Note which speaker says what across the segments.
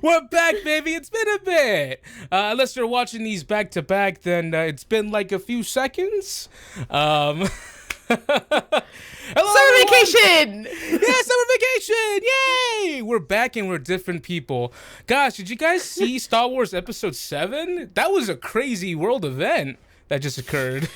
Speaker 1: We're back, baby. It's been a bit. Unless you're watching these back to back, then it's been like a few seconds. Hello,
Speaker 2: summer vacation!
Speaker 1: Yeah, summer vacation! Yay! We're back and we're different people. Gosh, did you guys see Star Wars Episode 7? That was a crazy world event that just occurred.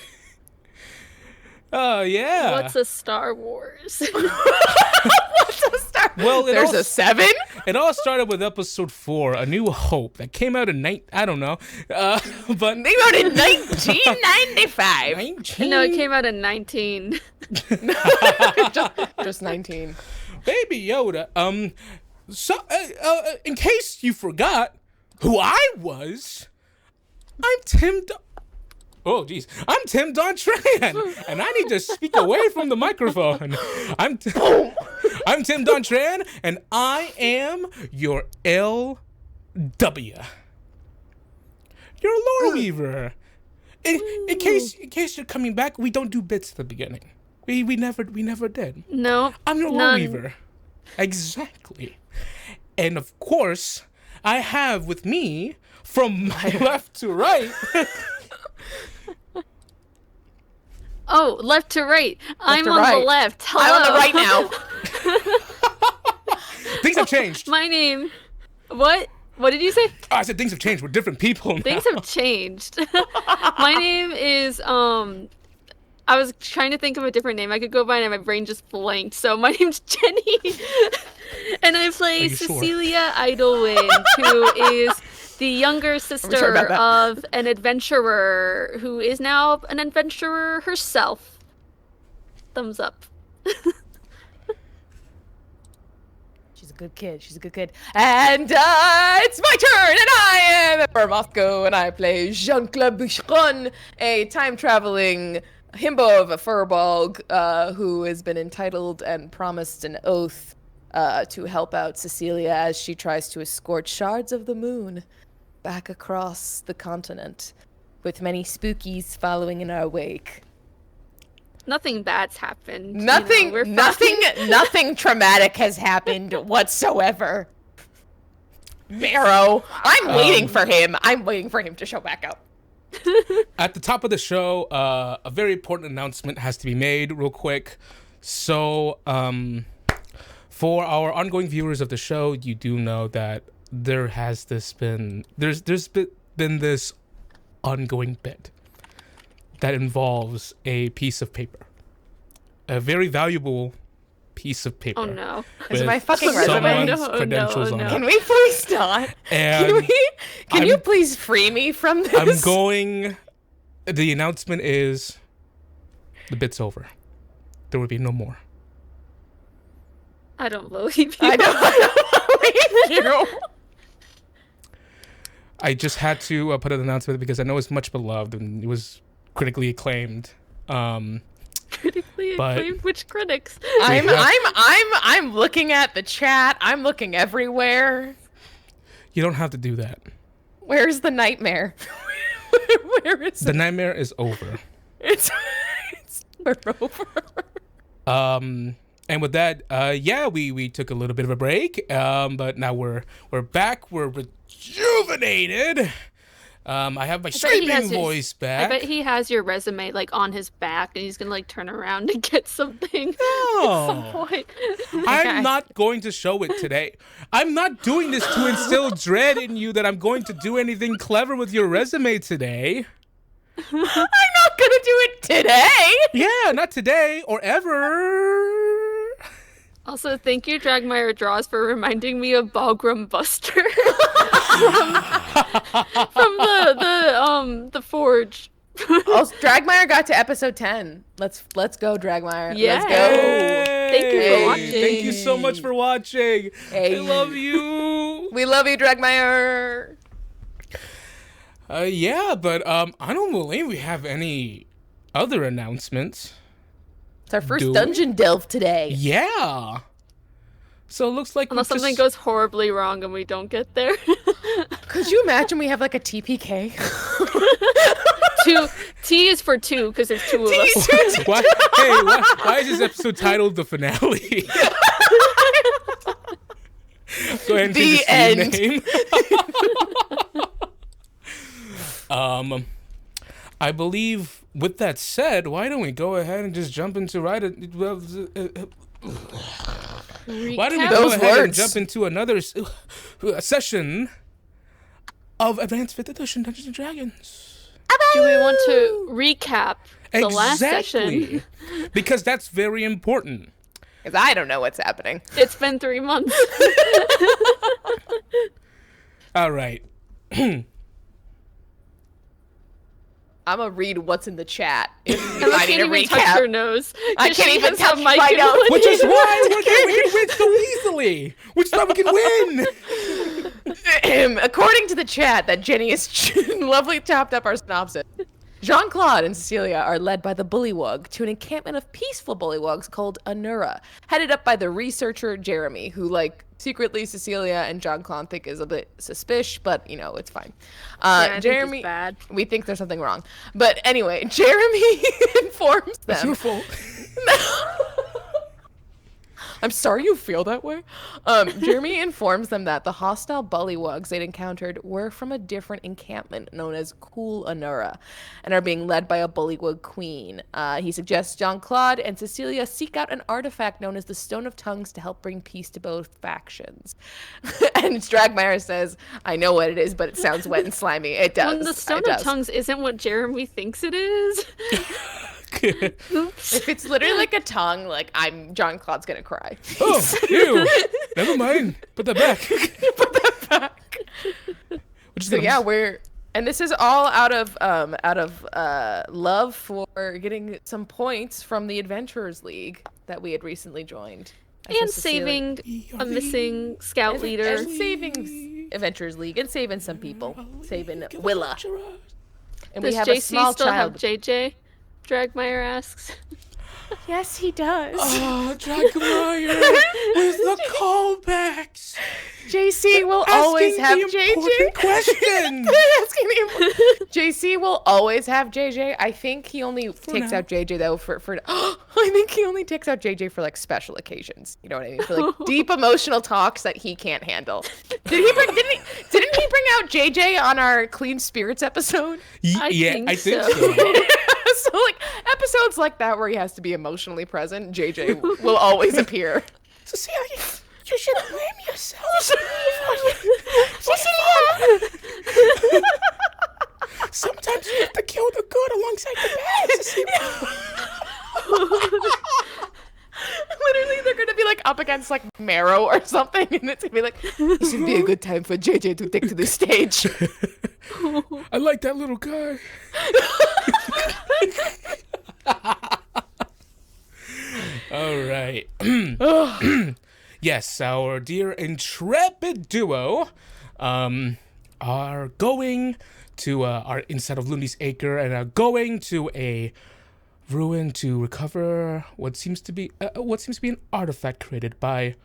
Speaker 1: Oh, yeah.
Speaker 3: What's a Star Wars?
Speaker 2: What's a Star Wars?
Speaker 1: Well,
Speaker 2: there's a 7?
Speaker 1: It all started with Episode 4, A New Hope, that came out in I don't know. But
Speaker 2: they wrote in 1995.
Speaker 3: No, it came out in 19.
Speaker 2: just 19.
Speaker 1: Baby Yoda. In case you forgot who I was, I'm Tim. Oh, geez. I'm Tim Dontran, and I need to speak away from the microphone. I'm Tim Dontran, and I am your LW. Your lore weaver. In case you're coming back, we don't do bits at the beginning. We never did.
Speaker 3: No.
Speaker 1: I'm your lore weaver. Exactly. And of course, I have with me, from my left to right...
Speaker 3: Oh, left to right. I'm on the left. Hello.
Speaker 2: I'm on the right now.
Speaker 1: Things have changed.
Speaker 3: My name... What? What did you say?
Speaker 1: I said things have changed. We're different people now.
Speaker 3: Things have changed. My name is... I was trying to think of a different name I could go by and my brain just blanked. So my name's Jenny. And I play Cecilia Idlewind, who is... the younger sister of an adventurer who is now an adventurer herself. Thumbs up.
Speaker 2: She's a good kid. She's a good kid. And it's my turn, and I am Bermothko, and I play Jean-Claude Boucheron, a time-traveling himbo of a furball who has been entitled and promised an oath to help out Cecilia as she tries to escort shards of the moon back across the continent, with many spookies following in our wake.
Speaker 3: Nothing bad's happened.
Speaker 2: Nothing traumatic has happened whatsoever. Marrow, I'm waiting for him. I'm waiting for him to show back up.
Speaker 1: At the top of the show, a very important announcement has to be made real quick. So, for our ongoing viewers of the show, you do know that there's been this ongoing bit that involves a piece of paper, a very valuable piece of paper.
Speaker 3: Oh no!
Speaker 2: Is it my fucking resume?
Speaker 1: Credentials on it.
Speaker 2: Can we please not?
Speaker 1: And
Speaker 2: Can you please free me from this?
Speaker 1: The announcement is, the bit's over. There will be no more.
Speaker 3: I don't believe you.
Speaker 2: I don't believe you.
Speaker 1: I just had to put an announcement because I know it's much beloved and it was critically acclaimed.
Speaker 3: Critically acclaimed? Which critics?
Speaker 2: I'm looking at the chat. I'm looking everywhere.
Speaker 1: You don't have to do that.
Speaker 2: Where's the nightmare? Where is
Speaker 1: the nightmare is over.
Speaker 2: It's over.
Speaker 1: And with that, we took a little bit of a break, but now we're back. We're rejuvenated. I have my screaming voice back.
Speaker 3: I bet he has your resume like on his back, and he's gonna like turn around and get something
Speaker 1: No.
Speaker 3: at some point.
Speaker 1: I'm not going to show it today. I'm not doing this to instill dread in you that I'm going to do anything clever with your resume today.
Speaker 2: I'm not gonna do it today.
Speaker 1: Yeah, not today or ever.
Speaker 3: Also, thank you, Dragmire Draws, for reminding me of Balgrim Buster from the Forge.
Speaker 2: Also, Dragmire got to episode 10. Let's go, Dragmire.
Speaker 3: Yeah.
Speaker 2: Let's go.
Speaker 3: Thank you for watching.
Speaker 1: Thank you so much for watching.
Speaker 2: Hey.
Speaker 1: I love you.
Speaker 2: We love you, Dragmire.
Speaker 1: But I don't believe we have any other announcements.
Speaker 2: It's our first dungeon delve today.
Speaker 1: Yeah. So it looks like
Speaker 3: unless something goes horribly wrong and we don't get there.
Speaker 2: Could you imagine we have like a TPK?
Speaker 3: T is for 2 because there's 2 of us.
Speaker 1: Why is this episode titled The Finale? Go ahead and
Speaker 2: The
Speaker 1: change your stream name. I believe with that said, why don't we go ahead and just jump into why don't we go ahead and jump into another session of Advanced 5th Edition Dungeons and Dragons?
Speaker 3: Do we want to recap the last session?
Speaker 1: Because that's very important.
Speaker 2: Because I don't know what's happening.
Speaker 3: It's been 3 months.
Speaker 1: All right.
Speaker 2: I'm gonna read what's in the chat.
Speaker 3: I can't even touch her nose.
Speaker 2: I can't even touch my nose.
Speaker 1: Which is why we can win so easily. Which is why we can win.
Speaker 2: According to the chat that Jenny has lovely topped up our synopsis, Jean-Claude and Cecilia are led by the Bullywug to an encampment of peaceful Bullywugs called Anura, headed up by the researcher Jeremy, who, like, secretly Cecilia and Jean-Claude think is a bit suspicious, but, you know, it's fine. Jeremy,
Speaker 3: think bad.
Speaker 2: We think there's something wrong. But anyway, Jeremy informs them.
Speaker 1: It's your fault.
Speaker 2: I'm sorry you feel that way. Jeremy informs them that the hostile bullywugs they'd encountered were from a different encampment known as Cool Anura and are being led by a bullywug queen. He suggests Jean-Claude and Cecilia seek out an artifact known as the Stone of Tongues to help bring peace to both factions. And Stragmeyer says, I know what it is, but it sounds wet and slimy. It does.
Speaker 3: When the Stone of Tongues isn't what Jeremy thinks it is.
Speaker 2: Oops. If it's literally like a tongue, like Jean-Claude's gonna cry.
Speaker 1: Oh, ew. Never mind. Put that back.
Speaker 2: Put that back. So yeah, and this is all out of love for getting some points from the Adventurers League that we had recently joined.
Speaker 3: And saving a missing scout leader.
Speaker 2: And saving Adventurers League and saving some people. Saving Willa. And
Speaker 3: Does
Speaker 2: we have
Speaker 3: JC
Speaker 2: a small
Speaker 3: still
Speaker 2: child.
Speaker 3: have JJ? Dragmeyer asks.
Speaker 2: Yes, he does.
Speaker 1: Oh, Dragmeyer with the callbacks.
Speaker 2: JC will always have JJ.
Speaker 1: Question.
Speaker 2: JC will always have JJ. I think he only takes out JJ though for I think he only takes out JJ for like special occasions. You know what I mean? For like deep emotional talks that he can't handle. Didn't he bring out JJ on our Clean Spirits episode?
Speaker 1: I think so.
Speaker 2: So like episodes like that where he has to be emotionally present, JJ will always appear.
Speaker 1: Cecilia, you should blame yourself. Sometimes you have to kill the good alongside the bad, Cecilia.
Speaker 2: Literally, they're gonna be like up against like Marrow or something, and it's gonna be like, this would be a good time for JJ to take to the stage.
Speaker 1: I like that little guy. All right. Yes, our dear intrepid duo are going to are inside of Looney's Acre and are going to a ruin to recover what seems to be an artifact created by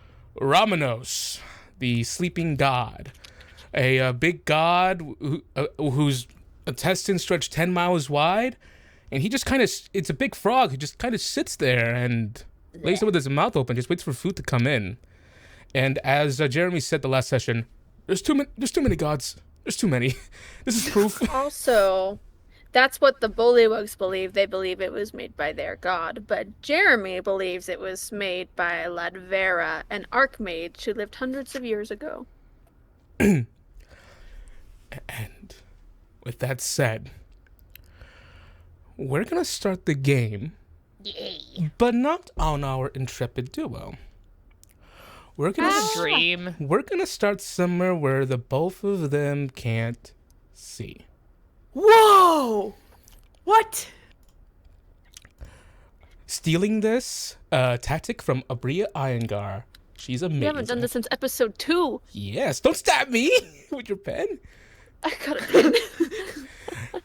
Speaker 1: Ramenos, the sleeping god, a big god whose intestines stretch 10 miles wide, and he just it's a big frog who just kind of sits there and lays there with his mouth open, just waits for food to come in. And as Jeremy said the last session, there's too many gods. There's too many. This is proof.
Speaker 3: Also, that's what the Bullywugs believe. They believe it was made by their god. But Jeremy believes it was made by Ladvera, an archmage who lived hundreds of years ago.
Speaker 1: And with that said, we're going to start the game, but not on our intrepid duo. We're gonna start somewhere where the both of them can't see.
Speaker 2: Whoa! What?
Speaker 3: stealing
Speaker 1: this tactic from Abria Iyengar. She's amazing.
Speaker 3: You haven't done this since episode 2.
Speaker 1: Yes, don't stab me with your pen.
Speaker 3: I got a pen.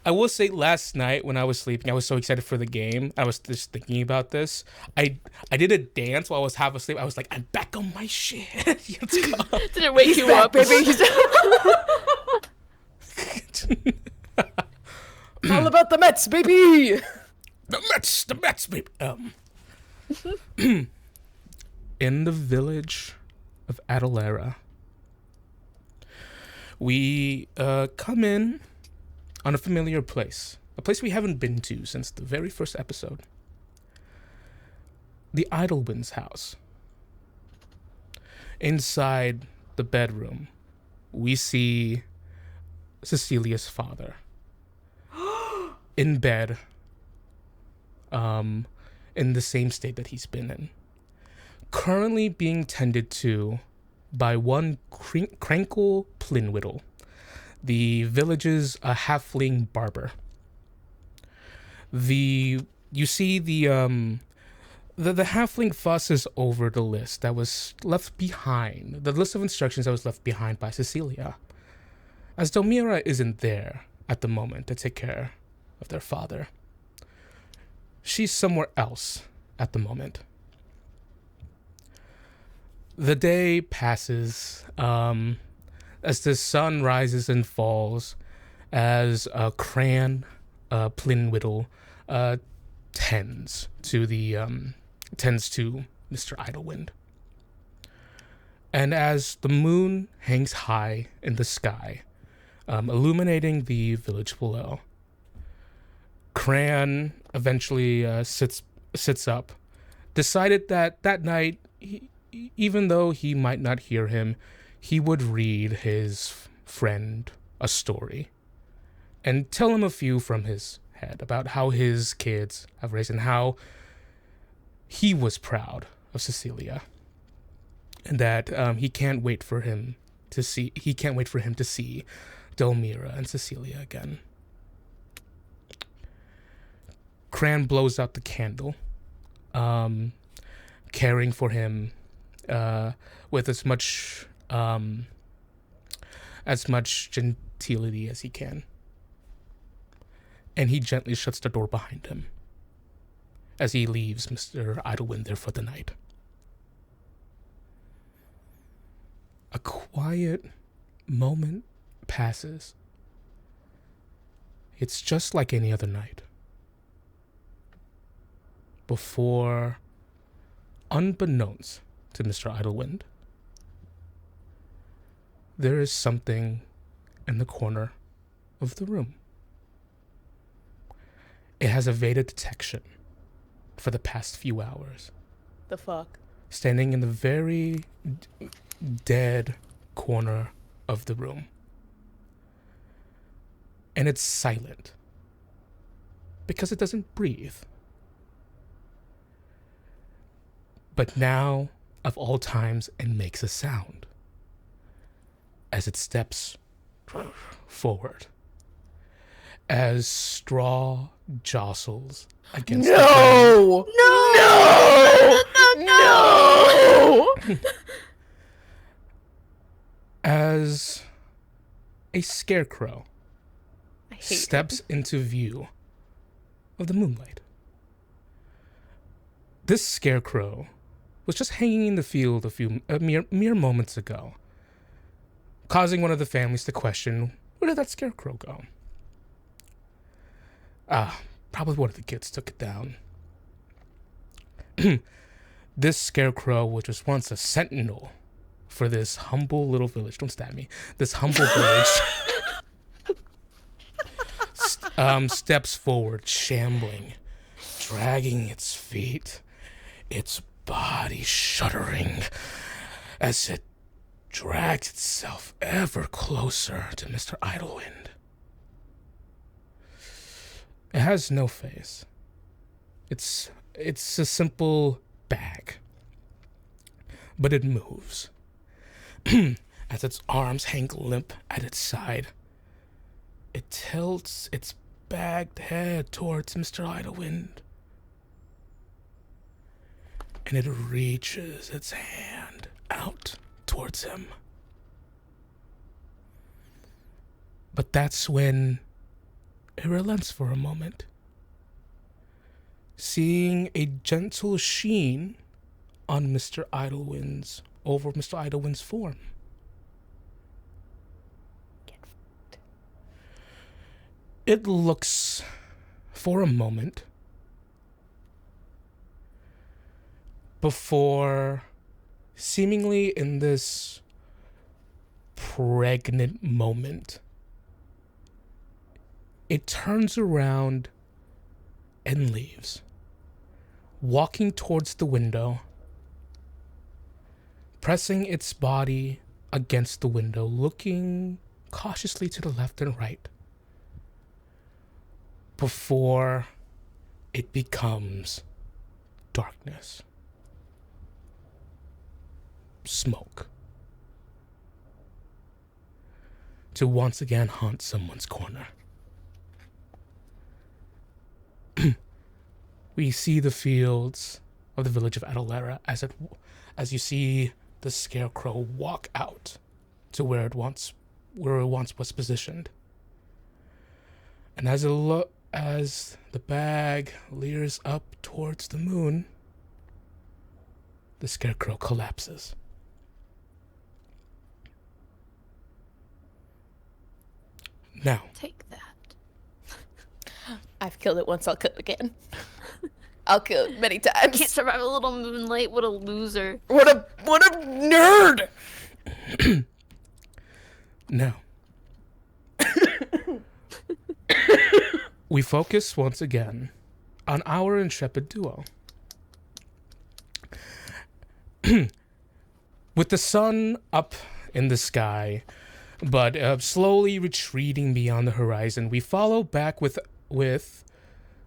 Speaker 1: I will say, last night when I was sleeping, I was so excited for the game. I was just thinking about this. I did a dance while I was half asleep. I was like, I'm back on my shit. Let's go.
Speaker 3: Did it wake you up, baby?
Speaker 2: All about the Mets, baby.
Speaker 1: The Mets, baby. In the village of Adalera, we come in on a familiar place, a place we haven't been to since the very first episode. The Idlewind's house. Inside the bedroom, we see Cecilia's father in bed, in the same state that he's been in, currently being tended to by one Crankle Plinwhiddle, the village's halfling barber. You see the halfling fusses over the list that was left behind, the list of instructions that was left behind by Cecilia, as Delmira isn't there at the moment to take care of their father. She's somewhere else at the moment. The day passes as the sun rises and falls, as Cran Plinwhiddle tends to Mr. Idlewind. And as the moon hangs high in the sky, illuminating the village below, Cran eventually sits up, decided that night, even though he might not hear him, he would read his friend a story and tell him a few from his head about how his kids have raised and how he was proud of Cecilia, and that he can't wait for him to see Delmira and Cecilia again. Cran blows out the candle, caring for him with as much gentility as he can. And he gently shuts the door behind him as he leaves Mr. Idlewind there for the night. A quiet moment passes. It's just like any other night. Before, unbeknownst to Mr. Idlewind, there is something in the corner of the room. It has evaded detection for the past few hours.
Speaker 2: The fuck?
Speaker 1: Standing in the very dead corner of the room. And it's silent because it doesn't breathe. But now, of all times, it makes a sound as it steps forward, as straw jostles against
Speaker 2: no!
Speaker 1: as a scarecrow steps into view of the moonlight. This scarecrow was just hanging in the field mere moments ago, causing one of the families to question, where did that scarecrow go? Probably one of the kids took it down. This scarecrow, which was once a sentinel for this humble little village, don't stab me, this humble village, steps forward, shambling, dragging its feet, its body shuddering as it drags itself ever closer to Mr. Idlewind. It has no face. It's a simple bag. But it moves. As its arms hang limp at its side, it tilts its bagged head towards Mr. Idlewind. And it reaches its hand out towards him. But that's when it relents for a moment, seeing a gentle sheen on Mr. Idlewind's form. It looks for a moment before, seemingly in this pregnant moment. It turns around and leaves, walking towards the window, pressing its body against the window, looking cautiously to the left and right before it becomes darkness, smoke, to once again haunt someone's corner. We see the fields of the village of Xandrelor as you see the scarecrow walk out to where it once was positioned. And as the bag leers up towards the moon, the scarecrow collapses. Now,
Speaker 3: take that.
Speaker 2: I've killed it once, I'll kill it again. I'll kill it many times.
Speaker 3: Can't survive a little moonlight. What a loser.
Speaker 2: What a nerd!
Speaker 1: now, we focus once again on our intrepid duo. With the sun up in the sky, but slowly retreating beyond the horizon, we follow back with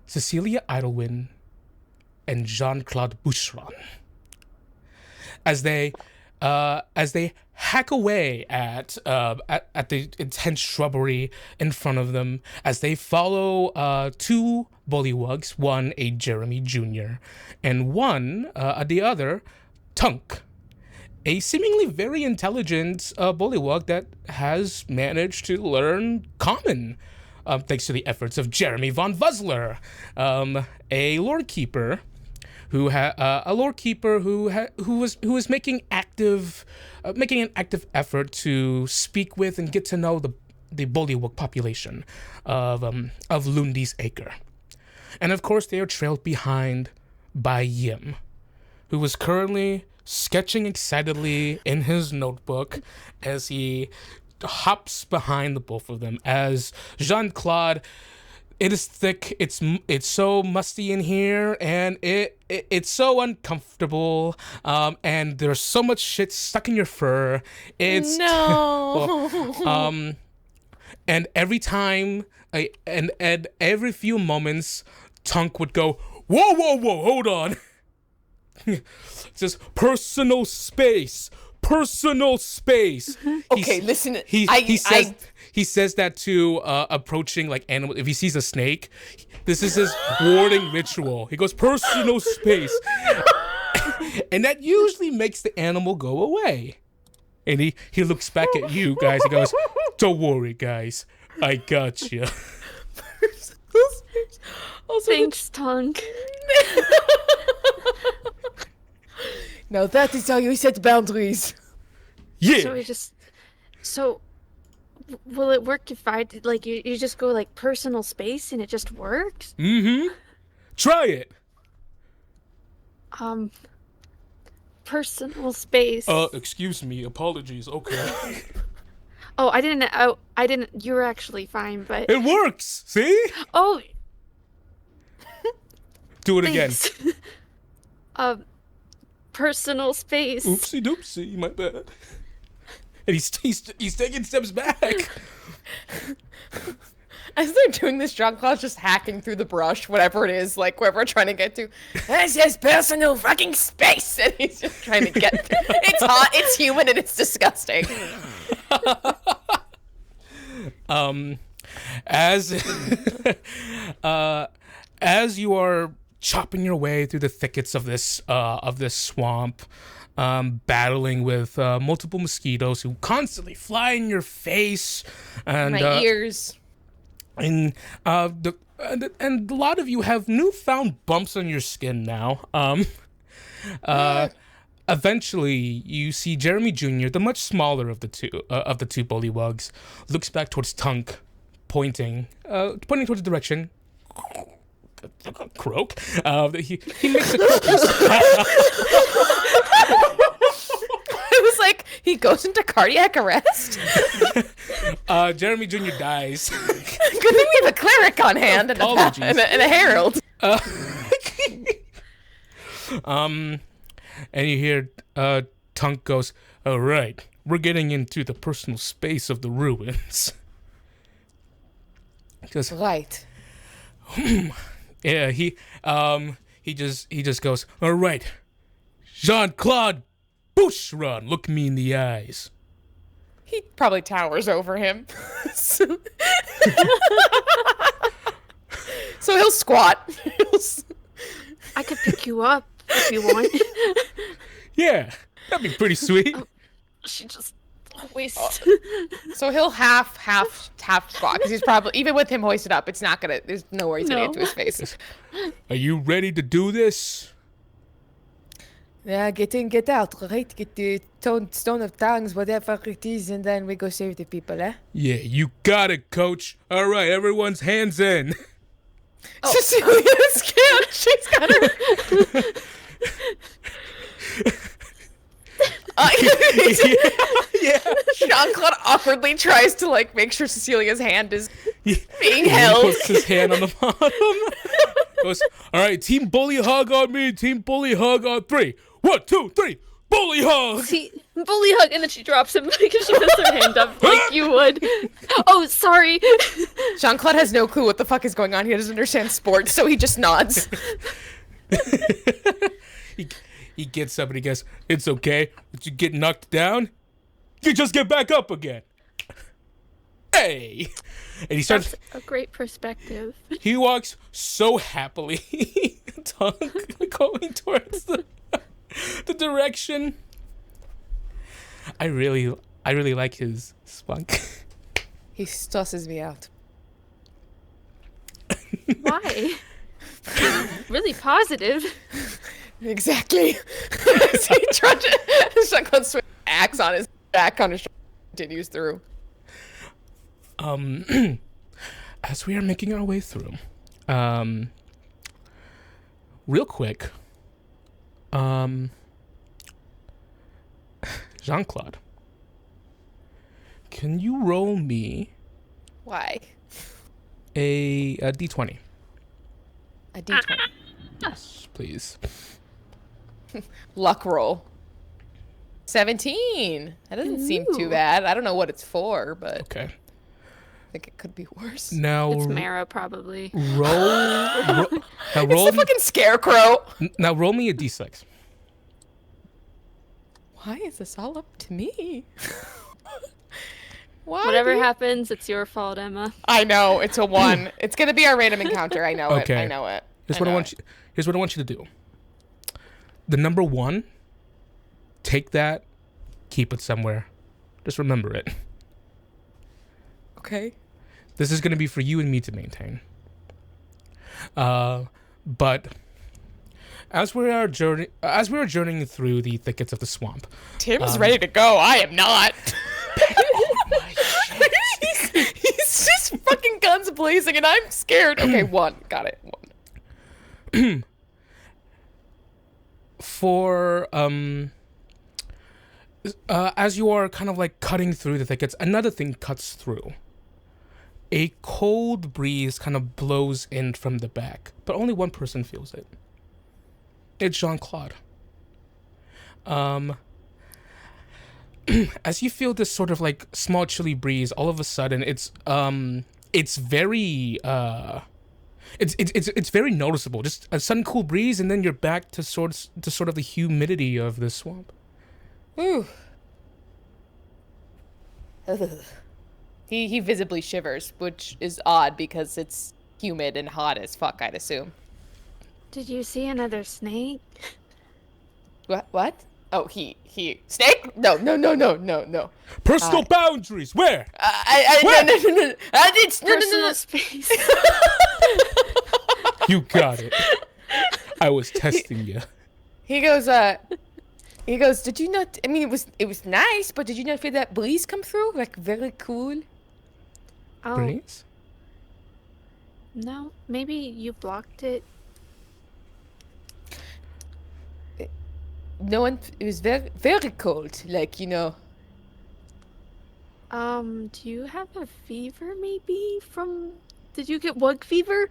Speaker 1: Cecilia Idlewind and Jean-Claude Boucheron as they hack away at the intense shrubbery in front of them, as they follow two bullywugs, one a Jeremy Jr. and one the other Tunk, a seemingly very intelligent bullywug that has managed to learn Common, thanks to the efforts of Jeremy von Vuzzler, a lore keeper who was making an active effort to speak with and get to know the bullywug population of Lundy's Acre. And of course, they are trailed behind by Yim, who was currently sketching excitedly in his notebook as he hops behind the both of them. As Jean-Claude, it is thick, it's so musty in here, and it's so uncomfortable, and there's so much shit stuck in your fur. It's
Speaker 2: no.
Speaker 1: And every time, and every few moments, Tunk would go, whoa, hold on. It says personal space.
Speaker 2: Okay, listen.
Speaker 1: He says that to approaching like animal. If he sees a snake, this is his warding ritual. He goes personal space, and that usually makes the animal go away. And he looks back at you guys. He goes, "Don't worry, guys, I got you."
Speaker 3: Thanks, Tunk.
Speaker 2: Now that is how you set boundaries.
Speaker 1: Yeah.
Speaker 3: So will it work if I did, like, you just go like personal space and it just works?
Speaker 1: Mm-hmm. Try it.
Speaker 3: Personal space.
Speaker 1: Excuse me. Apologies. Okay.
Speaker 3: Oh, I didn't. You were actually fine, but
Speaker 1: it works. See?
Speaker 3: Oh.
Speaker 1: Do it
Speaker 3: Thanks.
Speaker 1: again.
Speaker 3: Personal space.
Speaker 1: Oopsie doopsie, my bad. And he's taking steps back.
Speaker 2: As they're doing this, Jean-Claude's just hacking through the brush, whatever it is, like wherever we're trying to get to. This is personal fucking space, and he's just trying to get. It's hot, it's human, and it's disgusting.
Speaker 1: As you are chopping your way through the thickets of this swamp, battling with multiple mosquitoes who constantly fly in your face and
Speaker 2: my ears,
Speaker 1: and a lot of you have newfound bumps on your skin now. Eventually, you see Jeremy Jr., the much smaller of the two bullywugs, looks back towards Tunk, pointing towards the direction. Croak. He makes a croak.
Speaker 2: I was like, he goes into cardiac arrest?
Speaker 1: Jeremy Jr. dies.
Speaker 2: Good thing we have a cleric on hand and a herald.
Speaker 1: And you hear Tunk goes, all right, we're getting into the personal space of the ruins. He goes,
Speaker 2: right.
Speaker 1: Yeah, he just goes, all right, Jean-Claude Boucheron, look me in the eyes.
Speaker 2: He probably towers over him. So he'll squat.
Speaker 3: I could pick you up if you want.
Speaker 1: Yeah, that'd be pretty sweet.
Speaker 3: She just always.
Speaker 2: So he'll half squat because he's probably, even with him hoisted up, it's not gonna. There's no way he's gonna get to his face.
Speaker 1: Are you ready to do this?
Speaker 2: Yeah, get in, get out, right? Get the stone of tongues, whatever it is, and then we go save the people, eh?
Speaker 1: Yeah, you got it, coach. All right, everyone's hands in.
Speaker 2: Oh. Cecilia's scared. She's got her.
Speaker 1: Yeah.
Speaker 2: Jean-Claude awkwardly tries to like make sure Cecilia's hand is being held.
Speaker 1: He puts his hand on the bottom. Goes, all right, team bully hug on me. Team bully hug on 3. 1, 2, 3. Bully hug.
Speaker 3: Bully hug, and then she drops him because she puts her hand up like you would. Oh, sorry.
Speaker 2: Jean-Claude has no clue what the fuck is going on. He doesn't understand sports, so he just nods.
Speaker 1: He gets up and he goes, it's okay. Did you get knocked down? You just get back up again. Hey! And he starts...
Speaker 3: That's a great perspective.
Speaker 1: He walks so happily, going towards the direction. I really like his spunk.
Speaker 2: He tosses me out.
Speaker 3: Why? Really positive.
Speaker 2: Exactly. He trudges. Jean-Claude swings axe on his back on his shoulder, continues through.
Speaker 1: As we are making our way through, real quick, Jean-Claude, can you roll me
Speaker 2: Why?
Speaker 1: a d20?
Speaker 2: A d20.
Speaker 1: Yes, please.
Speaker 2: Luck roll. 17. That doesn't seem too bad. I don't know what it's for, but
Speaker 1: Okay.
Speaker 2: I think it could be worse.
Speaker 1: Now
Speaker 3: It's Mara, probably.
Speaker 1: roll. Now
Speaker 2: It's the fucking scarecrow.
Speaker 1: Now roll me a d6.
Speaker 2: Why is this all up to me? Why?
Speaker 3: Whatever happens, it's your fault, Emma.
Speaker 2: I know, it's a 1. It's gonna be our random encounter. I know
Speaker 1: Okay.
Speaker 2: it. I know it.
Speaker 1: Here's what I want you to do. The number 1, take that, keep it somewhere. Just remember it.
Speaker 2: Okay.
Speaker 1: This is going to be for you and me to maintain. But as we are journeying through the thickets of the swamp,
Speaker 2: Tim's ready to go. I am not. He's just fucking guns blazing, and I'm scared. Okay, 1. Got it. 1.
Speaker 1: For as you are kind of like cutting through the thickets, another thing cuts through. A cold breeze kind of blows in from the back, but only one person feels it. It's Jean-Claude. As you feel this sort of like small chilly breeze, all of a sudden it's very it's very noticeable. Just a sudden cool breeze, and then you're back to sort of the humidity of the swamp.
Speaker 2: Ooh. He visibly shivers, which is odd because it's humid and hot as fuck, I'd assume.
Speaker 3: Did you see another snake?
Speaker 2: What? Oh, he snake? No.
Speaker 1: Personal boundaries. Where?
Speaker 2: No. It's no.
Speaker 3: Personal space.
Speaker 1: You got it. I was testing you.
Speaker 2: He goes, did you not, I mean, it was nice, but did you not feel that breeze come through? Like, very cool.
Speaker 3: Oh,
Speaker 1: Breeze?
Speaker 3: no. Maybe you blocked it.
Speaker 2: no one. It was very, very cold. Like, you know.
Speaker 3: Do you have a fever maybe did you get wug fever?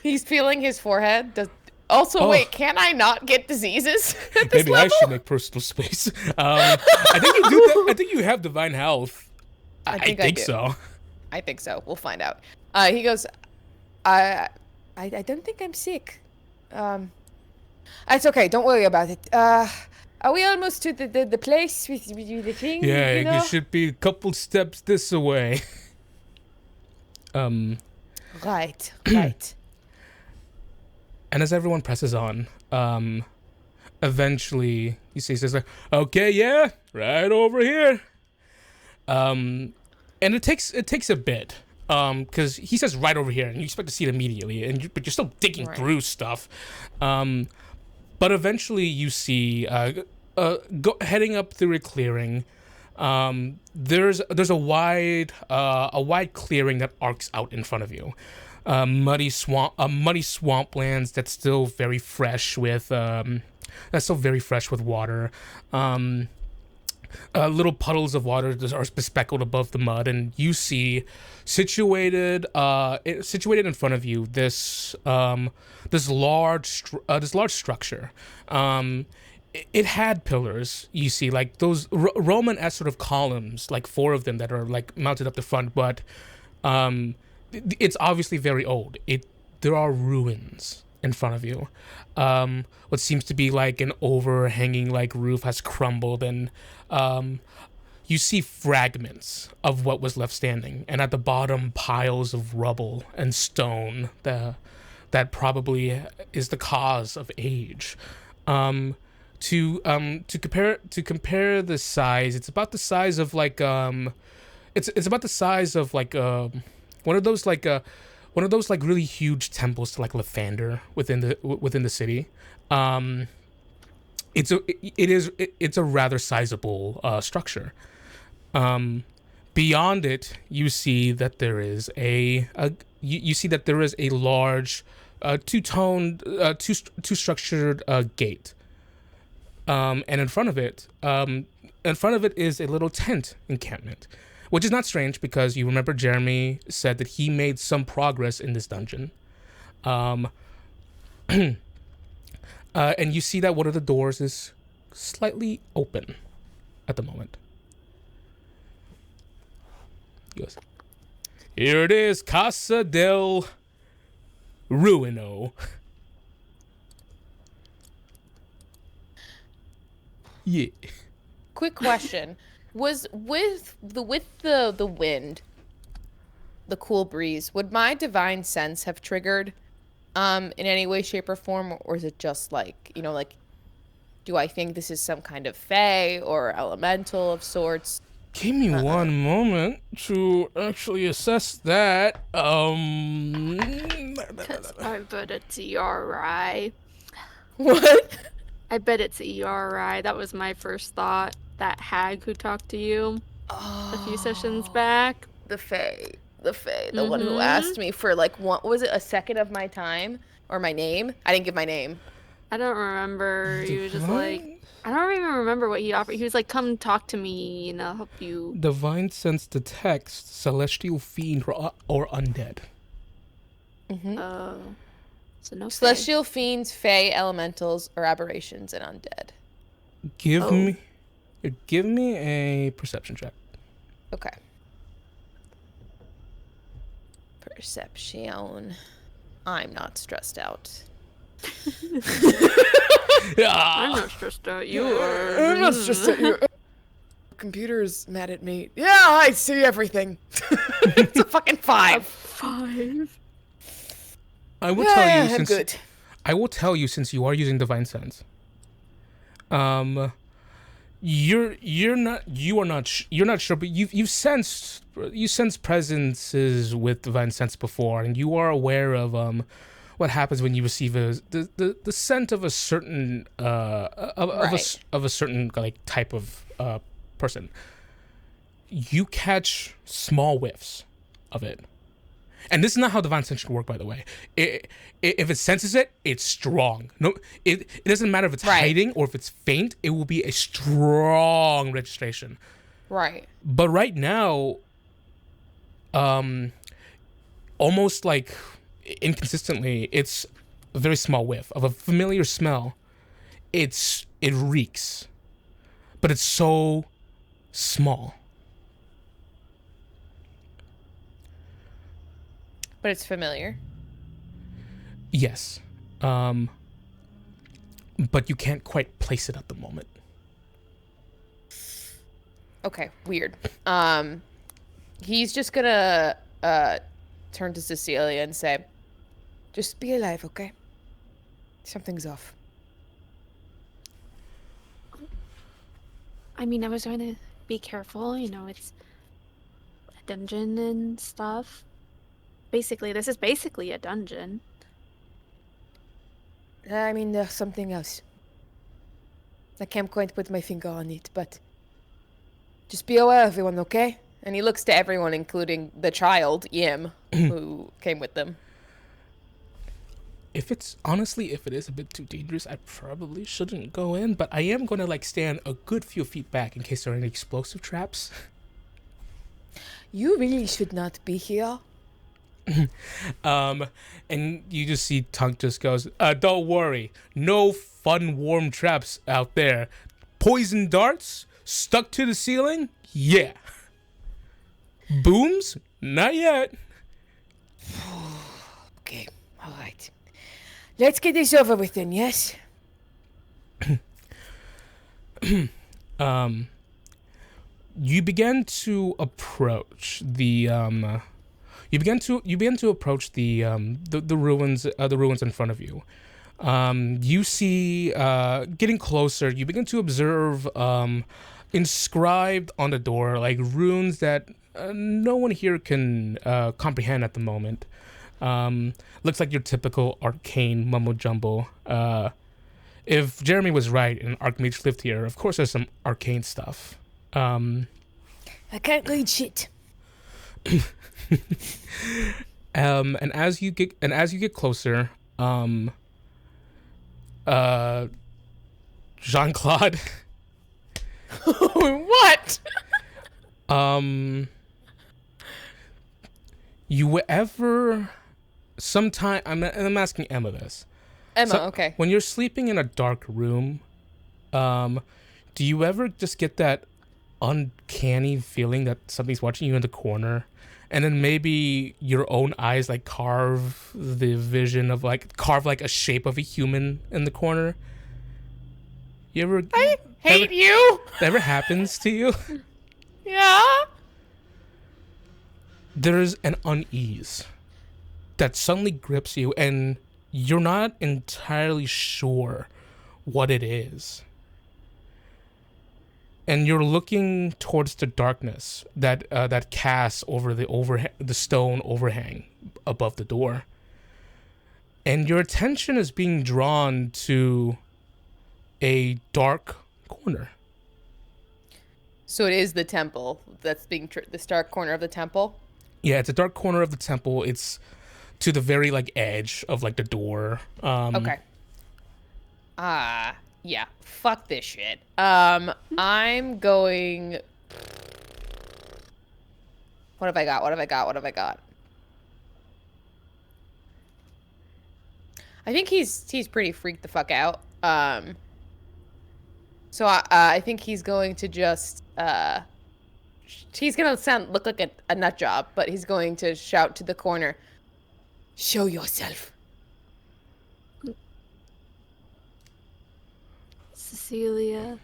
Speaker 2: He's feeling his forehead. Also, wait, can I not get diseases at this
Speaker 1: maybe
Speaker 2: level?
Speaker 1: I should make personal space. I think you do. I think you have divine health. I think so.
Speaker 2: I think so. We'll find out. He goes, I don't think I'm sick. It's okay. Don't worry about it. Are we almost to the place with the thing?
Speaker 1: Yeah,
Speaker 2: you know?
Speaker 1: it should be a couple steps this away.
Speaker 2: Right.
Speaker 1: And as everyone presses on, eventually you see says like, "Okay, yeah, right over here." And it takes a bit, because he says right over here, and you expect to see it immediately, but you're still digging through stuff. But eventually you see, heading up through a clearing. There's a wide clearing that arcs out in front of you. Muddy swamplands that's still very fresh with water. Little puddles of water that are bespeckled above the mud, and you see situated in front of you this large structure. It had pillars, you see, like those Roman-esque sort of columns, like 4 of them that are like mounted up the front, but it's obviously very old. There are ruins in front of you. What seems to be like an overhanging like roof has crumbled, and you see fragments of what was left standing, and at the bottom piles of rubble and stone that probably is the cause of age. To compare the size, it's about the size of like it's about the size of like one of those like really huge temples to like Lathander within the city. It's a rather sizable structure. Beyond it, you see that there is a large two-structured gate. And in front of it is a little tent encampment, which is not strange because you remember Jeremy said that he made some progress in this dungeon. And you see that one of the doors is slightly open at the moment. He goes, "Here it is, Casa del Ruino." Yeah.
Speaker 2: Quick question: was with the wind, the cool breeze, would my divine sense have triggered, in any way, shape, or form, or is it just like, you know, like, do I think this is some kind of fae or elemental of sorts?
Speaker 1: Give me one moment to actually assess that.
Speaker 3: 'Cause I bet it's ERI.
Speaker 2: What?
Speaker 3: I bet it's ERI. That was my first thought. That hag who talked to you a few sessions back.
Speaker 2: The fae, the one who asked me for like, what was it, a second of my time or my name? I didn't give my name.
Speaker 3: I don't remember. He was just like, I don't even remember what he offered. He was like, "Come talk to me and I'll help you."
Speaker 1: Divine sense detects celestial fiend or undead.
Speaker 3: Oh. So no
Speaker 2: Celestial fiends, fae, elementals, or aberrations, and undead.
Speaker 1: Give me a perception check.
Speaker 2: Okay. Perception. I'm not stressed out.
Speaker 3: I'm not stressed out. You are.
Speaker 2: I'm not stressed out. You. Computer's mad at me. Yeah, I see everything. It's a fucking 5.
Speaker 3: 5.
Speaker 1: I will tell you since you are using divine sense. You're not sure, but you've sensed presences with divine sense before, and you are aware of what happens when you receive the scent of a certain of a certain like type of person. You catch small whiffs of it, And this is not how divine sense should work, by the way. If it senses it, it's strong. No, it doesn't matter if it's hiding or if it's faint. It will be a strong registration.
Speaker 2: Right.
Speaker 1: But right now, almost like inconsistently, it's a very small whiff of a familiar smell. It reeks, but it's so small.
Speaker 2: But it's familiar.
Speaker 1: Yes. But you can't quite place it at the moment.
Speaker 2: Okay, weird. He's just gonna turn to Cecilia and say, "Just be alive, okay? Something's off."
Speaker 3: I mean, I was trying to be careful, it's a dungeon and stuff. This is basically a dungeon.
Speaker 2: I mean, there's something else. I can't quite put my finger on it, but just be aware, everyone, okay? And he looks to everyone, including the child, Yim, who came with them.
Speaker 1: If it is a bit too dangerous, I probably shouldn't go in, but I am going to stand a good few feet back in case there are any explosive traps.
Speaker 2: You really should not be here.
Speaker 1: And you just see Tunk just goes, don't worry, no fun warm traps out there. Poison darts stuck to the ceiling? Yeah. Booms? Not yet.
Speaker 2: Okay, all right. Let's get this over with then, yes?
Speaker 1: You begin to approach the you begin to approach the ruins in front of you. You see, getting closer, you begin to observe inscribed on the door like runes that no one here can comprehend at the moment. Looks like your typical arcane mumbo jumbo. If Jeremy was right and Archmage lived here, of course there's some arcane stuff.
Speaker 2: I can't read shit.
Speaker 1: And as you get closer, Jean-Claude.
Speaker 2: What?
Speaker 1: You ever sometime I'm asking Emma this.
Speaker 2: Emma, okay.
Speaker 1: When you're sleeping in a dark room, do you ever just get that uncanny feeling that something's watching you in the corner, and then maybe your own eyes carve a shape of a human in the corner?
Speaker 2: I hate you.
Speaker 1: That ever happens to you?
Speaker 2: Yeah.
Speaker 1: There's an unease that suddenly grips you, and you're not entirely sure what it is. And you're looking towards the darkness that casts over the stone overhang above the door. And your attention is being drawn to a dark corner.
Speaker 2: So it is the temple that's being this dark corner of the temple?
Speaker 1: Yeah, it's a dark corner of the temple. It's to the very edge of the door.
Speaker 2: Okay. Yeah. Fuck this shit. I'm going. What have I got? I think he's pretty freaked the fuck out. So I think he's going to just he's gonna look like a nut job, but he's going to shout to the corner, "Show yourself."
Speaker 3: Cecilia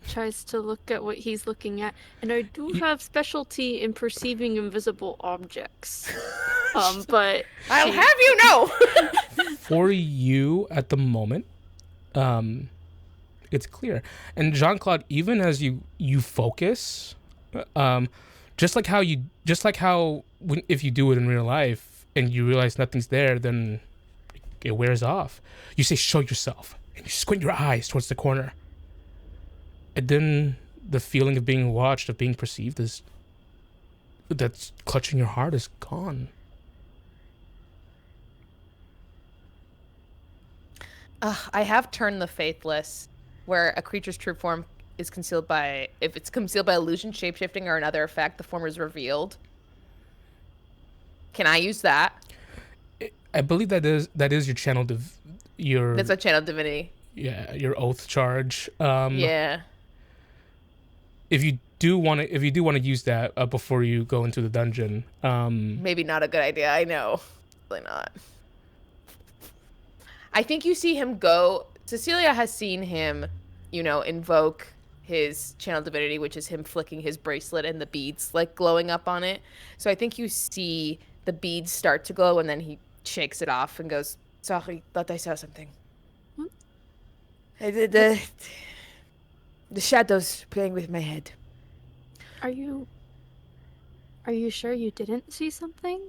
Speaker 3: tries to look at what he's looking at, and I do have specialty in perceiving invisible objects. But
Speaker 2: I'll have you know.
Speaker 1: For you at the moment, it's clear. And Jean-Claude, even as you focus, just like how if you do it in real life and you realize nothing's there, then it wears off. You say, "Show yourself," and you squint your eyes towards the corner. And then the feeling of being watched, of being perceived, that's clutching your heart is gone.
Speaker 2: I have turned the Faithless, where a creature's true form is concealed by... If it's concealed by illusion, shapeshifting, or another effect, the form is revealed. Can I use that?
Speaker 1: I believe that is your channel your...
Speaker 2: That's a channel divinity.
Speaker 1: Yeah, your oath charge.
Speaker 2: Yeah.
Speaker 1: If you do want to use that before you go into the dungeon,
Speaker 2: maybe not a good idea. I know, really not. I think you see him go. Cecilia has seen him, invoke his channel divinity, which is him flicking his bracelet and the beads like glowing up on it. So I think you see the beads start to glow, and then he shakes it off and goes, "Sorry, thought I saw something." The shadows playing with my head.
Speaker 3: Are you sure you didn't see something?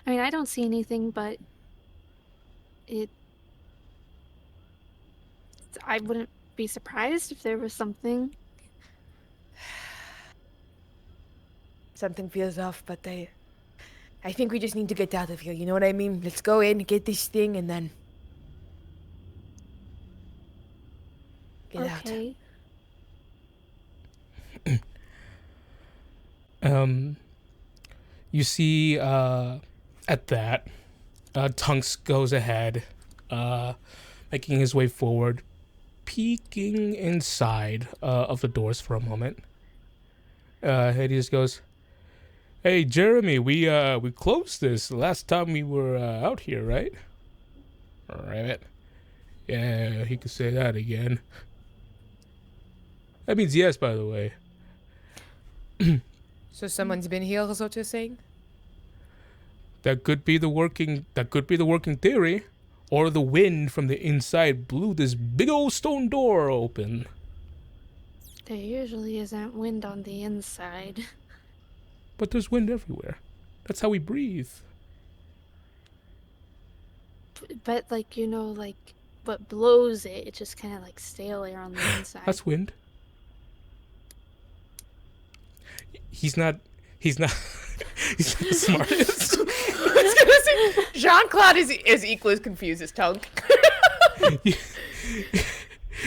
Speaker 3: I mean, I don't see anything, but I wouldn't be surprised if there was something.
Speaker 2: Something feels off, but I think we just need to get out of here. You know what I mean? Let's go in, get this thing, and then get out.
Speaker 1: You see, at that, Tunks goes ahead, making his way forward, peeking inside of the doors for a moment. He just goes, "Hey, Jeremy, we closed this last time we were out here, right?" "Right. Yeah, he could say that again. That means yes, by the way."
Speaker 2: So someone's been here, is what you're saying?
Speaker 1: That could be the working theory. Or the wind from the inside blew this big old stone door open.
Speaker 3: There usually isn't wind on the inside.
Speaker 1: But there's wind everywhere. That's how we breathe.
Speaker 3: But what blows it, it just kind of stale air on the inside.
Speaker 1: That's wind. He's not the smartest.
Speaker 2: I was gonna say, Jean-Claude is equally as confused as Tunk.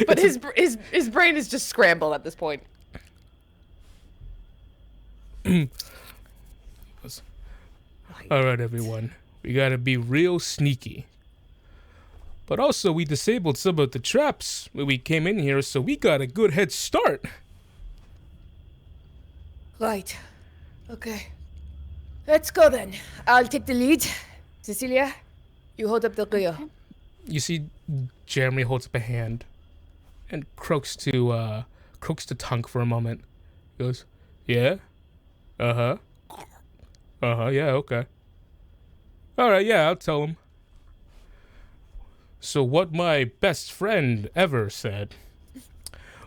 Speaker 2: But his brain is just scrambled at this point.
Speaker 1: All right, everyone. We gotta be real sneaky. But also, we disabled some of the traps when we came in here, so we got a good head start.
Speaker 2: Right. Okay. Let's go then. I'll take the lead. Cecilia, you hold up the rear.
Speaker 1: You see Jeremy holds up a hand and croaks to Tunk for a moment. He goes, "Yeah? Uh-huh. Uh-huh, yeah, okay. Alright, yeah, I'll tell him." So what my best friend ever said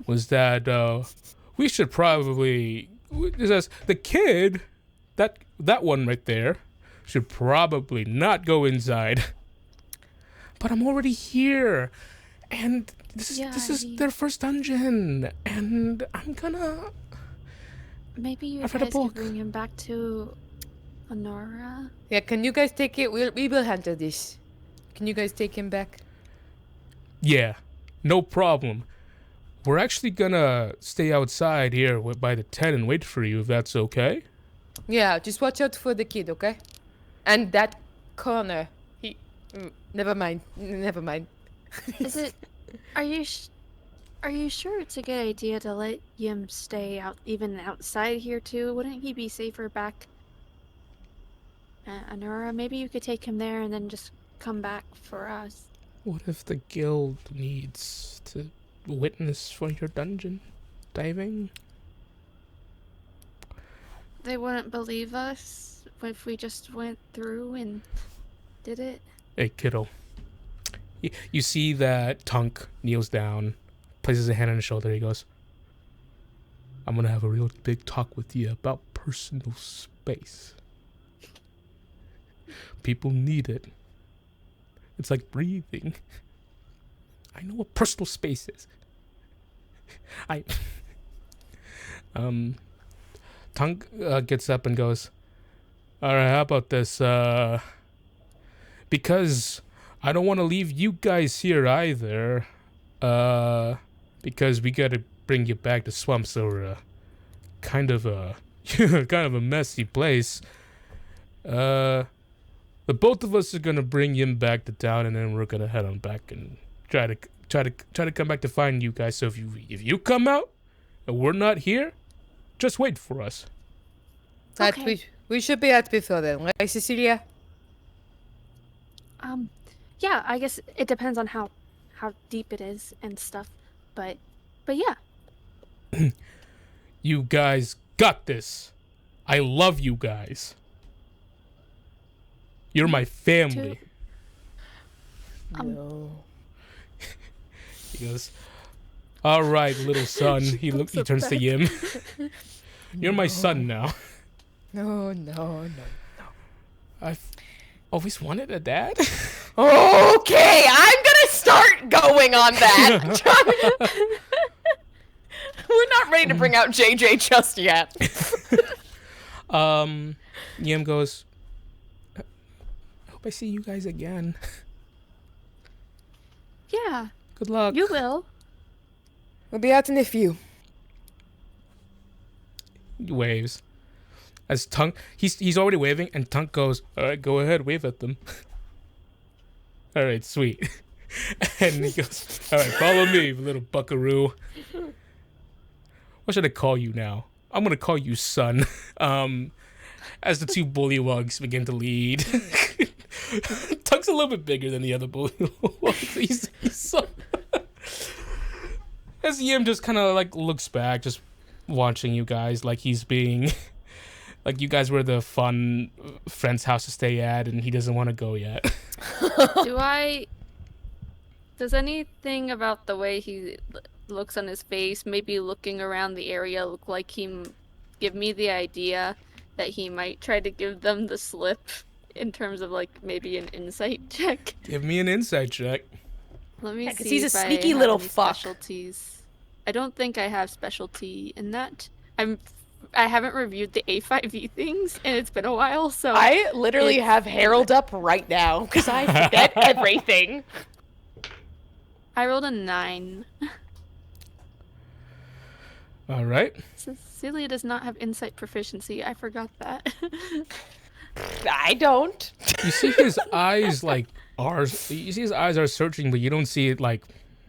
Speaker 1: was that we should probably... It says, the kid, that one right there, should probably not go inside. But I'm already here, and this is their first dungeon, and I'm gonna...
Speaker 3: Maybe you guys could bring him back to Honora?
Speaker 2: Yeah, can you guys take it? We will handle this. Can you guys take him back?
Speaker 1: Yeah, no problem. We're actually gonna stay outside here by the tent and wait for you, if that's okay.
Speaker 2: Yeah, just watch out for the kid, okay? And that corner. Never mind.
Speaker 3: Is it? Are you sure it's a good idea to let him stay out, even outside here too? Wouldn't he be safer back? Honora, maybe you could take him there and then just come back for us.
Speaker 1: What if the guild needs to witness for your dungeon diving?
Speaker 3: They wouldn't believe us if we just went through and did it.
Speaker 1: Hey, kiddo. You see that Tunk kneels down, places a hand on his shoulder. He goes, "I'm gonna have a real big talk with you about personal space. People need it. It's like breathing. I know what personal space is." Tunk gets up and goes, "All right, how about this? Because I don't want to leave you guys here either. Because we gotta bring you back. The swamps are kind of a messy place. The both of us are gonna bring him back to town, and then we're gonna head on back and try to come back to find you guys. So if you come out and we're not here, just wait for us.
Speaker 2: Okay. We should be out before then, right, Cecilia?
Speaker 3: Yeah, I guess it depends on how deep it is and stuff, but yeah.
Speaker 1: You guys got this. I love you guys. You're my family.
Speaker 2: No.
Speaker 1: He goes, all right, little son. He turns to Yim. You're my son now.
Speaker 2: No.
Speaker 1: I've always wanted a dad.
Speaker 2: Okay, I'm gonna start going on that. We're not ready to bring out JJ just yet.
Speaker 1: Yim goes, I hope I see you guys again.
Speaker 3: Yeah.
Speaker 1: Good luck.
Speaker 3: You will.
Speaker 2: We'll be out in a few.
Speaker 1: He waves. As Tunk, he's already waving, and Tunk goes, all right, go ahead, wave at them. All right, sweet. And he goes, all right, follow me, little buckaroo. What should I call you now? I'm going to call you son. As the two bullywugs begin to lead. Tunk's a little bit bigger than the other bullywugs. He's so... As Yim just kind of like looks back, just watching you guys like he's being... Like you guys were the fun friend's house to stay at, and he doesn't want to go yet.
Speaker 3: Does anything about the way he looks on his face, maybe looking around the area, look like give me the idea that he might try to give them the slip in terms of like maybe an insight check?
Speaker 1: Give me an insight check.
Speaker 3: Let me see.
Speaker 2: Because he's a
Speaker 3: if
Speaker 2: sneaky
Speaker 3: I have
Speaker 2: little
Speaker 3: any
Speaker 2: fuck.
Speaker 3: Specialties. I don't think I have specialty in that. I haven't reviewed the A5e things, and it's been a while, so...
Speaker 2: I literally have Harold up right now, because I forget everything.
Speaker 3: I rolled a 9.
Speaker 1: All right.
Speaker 3: Cecilia does not have insight proficiency. I forgot that.
Speaker 2: I don't.
Speaker 1: You see his eyes you see his eyes are searching, but you don't see it like...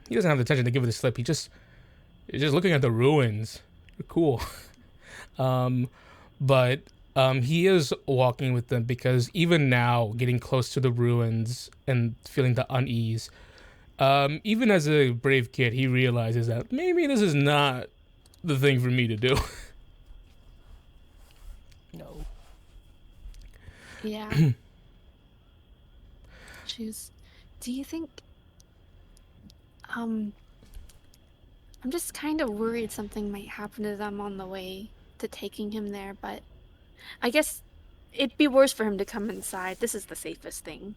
Speaker 1: He doesn't have the attention to give it a slip. He's just looking at the ruins. They're cool. But he is walking with them because even now, getting close to the ruins and feeling the unease, even as a brave kid, he realizes that maybe this is not the thing for me to do.
Speaker 2: No.
Speaker 3: Yeah. Do you think... I'm just kind of worried something might happen to them on the way to taking him there, but I guess it'd be worse for him to come inside. This is the safest thing.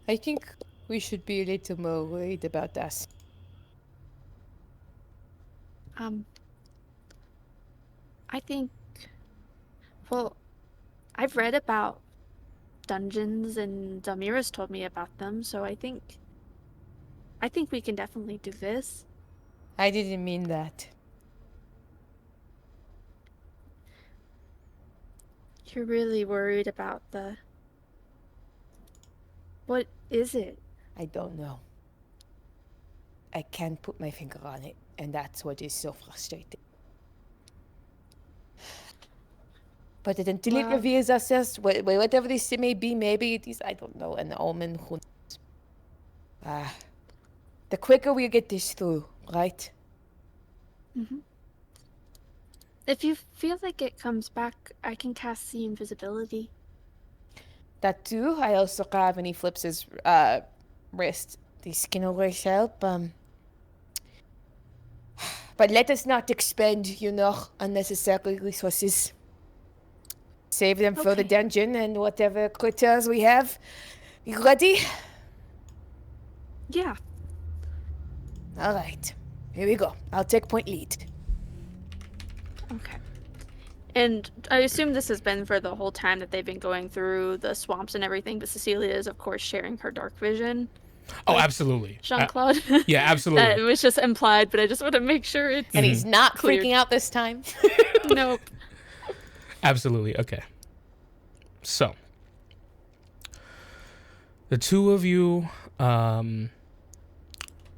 Speaker 2: I think we should be a little more worried about us.
Speaker 3: I think... Well, I've read about dungeons and Damira's told me about them, so I think we can definitely do this.
Speaker 2: I didn't mean that.
Speaker 3: You're really worried about what is it?
Speaker 2: I don't know. I can't put my finger on it, and that's what is so frustrating. But until it reveals ourselves, whatever this may be, maybe it is, I don't know, an omen, who knows. The quicker we get this through, right?
Speaker 3: Mm-hmm. If you feel like it comes back, I can cast the invisibility.
Speaker 2: That too. I also have, and he flips his wrist. This can always help. But let us not expend, unnecessary resources. Save them for the dungeon and whatever critters we have. You ready?
Speaker 3: Yeah.
Speaker 2: All right. Here we go. I'll take point lead.
Speaker 3: Okay. And I assume this has been for the whole time that they've been going through the swamps and everything, but Cecilia is, of course, sharing her dark vision.
Speaker 1: Oh, absolutely.
Speaker 3: Jean-Claude.
Speaker 1: Yeah, absolutely.
Speaker 3: That was just implied, but I just want to make sure it's
Speaker 2: And he's not
Speaker 3: cleared.
Speaker 2: freaking out this time.
Speaker 3: Nope.
Speaker 1: Absolutely. Okay. So, the two of you,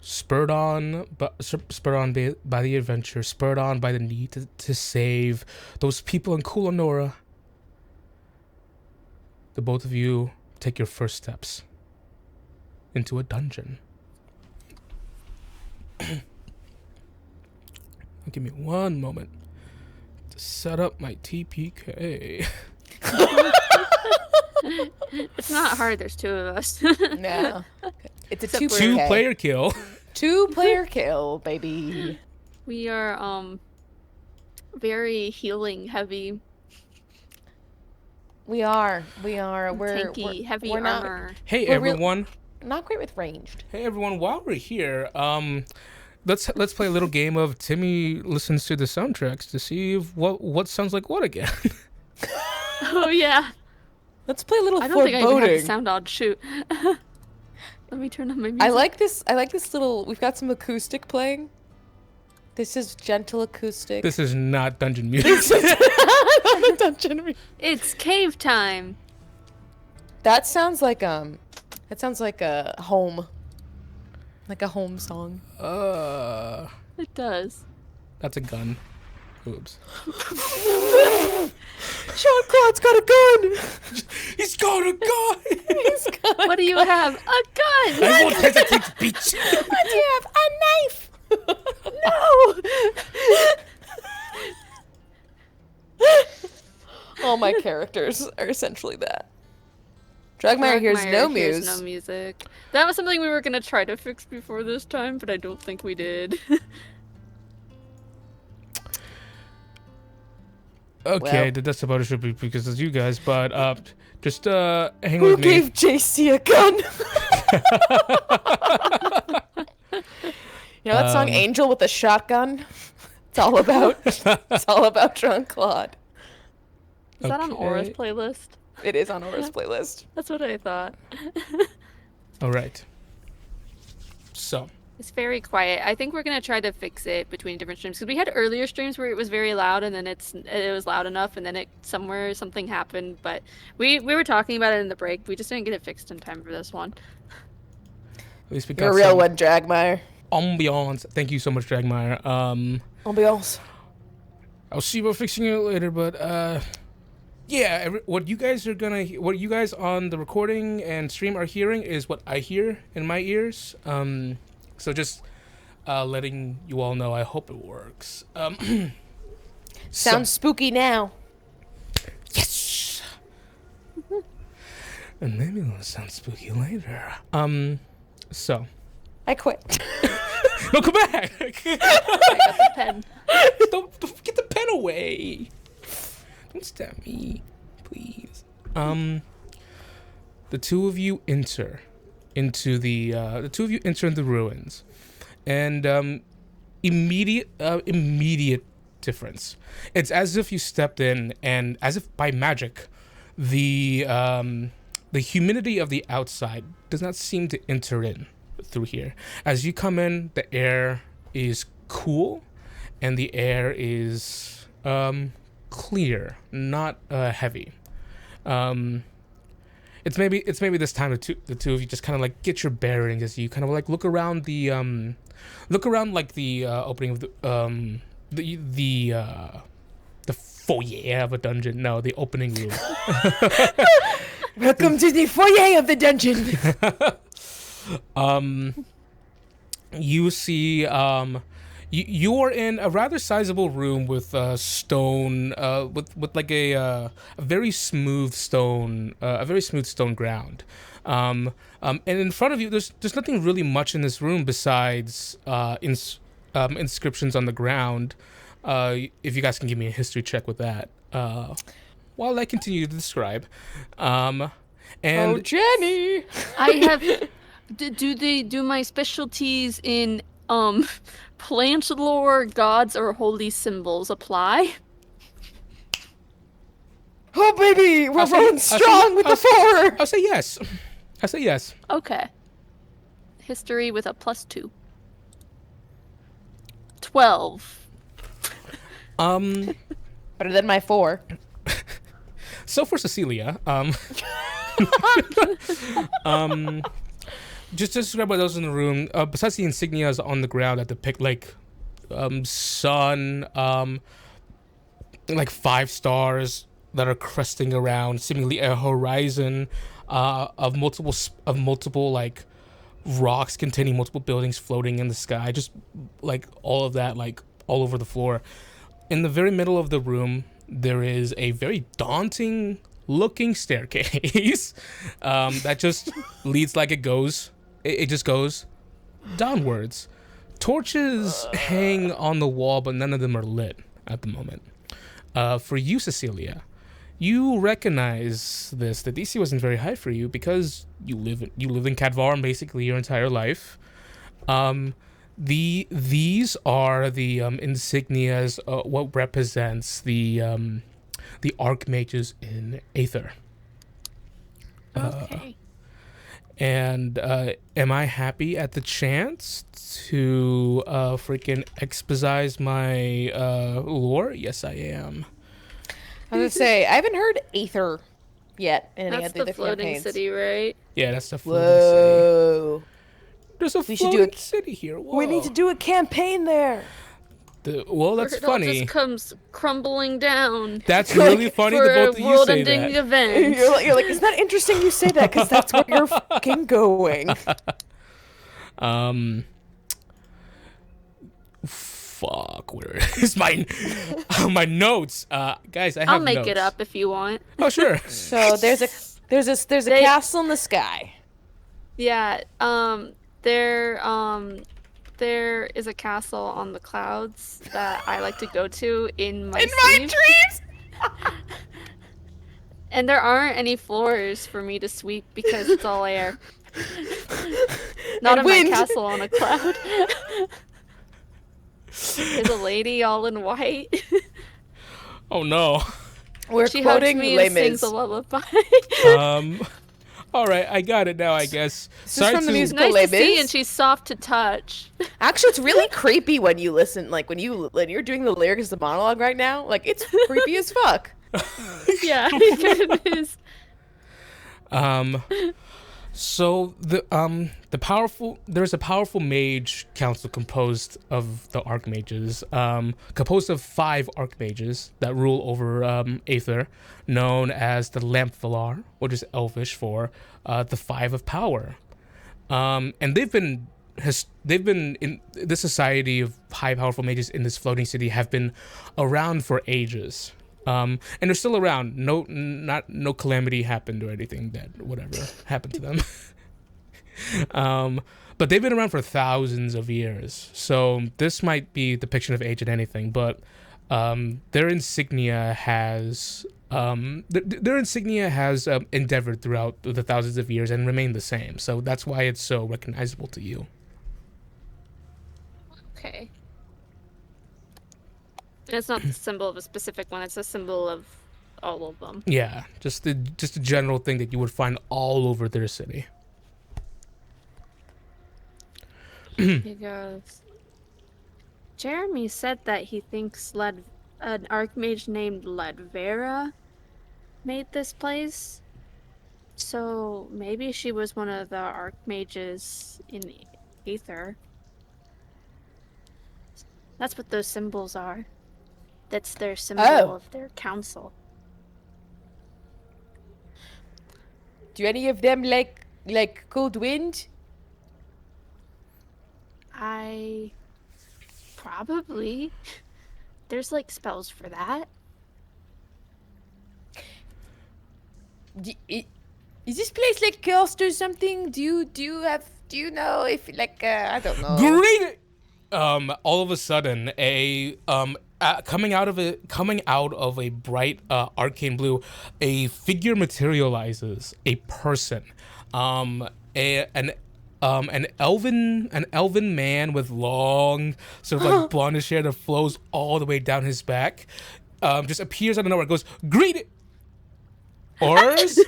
Speaker 1: spurred on by the adventure, spurred on by the need to save those people in Kulanora, the both of you take your first steps into a dungeon. Give me one moment to set up my TPK.
Speaker 3: It's not hard. There's two of us.
Speaker 2: No. It's a
Speaker 3: Except
Speaker 1: Two-player kill.
Speaker 2: 2-player kill, baby.
Speaker 3: We are very healing heavy.
Speaker 2: We are.
Speaker 3: Tanky, heavy armor.
Speaker 1: Hey
Speaker 2: We're
Speaker 1: everyone.
Speaker 2: Not great with ranged.
Speaker 1: Hey everyone, while we're here, let's play a little game of Timmy listens to the soundtracks to see if what sounds like what again.
Speaker 3: Oh yeah.
Speaker 2: Let's play a little
Speaker 3: I don't think I even have the
Speaker 2: foreboding.
Speaker 3: sound on. Shoot. Let me turn on my music.
Speaker 2: I like this little. We've got some acoustic playing. This is gentle acoustic.
Speaker 1: This is not dungeon music.
Speaker 2: Not a dungeon.
Speaker 3: It's cave time.
Speaker 2: That sounds like a home. Like a home song.
Speaker 3: It does.
Speaker 1: That's a gun. Oops.
Speaker 2: Jean-Claude's got a gun.
Speaker 1: He's got a gun.
Speaker 2: He's got a
Speaker 3: What do you have? A gun.
Speaker 1: I won't hesitate to beat you.
Speaker 2: What do you have? A knife. No. All my characters are essentially that. Dragmire hears no
Speaker 3: music. That was something we were gonna try to fix before this time, but I don't think we did.
Speaker 1: Okay,
Speaker 2: Well.
Speaker 1: that's about it should be because it's you guys, but just hang
Speaker 2: Who
Speaker 1: with me.
Speaker 2: gave JC a gun? You know that song Angel with a Shotgun? It's all about Jean-Claude.
Speaker 3: Is that on
Speaker 1: Okay.
Speaker 3: Aura's playlist?
Speaker 2: It is on Aura's playlist.
Speaker 3: That's what I thought.
Speaker 1: All right. So,
Speaker 3: It's very quiet. I think we're gonna try to fix it between different streams because we had earlier streams where it was very loud and then it was loud enough and then something happened. But we were talking about it in the break. We just didn't get it fixed in time for this one.
Speaker 1: at least we got
Speaker 2: You're a real
Speaker 1: some
Speaker 2: one, Dragmire.
Speaker 1: ambiance. Thank you so much, Dragmire.
Speaker 2: Ambiance.
Speaker 1: I'll see about fixing it later, but yeah, what you guys on the recording and stream are hearing is what I hear in my ears. So just letting you all know, I hope it works.
Speaker 2: Sounds spooky now.
Speaker 1: Yes. And maybe it'll sound spooky later. So.
Speaker 2: I quit.
Speaker 1: No, come back!
Speaker 3: I got the pen.
Speaker 1: don't get the pen away. Don't stab me, please. The two of you enter into the ruins, and immediate difference. It's as if you stepped in, and as if by magic, the humidity of the outside does not seem to enter in through here. As you come in, the air is cool, and the air is clear, not heavy. It's maybe this time the two of you just kind of like get your bearings as you kind of like look around like the opening of the foyer of a dungeon. No, the opening room.
Speaker 2: Welcome to the foyer of the dungeon.
Speaker 1: You see, you are in a rather sizable room with stone, with like a very smooth stone, ground. And in front of you, there's nothing really much in this room besides inscriptions on the ground. If you guys can give me a history check with that, while I continue to describe. And
Speaker 2: oh, Jenny!
Speaker 3: I have. Do my specialties in plant lore, gods, or holy symbols apply?
Speaker 2: baby! We're rolling strong with the 4!
Speaker 1: I'll say yes.
Speaker 3: Okay. History with a +2. 12.
Speaker 2: Better than my 4.
Speaker 1: So for Cecilia, just to describe what else in the room, besides the insignias on the ground that depict like sun, like 5 stars that are cresting around, seemingly a horizon of multiple like rocks containing multiple buildings floating in the sky, just like all of that, like all over the floor. In the very middle of the room, there is a very daunting looking staircase that just leads like it goes. It just goes downwards. Torches hang on the wall, but none of them are lit at the moment. For you, Cecilia, you recognize this. The DC wasn't very high for you because you lived in Cadvarm basically your entire life. These are the insignias, what represents the archmages in Aether.
Speaker 3: Okay.
Speaker 1: And am I happy at the chance to freaking exposize my lore? Yes, I am.
Speaker 2: I was gonna say, I haven't heard Aether yet in any
Speaker 3: That's
Speaker 2: of the
Speaker 3: floating
Speaker 2: campaigns.
Speaker 3: city, right?
Speaker 1: Yeah, that's the floating city.
Speaker 2: Whoa.
Speaker 1: There's a
Speaker 2: We should
Speaker 1: floating
Speaker 2: do
Speaker 1: city here. Whoa.
Speaker 2: We need to do a campaign there.
Speaker 1: Well, that's
Speaker 3: It all
Speaker 1: funny.
Speaker 3: just comes crumbling down.
Speaker 1: That's really funny
Speaker 3: for
Speaker 1: that both of
Speaker 3: a
Speaker 1: you say
Speaker 3: world-ending
Speaker 1: that.
Speaker 3: event.
Speaker 2: You're like, isn't that interesting you say that? Because that's where you're fucking going.
Speaker 1: Fuck, where is my notes? Guys, I have
Speaker 3: I'll make
Speaker 1: notes.
Speaker 3: it up if you want.
Speaker 1: Oh, sure.
Speaker 2: So there's a castle in the sky.
Speaker 3: Yeah, there is a castle on the clouds that I like to go to in my sleep.
Speaker 2: dreams.
Speaker 3: And there aren't any floors for me to sweep because it's all air. Not
Speaker 2: And
Speaker 3: in
Speaker 2: wind.
Speaker 3: my castle on a cloud. There's a lady all in white.
Speaker 1: Oh no.
Speaker 2: We're
Speaker 3: She hugs
Speaker 2: quoting
Speaker 3: me
Speaker 2: Les
Speaker 3: and sings
Speaker 2: Mis.
Speaker 3: a lullaby.
Speaker 1: All right, I got it now. I guess.
Speaker 2: This is from the musical
Speaker 3: Nice
Speaker 2: Les
Speaker 3: to see,
Speaker 2: Mis.
Speaker 3: and she's soft to touch.
Speaker 2: Actually, it's really creepy when you listen. Like when you're doing the lyrics, the monologue right now. Like it's creepy as fuck.
Speaker 3: Yeah, it kind of is.
Speaker 1: So there's a powerful mage council composed of the archmages, composed of 5 archmages that rule over Aether, known as the Lampvalar, which is Elvish for the 5 of power. And they've been in this society of high powerful mages in this floating city have been around for ages. And they're still around. No calamity happened or anything that whatever happened to them. But they've been around for thousands of years. So this might be depiction of age in anything, but their insignia has endeavored throughout the thousands of years and remained the same. So that's why it's so recognizable to you.
Speaker 3: Okay. And it's not the symbol of a specific one, it's a symbol of all of them.
Speaker 1: Yeah, just a general thing that you would find all over their city.
Speaker 3: He goes, Jeremy said that he thinks an archmage named Ledvera made this place. So maybe she was one of the archmages in Aether. That's what those symbols are. That's their symbol of their council.
Speaker 2: Do any of them like cold wind?
Speaker 3: Probably. There's like spells for that.
Speaker 2: Is this place like cursed or something? Do you know if like I don't know.
Speaker 1: Great. All of a sudden, coming out of a bright arcane blue, a figure materializes. A person, an elven man with long sort of like blondish hair that flows all the way down his back, just appears out of nowhere. Goes, greet. Orders?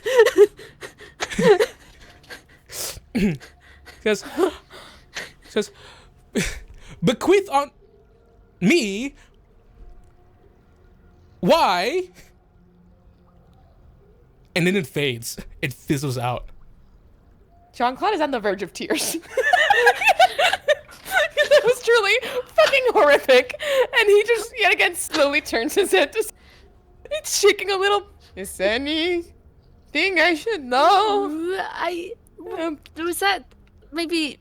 Speaker 1: says, bequeath on me. Why? And then it fades. It fizzles out.
Speaker 2: Jean-Claude is on the verge of tears. That was truly fucking horrific. And he just yet again slowly turns his head to... It's shaking a little. Is there anything I should know?
Speaker 3: Was that maybe...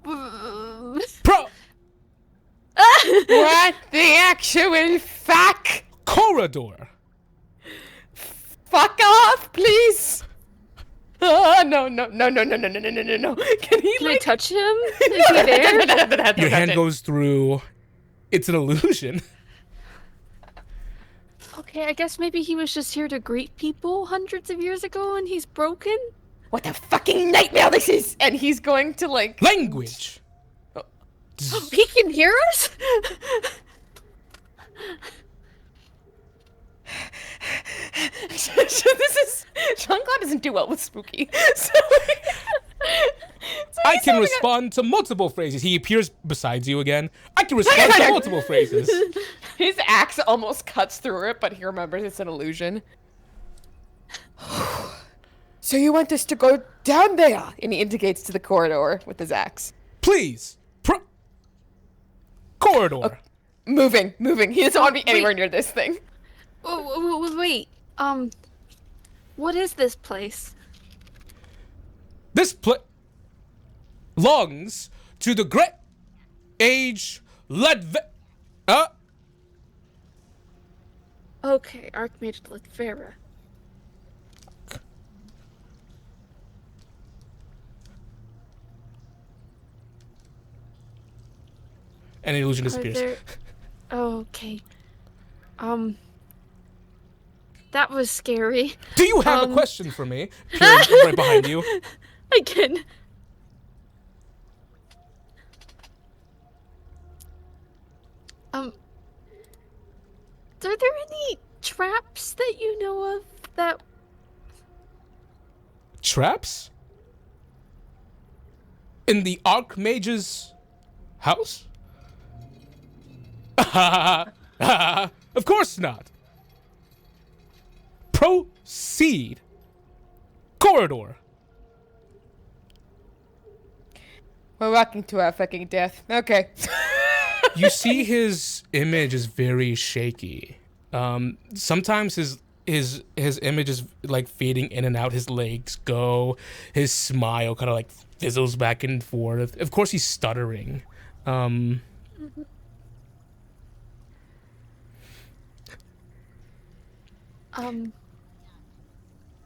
Speaker 1: Pro...
Speaker 2: What the actual fuck?
Speaker 1: Corridor.
Speaker 2: Fuck off, please. Oh, no. Can
Speaker 3: I touch him? Is he there?
Speaker 1: Your hand goes through. It's an illusion.
Speaker 3: Okay, I guess maybe he was just here to greet people hundreds of years ago and he's broken?
Speaker 2: What a fucking nightmare this is! And he's going to, like...
Speaker 1: Language.
Speaker 3: Oh, he can hear us?
Speaker 2: This is... Jean-Claude doesn't do well with spooky. So
Speaker 1: I can respond to multiple phrases. He appears beside you again. I can respond to multiple phrases.
Speaker 2: His axe almost cuts through it, but he remembers it's an illusion. So you want us to go down there? And he indicates to the corridor with his axe.
Speaker 1: Please. Corridor.
Speaker 2: Moving. He doesn't want to be anywhere near this thing.
Speaker 3: Wait. What is this place?
Speaker 1: This belongs to the great age
Speaker 3: Okay, Archmage Ledvera.
Speaker 1: And the illusion disappears.
Speaker 3: Okay. That was scary.
Speaker 1: Do you have a question for me? Peering right behind you.
Speaker 3: I can. Are there any traps that you know of that...
Speaker 1: Traps? In the Archmage's house? Of course not. Proceed. Corridor.
Speaker 2: We're walking to our fucking death. Okay.
Speaker 1: You see his image is very shaky. Sometimes his image is like fading in and out. His legs go. His smile kind of like fizzles back and forth. Of course, he's stuttering.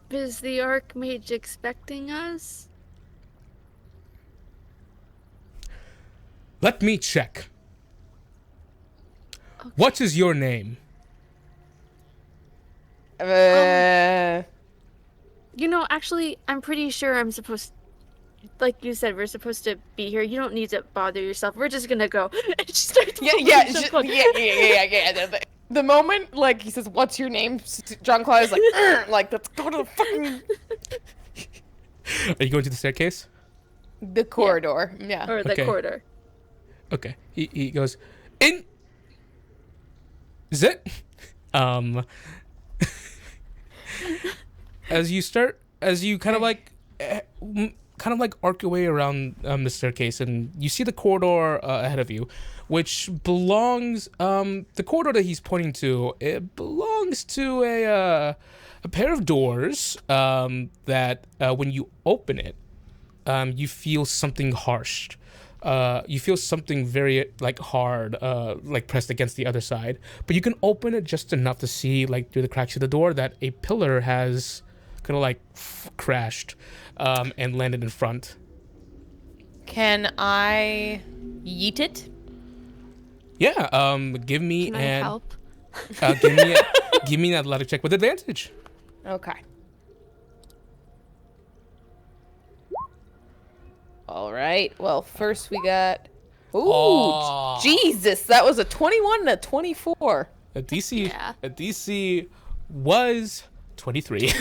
Speaker 3: Is the Archmage expecting us?
Speaker 1: Let me check. Okay. What is your name?
Speaker 3: You know, actually, I'm pretty sure I'm supposed... Like you said, we're supposed to be here. You don't need to bother yourself. We're just gonna go.
Speaker 2: Yeah. The moment, like, he says, "What's your name?" Jean-Claude is like, let's go to the fucking...
Speaker 1: Are you going to the staircase?
Speaker 2: The corridor, yeah.
Speaker 3: Or the corridor.
Speaker 1: Okay. He goes, in... Is it? As you kind of like arc your way around the staircase, and you see the corridor ahead of you, which belongs the corridor that he's pointing to. It belongs to a pair of doors that when you open it, you feel something harsh. You feel something very like hard, like pressed against the other side. But you can open it just enough to see, like through the cracks of the door, that a pillar has kind of like crashed and landed in front.
Speaker 2: Can I yeet it?
Speaker 1: Yeah. Give me
Speaker 3: Can I help?
Speaker 1: Give me an athletic check with advantage.
Speaker 2: Okay. All right. Well, first we got... Ooh, Jesus. That was a 21 and a 24.
Speaker 1: A DC was 23.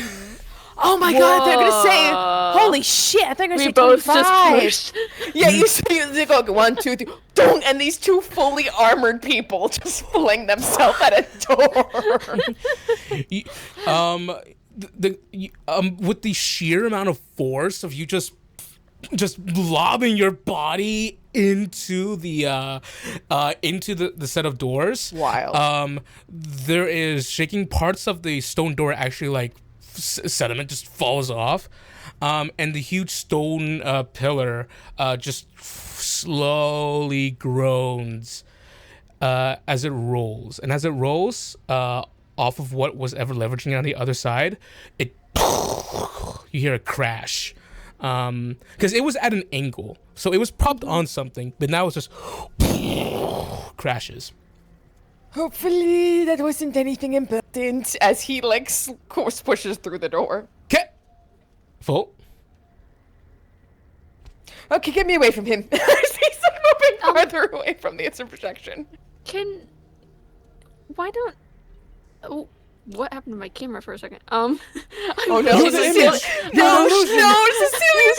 Speaker 2: Oh my god, they're gonna say, holy shit, I think I
Speaker 3: We
Speaker 2: said 25.
Speaker 3: both just pushed.
Speaker 2: Yeah, you see, they go, 1, 2, 3, don't, and these two fully armored people just fling themselves at a door.
Speaker 1: With the sheer amount of force of you just lobbing your body into the set of doors.
Speaker 2: Wild.
Speaker 1: There is shaking. Parts of the stone door actually like sediment just falls off, and the huge stone pillar just slowly groans as it rolls, and as it rolls off of what was ever leveraging on the other side, you hear a crash. Because it was at an angle, so it was propped on something, but now it's just crashes.
Speaker 2: Hopefully that wasn't anything important, as he like course pushes through the door.
Speaker 1: Okay. Full.
Speaker 2: Okay, get me away from him. He's like moving farther away from the instant projection.
Speaker 3: Why don't... Oh, what happened to my camera for a second?
Speaker 2: Oh no, Cecilia's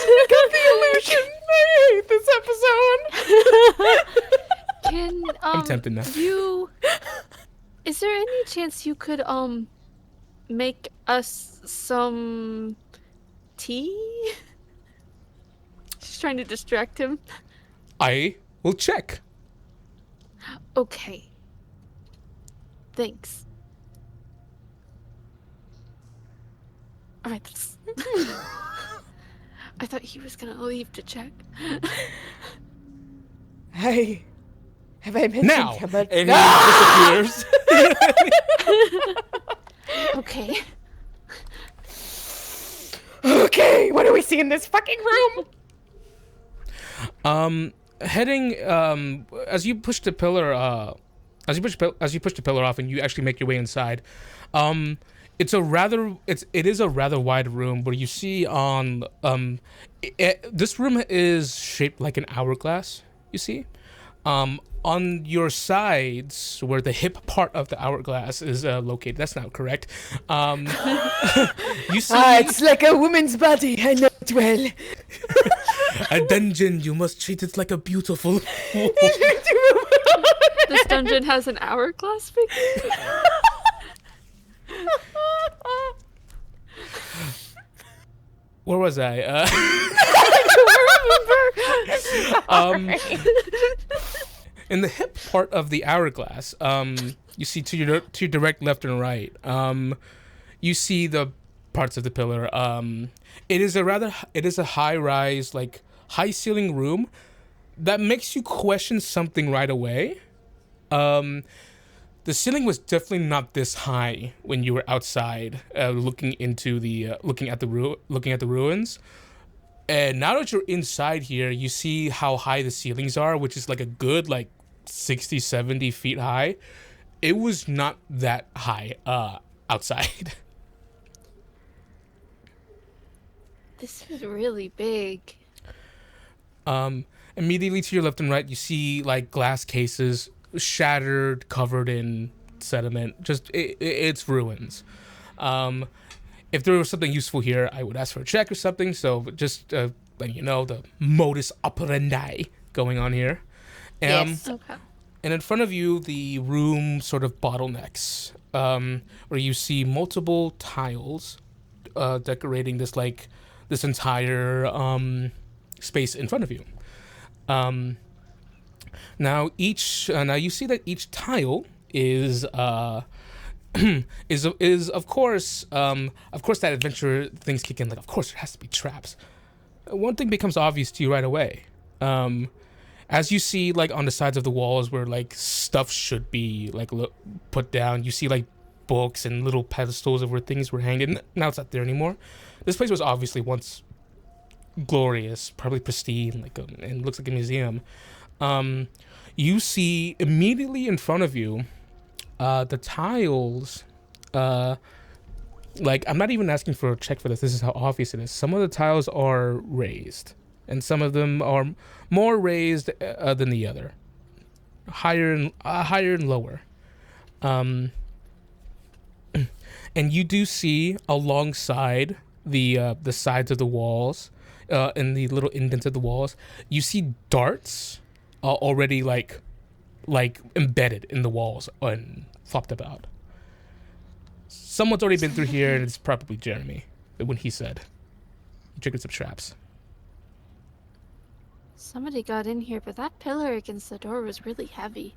Speaker 2: gonna get the illusion. I hate this episode.
Speaker 1: I'm tempted now.
Speaker 3: Is there any chance you could make us some tea? She's trying to distract him.
Speaker 1: I will check.
Speaker 3: Okay. Thanks. Alright, that's... I thought he was gonna leave to check.
Speaker 2: Hey, have I mentioned
Speaker 1: Now,
Speaker 2: how much...
Speaker 1: and he disappears.
Speaker 3: Okay.
Speaker 2: Okay, what do we see in this fucking room?
Speaker 1: Heading as you push the pillar as you push the pillar off and you actually make your way inside, it is a rather wide room where you see on this room is shaped like an hourglass, you see. On your sides, where the hip part of the hourglass is located, that's not correct. You see,
Speaker 2: it's like a woman's body. I know it well.
Speaker 1: a dungeon. You must treat it like a beautiful.
Speaker 3: This dungeon has an hourglass figure?
Speaker 1: Where was I?
Speaker 2: I don't remember.
Speaker 1: In the hip part of the hourglass, you see to your direct left and right, you see the parts of the pillar. It is a high-rise, like high-ceiling room that makes you question something right away. The ceiling was definitely not this high when you were outside, looking at the ruins. And now that you're inside here, you see how high the ceilings are, which is like a good 60, 70 feet high. It was not that high outside.
Speaker 3: This is really big.
Speaker 1: Immediately to your left and right, you see glass cases shattered, covered in sediment. Just it's ruins. If there was something useful here, I would ask for a check or something. So just letting you know the modus operandi going on here.
Speaker 2: Yes.
Speaker 3: Okay.
Speaker 1: And in front of you, the room sort of bottlenecks, where you see multiple tiles decorating this entire space in front of you. Now you see that each tile is of course that adventure things kick in. Of course there has to be traps. One thing becomes obvious to you right away. As you see on the sides of the walls where stuff should be put down, you see books and little pedestals of where things were hanging. Now it's not there anymore. This place was obviously once glorious, probably pristine, and looks like a museum. You see immediately in front of you, the tiles, I'm not even asking for a check for this. This is how obvious it is. Some of the tiles are raised, and some of them are more raised than the other, higher and lower. And you do see alongside the sides of the walls, in the little indents of the walls, you see darts already like embedded in the walls and flopped about. Someone's already been through here, and it's probably Jeremy. When he said he triggered some traps.
Speaker 3: Somebody got in here, but that pillar against the door was really heavy.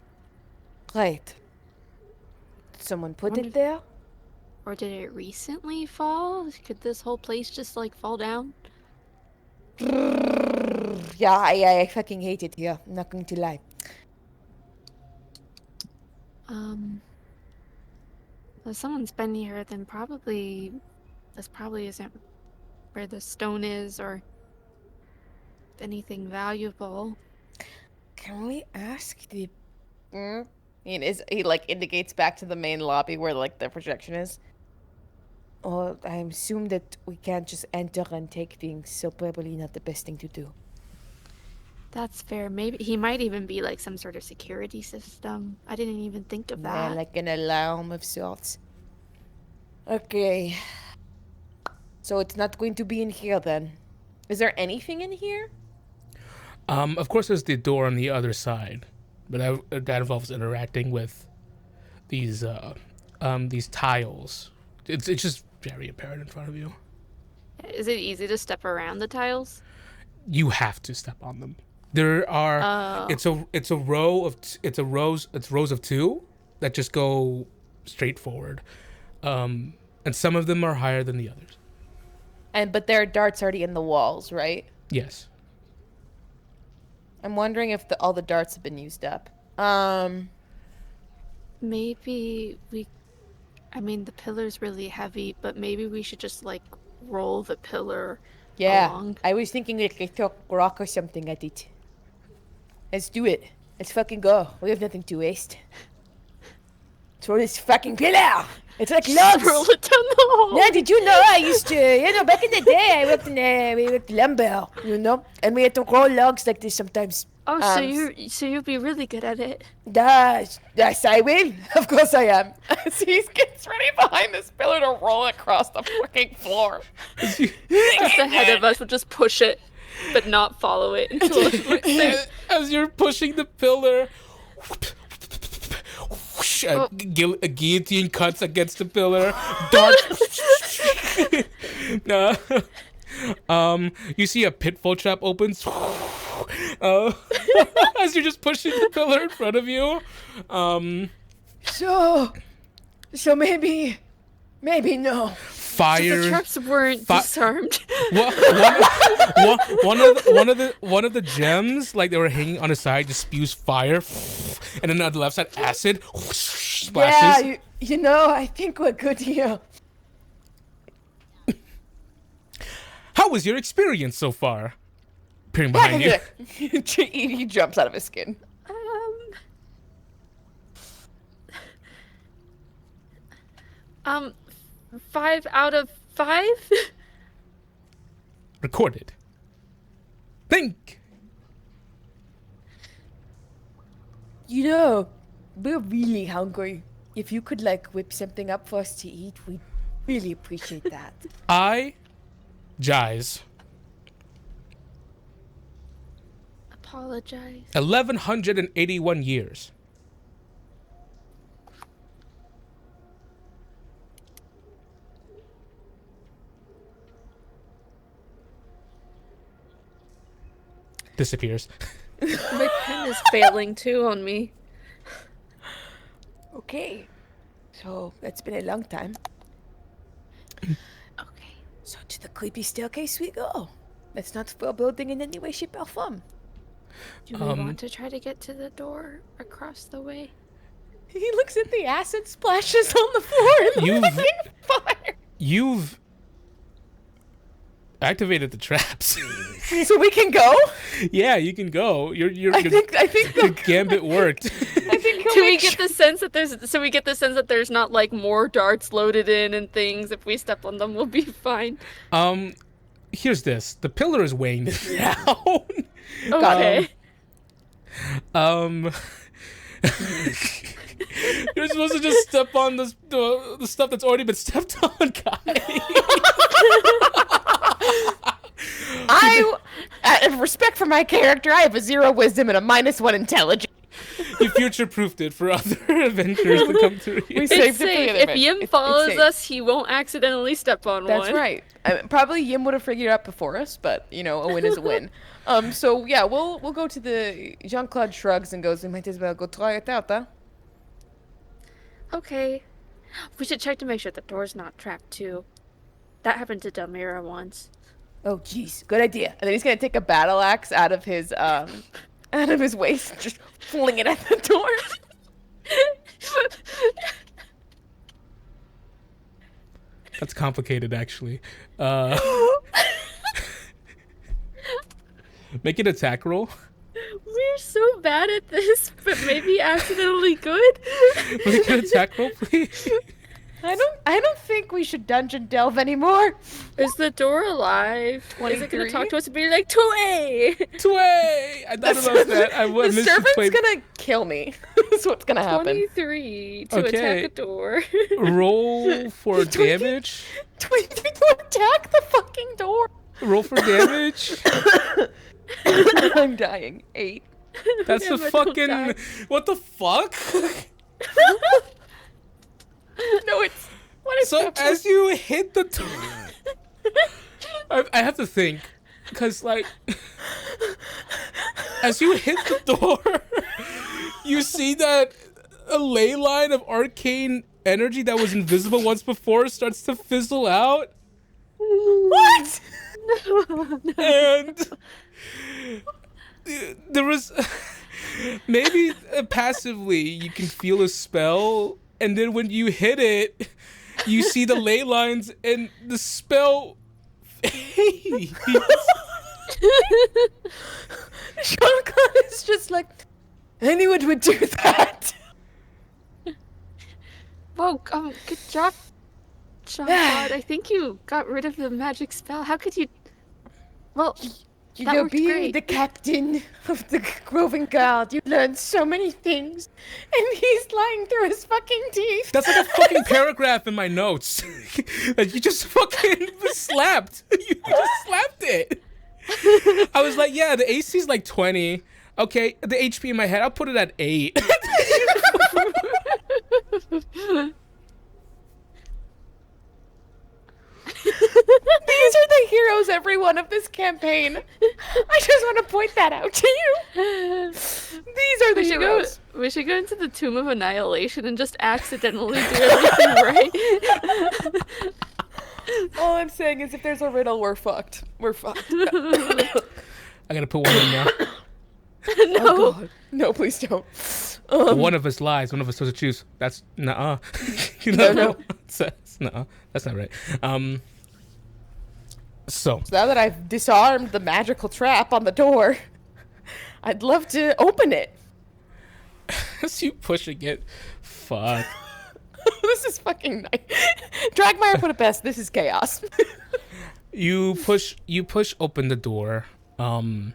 Speaker 2: Right. Did someone put it there?
Speaker 3: Or did it recently fall? Could this whole place just like fall down?
Speaker 2: Yeah, I fucking hate it here. I'm not going to lie.
Speaker 3: If someone's been here, then probably this probably isn't where the stone is or anything valuable.
Speaker 2: Can we ask the... He like indicates back to the main lobby where like the projection is. Or I assume that we can't just enter and take things, so probably not the best thing to do.
Speaker 3: That's fair. Maybe he might even be like some sort of security system. I didn't even think of that.
Speaker 2: Yeah, like an alarm of sorts. Okay. So it's not going to be in here then. Is there anything in here?
Speaker 1: Of course, there's the door on the other side, but that involves interacting with these tiles. It's just very apparent in front of you.
Speaker 3: Is it easy to step around the tiles?
Speaker 1: You have to step on them. There are. It's rows of two that just go straight forward, and some of them are higher than the others.
Speaker 2: But there are darts already in the walls, right?
Speaker 1: Yes.
Speaker 2: I'm wondering if all the darts have been used up.
Speaker 3: Maybe we... I mean, the pillar's really heavy, but maybe we should just, like, roll the pillar along.
Speaker 2: I was thinking like I throw a rock or something at it. Let's do it. Let's fucking go. We have nothing to waste. Throw this fucking pillar! It's like logs!
Speaker 3: Roll it down the hall!
Speaker 2: Yeah, did you know I used to, back in the day, I worked we worked lumber, and we had to roll logs like this sometimes.
Speaker 3: Oh, so you'll be really good at it.
Speaker 2: Yes, I will. Of course I am. So he gets ready behind this pillar to roll it across the fucking floor.
Speaker 3: Just ahead of us, we'll just push it, but not follow it until it's
Speaker 1: As you're pushing the pillar, a guillotine cuts against the pillar. You see a pitfall trap opens. As you're just pushing the pillar in front of you.
Speaker 2: So maybe no.
Speaker 1: Fire.
Speaker 3: So the traps weren't disarmed.
Speaker 1: One of the gems, like they were hanging on the side, just spews fire, and then on the left side, acid splashes.
Speaker 2: Yeah, I think we're good here.
Speaker 1: How was your experience so far? Peering behind you.
Speaker 2: He jumps out of his skin.
Speaker 3: 5 out of 5?
Speaker 1: Recorded. Think.
Speaker 2: We're really hungry. If you could, whip something up for us to eat, we'd really appreciate that.
Speaker 1: Jize.
Speaker 3: Apologize.
Speaker 1: 1181 years. Disappears.
Speaker 3: My pen is failing too on me.
Speaker 2: Okay. So, that's been a long time.
Speaker 3: Okay.
Speaker 2: So, to the creepy staircase we go. Let's not spoil building in any way, shape, or form.
Speaker 3: Do we want to try to get to the door across the way?
Speaker 2: He looks at the acid splashes on the floor and the fucking fire.
Speaker 1: You've activated the traps.
Speaker 2: So we can go?
Speaker 1: Yeah, you can go. I
Speaker 2: think
Speaker 1: your gambit worked.
Speaker 2: I think
Speaker 3: we get the sense that there's not like more darts loaded in and things. If we step on them, we'll be fine.
Speaker 1: Here's this. The pillar is weighing this down.
Speaker 3: Okay.
Speaker 1: You're supposed to just step on the stuff that's already been stepped on, guy.
Speaker 2: Out of respect for my character, I have a 0 wisdom and a -1 intelligence.
Speaker 1: You future-proofed it for other adventures to come through.
Speaker 2: We saved it for the other
Speaker 3: If Yim follows us, he won't accidentally step on one.
Speaker 2: That's right. Probably Yim would have figured it out before us, but you know, a win is a win. So yeah, we'll go to the Jean-Claude shrugs and goes, "We might as well go try it out, huh?"
Speaker 3: Okay. We should check to make sure the door's not trapped too. That happened to Delmira once.
Speaker 2: Oh, jeez, good idea. And then he's gonna take a battle axe out of his waist, and just fling it at the door.
Speaker 1: That's complicated, actually. Make an attack roll.
Speaker 3: We're so bad at this, but maybe accidentally good.
Speaker 1: Make an attack roll, please.
Speaker 2: I don't think we should dungeon delve anymore.
Speaker 3: Is the door alive? Is it gonna talk to us and be like, "Tway"?
Speaker 1: Tway! I thought about that.
Speaker 2: The servant's gonna kill me. That's what's gonna happen.
Speaker 3: 23 to attack a door.
Speaker 1: Roll for damage.
Speaker 2: 23 to attack the fucking door.
Speaker 1: Roll for damage.
Speaker 2: I'm dying. 8.
Speaker 1: That's the fucking... What the fuck?
Speaker 2: No, it's... What is
Speaker 1: so as you hit the door... I have to think. Because, like... As you hit the door, you see that a ley line of arcane energy that was invisible once before starts to fizzle out.
Speaker 2: What?
Speaker 3: No.
Speaker 1: And... There was... Maybe passively you can feel a spell, and then when you hit it, you see the ley lines and the spell fades.
Speaker 2: Jean-Claude is just like, anyone would do that.
Speaker 3: Whoa, good job, Jean-Claude. I think you got rid of the magic spell. How could you... Well...
Speaker 2: You know, being the captain of the Roving Guard, you learn so many things, and he's lying through his fucking teeth.
Speaker 1: That's like a fucking paragraph in my notes. That you just fucking slapped. You just slapped it. I was like, yeah, the AC is like 20. Okay, the HP in my head, I'll put it at 8.
Speaker 2: These are the heroes, everyone, of this campaign. I just want to point that out to you. These are the heroes.
Speaker 3: We should go into the Tomb of Annihilation and just accidentally do everything right.
Speaker 2: All I'm saying is if there's a riddle, we're fucked. We're fucked.
Speaker 1: I gotta put one in now.
Speaker 3: No.
Speaker 2: Oh, God. No, please don't.
Speaker 1: One of us lies. One of us has to choose. That's nuh-uh.
Speaker 2: No.
Speaker 1: That's nuh-uh. That's not right. So
Speaker 2: Now that I've disarmed the magical trap on the door, I'd love to open it.
Speaker 1: as you pushing it, fuck.
Speaker 2: This is fucking nice. Dragmire put it best. This is chaos.
Speaker 1: You push open the door. To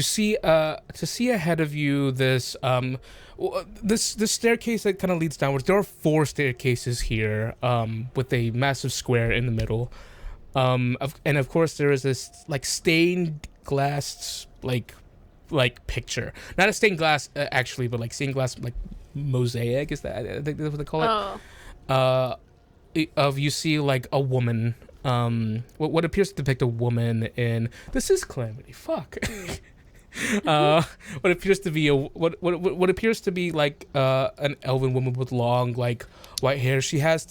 Speaker 1: see ahead of you this staircase that kind of leads downwards. There are 4 staircases here, with a massive square in the middle. And of course there is this like stained glass like picture. Not a stained glass actually, but like stained glass like mosaic. Is that I think that's what they call it? Of you see like a woman. What appears to depict a woman in this is Calamity. Fuck. What appears to be what appears to be like an elven woman with long like white hair. She has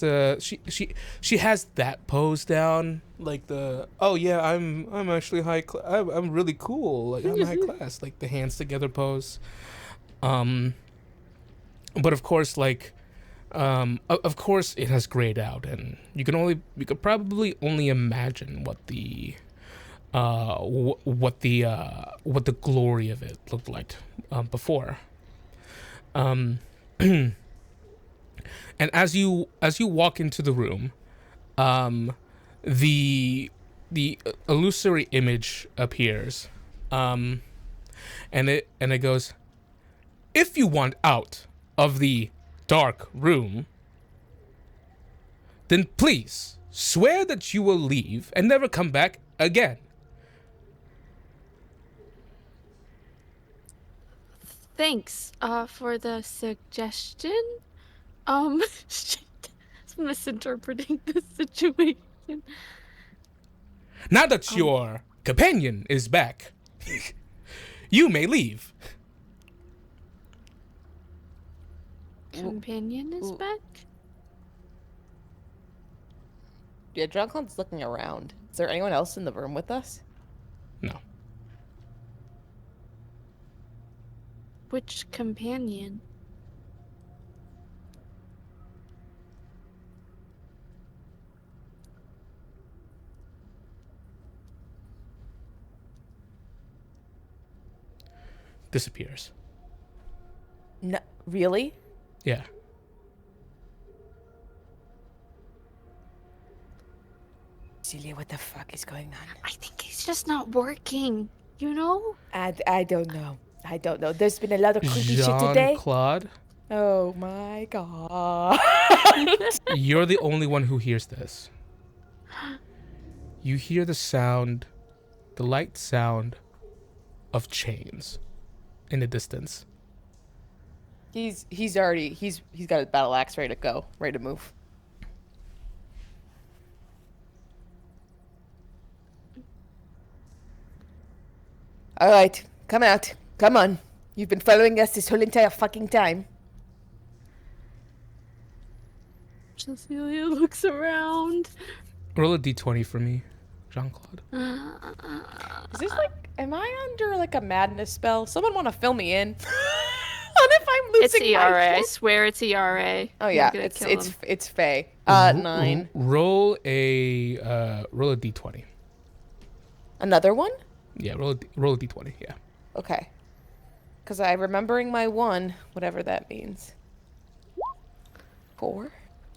Speaker 1: she has that pose down like the I'm actually I'm really cool, like I'm high class, like the hands together pose. But of course like of course it has grayed out, and you could probably only imagine what the glory of it looked like before. And as you walk into the room, the illusory image appears, and it goes, "If you want out, of the dark room, then please swear that you will leave and never come back again.
Speaker 3: Thanks for the suggestion. Shit. I'm misinterpreting the situation.
Speaker 1: Now that your companion is back, you may leave.
Speaker 3: Companion is back?
Speaker 2: Yeah, Jean-Claude's looking around. Is there anyone else in the room with us?
Speaker 1: No.
Speaker 3: Which companion?
Speaker 1: Disappears.
Speaker 2: No, really?
Speaker 1: Yeah.
Speaker 2: Celia, what the fuck is going on?
Speaker 3: I think he's just not working, you know?
Speaker 2: I don't know. I don't know. There's been a lot of creepy shit today.
Speaker 1: Jean-Claude,
Speaker 2: Oh my god.
Speaker 1: you're the only one who hears this. You hear the sound, the light sound of chains in the distance.
Speaker 2: He's got his battle axe ready to go, ready to move. All right, come out. Come on. You've been following us this whole entire fucking time.
Speaker 3: Cecilia looks around.
Speaker 1: Roll a d20 for me, Jean-Claude.
Speaker 2: Is this like, am I under like a madness spell? Someone want to fill me in? On if I'm losing
Speaker 3: It's ERA.
Speaker 2: my
Speaker 3: I
Speaker 2: shit?
Speaker 3: swear it's ERA.
Speaker 2: Oh yeah,
Speaker 3: I'm gonna kill him.
Speaker 2: it's Faye. 9.
Speaker 1: Roll a d20.
Speaker 2: Another one?
Speaker 1: Yeah, roll a d20. Yeah.
Speaker 2: Okay. Because I'm remembering my 1, whatever that means. 4.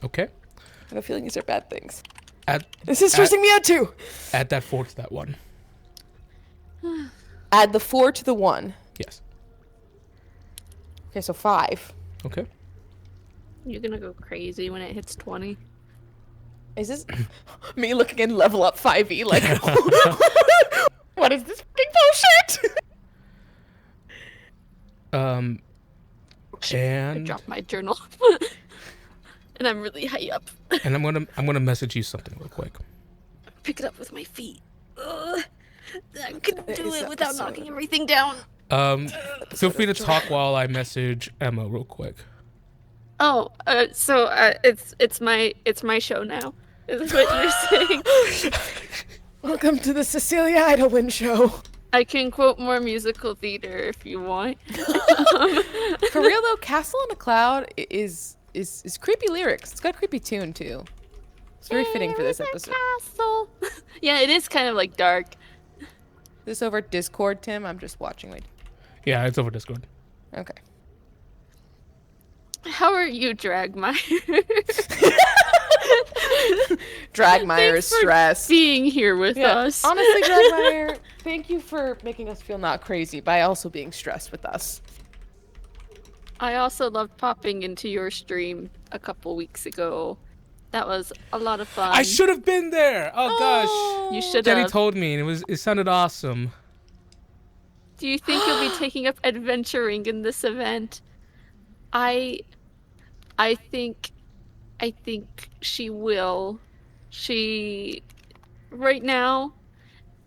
Speaker 1: Okay.
Speaker 2: I have a feeling these are bad things.
Speaker 1: Add
Speaker 2: This is stressing me out too.
Speaker 1: add that 4 to that 1.
Speaker 2: Add the 4 to the 1.
Speaker 1: Yes.
Speaker 2: Okay, so 5.
Speaker 1: Okay.
Speaker 3: You're gonna go crazy when it hits 20.
Speaker 2: Is this me looking in Level Up 5e like, what is this fucking bullshit?
Speaker 3: I
Speaker 1: And
Speaker 3: dropped my journal. And I'm really high up.
Speaker 1: and I'm gonna message you something real quick.
Speaker 3: Pick it up with my feet. Ugh. I couldn't do
Speaker 2: Is
Speaker 3: it
Speaker 2: that
Speaker 3: without
Speaker 2: the
Speaker 3: knocking everything down.
Speaker 1: Feel free to talk while I message Emma real quick.
Speaker 3: Oh, so it's my show now. Is what you're saying?
Speaker 2: Welcome to the Cecilia Idlewind Show.
Speaker 3: I can quote more musical theater if you want.
Speaker 2: For real though, Castle in a Cloud is creepy lyrics. It's got a creepy tune too. It's very fitting for this episode.
Speaker 3: Castle. Yeah, it is kind of like dark.
Speaker 2: This over Discord, Tim? I'm just watching. Wait.
Speaker 1: Yeah, it's over Discord.
Speaker 2: Okay.
Speaker 3: How are you, Dragmire?
Speaker 2: Dragmire is
Speaker 3: Thanks for
Speaker 2: stressed.
Speaker 3: being here with us.
Speaker 2: Honestly, Dragmire, thank you for making us feel not crazy by also being stressed with us.
Speaker 3: I also loved popping into your stream a couple weeks ago. That was a lot of fun.
Speaker 1: I should have been there. Oh gosh.
Speaker 3: You should
Speaker 1: Jenny
Speaker 3: have.
Speaker 1: told me, and it sounded awesome.
Speaker 3: Do you think you'll be taking up adventuring in this event? I think she will. She right now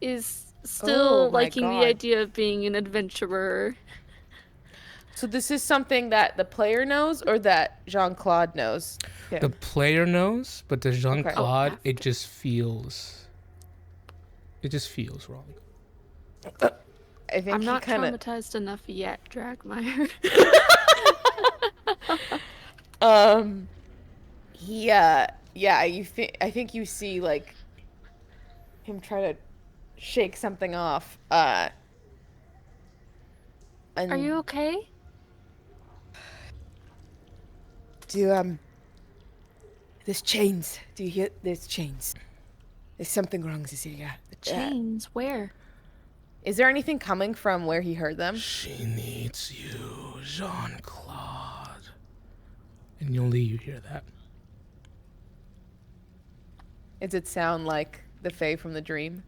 Speaker 3: is still
Speaker 2: Oh my
Speaker 3: liking
Speaker 2: God.
Speaker 3: the idea of being an adventurer.
Speaker 2: So this is something that the player knows or that Jean-Claude knows? Yeah.
Speaker 1: The player knows, but the Jean-Claude,
Speaker 3: Oh,
Speaker 1: it just feels wrong.
Speaker 2: I think
Speaker 3: I'm
Speaker 2: he
Speaker 3: not
Speaker 2: kind of
Speaker 3: traumatized enough yet, Dragmire.
Speaker 2: yeah, I think you see like him try to shake something off. And
Speaker 3: Are you okay?
Speaker 2: there's chains. Do you hear? There's chains. There's something wrong, Cecilia.
Speaker 3: Chains, where?
Speaker 2: Is there anything coming from where he heard them?
Speaker 1: She needs you, Jean-Claude. And only you hear that.
Speaker 2: Does it sound like the Fae from the dream?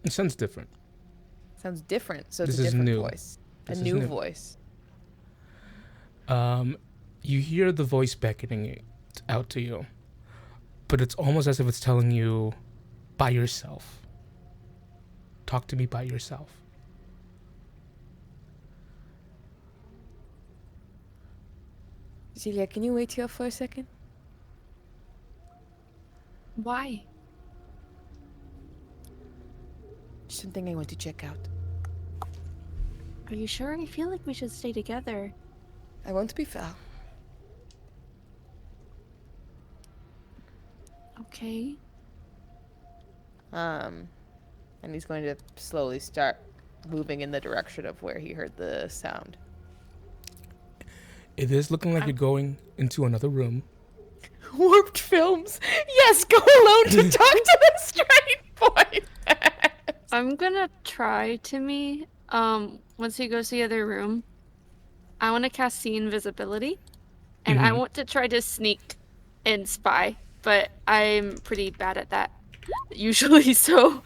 Speaker 1: It sounds different.
Speaker 2: Sounds different, so it's
Speaker 1: This
Speaker 2: a
Speaker 1: is
Speaker 2: different
Speaker 1: new.
Speaker 2: voice.
Speaker 1: This
Speaker 2: A
Speaker 1: is
Speaker 2: new
Speaker 1: new.
Speaker 2: voice.
Speaker 1: You hear the voice beckoning it out to you, but it's almost as if it's telling you, by yourself. Talk to me by yourself.
Speaker 2: Celia, can you wait here for a second?
Speaker 3: Why?
Speaker 2: Something I want to check out.
Speaker 3: Are you sure? I feel like we should stay together.
Speaker 2: I want to be foul.
Speaker 3: Okay.
Speaker 2: And he's going to slowly start moving in the direction of where he heard the sound.
Speaker 1: It is looking like you're going into another room.
Speaker 2: Warped films. Yes, go alone to talk to the straight boy.
Speaker 3: I'm gonna try Timmy. Once he goes to the other room, I want to cast see invisibility, and I want to try to sneak and spy, but I'm pretty bad at that usually. So.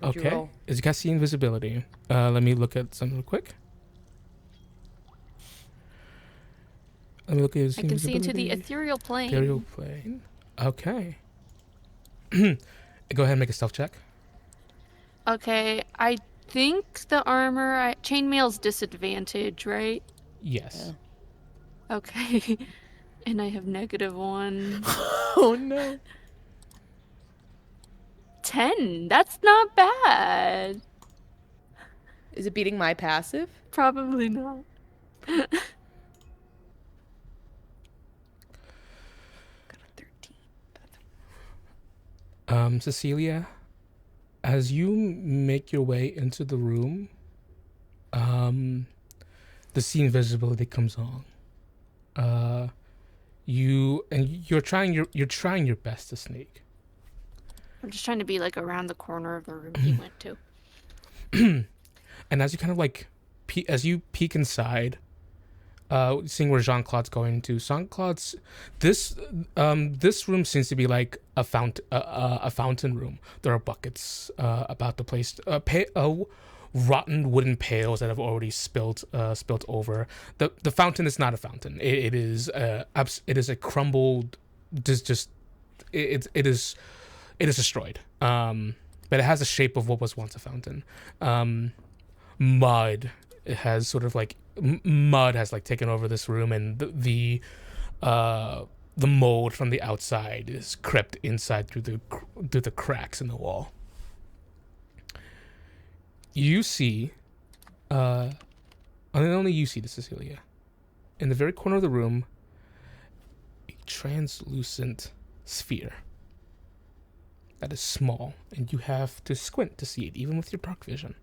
Speaker 1: Okay. It's got see invisibility. Let me look at something real quick. Let me look at
Speaker 3: I can see into the ethereal plane.
Speaker 1: Ethereal plane. Okay. Go ahead and make a stealth check.
Speaker 3: Okay, I think the armor... chainmail's disadvantage, right?
Speaker 1: Yes.
Speaker 3: Yeah. Okay. And I have -1.
Speaker 2: Oh, no.
Speaker 3: 10. That's not bad.
Speaker 2: Is it beating my passive?
Speaker 3: Probably not.
Speaker 2: Got a 13.
Speaker 1: Cecilia, as you make your way into the room, the see invisibility comes on. You're trying your best to sneak.
Speaker 3: I'm just trying to be like around the corner of the room he went to.
Speaker 1: And as you kind of like as you peek inside, seeing where Jean-Claude's going to, Jean-Claude's this room seems to be like a fountain room. There are buckets about the place, rotten wooden pails that have already spilt over. The fountain is not a fountain. It is a crumbled, it is destroyed. But it has the shape of what was once a fountain. Mud. It has sort of like mud has like taken over this room, and the mold from the outside is crept inside through the cracks in the wall. You see, and only you see this, Cecilia, in the very corner of the room, a translucent sphere that is small, and you have to squint to see it, even with your dark vision.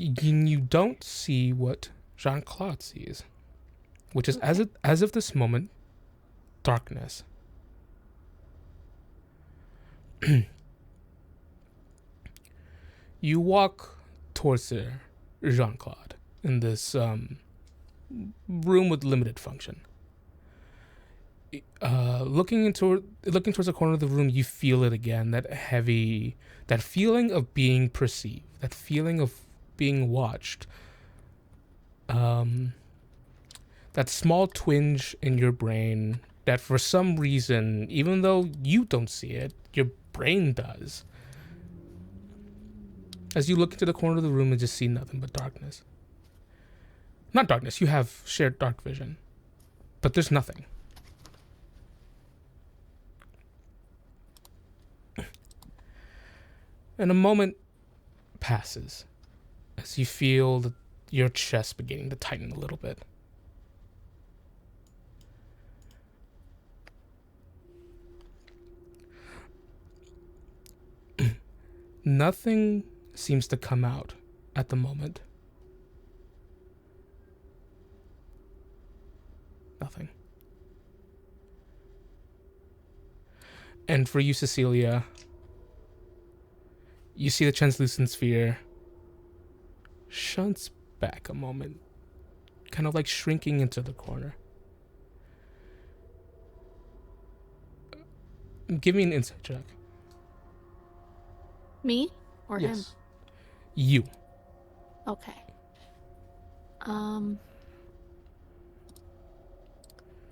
Speaker 1: You don't see what Jean-Claude sees, which is, as of this moment, darkness. You walk towards there, Jean-Claude, in this room with limited function. Looking towards the corner of the room, you feel it again, that feeling of being perceived, that feeling of being watched, that small twinge in your brain that for some reason, even though you don't see it, your brain does. As you look into the corner of the room and just see nothing but darkness. Not darkness, you have shared dark vision, but there's nothing. And a moment passes as you feel your chest beginning to tighten a little bit. Nothing seems to come out at the moment. Nothing. And for you, Cecilia, you see the translucent sphere shunts back a moment, kind of like shrinking into the corner. Give me an insight check.
Speaker 3: Me or him?
Speaker 1: Yes. You.
Speaker 3: Okay.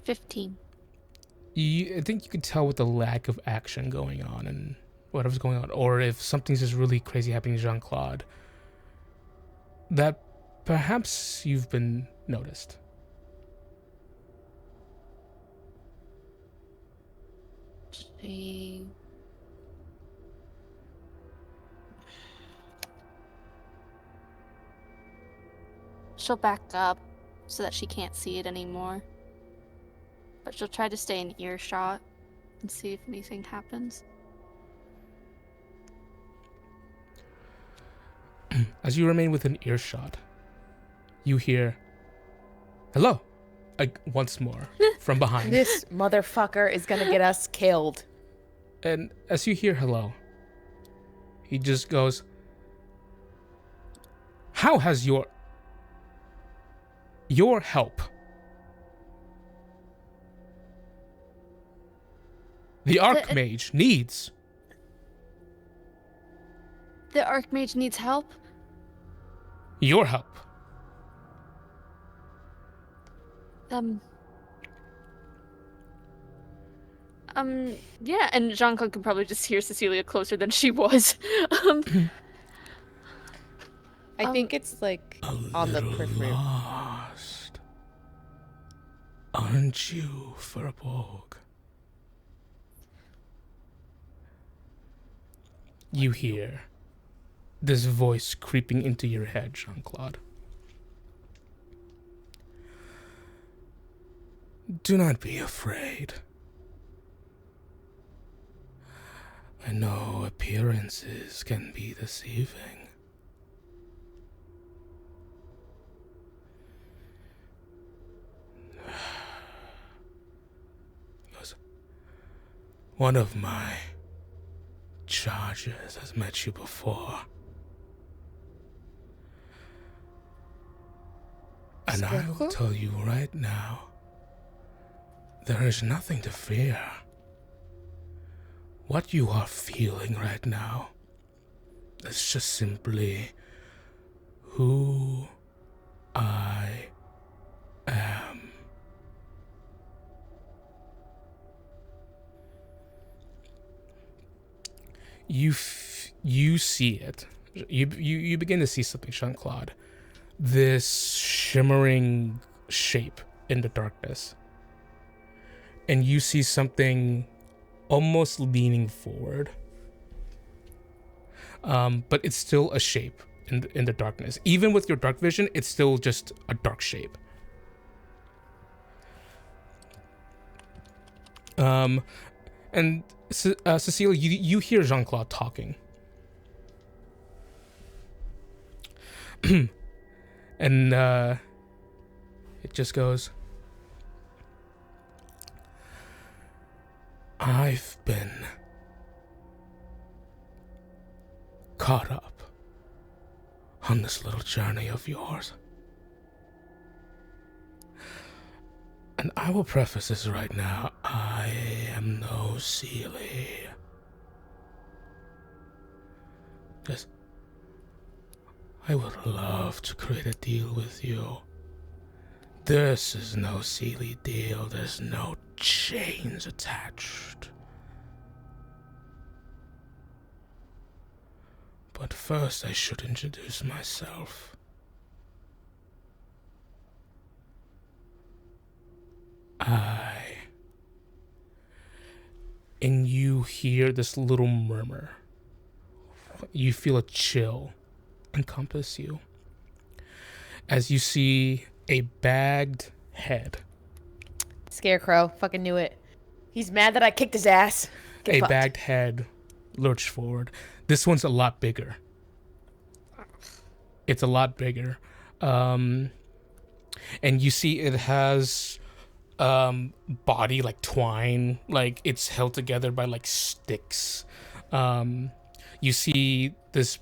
Speaker 3: 15.
Speaker 1: I think you could tell with the lack of action going on and whatever's going on, or if something's just really crazy happening to Jean-Claude, that perhaps you've been noticed.
Speaker 3: She'll back up so that she can't see it anymore. But she'll try to stay in earshot and see if anything happens.
Speaker 1: As you remain within earshot, you hear, "Hello," once more from behind.
Speaker 2: This motherfucker is gonna get us killed.
Speaker 1: And as you hear hello, he just goes, "How has your help? The Archmage needs."
Speaker 3: The Archmage needs help?
Speaker 1: Your help.
Speaker 3: Yeah, and Jean-Claude can probably just hear Cecilia closer than she was.
Speaker 2: I think it's like on the periphery.
Speaker 1: Lost, aren't you, Furbolg? You hear this voice creeping into your head, Jean-Claude. Do not be afraid. I know appearances can be deceiving. One of my charges has met you before. And I will tell you right now, there is nothing to fear. What you are feeling right now is just simply who I am. You see it. You begin to see something, Jean-Claude. This shimmering shape in the darkness. And you see something almost leaning forward. But it's still a shape in the darkness. Even with your dark vision, it's still just a dark shape. And Cecilia, you hear Jean-Claude talking. And it just goes, I've been caught up on this little journey of yours. And I will preface this right now. I am no Sealy. Yes, I would love to create a deal with you. This is no Sealy deal. There's no chains attached. But first I should introduce myself. And you hear this little murmur. You feel a chill encompass you as you see a bagged head.
Speaker 2: Scarecrow, fucking knew it. He's mad that I kicked his ass. Get fucked.
Speaker 1: Bagged head lurched forward. This one's a lot bigger. It's a lot bigger. And you see it has body like twine, like it's held together by like sticks. You see this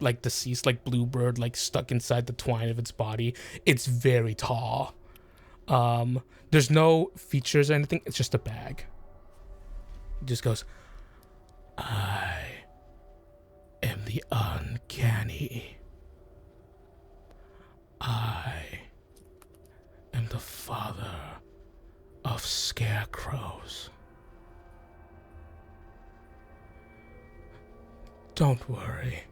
Speaker 1: like deceased like bluebird like stuck inside the twine of its body. It's very tall. There's no features or anything. It's just a bag. It just goes, I am the Uncanny. I am the father of scarecrows. Don't worry.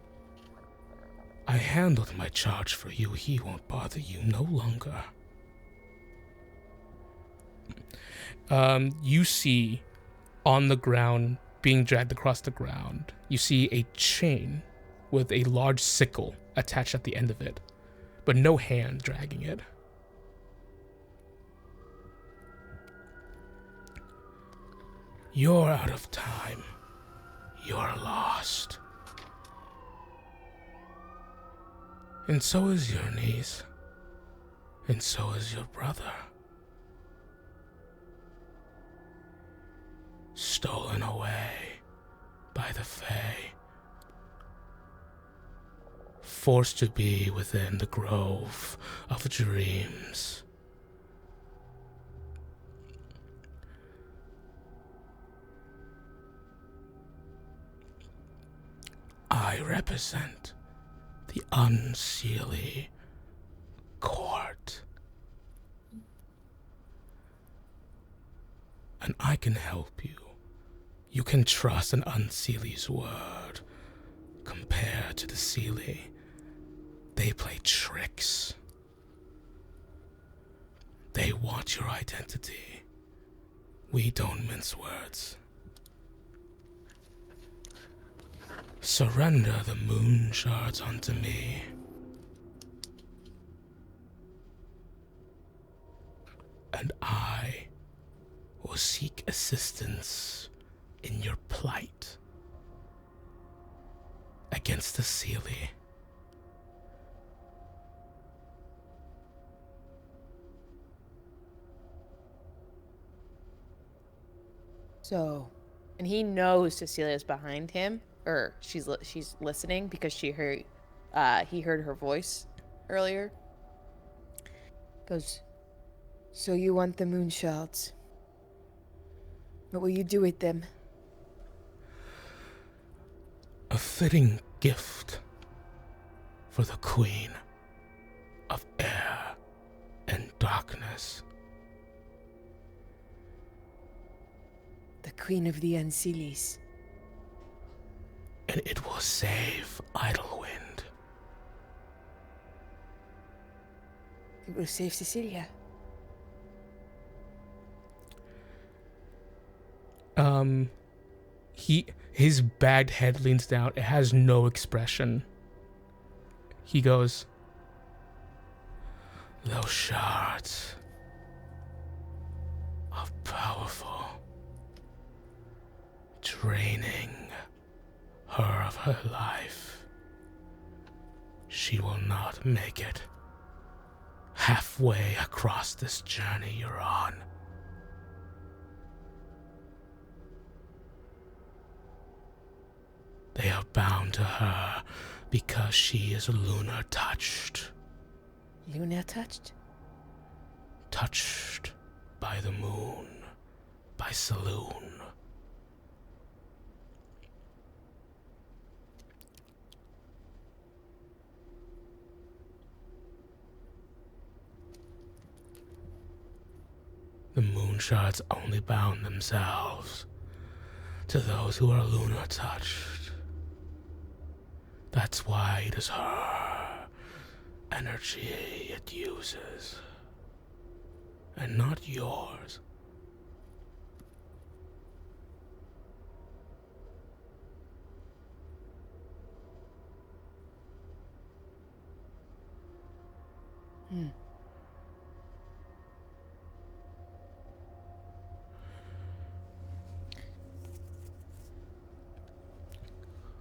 Speaker 1: I handled my charge for you. He won't bother you no longer. You see on the ground, being dragged across the ground, you see a chain with a large sickle attached at the end of it, but no hand dragging it. You're out of time. You're lost. And so is your niece. And so is your brother. Stolen away by the Fae. Forced to be within the grove of dreams. I represent the Unseelie Court. And I can help you. You can trust an Unseelie's word. Compared to the Seelie, they play tricks. They want your identity. We don't mince words. Surrender the moon shards unto me. And I will seek assistance in your plight against the Seelie.
Speaker 2: So, and he knows Cecilia's behind him, or she's listening because he heard her voice earlier. Goes, so you want the moon shards? What will you do with them?
Speaker 1: A fitting gift for the Queen of Air and Darkness.
Speaker 2: The Queen of the Unseelies.
Speaker 1: And it will save Idlewind.
Speaker 2: It will save Cecilia.
Speaker 1: His bagged head leans down. It has no expression. He goes, those shards are powerful, draining her of her life. She will not make it halfway across this journey you're on. They are bound to her because she is lunar touched.
Speaker 2: Lunar touched?
Speaker 1: Touched by the moon, by Saloon. The moon shards only bound themselves to those who are lunar touched. That's why it is her energy it uses, and not yours.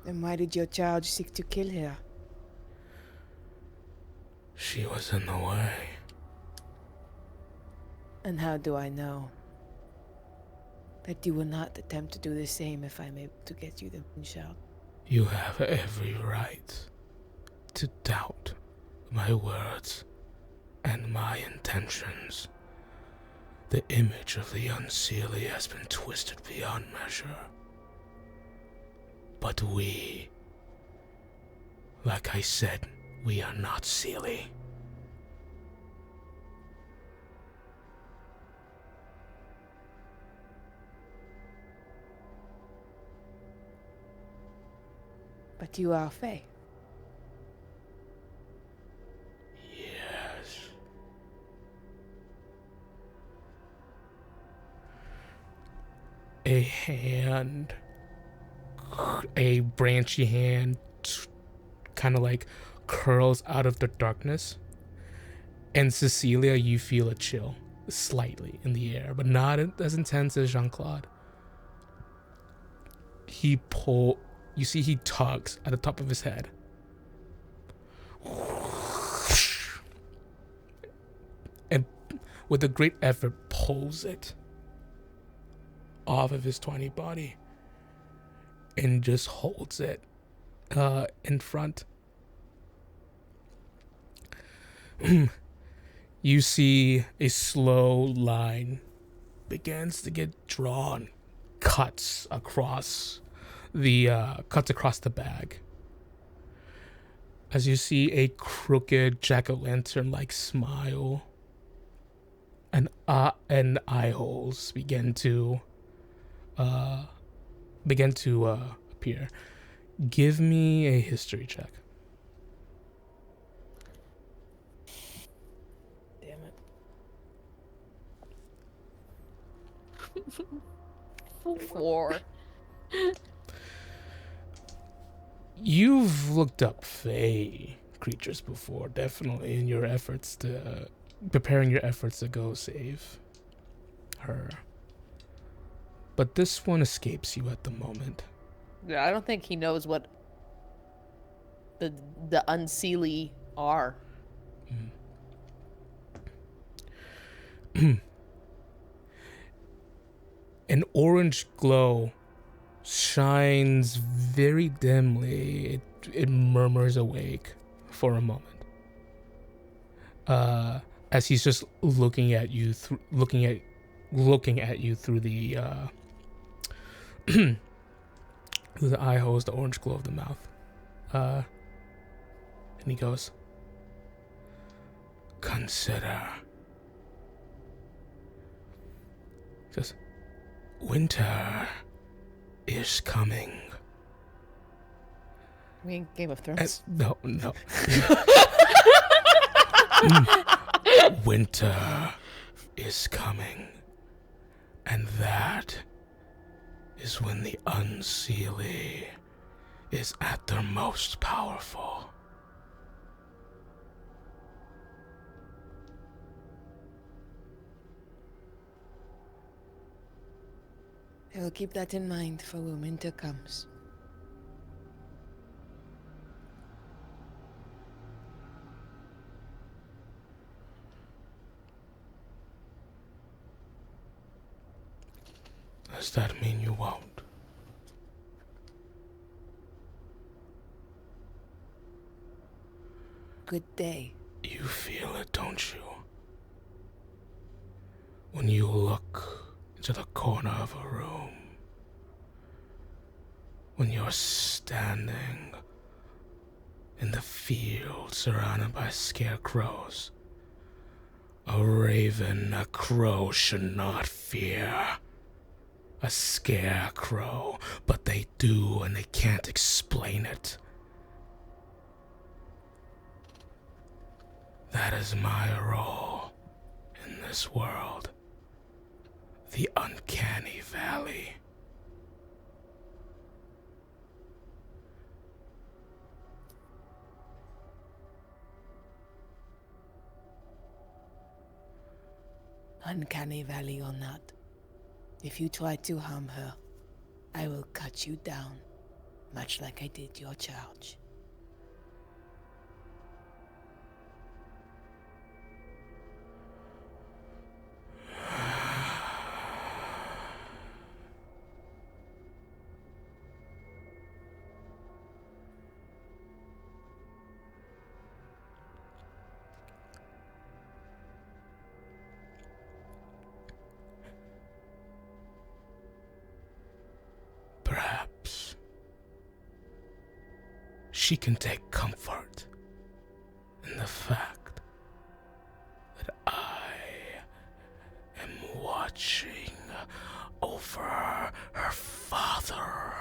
Speaker 2: Then why did your child seek to kill her?
Speaker 1: She was in the way.
Speaker 2: And how do I know that you will not attempt to do the same if I'm able to get you the moonshot?
Speaker 1: You have every right to doubt my words and my intentions. The image of the unseelie has been twisted beyond measure. But we, like I said, we are not seelie.
Speaker 2: But you are Fae.
Speaker 1: Yes. A branchy hand kind of like curls out of the darkness. And Cecilia, you feel a chill slightly in the air, but not as intense as Jean-Claude. You see he tugs at the top of his head. And with a great effort pulls it off of his tiny body and just holds it in front. You see a slow line begins to get drawn, cuts across the bag. As you see a crooked jack-o'-lantern like smile and eye holes begin to appear. Give me a history check.
Speaker 2: Damn it. 4.
Speaker 1: You've looked up Fae creatures before, definitely, in your efforts to preparing your efforts to go save her. But this one escapes you at the moment.
Speaker 2: Yeah, I don't think he knows what the unseelie are.
Speaker 1: An orange glow shines very dimly. It murmurs awake for a moment. As he's just looking at you through the through the eye holes, the orange glow of the mouth. And he goes, "Consider." He says, "Winter is coming."
Speaker 2: I mean, Game of Thrones.
Speaker 1: No. Winter is coming. And that is when the unseelie is at their most powerful.
Speaker 2: I will keep that in mind for when winter comes.
Speaker 1: Does that mean you won't?
Speaker 2: Good day.
Speaker 1: You feel it, don't you? When you look into the corner of a room, when you're standing in the field surrounded by scarecrows, a raven, a crow should not fear a scarecrow, but they do, and they can't explain it. That is my role in this world. The Uncanny Valley.
Speaker 2: Uncanny Valley or not, if you try to harm her, I will cut you down, much like I did your charge.
Speaker 1: she can take comfort in the fact that I am watching over her father.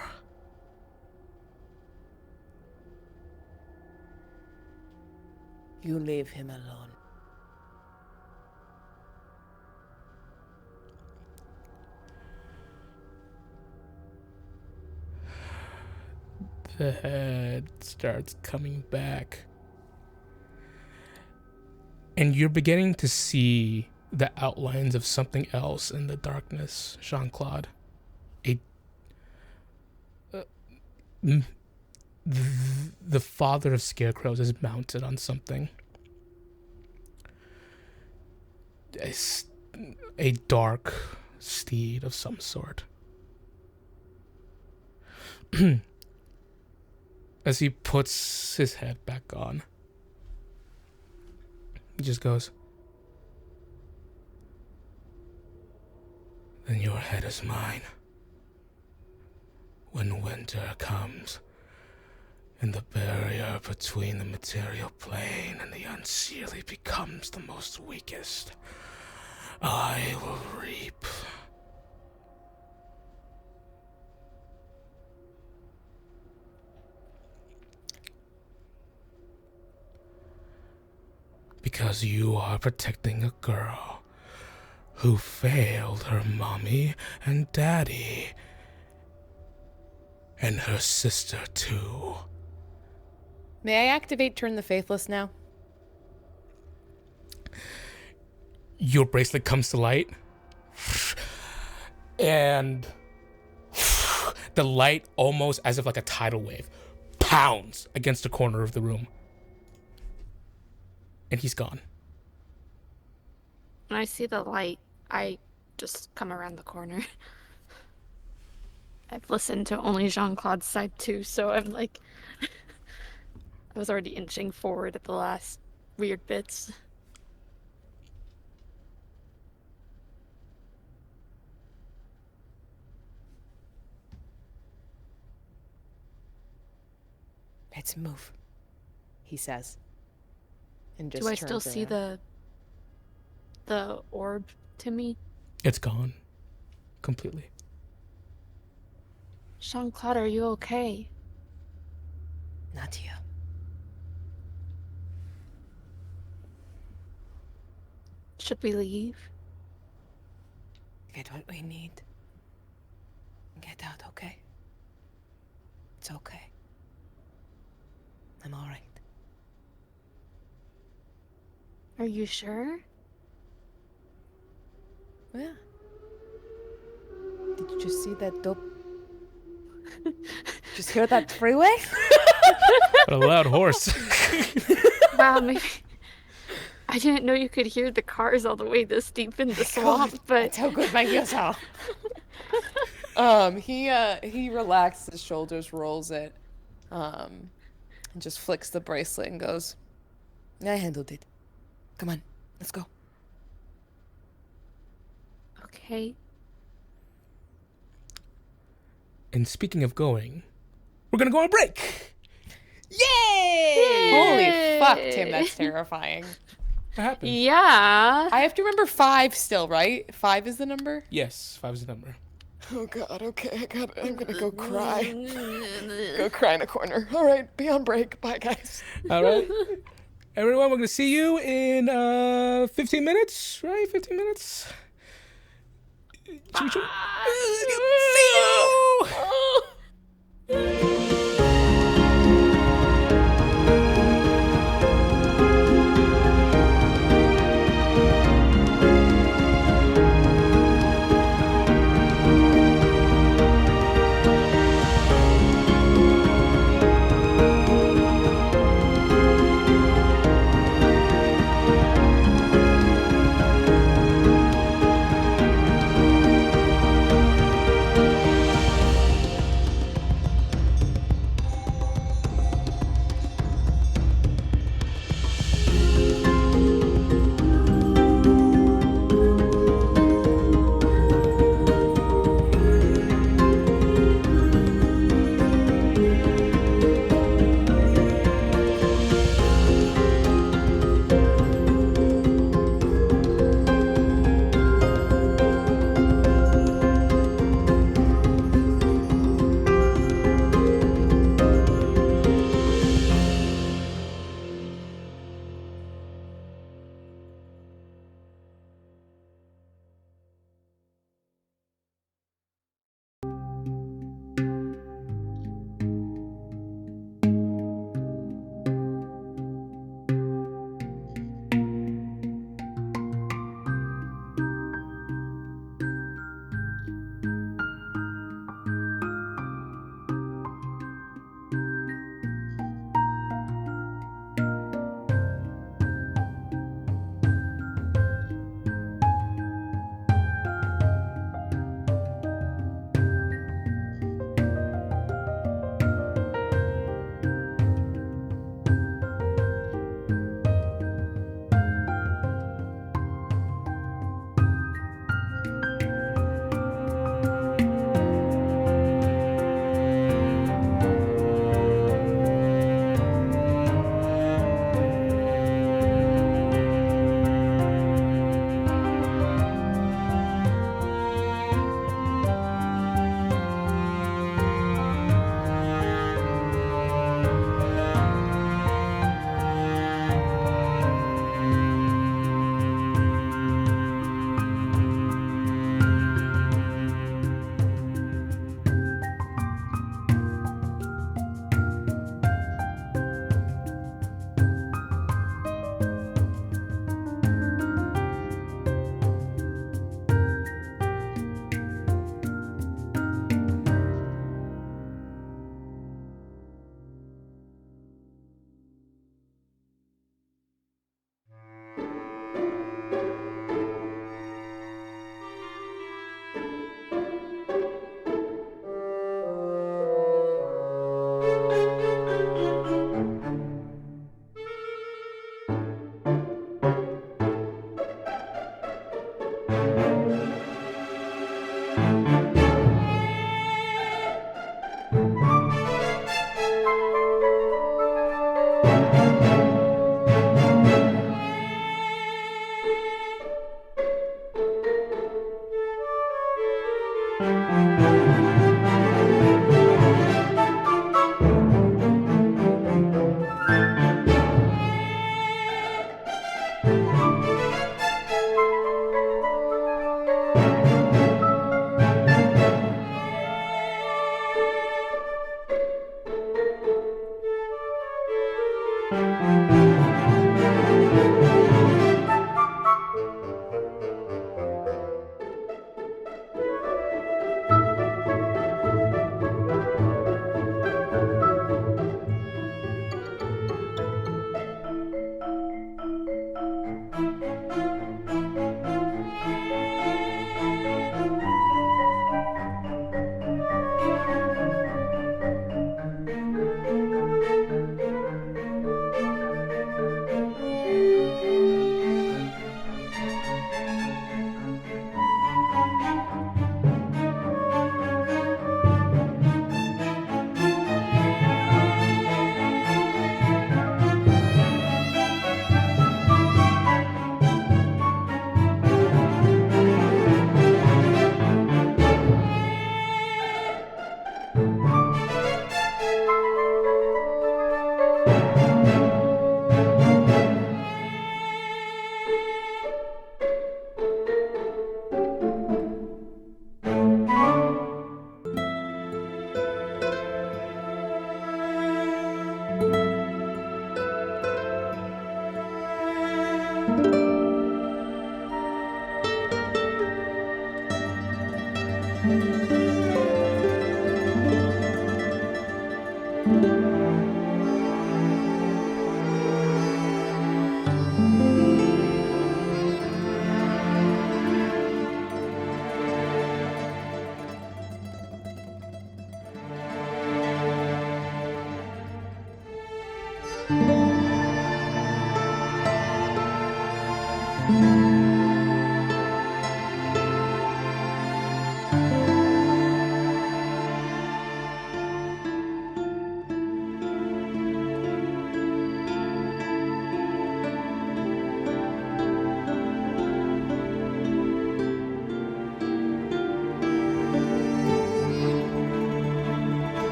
Speaker 2: You leave him alone.
Speaker 1: The head starts coming back. And you're beginning to see the outlines of something else in the darkness, Jean-Claude. The father of scarecrows is mounted on something. A dark steed of some sort. As he puts his head back on, he just goes, "Then your head is mine. When winter comes, and the barrier between the material plane and the unseelie becomes the most weakest, I will reap." Because you are protecting a girl who failed her mommy and daddy, and her sister too.
Speaker 2: May I activate Turn the Faithless now?
Speaker 1: Your bracelet comes to light, and the light, almost as if like a tidal wave, pounds against the corner of the room. And he's gone.
Speaker 3: When I see the light, I just come around the corner. I've listened to only Jean-Claude's side too, so I'm like... I was already inching forward at the last weird bits.
Speaker 2: Let's move, he says. And just
Speaker 3: do I still see the orb to me?
Speaker 1: It's gone. Completely.
Speaker 3: Jean-Claude, are you okay?
Speaker 2: Not you.
Speaker 3: Should we leave?
Speaker 2: Get what we need. Get out, okay? It's okay. I'm alright.
Speaker 3: Are you sure?
Speaker 2: Yeah. Did you just see that dope? Just hear that freeway?
Speaker 1: A loud horse.
Speaker 3: Wow, maybe... I didn't know you could hear the cars all the way this deep in the swamp, but...
Speaker 2: That's how good my ears are. He relaxes his shoulders, rolls it, and just flicks the bracelet and goes, I handled it. Come on, let's go.
Speaker 3: Okay.
Speaker 1: And speaking of going, we're gonna go on break.
Speaker 2: Yay! Holy fuck, Tim, that's terrifying.
Speaker 1: What happened?
Speaker 3: Yeah.
Speaker 2: I have to remember 5 still, right? 5 is the number?
Speaker 1: Yes, 5 is the number.
Speaker 2: Oh god, okay, I'm gonna go cry. Go cry in a corner. Alright, be on break. Bye, guys.
Speaker 1: Alright. Everyone, we're gonna see you in 15 minutes, right? 15 minutes. See you!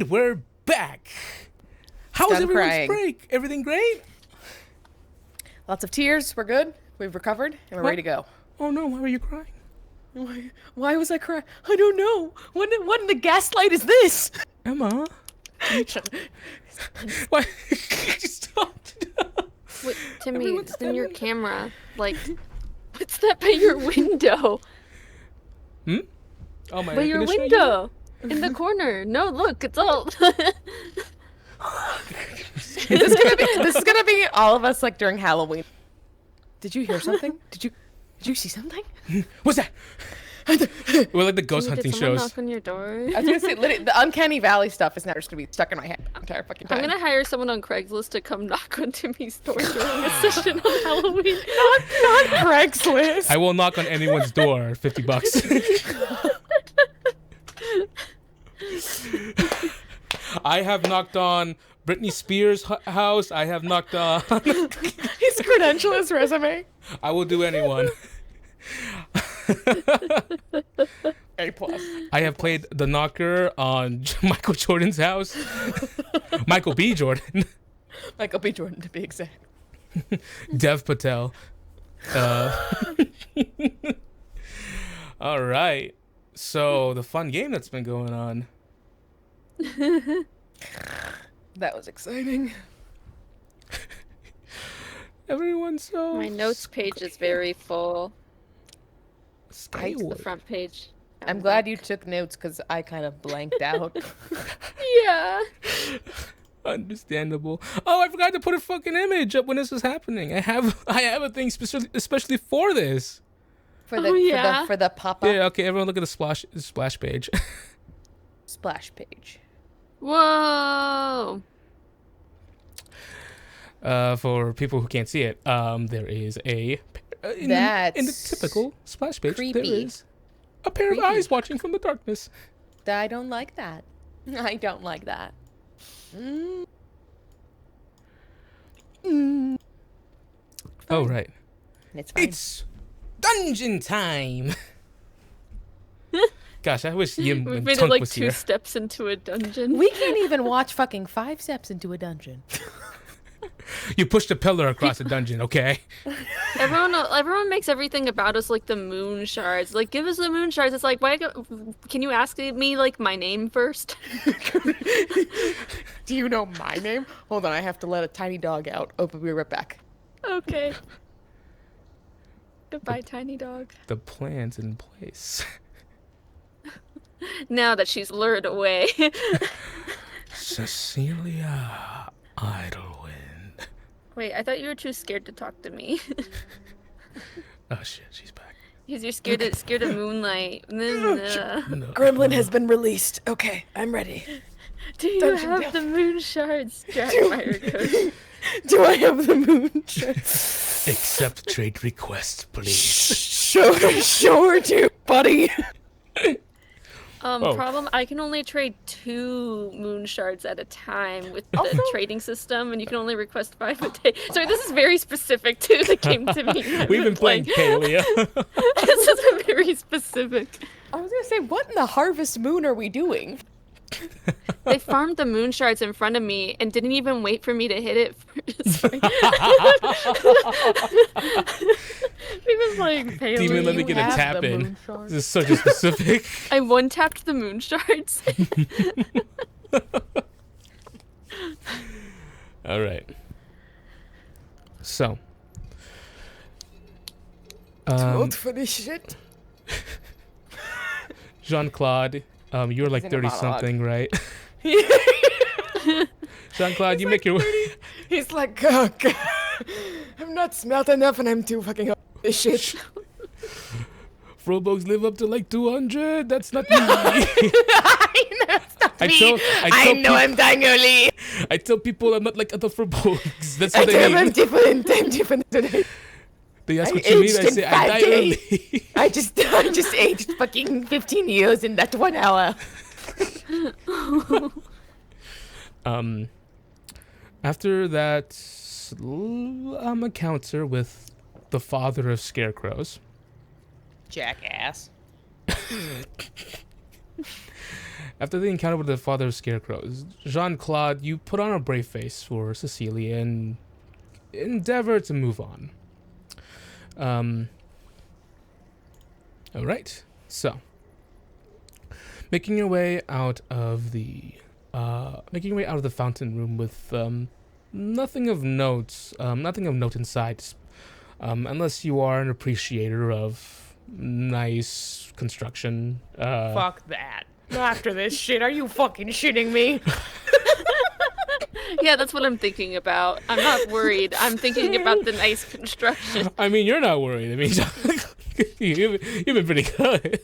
Speaker 1: And we're back. How's
Speaker 2: Done
Speaker 1: everyone's
Speaker 2: crying.
Speaker 1: break? Everything great?
Speaker 2: Lots of tears. We're good. We've recovered, and we're ready to go.
Speaker 1: Oh no, why were you crying?
Speaker 2: Why was I crying? I don't know. What in the gaslight is this?
Speaker 1: Emma? Why? You stopped.
Speaker 3: Wait, Timmy,
Speaker 1: Everyone's
Speaker 3: it's in your
Speaker 1: standing.
Speaker 3: camera. Like, what's that by your window?
Speaker 1: Oh my!
Speaker 3: By your window, in the corner. No, look, it's all.
Speaker 2: This is gonna be all of us like during Halloween. Did you hear something? Did you see something?
Speaker 1: What's that? We're like the ghost
Speaker 3: Did
Speaker 1: hunting
Speaker 3: someone
Speaker 1: shows.
Speaker 3: knock on your door?
Speaker 2: I was gonna say the Uncanny Valley stuff is now just gonna be stuck in my head the entire fucking time.
Speaker 3: I'm gonna hire someone on Craigslist to come knock on Timmy's door during a session on Halloween.
Speaker 2: not Craigslist.
Speaker 1: I will knock on anyone's door. $50. I have knocked on Britney Spears' house. I have knocked on.
Speaker 2: His credential, his resume.
Speaker 1: I will do anyone.
Speaker 2: A+.
Speaker 1: I have played the knocker on Michael Jordan's house. Michael B. Jordan.
Speaker 2: Michael B. Jordan, to be exact.
Speaker 1: Dev Patel. All right. So the fun game that's been going on.
Speaker 2: That was exciting.
Speaker 1: Everyone's so.
Speaker 3: My notes page is very full.
Speaker 1: Skyward.
Speaker 3: It's the front page.
Speaker 2: I'm glad you took notes because I kind of blanked out.
Speaker 3: Yeah.
Speaker 1: Understandable. Oh, I forgot to put a fucking image up when this was happening. I have a thing especially for this.
Speaker 2: For the for the pop-up
Speaker 1: Yeah. Okay. Everyone, look at the splash page.
Speaker 2: splash page.
Speaker 3: Whoa.
Speaker 1: For people who can't see it, there is a in the typical splash page.
Speaker 2: creepy.
Speaker 1: There is a pair
Speaker 2: Creepy.
Speaker 1: of eyes watching from the darkness.
Speaker 2: I don't like that. I don't like that.
Speaker 1: Oh right,
Speaker 2: It's fine.
Speaker 1: it's dungeon time. Gosh, I wish Yim
Speaker 3: We've
Speaker 1: and
Speaker 3: made it
Speaker 1: Tunk
Speaker 3: like
Speaker 1: was
Speaker 3: 2
Speaker 1: here.
Speaker 3: steps into a dungeon.
Speaker 2: We can't even watch fucking 5 steps into a dungeon.
Speaker 1: You pushed a pillar across a dungeon, okay?
Speaker 3: Everyone makes everything about us like the moon shards. Like, give us the moon shards. It's like, can you ask me like my name first?
Speaker 2: Do you know my name? Hold on, I have to let a tiny dog out. Oh, but we'll be right back.
Speaker 3: Okay. Goodbye, tiny dog.
Speaker 1: The plan's in place.
Speaker 3: Now that she's lured away.
Speaker 1: Cecilia Idlewind.
Speaker 3: Wait, I thought you were too scared to talk to me.
Speaker 1: Oh shit, she's back.
Speaker 3: Because you're scared of moonlight.
Speaker 1: No.
Speaker 2: Gremlin has been released. Okay, I'm ready.
Speaker 3: Do you
Speaker 2: Dungeon
Speaker 3: have
Speaker 2: Delver.
Speaker 3: the moon shards, Jackfire Coach?
Speaker 2: Do I have the moon?
Speaker 1: Accept trade request, please.
Speaker 2: Sure do, buddy.
Speaker 3: Problem, I can only trade 2 moon shards at a time with the trading system, and you can only request 5 a day. Sorry, this is very specific to the game to me.
Speaker 1: We've been playing Palia.
Speaker 3: This is very specific.
Speaker 2: I was gonna say, what in the harvest moon are we doing?
Speaker 3: They farmed the moon shards in front of me and didn't even wait for me to hit it. Sorry. We've been playing Paleo.
Speaker 1: Demon, let me get a tap in. This is so specific.
Speaker 3: I one-tapped the moon shards.
Speaker 1: All right. So.
Speaker 2: Vote for this shit.
Speaker 1: Jean-Claude, you're like
Speaker 2: in a
Speaker 1: 30-something, right? Jean-Claude, you make your way.
Speaker 2: He's like, oh, God. I'm not smart enough and I'm too fucking this shit.
Speaker 1: Frobogs live up to like 200. That's not me.
Speaker 2: I know it's not me. I know I'm dying early.
Speaker 1: I tell people I'm not like other Frobogs. That's
Speaker 2: I
Speaker 1: what
Speaker 2: tell them
Speaker 1: I
Speaker 2: I'm
Speaker 1: mean.
Speaker 2: different. I'm different today.
Speaker 1: They ask
Speaker 2: I
Speaker 1: what you mean. I
Speaker 2: aged in
Speaker 1: say I
Speaker 2: 5
Speaker 1: die
Speaker 2: days.
Speaker 1: early.
Speaker 2: I just aged fucking 15 years in that 1 hour.
Speaker 1: After that encounter with the father of scarecrows,
Speaker 2: Jackass.
Speaker 1: After the encounter with the father of scarecrows, Jean-Claude, you put on a brave face for Cecilia and endeavor to move on. All right. So, making your way out of the fountain room with nothing of note inside, unless you are an appreciator of nice construction.
Speaker 2: Fuck that. After this shit, are you fucking shitting me?
Speaker 3: Yeah, that's what I'm thinking about. I'm not worried. I'm thinking about the nice construction.
Speaker 1: I mean, you're not worried. I mean, you've been pretty good.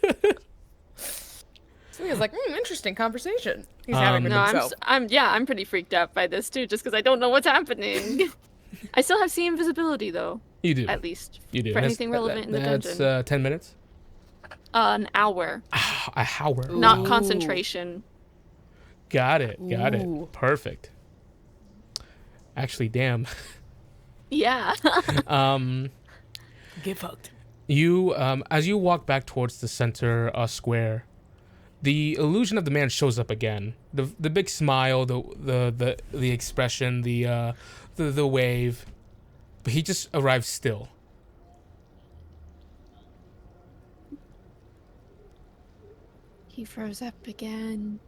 Speaker 2: So he was like, interesting conversation he's having with himself.
Speaker 3: I'm pretty freaked out by this too, just because I don't know what's happening. I still have see invisibility though.
Speaker 1: You do.
Speaker 3: At least.
Speaker 1: You do.
Speaker 3: For anything relevant in the dungeon.
Speaker 1: That's 10 minutes?
Speaker 3: An hour.
Speaker 1: A hour.
Speaker 3: Not concentration.
Speaker 1: Got it. Perfect. Actually, damn.
Speaker 3: Yeah.
Speaker 2: Get fucked.
Speaker 1: You, as you walk back towards the center square, the illusion of the man shows up again. The big smile, the expression, the wave, but he just arrives still.
Speaker 3: He froze up again.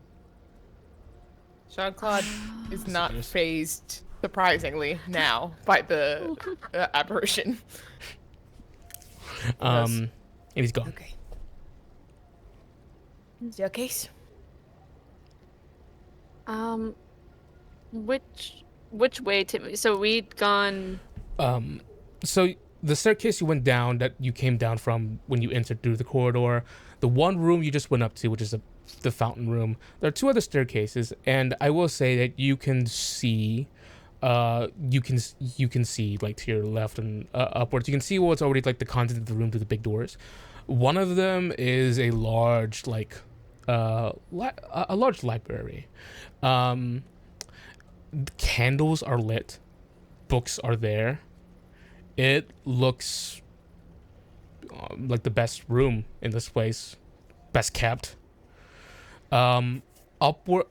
Speaker 2: Jean-Claude is not phased, surprisingly, now by the apparition.
Speaker 1: And he's gone.
Speaker 2: Okay. Is your case?
Speaker 3: Which way, Timmy? So we'd gone.
Speaker 1: So the staircase you went down, that you came down from when you entered through the corridor, the one room you just went up to, which is the fountain room. There are two other staircases, and I will say that you can see, you can see like to your left and upwards. You can see what's already like the content of the room through the big doors. One of them is a large a large library. Candles are lit, books are there. It looks like the best room in this place, best kept. Upwards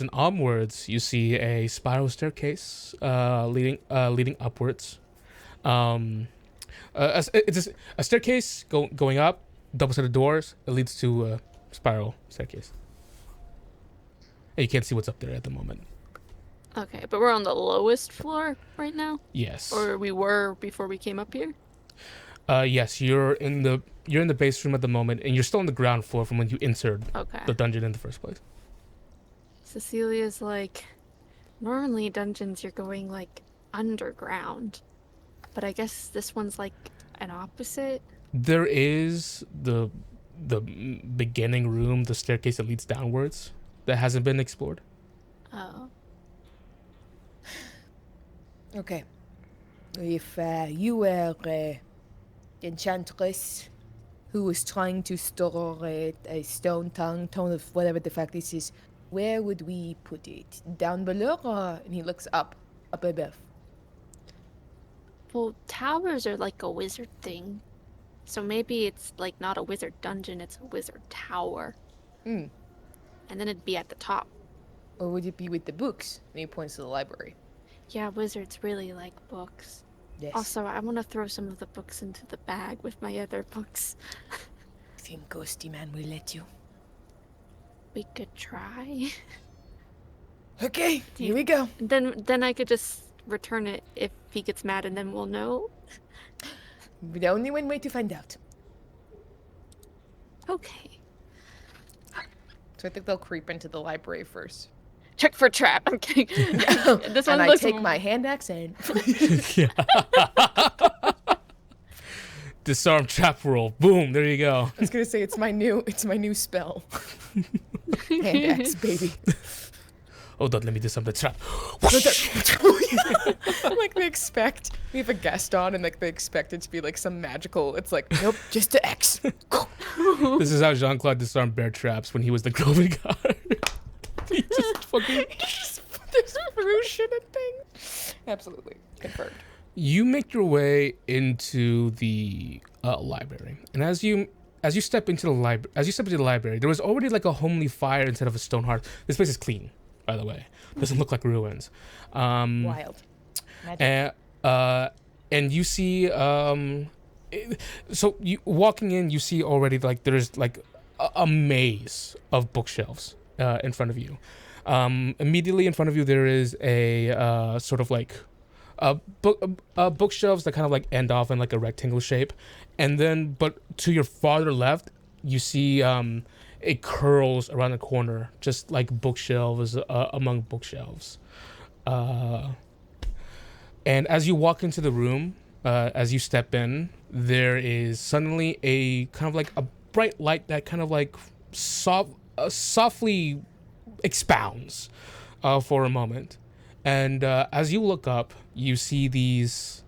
Speaker 1: and onwards, you see a spiral staircase leading upwards. It's a staircase going up, double set of doors. It leads to a spiral staircase. And you can't see what's up there at the moment.
Speaker 3: Okay, but we're on the lowest floor right now?
Speaker 1: Yes.
Speaker 3: Or we were before we came up here?
Speaker 1: Yes, you're in the base room at the moment, and you're still on the ground floor from when you entered the dungeon in the first place.
Speaker 3: Cecilia's like, normally dungeons you're going like underground, but I guess this one's like an opposite.
Speaker 1: There is the beginning room, the staircase that leads downwards, that hasn't been explored.
Speaker 3: Oh.
Speaker 2: Okay. If you were enchantress who was trying to store a stone of whatever the fuck this is, where would we put it? Down below, and he looks up above.
Speaker 3: Well, towers are like a wizard thing, so maybe it's like not a wizard dungeon, it's a wizard tower. And then it'd be at the top.
Speaker 2: Or would it be with the books? And he points to the library.
Speaker 3: Yeah, wizards really like books.
Speaker 2: Yes.
Speaker 3: Also, I want to throw some of the books into the bag with my other books.
Speaker 2: Think Ghosty Man will let you?
Speaker 3: We could try.
Speaker 2: Okay, here we go.
Speaker 3: Then I could just return it if he gets mad, and then we'll know.
Speaker 2: The only one way to find out.
Speaker 3: Okay.
Speaker 2: So I think they'll creep into the library first.
Speaker 3: Check for trap. I'm kidding. This one
Speaker 2: and
Speaker 3: looks...
Speaker 2: I take my hand axe and...
Speaker 1: Disarm trap roll. Boom. There you go.
Speaker 2: I was gonna say it's my new spell. Hand axe, baby.
Speaker 1: Hold on, let me disarm the trap.
Speaker 2: Like we have a guest on, and like they expect it to be like some magical. It's like, nope, just an X.
Speaker 1: This is how Jean-Claude disarmed bear traps when he was the COVID guard. He just fucking...
Speaker 2: There's fruition and things. Absolutely. Confirmed.
Speaker 1: You make your way into the library. And as you as you step into the library, there was already like a homely fire instead of a stone hearth. This place is clean, by the way. Doesn't look like ruins.
Speaker 2: Wild. Magic.
Speaker 1: And you see, so you walking in, you see already like there's like a maze of bookshelves in front of you. Immediately in front of you, there is a sort of like bookshelves that kind of like end off in like a rectangle shape, and then but to your farther left, you see it curls around the corner, just like bookshelves among bookshelves. And as you walk into the room, as you step in, there is suddenly a kind of like a bright light that kind of like softly expounds for a moment. And as you look up, you see these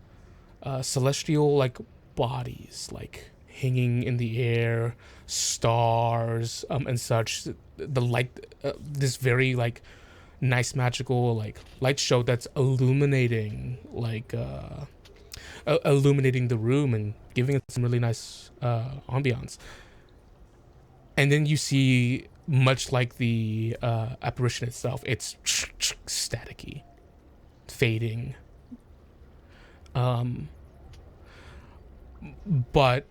Speaker 1: celestial like bodies like hanging in the air, stars and such. The light, this very like nice magical like light show that's illuminating illuminating the room and giving it some really nice ambiance. And then you see, much like the apparition itself, it's staticky, fading. But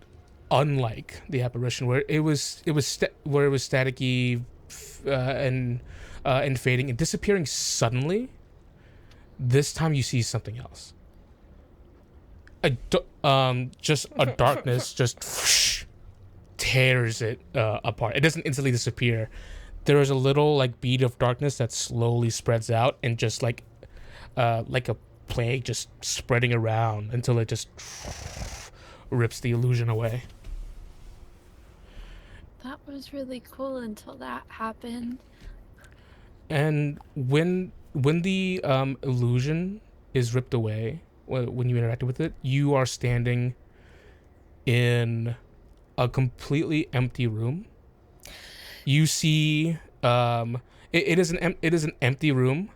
Speaker 1: unlike the apparition, where it was staticky and fading and disappearing suddenly, this time you see something else. Just a darkness just tears it apart. It doesn't instantly disappear. There is a little like bead of darkness that slowly spreads out and just like a plague just spreading around until it just rips the illusion away.
Speaker 3: That was really cool until that happened.
Speaker 1: And when the illusion is ripped away, when you interacted with it, you are standing in a completely empty room. You see, it is an empty room.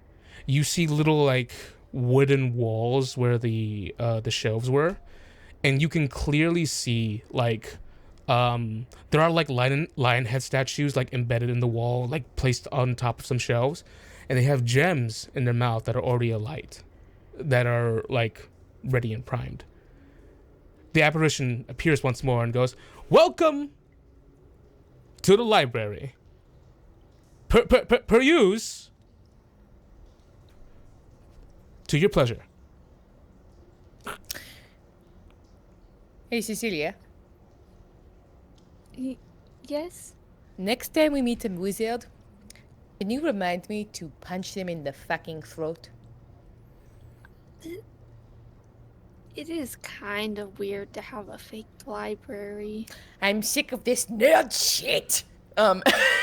Speaker 1: You see little like wooden walls where the shelves were, and you can clearly see like there are like lion head statues like embedded in the wall, like placed on top of some shelves, and they have gems in their mouth that are already alight, that are like ready and primed. The apparition appears once more and goes, "Welcome to the library. Peruse to your pleasure."
Speaker 2: Hey, Cecilia.
Speaker 3: Yes?
Speaker 2: Next time we meet a wizard, can you remind me to punch him in the fucking throat?
Speaker 3: It is kind of weird to have a fake library.
Speaker 2: I'm sick of this nerd shit.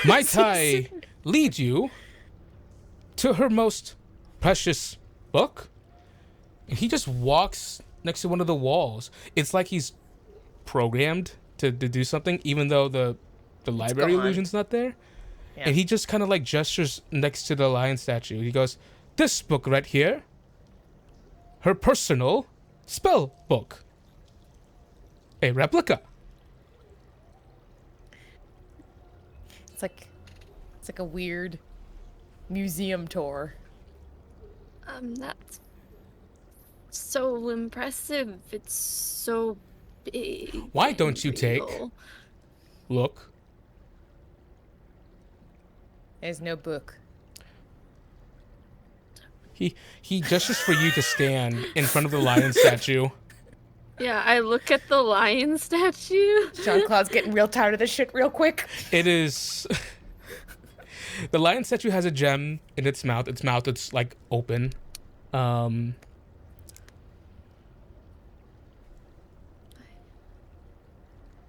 Speaker 1: Might I lead you to her most precious book? And he just walks next to one of the walls. It's like he's programmed to do something, even though the library illusion's not there. Yeah. And he just kind of like gestures next to the lion statue. He goes, "This book right here, her personal spell book. A replica."
Speaker 2: It's like a weird museum tour.
Speaker 3: That's so impressive. It's so big.
Speaker 1: Why don't you take look?
Speaker 2: There's no book.
Speaker 1: He gestures for you to stand in front of the lion statue.
Speaker 3: Yeah, I look at the lion statue.
Speaker 2: Jean-Claude's getting real tired of this shit real quick.
Speaker 1: It is... The lion statue has a gem in its mouth. Its mouth is like open.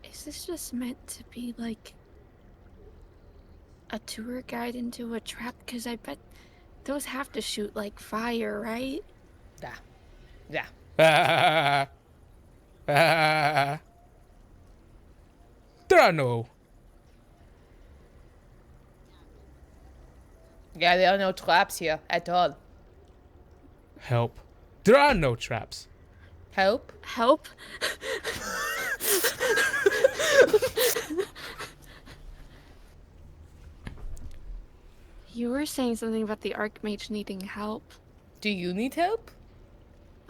Speaker 3: Is this just meant to be like a tour guide into a trap? Because I bet those have to shoot like fire, right?
Speaker 1: Yeah. There are no...
Speaker 2: Yeah, there are no traps here at all.
Speaker 1: Help. There are no traps.
Speaker 2: Help?
Speaker 3: Help? You were saying something about the Archmage needing help.
Speaker 2: Do you need help?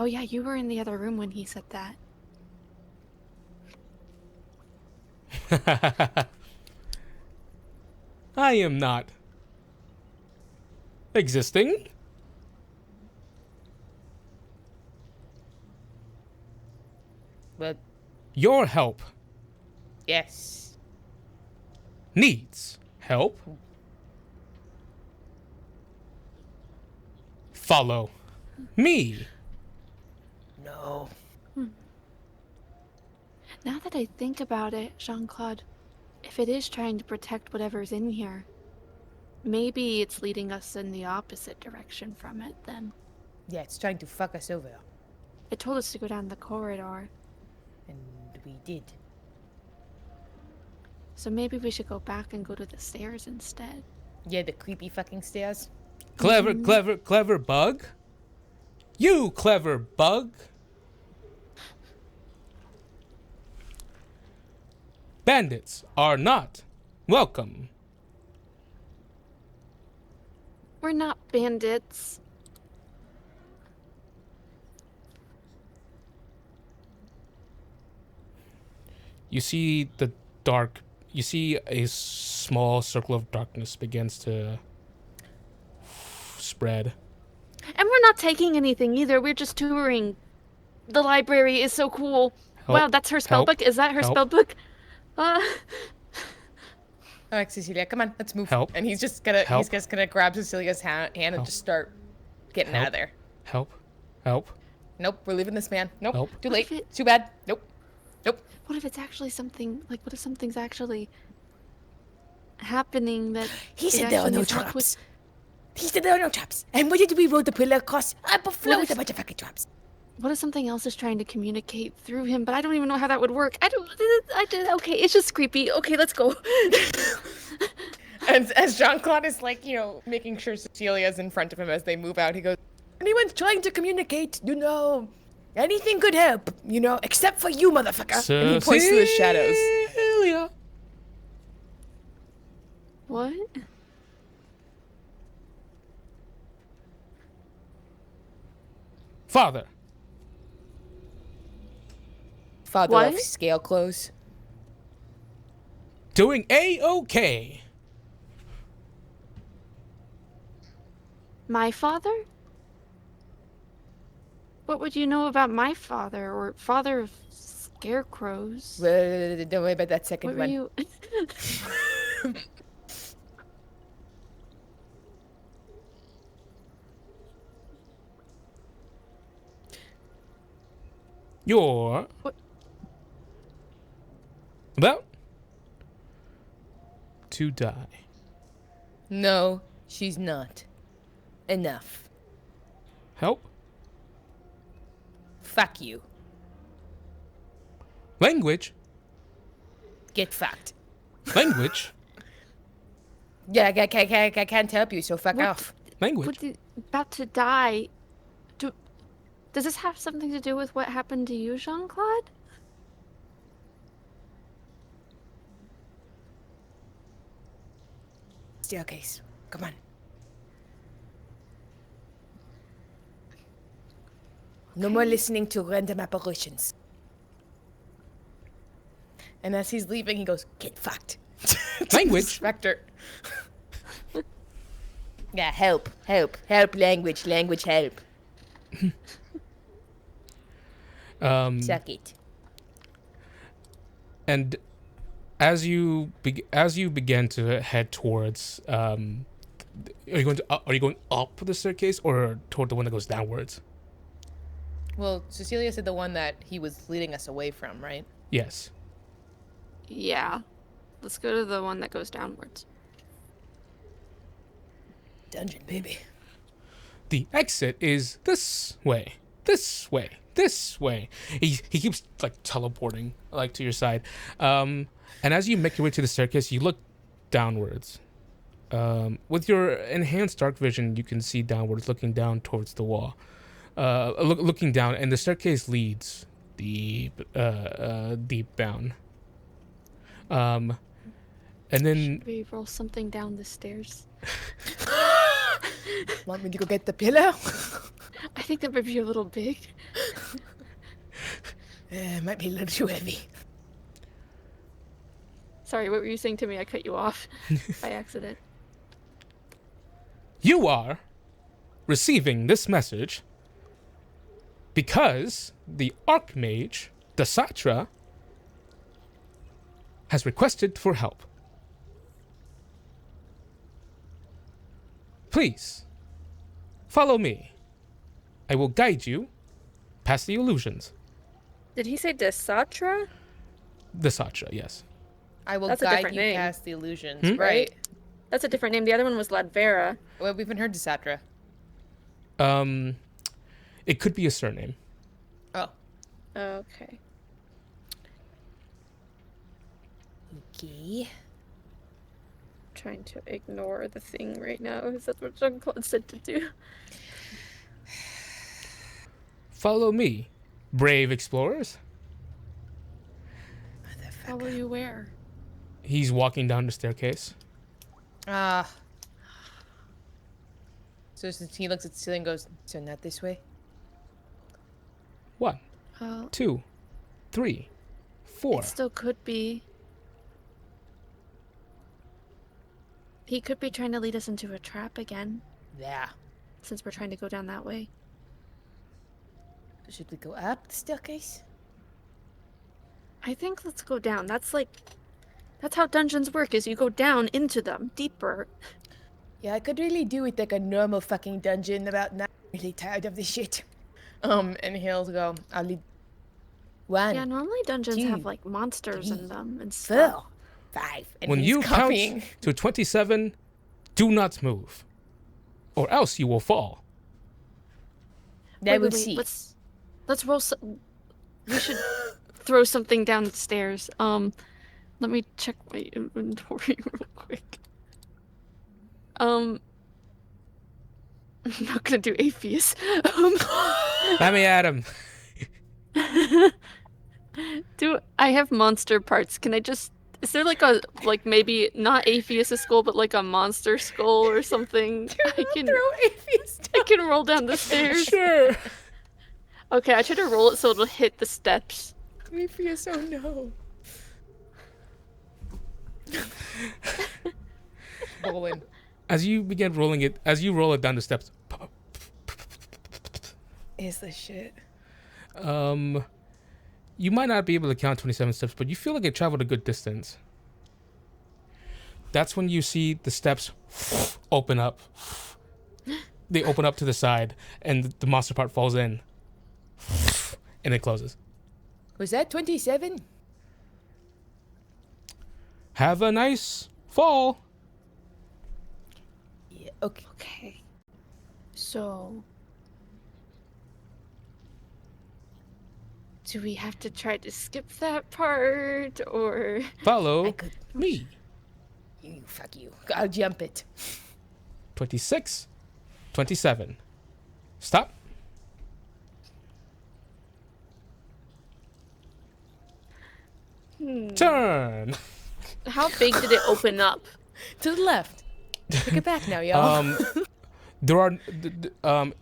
Speaker 3: Oh yeah, you were in the other room when he said that.
Speaker 1: I am not existing.
Speaker 2: But
Speaker 1: Your help
Speaker 2: yes.
Speaker 1: needs help. Follow me.
Speaker 2: No.
Speaker 3: Now that I think about it, Jean-Claude, if it is trying to protect whatever's in here, maybe it's leading us in the opposite direction from it then.
Speaker 2: Yeah, it's trying to fuck us over.
Speaker 3: It told us to go down the corridor.
Speaker 2: And we did.
Speaker 3: So maybe we should go back and go to the stairs instead.
Speaker 2: Yeah, the creepy fucking stairs.
Speaker 1: Clever bug. You clever bug. Bandits are not welcome.
Speaker 3: We're not bandits.
Speaker 1: You see the dark. You see a small circle of darkness begins to spread.
Speaker 3: And we're not taking anything either. We're just touring. The library is so cool.
Speaker 1: Help,
Speaker 3: Wow, that's her
Speaker 1: help,
Speaker 3: spellbook? Is that her
Speaker 1: help.
Speaker 3: spellbook?
Speaker 2: Alright, Cecilia, come on, let's move.
Speaker 1: Help.
Speaker 2: And he's just gonna
Speaker 1: Help.
Speaker 2: he's just gonna grab Cecilia's hand and just start getting out of there.
Speaker 1: Help. Help.
Speaker 2: Nope, we're leaving this man. Nope.
Speaker 1: Help.
Speaker 2: Too
Speaker 3: What
Speaker 2: late.
Speaker 3: if it-
Speaker 2: Too bad. Nope. Nope.
Speaker 3: What if it's actually something, like, what if something's actually happening that...
Speaker 2: He
Speaker 3: it
Speaker 2: said there are
Speaker 3: actually
Speaker 2: no
Speaker 3: is not quick-
Speaker 2: traps. He said there are no traps. And what did we roll the pillar across? Before
Speaker 3: What
Speaker 2: with a
Speaker 3: if-
Speaker 2: bunch of fucking traps.
Speaker 3: What if something else is trying to communicate through him, but I don't even know how that would work. Okay, it's just creepy. Okay, let's go.
Speaker 2: And as Jean-Claude is like, you know, making sure Cecilia's in front of him as they move out, he goes, anyone's trying to communicate, you know, anything could help, you know, except for you, motherfucker. And he points to the shadows.
Speaker 1: Cecilia.
Speaker 3: What?
Speaker 1: Father.
Speaker 2: Father
Speaker 3: What?
Speaker 2: of scale clothes.
Speaker 1: Doing A-okay.
Speaker 3: My father? What would you know about my father, or father of scarecrows?
Speaker 2: Don't worry about that second
Speaker 3: What were
Speaker 2: one.
Speaker 3: you...
Speaker 1: You're
Speaker 3: What?
Speaker 1: about to die.
Speaker 2: No, she's not. Enough.
Speaker 1: Help.
Speaker 2: Fuck you.
Speaker 1: Language.
Speaker 2: Get fucked.
Speaker 1: Language.
Speaker 2: Yeah, I can't help you, so fuck
Speaker 3: What?
Speaker 2: off.
Speaker 1: Language.
Speaker 3: About to die. Does this have something to do with what happened to you, Jean-Claude?
Speaker 2: Staircase. Come on. No more listening to random apparitions. And as he's leaving, he goes, get fucked.
Speaker 1: Language.
Speaker 2: Spectre. Yeah, help, language, help. Suck it.
Speaker 1: And as you begin to head towards, are you going up the staircase or toward the one that goes downwards?
Speaker 2: Well, Cecilia said the one that he was leading us away from, right?
Speaker 1: Yes.
Speaker 3: Yeah. Let's go to the one that goes downwards.
Speaker 2: Dungeon, baby.
Speaker 1: The exit is this way. This way. This way. He keeps like teleporting like to your side. And as you make your way to the staircase, you look downwards. With your enhanced dark vision, you can see downwards, looking down towards the wall. Looking down, and the staircase leads deep down. And then
Speaker 3: Should we roll something down the stairs?
Speaker 2: Want me to go get the pillow?
Speaker 3: I think that might be a little big.
Speaker 2: It might be a little too heavy.
Speaker 3: Sorry, what were you saying to me? I cut you off by accident.
Speaker 1: You are receiving this message because the Archmage, Dasatra, has requested for help. Please, follow me. I will guide you past the illusions.
Speaker 3: Did he say Desatra?
Speaker 1: Dasatra, yes.
Speaker 2: I will
Speaker 3: That's a
Speaker 2: guide
Speaker 3: different
Speaker 2: you
Speaker 3: name.
Speaker 2: past the illusions, right?
Speaker 3: That's a different name. The other one was Ladvera.
Speaker 2: Well, we haven't heard Desatra.
Speaker 1: It could be a surname.
Speaker 2: Oh.
Speaker 3: Okay.
Speaker 2: Okay.
Speaker 3: Trying to ignore the thing right now. Is that what Jean-Claude said to do?
Speaker 1: Follow me, brave explorers.
Speaker 3: Follow you where?
Speaker 1: He's walking down the staircase.
Speaker 2: So he looks at the ceiling and goes, so not this way?
Speaker 1: 1,
Speaker 3: Well,
Speaker 1: 2, 3, 4.
Speaker 3: it still could be. He could be trying to lead us into a trap again,
Speaker 2: Yeah.
Speaker 3: since we're trying to go down that way.
Speaker 2: Should we go up the staircase?
Speaker 3: I think let's go down. That's how dungeons work, is you go down into them, deeper.
Speaker 2: Yeah, I could really do with like a normal fucking dungeon about now. I'm really tired of this shit. And he'll go, I'll lead 1,
Speaker 3: Yeah, normally dungeons
Speaker 2: 2,
Speaker 3: have like monsters
Speaker 2: 3,
Speaker 3: in them and
Speaker 2: 4,
Speaker 3: stuff.
Speaker 2: 5. And
Speaker 1: When
Speaker 2: he's
Speaker 1: you
Speaker 2: copying.
Speaker 1: count to 27, do not move, or else you will fall.
Speaker 2: Then we'll see.
Speaker 3: Let's roll. We should throw something down the stairs. Let me check my inventory real quick. I'm not gonna do Apheus.
Speaker 1: Let me at him.
Speaker 3: Do I have monster parts? Can I just? Is there maybe not Apheus' skull, but like a monster skull or something? I can
Speaker 2: throw Apheus down.
Speaker 3: I can roll down the stairs.
Speaker 1: Sure.
Speaker 3: Okay, I try to roll it so it'll hit the steps.
Speaker 2: Apheus, oh no. Rolling.
Speaker 1: As you begin rolling it, as you roll it down the steps,
Speaker 2: Is the shit.
Speaker 1: you might not be able to count 27 steps, but you feel like it traveled a good distance. That's when you see the steps open up. They open up to the side, and the monster part falls in, and it closes.
Speaker 2: Was that 27?
Speaker 1: Have a nice fall.
Speaker 2: Yeah, okay.
Speaker 3: Okay. So, do we have to try to skip that part, or?
Speaker 1: Follow
Speaker 2: I could.
Speaker 1: me.
Speaker 2: You, fuck you. I'll jump it.
Speaker 1: 26, 27. Stop. Turn.
Speaker 3: How big did it open up?
Speaker 2: To the left. Take it back now, y'all.
Speaker 1: There are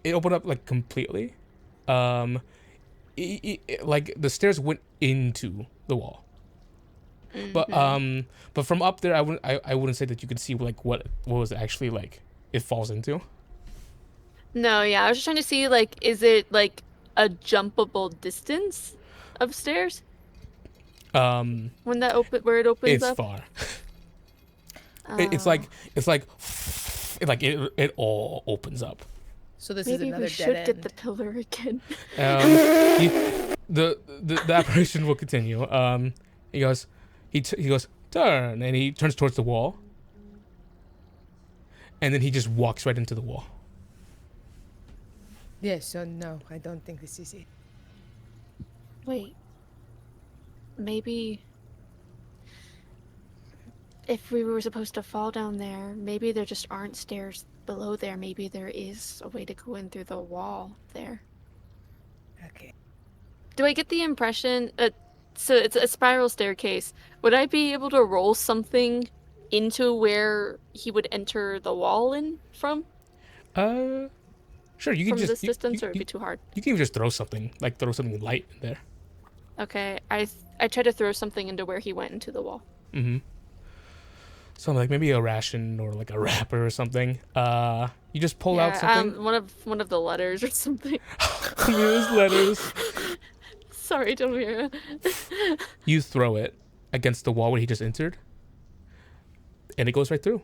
Speaker 1: it opened up like completely. Like the stairs went into the wall. But from up there, I wouldn't say that you could see like what was actually like it falls into.
Speaker 3: No, yeah, I was just trying to see, like, is it like a jumpable distance of stairs? When that where it opens
Speaker 1: It's
Speaker 3: up?
Speaker 1: far. It's like it all opens up.
Speaker 2: So this
Speaker 3: Maybe
Speaker 2: is another
Speaker 3: we
Speaker 2: dead
Speaker 3: should
Speaker 2: end.
Speaker 3: get the pillar again.
Speaker 1: The apparition will continue. He goes, turn, and he turns towards the wall, and then he just walks right into the wall.
Speaker 2: Yes, so no, I don't think this is it.
Speaker 3: Wait. Maybe if we were supposed to fall down there, maybe there just aren't stairs below there. Maybe there is a way to go in through the wall there.
Speaker 2: Okay.
Speaker 3: Do I get the impression so it's a spiral staircase. Would I be able to roll something into where he would enter the wall in from?
Speaker 1: Sure. You can
Speaker 3: From
Speaker 1: just
Speaker 3: this distance, or it'd be too hard?
Speaker 1: You can even just throw something, like throw something light in there.
Speaker 3: Okay, I try to throw something into where he went into the wall.
Speaker 1: Mm-hmm. Something like maybe a ration or like a wrapper or something. You just pull out something.
Speaker 3: One of the letters or something.
Speaker 1: Use letters.
Speaker 3: Sorry, Delmira.
Speaker 1: You throw it against the wall where he just entered, and it goes right through.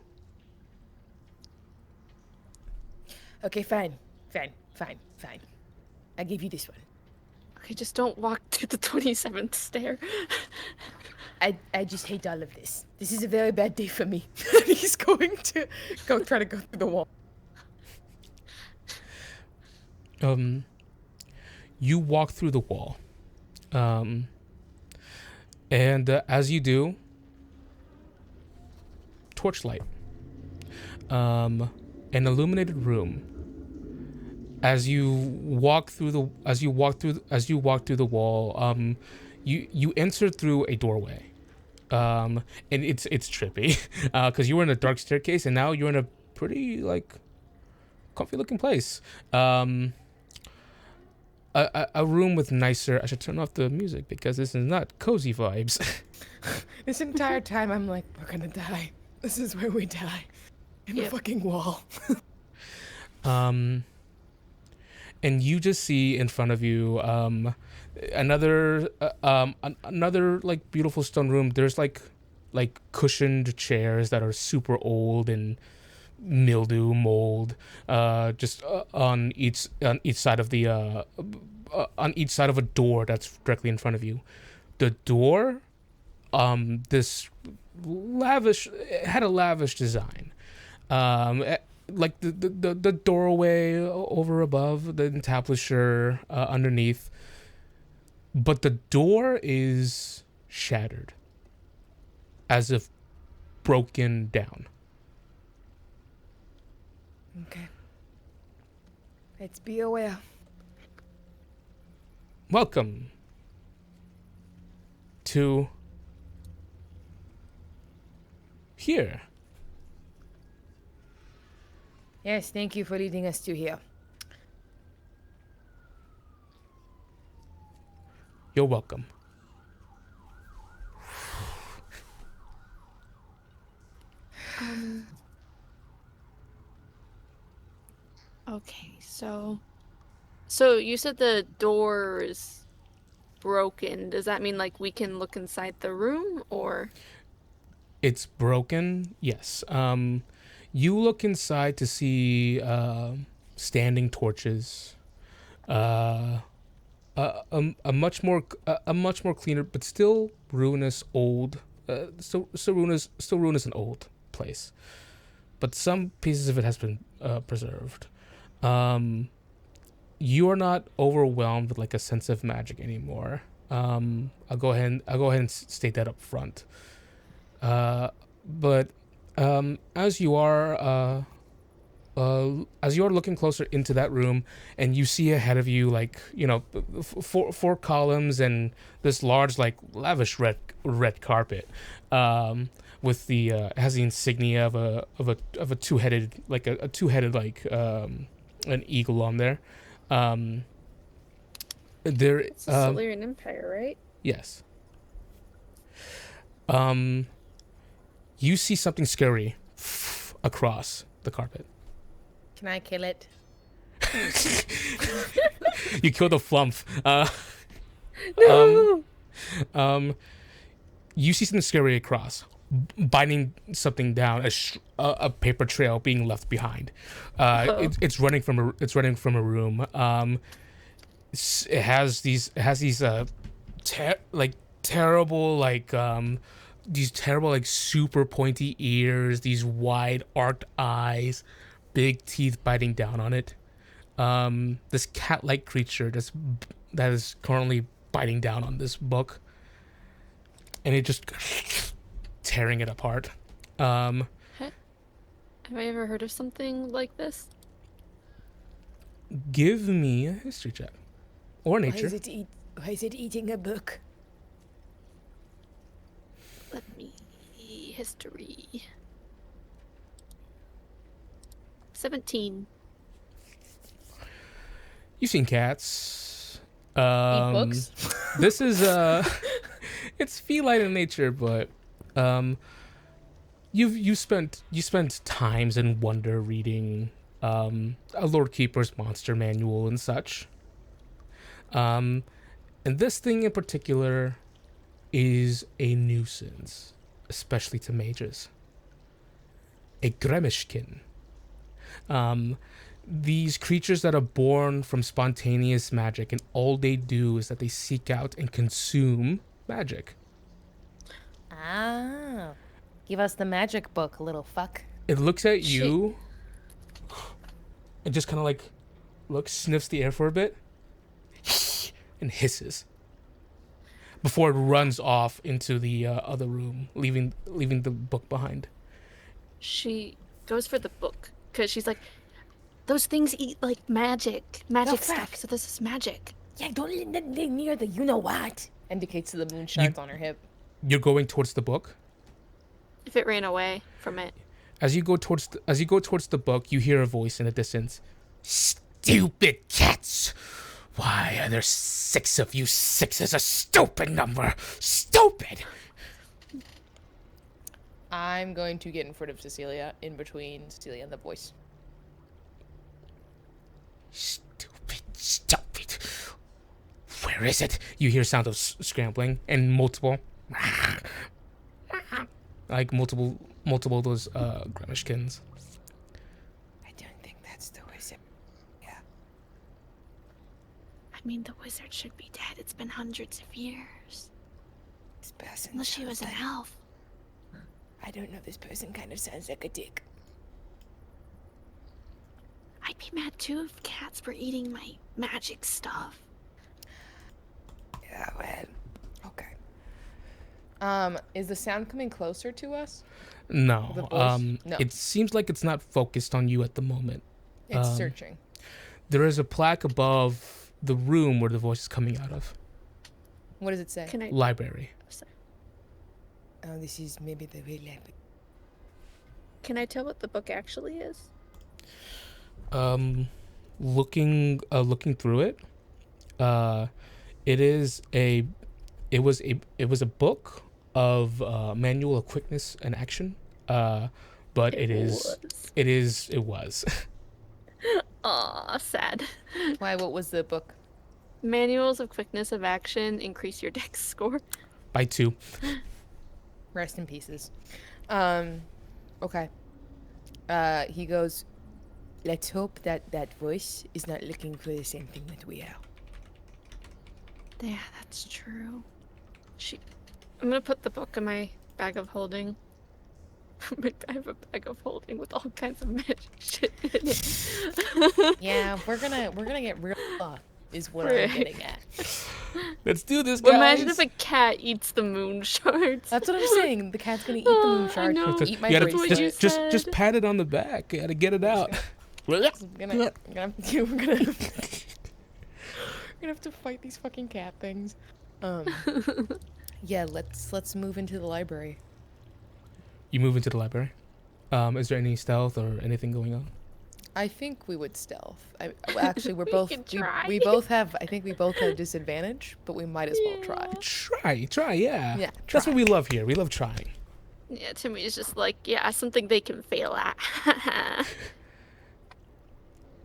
Speaker 2: Okay, fine. I give you this one.
Speaker 3: Okay, just don't walk to the 27th stair.
Speaker 2: I just hate all of this. This is a very bad day for me. He's going to try to go through the wall.
Speaker 1: You walk through the wall. And as you do, torchlight. An illuminated room. As you walk through the wall, you enter through a doorway. And it's trippy, because you were in a dark staircase and now you're in a pretty like comfy looking place. A room with nicer. I should turn off the music because this is not cozy vibes.
Speaker 2: This entire time I'm like, we're gonna die. This is where we die, in the fucking wall.
Speaker 1: And you just see in front of you another like beautiful stone room. There's like cushioned chairs that are super old and mildew, mold, just on each side of the on each side of a door that's directly in front of you. The door, this had a lavish design. Like the doorway over above, the entablature underneath, but the door is shattered, as if broken down.
Speaker 2: Okay. Let's be aware.
Speaker 1: Welcome to here.
Speaker 2: Yes, thank you for leading us to here.
Speaker 1: You're welcome.
Speaker 3: Okay, so you said the door is broken. Does that mean like we can look inside the room, or?
Speaker 1: It's broken, yes. You look inside to see standing torches, a much more cleaner, but still ruinous old, still ruinous and old place. But some pieces of it has been preserved. You are not overwhelmed with like a sense of magic anymore. I'll go ahead and state that up front. But as you are looking closer into that room, and you see ahead of you, like, you know, four columns and this large, like, lavish red carpet, with the has the insignia of a two-headed like an eagle on there.
Speaker 3: It's the Solarian Empire, right?
Speaker 1: Yes. You see something scary across the carpet.
Speaker 2: Can I kill it?
Speaker 1: You kill the flump.
Speaker 3: No.
Speaker 1: You see something scary across, biting something down, a paper trail being left behind. It's running from a room. It has these terrible these terrible like super pointy ears, these wide arced eyes, big teeth biting down on it. This cat-like creature that is currently biting down on this book, and it just tearing it apart.
Speaker 3: Have I ever heard of something like this?
Speaker 1: Give me a history check or nature.
Speaker 2: Why is it eating a book?
Speaker 3: Let me history. 17.
Speaker 1: You've seen cats.
Speaker 2: Eat books.
Speaker 1: This is it's feline in nature, but you spent times in wonder reading a Lord Keeper's monster manual and such. And this thing in particular is a nuisance, especially to mages. A Gremishkin. These creatures that are born from spontaneous magic, and all they do is that they seek out and consume magic.
Speaker 2: Ah. Give us the magic book, little fuck.
Speaker 1: It looks at you and just kind of like sniffs the air for a bit and hisses before it runs off into the other room, leaving the book behind.
Speaker 3: She goes for the book because she's like, those things eat like magic stuff. So this is magic.
Speaker 2: Yeah, don't let them near the you know what. Indicates to the moon shards on her hip.
Speaker 1: You're going towards the book.
Speaker 3: If it ran away from it.
Speaker 1: As you go towards the book, you hear a voice in the distance. Stupid cats! Why are there 6 of you? 6 is a stupid number. Stupid!
Speaker 2: I'm going to get in front of Cecilia, in between Cecilia and the voice.
Speaker 1: Stupid. Where is it? You hear sound of scrambling and multiple of those Gremishkins.
Speaker 2: I don't think that's the wizard. Yeah.
Speaker 3: I mean, the wizard should be dead. It's been hundreds of years.
Speaker 2: This person.
Speaker 3: Unless she was an elf.
Speaker 2: I don't know. This person kind of sounds like a dick.
Speaker 3: I'd be mad too if cats were eating my magic stuff.
Speaker 2: Yeah, well, okay. Is the sound coming closer to us?
Speaker 1: No.
Speaker 2: No.
Speaker 1: It seems like it's not focused on you at the moment.
Speaker 2: It's searching.
Speaker 1: There is a plaque above the room where the voice is coming out of.
Speaker 2: What does it say?
Speaker 1: Library.
Speaker 2: Oh, this is maybe the real library.
Speaker 3: Can I tell what the book actually is?
Speaker 1: Looking through it, it was a book of manual of quickness and action, but it was.
Speaker 3: Aw, sad.
Speaker 2: Why? What was the book?
Speaker 3: Manuals of quickness of action increase your dex score
Speaker 1: by 2.
Speaker 2: Rest in pieces. Okay. He goes, let's hope that voice is not looking for the same thing that we are.
Speaker 3: Yeah, that's true. I'm gonna put the book in my bag of holding. I have a bag of holding with all kinds of magic shit in it.
Speaker 2: Yeah, we're gonna get real is what I'm getting at.
Speaker 1: Let's do this, guys.
Speaker 3: Imagine if a cat eats the moon shards.
Speaker 2: That's what I'm saying. The cat's gonna eat the moon shards. Eat my bracelet.
Speaker 1: Just pat it on the back. You gotta get it out.
Speaker 2: We're gonna have to fight these fucking cat things. Yeah, let's move into the library.
Speaker 1: You move into the library. Is there any stealth or anything going on?
Speaker 2: I think we would stealth. Actually, we're both we both have. I think we both have disadvantage, but we might as well try.
Speaker 1: Try, yeah.
Speaker 2: Yeah,
Speaker 1: that's what we love here. We love trying.
Speaker 3: Yeah, to me it's just like, yeah, something they can fail at.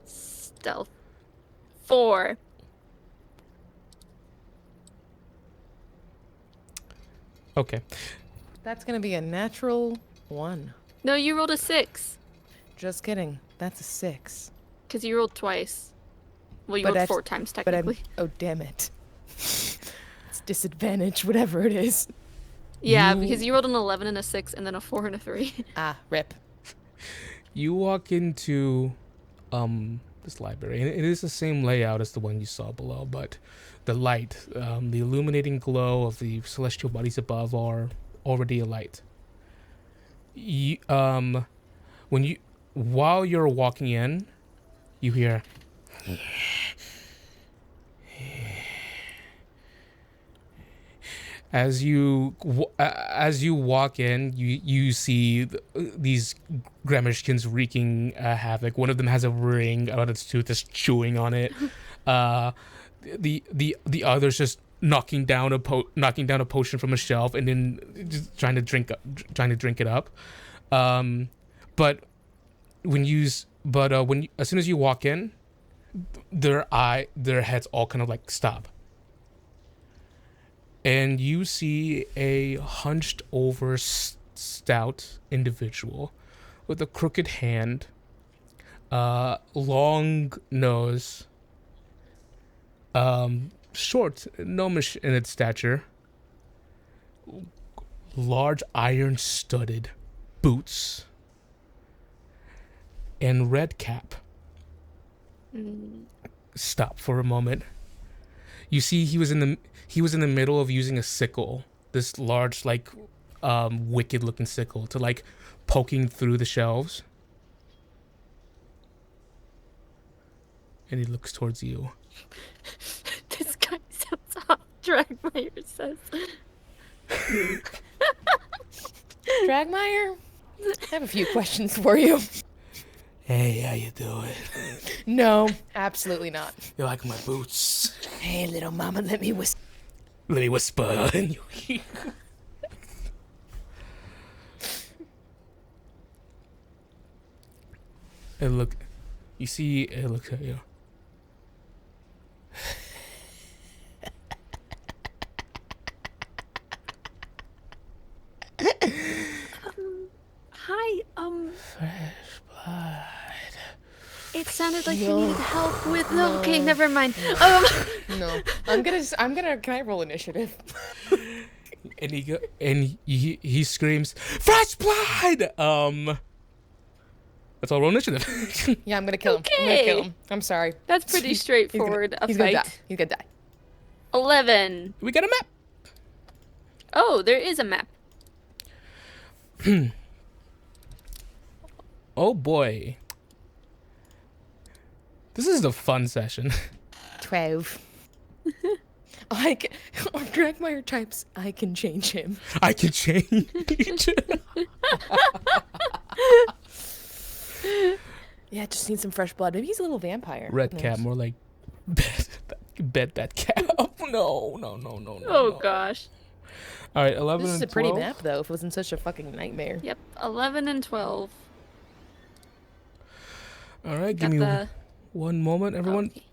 Speaker 3: Stealth 4.
Speaker 1: Okay.
Speaker 2: That's gonna be a natural 1.
Speaker 3: No, you rolled a 6.
Speaker 2: Just kidding. That's a 6.
Speaker 3: Because you rolled twice. Well, you rolled 4 times technically.
Speaker 2: Oh, damn it. It's disadvantage, whatever it is.
Speaker 3: Yeah, because you rolled an 11 and a 6 and then a 4 and a 3.
Speaker 2: Ah, rip.
Speaker 1: You walk into this library, and it is the same layout as the one you saw below, but the light, the illuminating glow of the celestial bodies above are already alight. While you're walking in, you hear as you walk in, you see these Gremishkins wreaking havoc. One of them has a ring out of its tooth, is chewing on it. The others just knocking down a potion from a shelf and then just trying to drink it up. But as soon as you walk in, their heads all kind of like stop. And you see a hunched over stout individual with a crooked hand, long nose, short, gnomish in its stature, large iron-studded boots, and red cap. Stop for a moment. You see he was in the middle of using a sickle, this large, like, wicked looking sickle, to like poking through the shelves. And he looks towards you.
Speaker 3: This guy sounds off. Dragmeyer says.
Speaker 2: Dragmeyer, I have a few questions for you.
Speaker 1: Hey, how you doing?
Speaker 2: No, absolutely not.
Speaker 1: You like my boots?
Speaker 2: Hey, little mama, let me whisper.
Speaker 1: Let me whisper in your ear. And look, you see, it looks at you.
Speaker 3: Hi,
Speaker 1: Fresh blood.
Speaker 3: it sounded like you needed help with.
Speaker 2: No.
Speaker 3: Okay, never mind.
Speaker 2: No, I'm gonna. Can I roll initiative?
Speaker 1: And he screams, "Fresh blood!" That's all. Roll initiative.
Speaker 2: Yeah, I'm gonna kill him.
Speaker 3: Okay.
Speaker 2: I'm gonna kill him. I'm sorry.
Speaker 3: That's pretty straightforward.
Speaker 2: He's
Speaker 3: a
Speaker 2: gonna
Speaker 3: fight.
Speaker 2: die. He's gonna die.
Speaker 3: 11.
Speaker 1: We got a map.
Speaker 3: Oh, there is a map.
Speaker 1: Oh boy. This is the fun session.
Speaker 2: 12. Dragmeyer types, I can change him.
Speaker 1: I can change.
Speaker 2: Yeah, just need some fresh blood. Maybe he's a little vampire.
Speaker 1: Red cap, more like bed that cap. No.
Speaker 3: Oh gosh.
Speaker 1: All right, 11
Speaker 2: This is
Speaker 1: and
Speaker 2: a pretty
Speaker 1: 12.
Speaker 2: map, though, if it wasn't such a fucking nightmare.
Speaker 3: Yep, 11 and 12.
Speaker 1: All right,
Speaker 3: Got
Speaker 1: give me
Speaker 3: the...
Speaker 1: one moment, everyone.
Speaker 3: Okay.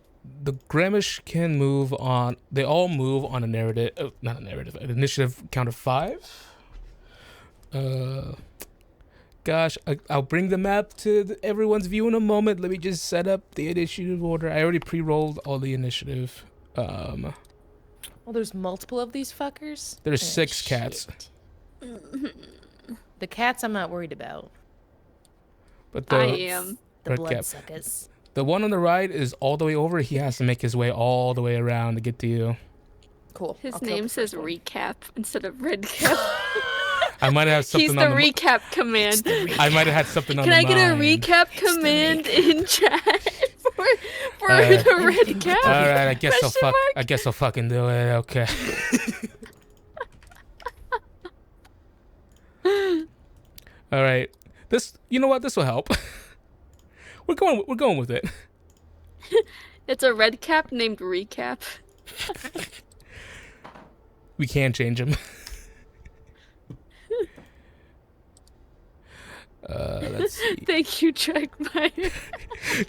Speaker 1: The Gramish can move on. They all move on a narrative, not a narrative, an initiative count of 5. Gosh, I'll bring the map to everyone's view in a moment. Let me just set up the initiative order. I already pre-rolled all the initiative.
Speaker 2: Well, there's multiple of these fuckers?
Speaker 1: There's 6 cats.
Speaker 2: The cats I'm not worried about.
Speaker 1: But
Speaker 3: I am.
Speaker 2: The
Speaker 1: Red cap.
Speaker 2: bloodsuckers.
Speaker 1: The one on the right is all the way over. He has to make his way all the way around to get to you.
Speaker 2: Cool.
Speaker 3: His
Speaker 2: I'll kill
Speaker 3: name
Speaker 2: the
Speaker 3: says
Speaker 2: first one.
Speaker 3: recap instead of red cap.
Speaker 1: I might have something
Speaker 3: He's
Speaker 1: on
Speaker 3: the
Speaker 1: the
Speaker 3: recap command.
Speaker 1: I might have had something on
Speaker 3: Can
Speaker 1: the
Speaker 3: I get a
Speaker 1: mind.
Speaker 3: recap command in chat for
Speaker 1: Uh,
Speaker 3: the red cap?
Speaker 1: All right, I guess
Speaker 3: Question mark?
Speaker 1: I guess I'll fucking do it. Okay. All right. You know what? This will help. We're going with it.
Speaker 3: It's a red cap named recap.
Speaker 1: We can change him. Let's see.
Speaker 3: Thank you, Dragmeyer.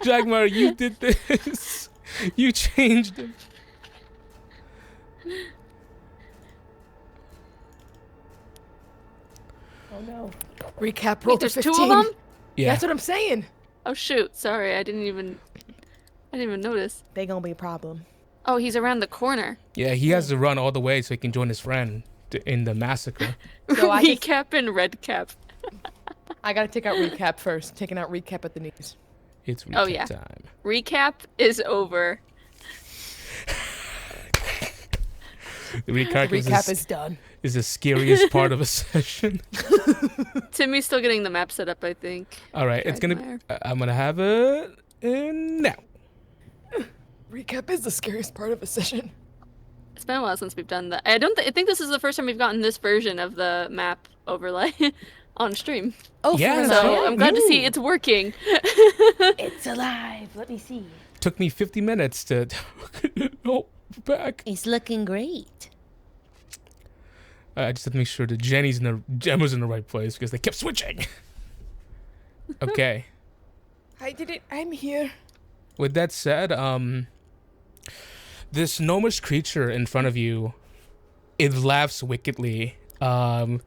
Speaker 1: Jagmar, you did this. You changed him.
Speaker 2: Oh no. Recap
Speaker 3: Wait,
Speaker 2: roll
Speaker 3: there's
Speaker 2: 15.
Speaker 3: 2 of them?
Speaker 1: Yeah.
Speaker 2: That's what I'm saying.
Speaker 3: Oh shoot, sorry, I didn't even notice.
Speaker 2: They gonna be a problem.
Speaker 3: Oh, he's around the corner.
Speaker 1: Yeah, he has to run all the way so he can join his friend in the massacre.
Speaker 2: So I can-
Speaker 3: Recap and red cap.
Speaker 2: I gotta take out recap first. Taking out recap at the knees.
Speaker 1: It's recap
Speaker 3: Oh, yeah.
Speaker 1: time.
Speaker 3: Recap is over.
Speaker 1: The recap,
Speaker 2: Recap is done.
Speaker 1: is the scariest part of a session.
Speaker 3: Timmy's still getting the map set up, I think.
Speaker 1: All right,
Speaker 3: Dragmeyer.
Speaker 1: I'm gonna have it in now.
Speaker 2: Recap is the scariest part of a session.
Speaker 3: It's been a while since we've done that. I think this is the first time we've gotten this version of the map overlay on stream.
Speaker 2: Oh,
Speaker 1: Yeah,
Speaker 2: for
Speaker 1: that's
Speaker 3: So
Speaker 2: real?
Speaker 3: I'm glad to see
Speaker 1: Ooh.
Speaker 3: it's working.
Speaker 2: It's alive. Let me see.
Speaker 1: Took me 50 minutes to back.
Speaker 2: He's looking great.
Speaker 1: I just have to make sure that Gemma's in the right place because they kept switching. Okay.
Speaker 2: I did it. I'm here.
Speaker 1: With that said, this gnomish creature in front of you, it laughs wickedly,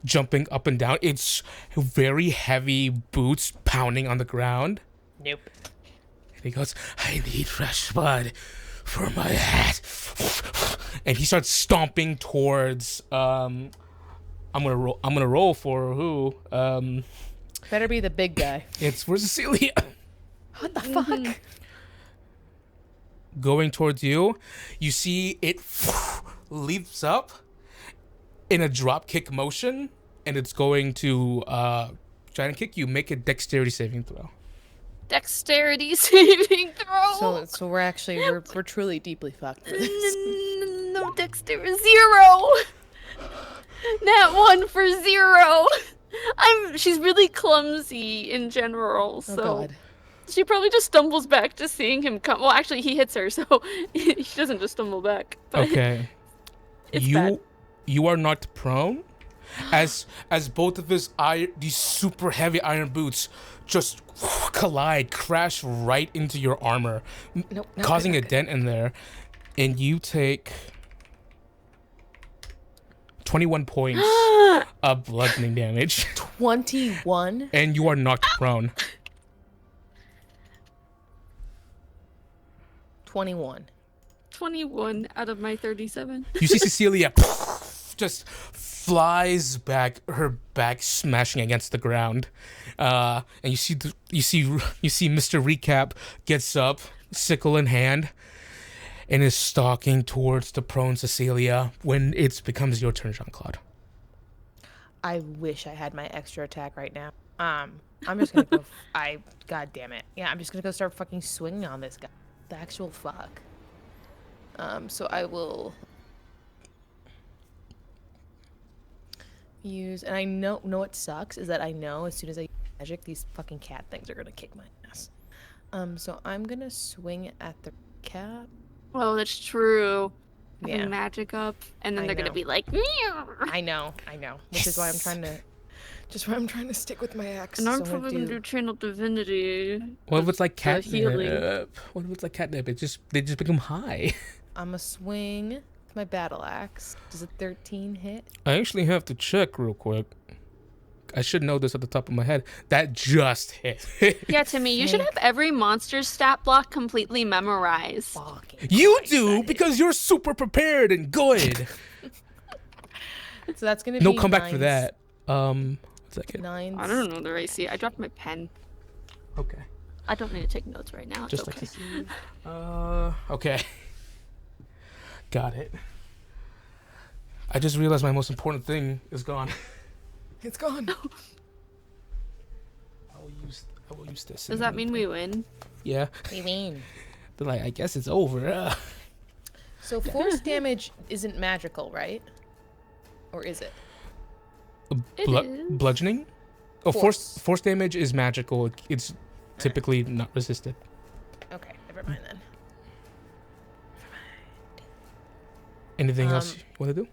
Speaker 1: jumping up and down. Its very heavy boots pounding on the ground.
Speaker 2: Nope.
Speaker 1: And he goes, I need fresh blood for my hat. And he starts stomping towards I'm gonna roll for who?
Speaker 2: Better be the big guy.
Speaker 1: It's for Cecilia.
Speaker 2: What the fuck?
Speaker 1: Going towards you, you see it leaps up in a drop kick motion, and it's going to try to kick you. Make a dexterity saving throw.
Speaker 3: Dexterity saving throw.
Speaker 2: So we're truly deeply fucked.
Speaker 3: No dexterity. 0. Nat 1 for 0. She's really clumsy in general, so
Speaker 2: God.
Speaker 3: She probably just stumbles back just seeing him come. Well, actually, he hits her, so he doesn't just stumble back. But
Speaker 1: okay.
Speaker 3: It's bad.
Speaker 1: You are knocked prone, as both of these super heavy iron boots just collide, crash right into your armor, causing a dent in there, and you take 21 points of bludgeoning damage.
Speaker 2: 21?
Speaker 1: And you are knocked prone.
Speaker 2: 21.
Speaker 3: 21 out of my 37.
Speaker 1: You see Cecilia just flies back, her back smashing against the ground, and you see Mr. Recap gets up, sickle in hand, and is stalking towards the prone Cecilia when it becomes your turn, Jean-Claude.
Speaker 2: I wish I had my extra attack right now. I'm just gonna go. God damn it. Yeah, I'm just gonna go start fucking swinging on this guy. The actual fuck. So I will use, and I know what sucks is that I know as soon as I use magic, these fucking cat things are gonna kick my ass. So I'm gonna swing at the cat.
Speaker 3: Oh, that's true.
Speaker 2: Yeah.
Speaker 3: Having magic up, and then they're gonna be like, meow.
Speaker 2: I know. Which is why I'm trying to stick with my axe.
Speaker 3: And I'm probably gonna do channel divinity.
Speaker 1: What if it's like catnip?
Speaker 3: healing.
Speaker 1: What if it's like catnip? They just become high.
Speaker 2: I'm gonna swing with my battle axe. Does a 13 hit?
Speaker 1: I actually have to check real quick. I should know this at the top of my head. That just hit.
Speaker 3: Yeah, Timmy, you should have every monster's stat block completely memorized.
Speaker 2: Fucking
Speaker 1: You
Speaker 2: Christ,
Speaker 1: do because you're super prepared and good.
Speaker 2: So that's gonna be
Speaker 1: No comeback for that.
Speaker 2: 9.
Speaker 3: I don't know the AC. I dropped my pen.
Speaker 1: Okay.
Speaker 3: I don't need to take notes right now. It's
Speaker 1: Just
Speaker 3: okay.
Speaker 1: Okay. Got it. I just realized my most important thing is gone.
Speaker 2: It's gone.
Speaker 1: I will use this.
Speaker 3: Does that mean we win?
Speaker 1: Yeah.
Speaker 2: What do you mean?
Speaker 1: They're like, I guess it's over.
Speaker 2: So force damage isn't magical, right? Or is it?
Speaker 3: It is.
Speaker 1: Bludgeoning? Oh, force damage is magical. It's typically not resisted.
Speaker 2: Okay, never mind then.
Speaker 1: Anything else you want to do?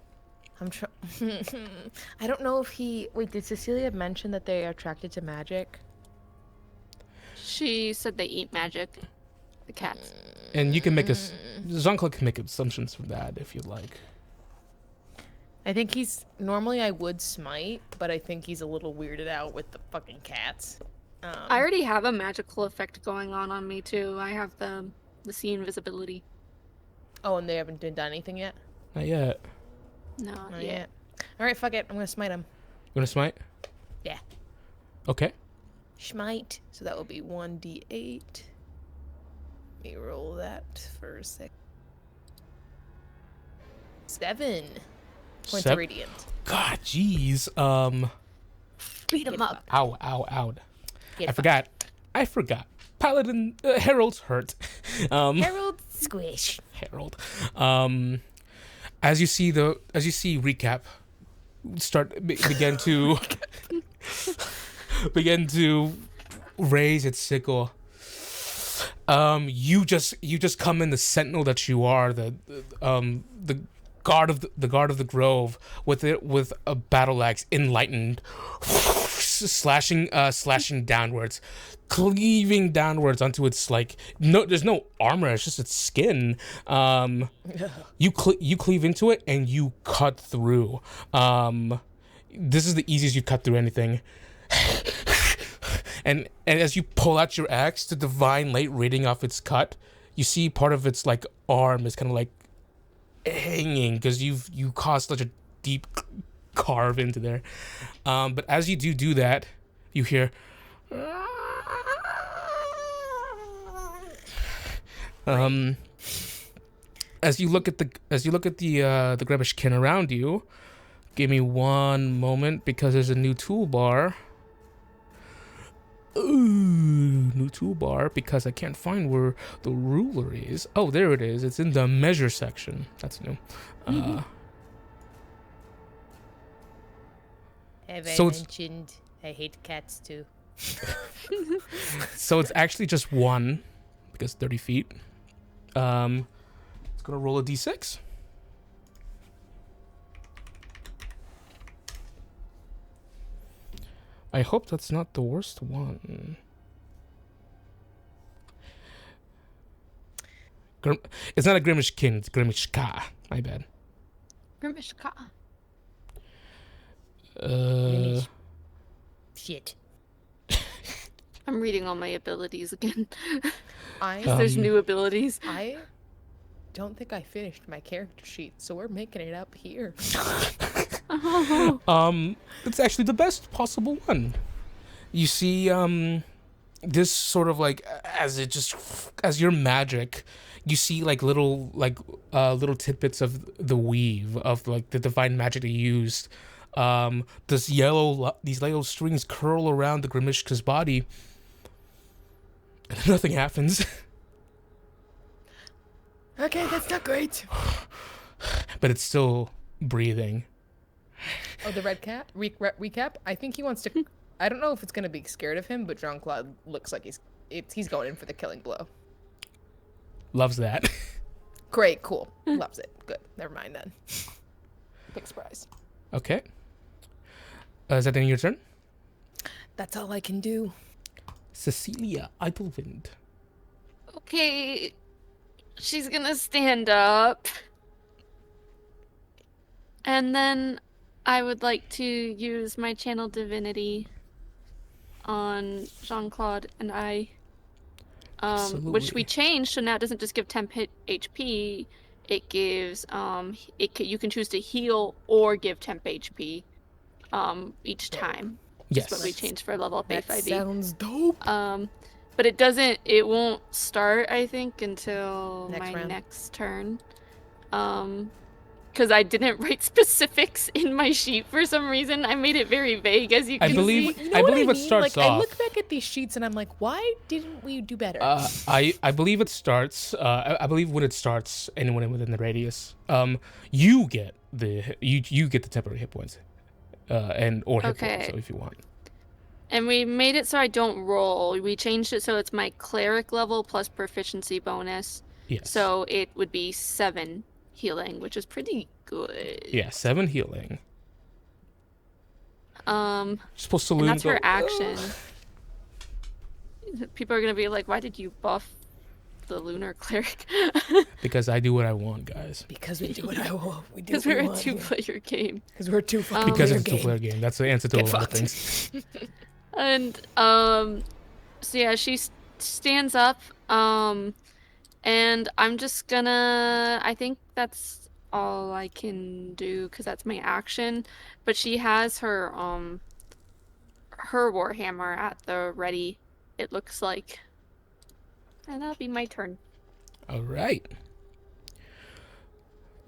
Speaker 2: I don't know if he... Wait, did Cecilia mention that they are attracted to magic?
Speaker 3: She said they eat magic. The cats.
Speaker 1: And you can make Jean-Claude can make assumptions from that if you'd like.
Speaker 2: I think he's... Normally I would smite, but I think he's a little weirded out with the fucking cats.
Speaker 3: I already have a magical effect going on me too. I have the sea invisibility.
Speaker 2: Oh, and they haven't done anything yet?
Speaker 1: Not yet.
Speaker 3: No,
Speaker 2: Not yet. Alright, fuck it. I'm gonna smite him.
Speaker 1: You want to smite?
Speaker 2: Yeah.
Speaker 1: Okay.
Speaker 2: Smite. So that will be 1d8. Let me roll that for a sec. 7 points of radiant.
Speaker 1: God, jeez.
Speaker 2: Beat him up.
Speaker 1: Ow. I forgot. Paladin, Herald's hurt.
Speaker 2: Herald squish.
Speaker 1: Herald. As you see Recap begin to raise its sickle, You just come in the sentinel that you are, the guard of the grove with a battle axe enlightened, slashing downwards, cleaving downwards onto its there's no armor, it's just its skin. You cleave into it and you cut through. This is the easiest you cut through anything. And as you pull out your axe, the divine light radiating off its cut, you see part of its arm is kind of hanging because you caused such a deep carve into there. But as you do that, you hear as you look at the Grebishkin around you. Give me one moment because there's a new toolbar. Ooh, new toolbar because I can't find where the ruler is. Oh, there it is. It's in the measure section. That's new.
Speaker 2: Have I mentioned I hate cats too?
Speaker 1: So it's actually just one because 30 feet. It's gonna roll a d6. I hope that's not the worst one. It's not a Grimishkin, it's Grimishka. My bad.
Speaker 3: Grimishka.
Speaker 2: Shit.
Speaker 3: I'm reading all my abilities again.
Speaker 2: Because
Speaker 3: there's new abilities.
Speaker 2: I don't think I finished my character sheet, so we're making it up here.
Speaker 1: It's actually the best possible one. You see, this sort of as your magic, you see little tidbits of the weave of the divine magic they used. These yellow strings curl around the Grimishka's body, and nothing happens.
Speaker 2: Okay, that's not great.
Speaker 1: But it's still breathing.
Speaker 2: Oh, the red cat? Recap? I think he wants to... I don't know if it's going to be scared of him, but Jean-Claude looks like he's going in for the killing blow.
Speaker 1: Loves that.
Speaker 2: Great, cool. Loves it. Good. Never mind then. Big surprise.
Speaker 1: Okay. Is that the end of your turn?
Speaker 2: That's all I can do.
Speaker 1: Cecilia Idlewind.
Speaker 3: Okay. She's gonna stand up. And then I would like to use my channel divinity on Jean-Claude and I. Which we changed, so now it doesn't just give 10 HP. It gives you can choose to heal or give temp HP each time.
Speaker 1: Yes.
Speaker 3: That's what we changed for Level Up A5e.
Speaker 2: That sounds dope.
Speaker 3: But it won't start, I think, until next turn. Because I didn't write specifics in my sheet for some reason. I made it very vague, as you can see.
Speaker 2: I believe
Speaker 1: it starts off.
Speaker 2: I look back at these sheets and I'm like, why didn't we do better?
Speaker 1: I believe it starts. I believe when it starts, anyone within the radius, you get the temporary hit points, or hit points, so if you want.
Speaker 3: And we made it so I don't roll. We changed it so it's my cleric level plus proficiency bonus.
Speaker 1: Yes.
Speaker 3: So it would be 7 healing, which is pretty good.
Speaker 1: Yeah, 7 healing.
Speaker 3: Supposed to and that's her action. People are gonna be like, "Why did you buff the lunar cleric?"
Speaker 1: Because I do what I want, guys.
Speaker 2: Because we do what I want.
Speaker 3: Because we're a 2-player game.
Speaker 2: Because we're a 2-player
Speaker 1: because it's a 2-player game. That's the answer to a lot of things.
Speaker 3: And so yeah, she stands up. And I'm just gonna, I think that's all I can do because that's my action. But she has her warhammer at the ready, it looks like. And that'll be my turn.
Speaker 1: All right.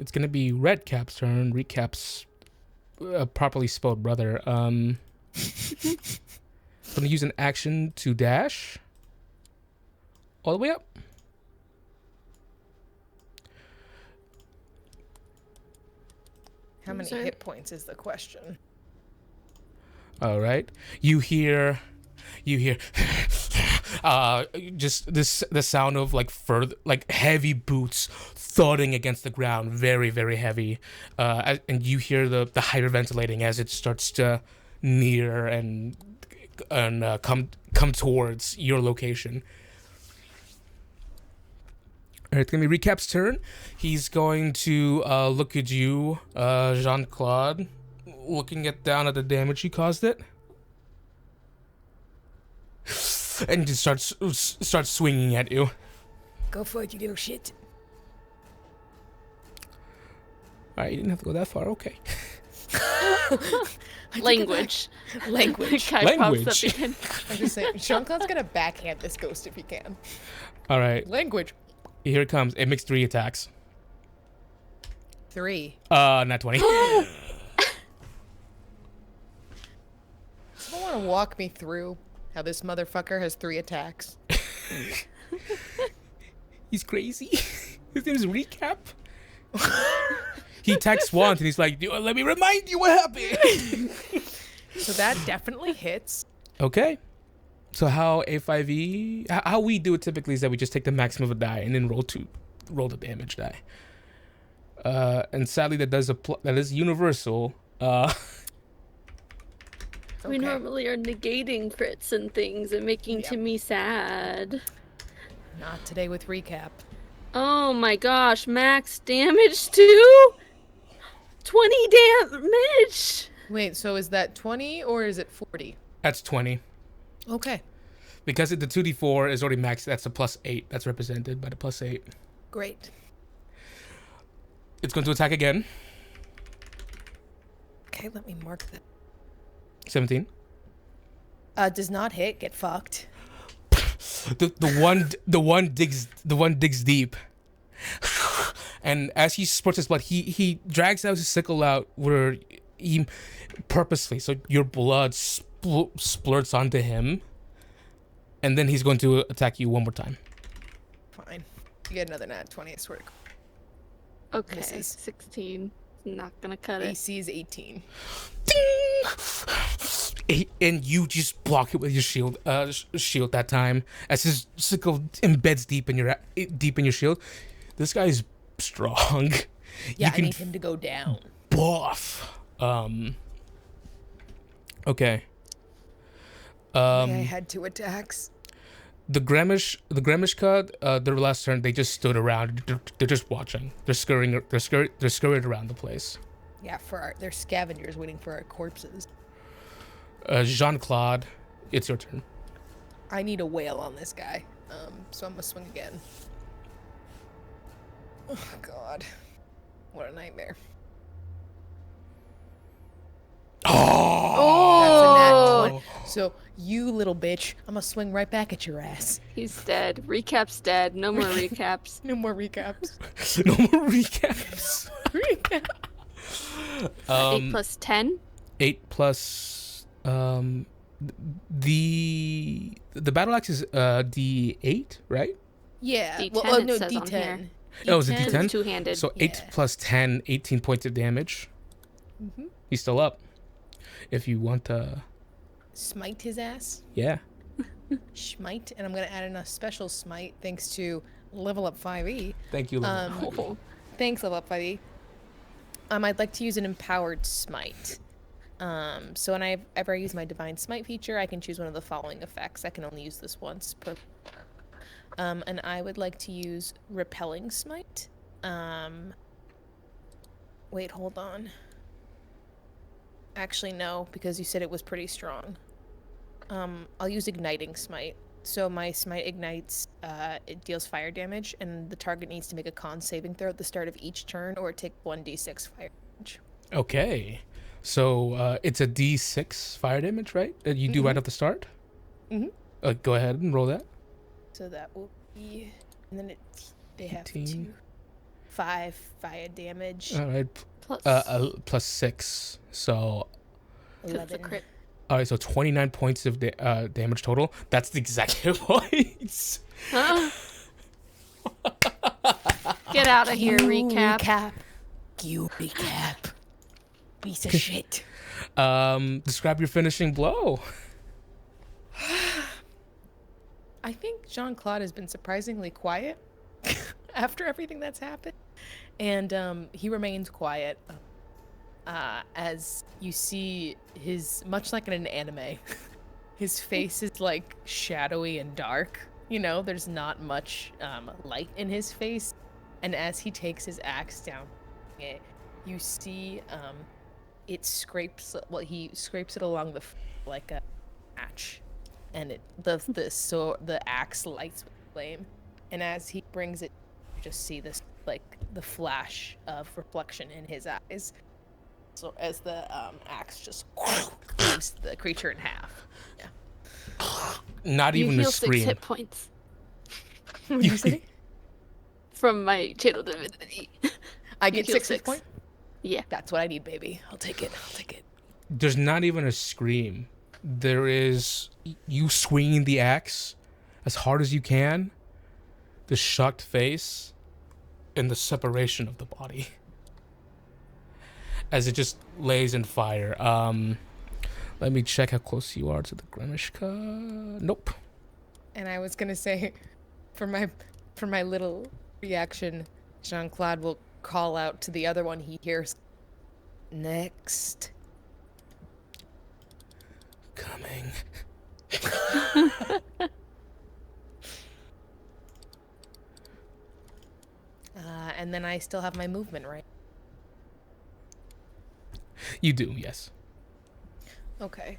Speaker 1: It's gonna be Redcap's turn. Recap's properly spelled brother. I'm gonna use an action to dash all the way up.
Speaker 2: How many hit points is the question?
Speaker 1: All right. You hear just the sound of like heavy boots thudding against the ground, very very heavy, and you hear the hyperventilating as it starts to near and come towards your location. All right, it's gonna be Recap's turn. He's going to look at you, Jean-Claude, looking down at the damage he caused it, and just starts swinging at you.
Speaker 2: Go for it, you little shit.
Speaker 1: All right, you didn't have to go that far. Okay.
Speaker 3: Language. Kai pops up again.
Speaker 2: I'm just saying, Jean-Claude's gonna backhand this ghost if he can.
Speaker 1: All right.
Speaker 2: Language.
Speaker 1: Here it comes. It makes 3 attacks.
Speaker 2: 3.
Speaker 1: Not 20.
Speaker 2: Someone want to walk me through how this motherfucker has 3 attacks?
Speaker 1: He's crazy. His name is Recap. He attacks once and he's like, let me remind you what happened.
Speaker 2: So that definitely hits.
Speaker 1: Okay. So how A5e, how we do it typically is that we just take the maximum of a die and then roll the damage die. And sadly that is universal.
Speaker 3: We normally are negating crits and things and making Timmy sad.
Speaker 2: Not today with Recap.
Speaker 3: Oh my gosh, max damage too? 20 damage!
Speaker 2: Wait, so is that 20 or is it 40?
Speaker 1: That's 20.
Speaker 2: Okay.
Speaker 1: Because the 2d4 is already maxed, that's a +8. That's represented by the +8.
Speaker 2: Great.
Speaker 1: It's going to attack again.
Speaker 2: Okay, let me mark that.
Speaker 1: 17.
Speaker 2: Does not hit. Get fucked.
Speaker 1: The one digs deep. And as he spurts his blood, he drags out his sickle out where he purposely, so your blood splurts onto him, and then he's going to attack you one more time.
Speaker 2: Fine. You get another nat 20, I swear to God.
Speaker 3: Okay, misses. 16. Not gonna cut it.
Speaker 2: AC is 18.
Speaker 1: Ding! And you just block it with your shield that time as his sickle embeds deep in your shield. This guy's strong.
Speaker 2: Yeah, I need him to go down.
Speaker 1: Buff. Okay.
Speaker 2: I had 2 attacks.
Speaker 1: The Gremishka, their last turn, they just stood around. They're just watching. They're scurrying around the place.
Speaker 2: Yeah, they're scavengers waiting for our corpses.
Speaker 1: Jean-Claude, it's your turn.
Speaker 2: I need a whale on this guy, so I'm gonna swing again. Oh God, what a nightmare!
Speaker 1: Oh,
Speaker 2: that's a nat 20. So you little bitch, I'm gonna swing right back at your ass.
Speaker 3: He's dead. Recap's dead. No more recaps.
Speaker 2: No more recaps.
Speaker 1: No more recaps.
Speaker 2: Recap.
Speaker 3: 8 plus 10.
Speaker 1: 8 plus the battle axe is D8, right?
Speaker 2: Yeah.
Speaker 3: D10
Speaker 2: Well,
Speaker 3: it
Speaker 2: no,
Speaker 3: says on
Speaker 2: D10.
Speaker 3: here.
Speaker 1: Oh, is it
Speaker 3: D10?
Speaker 1: D10?
Speaker 3: Two-handed.
Speaker 1: So 8 plus 10, 18 points of damage.
Speaker 2: Mm-hmm.
Speaker 1: He's still up. If you want to
Speaker 2: smite his ass.
Speaker 1: Yeah.
Speaker 2: Smite, and I'm gonna add in a special smite thanks to Level Up 5e.
Speaker 1: Thank you.
Speaker 2: Thanks, Level Up 5e. I'd like to use an empowered smite. So whenever I use my divine smite feature, I can choose one of the following effects. I can only use this once per. And I would like to use repelling smite. Wait, hold on. Actually, no, because you said it was pretty strong. I'll use igniting smite. So my smite ignites, it deals fire damage, and the target needs to make a con saving throw at the start of each turn, or take 1d6 fire damage.
Speaker 1: Okay. So it's a D6 fire damage, right? That you do right at the start?
Speaker 2: Mm-hmm.
Speaker 1: Go ahead and roll that.
Speaker 2: So that will be... And then they have
Speaker 1: 18.
Speaker 2: 5 fire damage.
Speaker 1: All right. Plus 6. So...
Speaker 2: 11.
Speaker 3: Crit.
Speaker 1: All right, so 29 points of damage total. That's the exact hit points.
Speaker 3: Huh? Get out of here, Recap.
Speaker 2: You Recap. Piece of shit.
Speaker 1: Describe your finishing blow.
Speaker 2: I think Jean-Claude has been surprisingly quiet after everything that's happened. And he remains quiet as you see much like in an anime, his face is like shadowy and dark. You know, there's not much light in his face. And as he takes his axe down, you see he scrapes it along like a match. And the axe lights with flame. And as he brings it, you just see this like the flash of reflection in his eyes. So as the axe just cleaves the creature in half. Yeah.
Speaker 1: Not even a scream.
Speaker 3: 6 hit points.
Speaker 2: What did you say?
Speaker 3: From my channel divinity.
Speaker 2: I get 6 hit points?
Speaker 3: Yeah.
Speaker 2: That's what I need, baby. I'll take it.
Speaker 1: There's not even a scream. There is you swinging the axe as hard as you can, the shocked face, and the separation of the body as it just lays in fire. Let me check how close you are to the Grimishka. Nope.
Speaker 2: And I was gonna say, for my little reaction, Jean-Claude will call out to the other one he hears. Next.
Speaker 1: Coming.
Speaker 2: And then I still have my movement, right?
Speaker 1: You do, yes.
Speaker 2: Okay.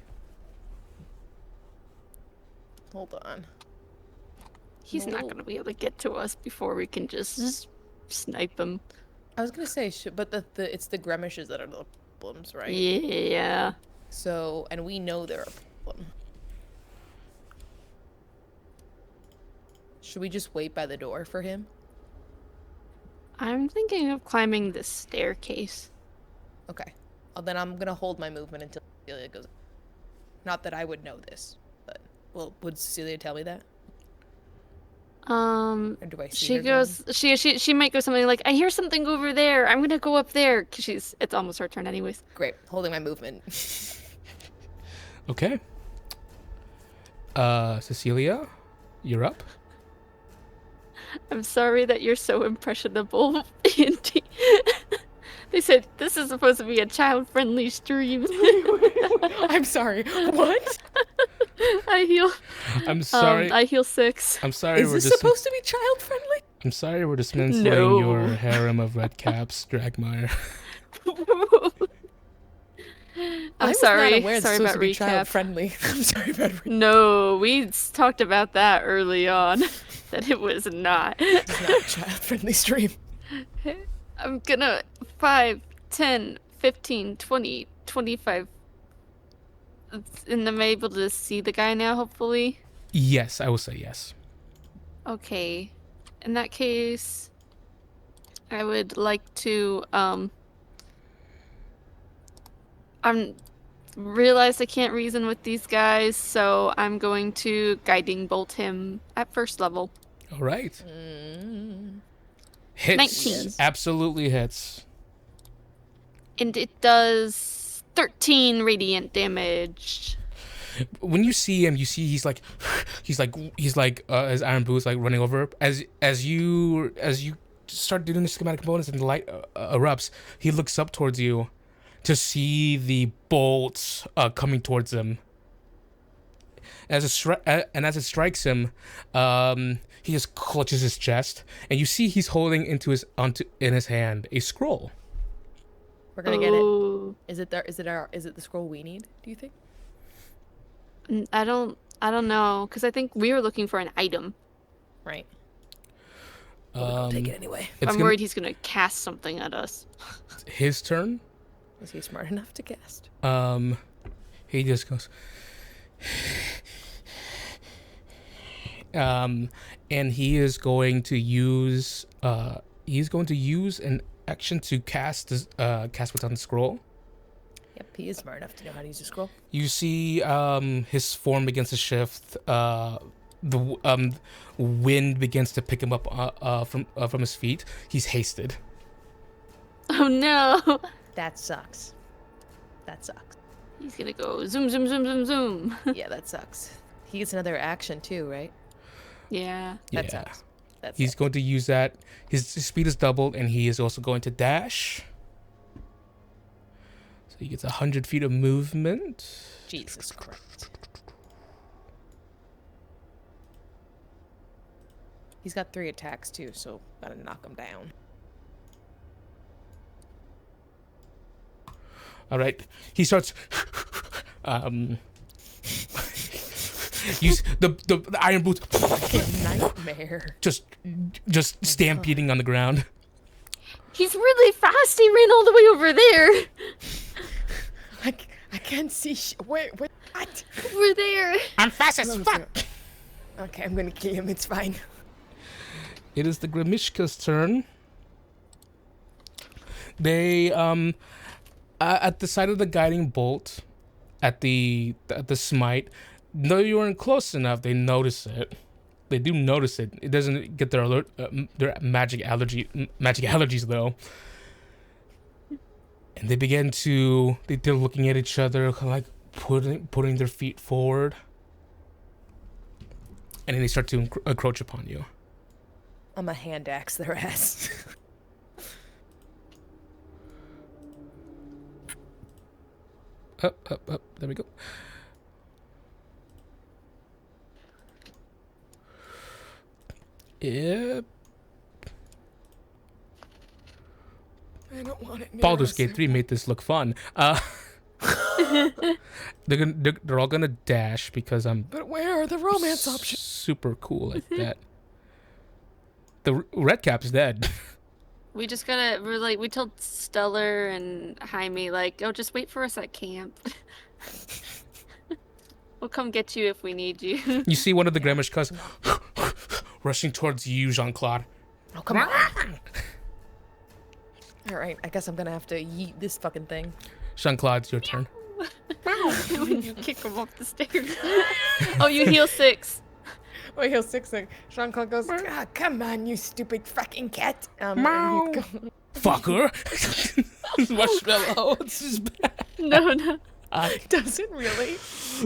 Speaker 2: Hold on.
Speaker 3: He's not going to be able to get to us before we can just snipe him.
Speaker 2: I was going to say, but it's the Gremishes that are the problems, right?
Speaker 3: Yeah.
Speaker 2: So, and we know they're a problem. Should we just wait by the door for him?
Speaker 3: I'm thinking of climbing this staircase.
Speaker 2: Okay. Well, then I'm going to hold my movement until Cecilia goes. Not that I would know this, but would Cecilia tell me that? Or do I see
Speaker 3: she
Speaker 2: her
Speaker 3: goes.
Speaker 2: going?
Speaker 3: She might go something like, "I hear something over there. I'm gonna go up there." 'Cause it's almost her turn, anyways.
Speaker 2: Great, holding my movement.
Speaker 1: Okay. Cecilia, you're up.
Speaker 3: I'm sorry that you're so impressionable, Andy. They said this is supposed to be a child-friendly stream.
Speaker 2: I'm sorry. What?
Speaker 3: I heal.
Speaker 1: I'm sorry.
Speaker 3: I heal 6.
Speaker 1: I'm sorry.
Speaker 2: Is this supposed to be child-friendly?
Speaker 1: I'm sorry we're dismantling your harem of red caps, Dragmire.
Speaker 3: I'm sorry.
Speaker 2: Not aware
Speaker 3: sorry
Speaker 2: about
Speaker 3: about recap.
Speaker 2: Child-friendly. I'm sorry about recap.
Speaker 3: No, we talked about that early on. That it was not.
Speaker 2: It's not a child-friendly stream.
Speaker 3: I'm gonna 5, 10, 15, 20, 25. And I'm able to see the guy now, hopefully.
Speaker 1: Yes, I will say yes.
Speaker 3: Okay. In that case, I would like to realize I can't reason with these guys, so I'm going to guiding bolt him at first level.
Speaker 1: All right. Hits.
Speaker 3: 19.
Speaker 1: Absolutely hits.
Speaker 3: And it does 13 radiant damage.
Speaker 1: When you see him, you see he's like his iron boots like running over. As you start doing the schematic components and the light erupts, he looks up towards you to see the bolts coming towards him. As it strikes him, he just clutches his chest, and you see he's holding in his hand a scroll.
Speaker 2: We're gonna get it. Is it the scroll we need? Do you think?
Speaker 3: I don't know, because I think we were looking for an item.
Speaker 2: Right. I'll take it anyway.
Speaker 3: I'm worried he's gonna cast something at us.
Speaker 1: His turn.
Speaker 2: Is he smart enough to cast?
Speaker 1: He just goes. And he is going to use an action to cast what's on the scroll.
Speaker 2: Yep, he is smart enough to know how to use a scroll.
Speaker 1: You see his form begins to shift. The wind begins to pick him up from his feet. He's hasted.
Speaker 3: Oh no!
Speaker 2: That sucks.
Speaker 3: He's gonna go zoom, zoom, zoom, zoom, zoom.
Speaker 2: Yeah, that sucks. He gets another action too, right?
Speaker 3: Yeah.
Speaker 2: That sucks.
Speaker 1: He's going to use that. His speed is doubled, and he is also going to dash. So he gets 100 feet of movement.
Speaker 2: Jesus Christ. He's got 3 attacks too, so gotta knock him down.
Speaker 1: All right. He starts. Use the iron boots.
Speaker 2: Nightmare.
Speaker 1: Just stampeding on the ground.
Speaker 3: He's really fast. He ran all the way over there.
Speaker 2: I can't see. Wait, what?
Speaker 3: Over there.
Speaker 1: I'm fast as fuck.
Speaker 2: Okay, I'm gonna kill him. It's fine.
Speaker 1: It is the Grimishka's turn. They at the side of the guiding bolt, at the smite. Though you weren't close enough, they notice it. They do notice it. It doesn't get their alert, their magic allergies though. And they begin to. They're looking at each other, kind of like putting their feet forward. And then they start to encroach upon you.
Speaker 2: I'm a hand axe their ass.
Speaker 1: Up. There we go. Yep.
Speaker 2: I don't want it.
Speaker 1: Baldur's Gate 3 made this look fun. They're all gonna dash because I'm.
Speaker 2: But where are the romance options?
Speaker 1: Super cool like that. The red cap's dead.
Speaker 3: We told Stellar and Jaime, like, oh, just wait for us at camp. We'll come get you if we need you.
Speaker 1: You see one of the Grimishkas rushing towards you, Jean-Claude.
Speaker 2: Oh, come on. Alright, I guess I'm gonna have to yeet this fucking thing.
Speaker 1: Jean-Claude, it's your turn.
Speaker 3: You kick him off the stairs. Oh, you heal 6.
Speaker 2: Wait, he'll 6. Jean-Claude goes, ah, come on, you stupid fucking cat.
Speaker 1: Meow. Fucker. Marshmallow. It's just bad.
Speaker 3: No.
Speaker 2: Does it really?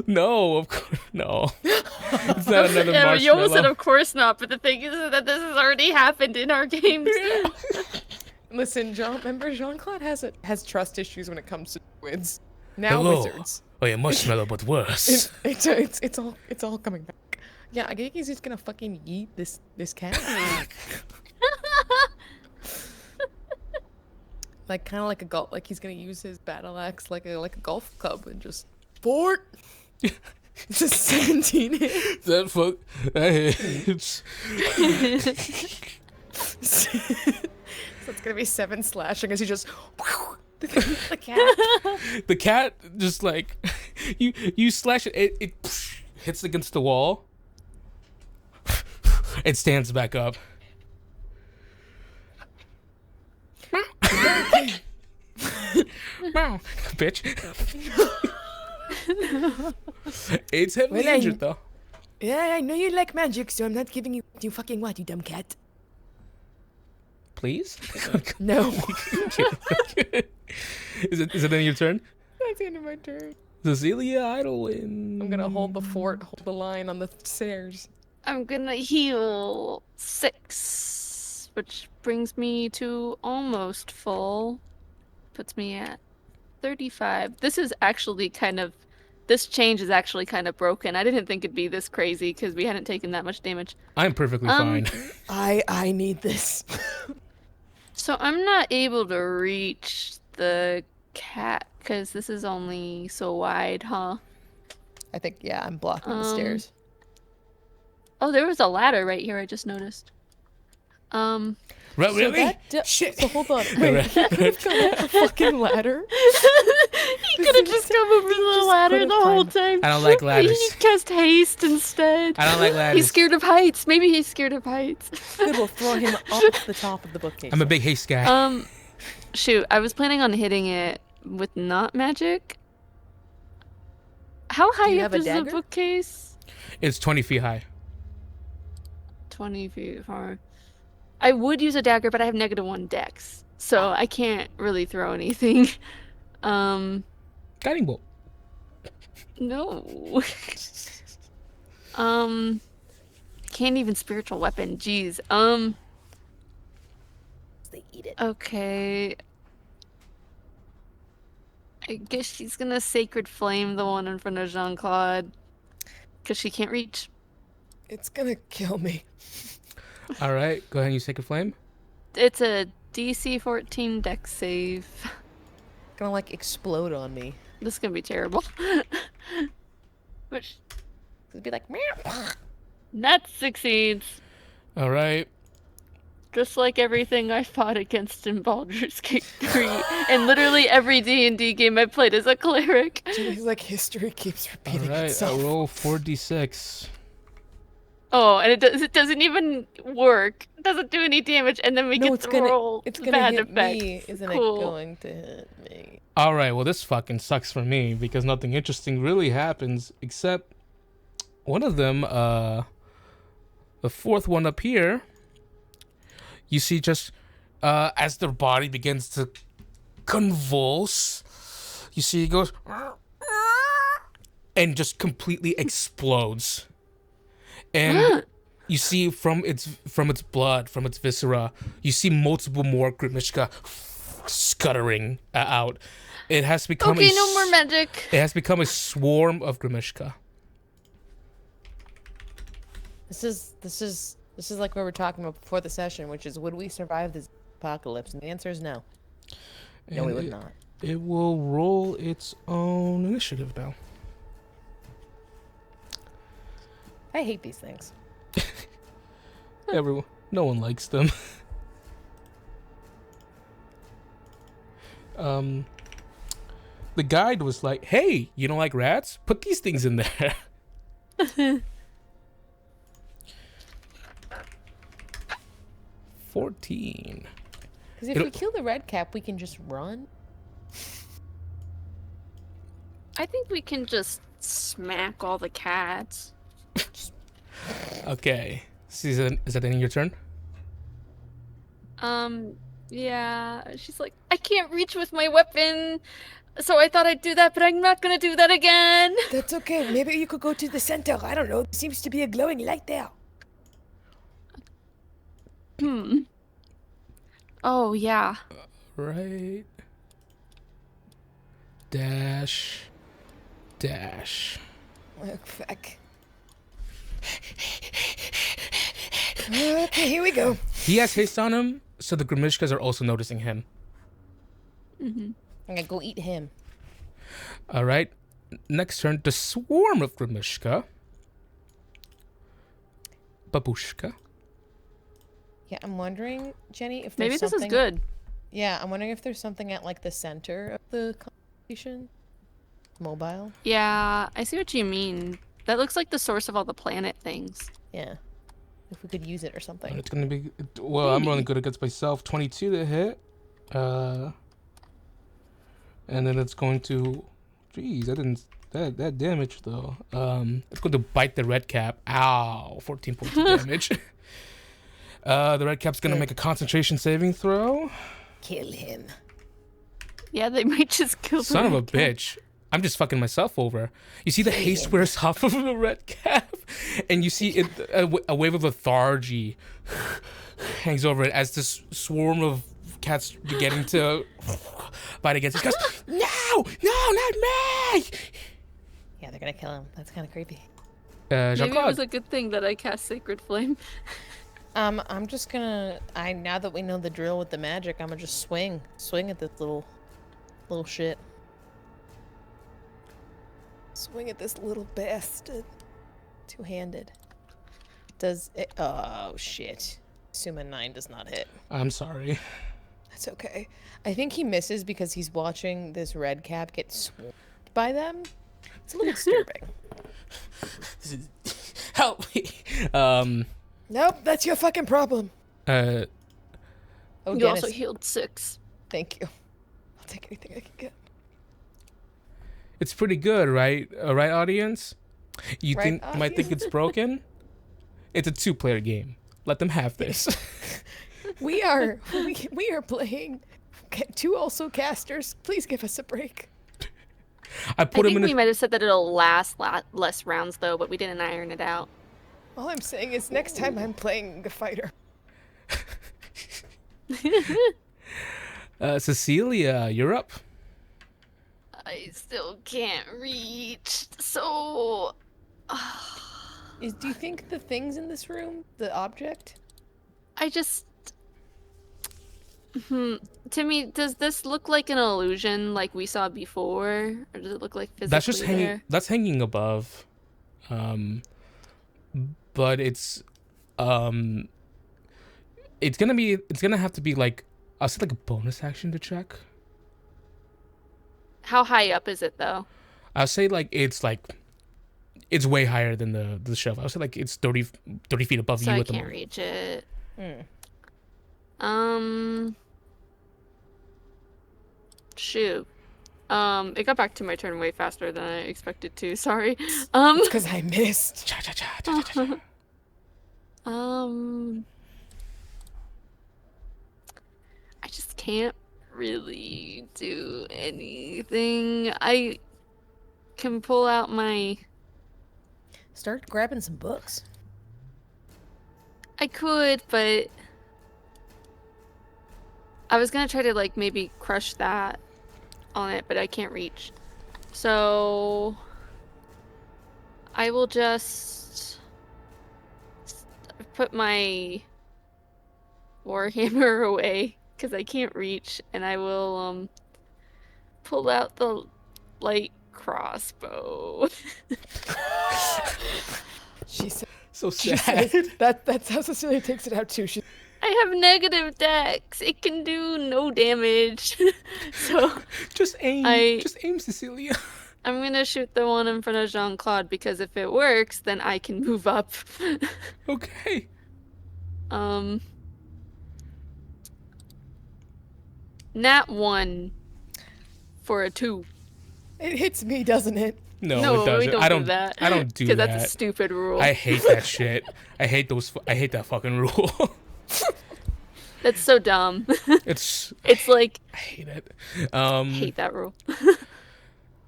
Speaker 1: No, of course, no. It's not another marshmallow.
Speaker 3: You almost said, of course not, but the thing is that this has already happened in our games.
Speaker 2: Listen, remember Jean-Claude has trust issues when it comes to wizards. Now
Speaker 1: Hello.
Speaker 2: wizards.
Speaker 1: Oh yeah, marshmallow, but worse.
Speaker 2: It's all coming back. Yeah, I think he's just gonna fucking yeet this cat. Like kind of like a golf, like he's gonna use his battle axe like a golf club and just fort. It's a 17 hit.
Speaker 1: That fuck. It's
Speaker 2: So it's gonna be 7 slashing as he just the cat.
Speaker 1: The cat just like you slash it. It hits against the wall. It stands back up. Wow, bitch. It's heavily injured though.
Speaker 2: Yeah, I know you like magic, so I'm not giving you fucking what, you dumb cat.
Speaker 1: Please?
Speaker 2: No.
Speaker 1: Is it in your turn?
Speaker 2: That's the end of my turn.
Speaker 1: Cecilia Idlewind.
Speaker 2: I'm gonna hold the fort, hold the line on the stairs.
Speaker 3: I'm gonna heal 6, which brings me to almost full. Puts me at 35. This change is actually kind of broken. I didn't think it'd be this crazy because we hadn't taken that much damage.
Speaker 1: I'm perfectly fine.
Speaker 2: I need this.
Speaker 3: So I'm not able to reach the cat because this is only so wide, huh?
Speaker 2: I think, yeah, I'm blocking the stairs.
Speaker 3: Oh, there was a ladder right here, I just noticed.
Speaker 1: Really?
Speaker 2: Shit. So hold on. Wait, he could have gone up the fucking ladder.
Speaker 3: He could have just come over the ladder the whole time.
Speaker 1: I don't like ladders.
Speaker 3: He cast haste instead.
Speaker 1: I don't like ladders.
Speaker 3: He's scared of heights. Maybe he's scared of heights.
Speaker 2: Good, we'll throw him off the top of the bookcase.
Speaker 1: I'm a big haste guy.
Speaker 3: Shoot, I was planning on hitting it with not magic. How high up is the bookcase?
Speaker 1: It's 20 feet high.
Speaker 3: 20 feet far. I would use a dagger, but I have -1 dex, so I can't really throw anything.
Speaker 1: Guiding bolt.
Speaker 3: No. can't even spiritual weapon. Jeez.
Speaker 2: They eat it.
Speaker 3: Okay. I guess she's gonna sacred flame the one in front of Jean-Claude. Because she can't reach.
Speaker 2: It's gonna kill me.
Speaker 1: All right, go ahead and use Sacred Flame.
Speaker 3: It's a DC 14 dex save.
Speaker 2: It's gonna like explode on me.
Speaker 3: This is gonna be terrible. Which
Speaker 2: It'd be like,
Speaker 3: that succeeds.
Speaker 1: All right.
Speaker 3: Just like everything I fought against in Baldur's Gate 3, and literally every D&D game I played as a cleric.
Speaker 2: Jimmy's like, history keeps repeating
Speaker 1: All right,
Speaker 2: itself.
Speaker 1: I roll 4d6.
Speaker 3: Oh, and it doesn't even work. It doesn't do any damage, and then we get to roll
Speaker 2: it's gonna
Speaker 3: bad
Speaker 2: hit
Speaker 3: effects.
Speaker 2: me, isn't
Speaker 3: Cool.
Speaker 2: it going to hit me?
Speaker 1: All right, well, this fucking sucks for me because nothing interesting really happens except one of them, the fourth one up here, you see just as their body begins to convulse, you see it goes and just completely explodes. And you see from its blood, from its viscera, you see multiple more Grimishka scuttering out. It has become
Speaker 3: no more magic.
Speaker 1: It has become a swarm of Grimishka.
Speaker 2: This is like what we were talking about before the session, which is, would we survive this apocalypse? And the answer is no. No, we would not.
Speaker 1: It will roll its own initiative now.
Speaker 2: I hate these things.
Speaker 1: No one likes them. The guide was like, "Hey, you don't like rats? Put these things in there." 14.
Speaker 2: Because if we kill the red cap, we can just run.
Speaker 3: I think we can just smack all the cats.
Speaker 1: Okay. So is that ending your turn?
Speaker 3: Yeah. She's like, I can't reach with my weapon, so I thought I'd do that, but I'm not gonna do that again.
Speaker 2: That's okay. Maybe you could go to the center. I don't know. There seems to be a glowing light there.
Speaker 3: Oh, yeah.
Speaker 1: Right. Dash.
Speaker 2: Oh, fuck. Okay, here we go.
Speaker 1: He has haste on him, so the Grimishkas are also noticing him.
Speaker 2: I'm gonna go eat him.
Speaker 1: All right. Next turn, the swarm of Grimishka. Babushka.
Speaker 2: Yeah, I'm wondering, Jenny, if
Speaker 3: Maybe
Speaker 2: there's
Speaker 3: this
Speaker 2: something...
Speaker 3: is good.
Speaker 2: Yeah, I'm wondering if there's something at, like, the center of the constellation. Mobile.
Speaker 3: Yeah, I see what you mean. That looks like the source of all the planet things.
Speaker 2: Yeah. If we could use it or something.
Speaker 1: It's gonna be well. I'm rolling good against myself. 22 to hit. And then it's going to. Jeez, that damage though. It's going to bite the red cap. Ow! 14 points of damage. The red cap's gonna make a concentration saving throw.
Speaker 2: Kill him.
Speaker 3: Yeah, they might just kill the
Speaker 1: Son of a
Speaker 3: red cap.
Speaker 1: bitch. I'm just fucking myself over. You see the haste wears off of the red cap, and you see it, a wave of lethargy hangs over it as this swarm of cats beginning to fight against it. Goes, no, not me!
Speaker 2: Yeah, they're gonna kill him. That's kind of creepy.
Speaker 3: Maybe it
Speaker 1: Jean-Claude.
Speaker 3: was a good thing that I cast Sacred Flame.
Speaker 2: I'm just gonna. Now that we know the drill with the magic, I'm gonna just swing at this little shit. Swing at this little bastard. Two-handed. Does it? Oh shit. Assuming 9 does not hit.
Speaker 1: I'm sorry.
Speaker 2: That's okay. I think he misses because he's watching this red cap get swarmed by them. It's a little disturbing.
Speaker 1: Help me.
Speaker 2: Nope, that's your fucking problem.
Speaker 3: You
Speaker 2: Oh, Dennis,
Speaker 3: also healed 6.
Speaker 2: thank you. I'll take anything I can get.
Speaker 1: It's pretty good, right? Right, audience? You
Speaker 2: Right,
Speaker 1: might think it's broken? It's a 2-player game. Let them have this.
Speaker 2: We are playing 2 also casters. Please give us a break.
Speaker 1: I
Speaker 3: I
Speaker 1: put him
Speaker 3: think
Speaker 1: in
Speaker 3: we
Speaker 1: a...
Speaker 3: might have said that it'll last less rounds though, but we didn't iron it out.
Speaker 2: All I'm saying is next time I'm playing a fighter.
Speaker 1: Cecilia, you're up.
Speaker 3: I still can't reach. So.
Speaker 2: Do you think the things in this room, the object?
Speaker 3: I just. To me, does this look like an illusion like we saw before? Or does it look like physically
Speaker 1: That's just hanging.
Speaker 3: there?
Speaker 1: That's hanging above. But it's gonna have to be like, I'll say like a bonus action to check.
Speaker 3: How high up is it though?
Speaker 1: I'll say like it's way higher than the shelf. I'll say like it's 30 feet above
Speaker 3: So
Speaker 1: you
Speaker 3: I
Speaker 1: at the
Speaker 3: can't
Speaker 1: moment.
Speaker 3: reach it. Shoot. It got back to my turn way faster than I expected to. Sorry.
Speaker 2: It's because I missed.
Speaker 3: I just can't really do anything. I can pull out my...
Speaker 2: Start grabbing some books.
Speaker 3: I could, but... I was gonna try to, like, maybe crush that on it, but I can't reach. So... I will just... put my Warhammer away, because I can't reach, and I will, pull out the light crossbow.
Speaker 2: She said,
Speaker 1: So sad.
Speaker 2: that's how Cecilia takes it out too.
Speaker 3: I have negative dex. It can do no damage. So
Speaker 1: just aim. Just aim, Cecilia.
Speaker 3: I'm gonna shoot the one in front of Jean-Claude because if it works, then I can move up.
Speaker 1: Okay.
Speaker 3: Nat 1 for a 2.
Speaker 2: It hits me, doesn't it?
Speaker 1: No,
Speaker 3: No,
Speaker 1: it doesn't.
Speaker 3: we don't
Speaker 1: I
Speaker 3: do
Speaker 1: don't.
Speaker 3: that.
Speaker 1: I don't do that.
Speaker 3: Because that's a stupid rule.
Speaker 1: I hate that shit. I hate that fucking rule.
Speaker 3: That's so dumb.
Speaker 1: It's
Speaker 3: like
Speaker 1: I hate it.
Speaker 3: hate that rule.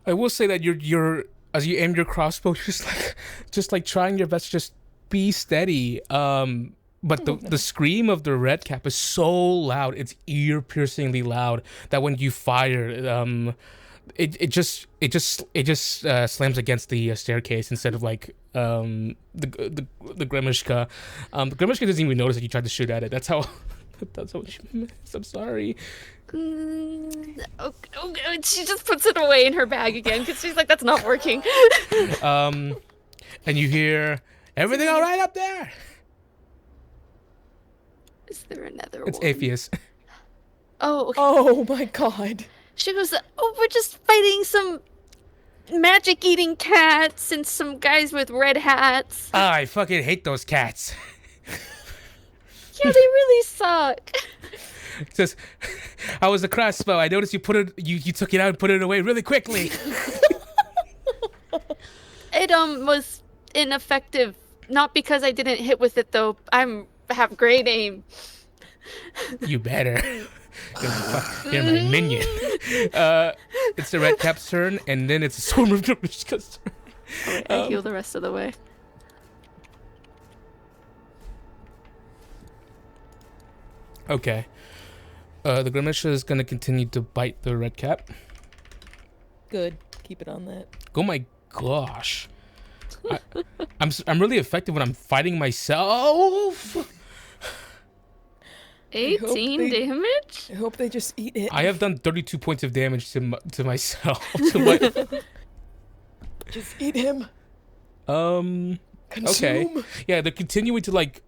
Speaker 1: I will say that you're as you aim your crossbow, you're just like trying your best to just be steady. But the scream of the red cap is so loud, it's ear piercingly loud that when you fire, it just slams against the staircase instead of like the Grimishka. The Grimishka doesn't even notice that you tried to shoot at it. That's how she missed. I'm sorry.
Speaker 3: Okay. She just puts it away in her bag again because she's like, that's not working.
Speaker 1: And you hear, everything all right up there?
Speaker 3: Is there another
Speaker 1: It's
Speaker 3: one?
Speaker 1: Apheus.
Speaker 3: Oh, okay.
Speaker 2: Oh my god.
Speaker 3: She goes, oh, we're just fighting some magic-eating cats and some guys with red hats.
Speaker 1: I fucking hate those cats.
Speaker 3: Yeah, they really suck.
Speaker 1: It says, how was the crossbow? I noticed you took it out and put it away really quickly.
Speaker 3: It was ineffective. Not because I didn't hit with it though. Have great aim.
Speaker 1: You better. You're my minion. It's the red cap's turn, and then it's the storm of Grimishka's turn.
Speaker 3: Oh, wait, I heal the rest of the way.
Speaker 1: Okay. The Grimishka is gonna continue to bite the red cap.
Speaker 2: Good. Keep it on that.
Speaker 1: Oh my gosh. I'm really effective when I'm fighting myself.
Speaker 3: 18 damage?
Speaker 2: I hope they just eat it.
Speaker 1: I have done 32 points of damage to myself.
Speaker 2: Just eat him.
Speaker 1: Okay.
Speaker 2: Consume.
Speaker 1: Yeah, they're continuing to like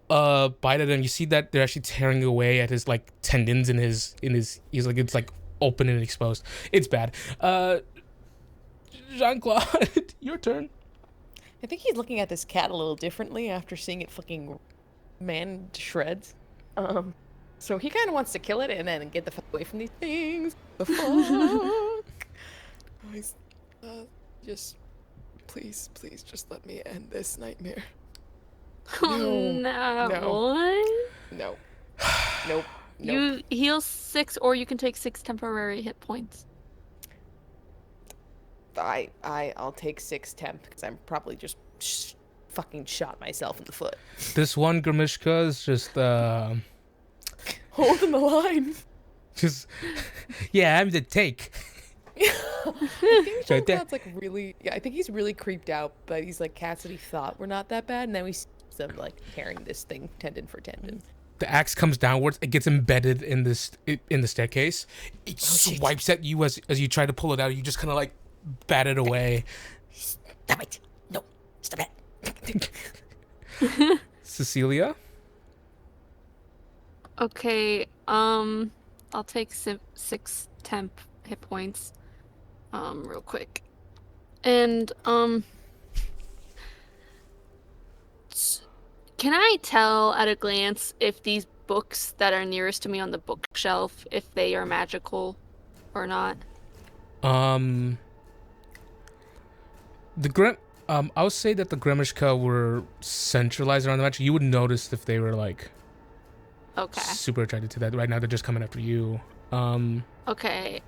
Speaker 1: bite at him. You see that they're actually tearing away at his like tendons in his he's like, it's like open and exposed. It's bad. Jean-Claude, your turn.
Speaker 2: I think he's looking at this cat a little differently after seeing it fucking man to shreds. So he kind of wants to kill it and then get the fuck away from these things. The fuck? Just, please, just let me end this nightmare.
Speaker 3: Oh,
Speaker 2: No. Nope.
Speaker 3: You heal 6 or you can take 6 temporary hit points.
Speaker 2: I'll take 6 temp because I'm probably just fucking shot myself in the foot.
Speaker 1: This one Grimishka is just
Speaker 2: Holding the line.
Speaker 1: just yeah, I'm the take.
Speaker 2: I think Jean-Claude's like really, I think he's really creeped out by these like cats that he thought were not that bad, and then we see them like tearing this thing tendon for tendon.
Speaker 1: The axe comes downwards. It gets embedded in the staircase. It swipes at you as you try to pull it out. You just kind of like bat it away.
Speaker 2: Stop it! No, stop it!
Speaker 1: Cecilia.
Speaker 3: Okay. I'll take 6 temp hit points. Real quick. And can I tell at a glance if these books that are nearest to me on the bookshelf, if they are magical or not?
Speaker 1: I would say that the Grimishka were centralized around the magic. You would notice if they were like super attracted to that. Right now they're just coming after you.
Speaker 3: Okay.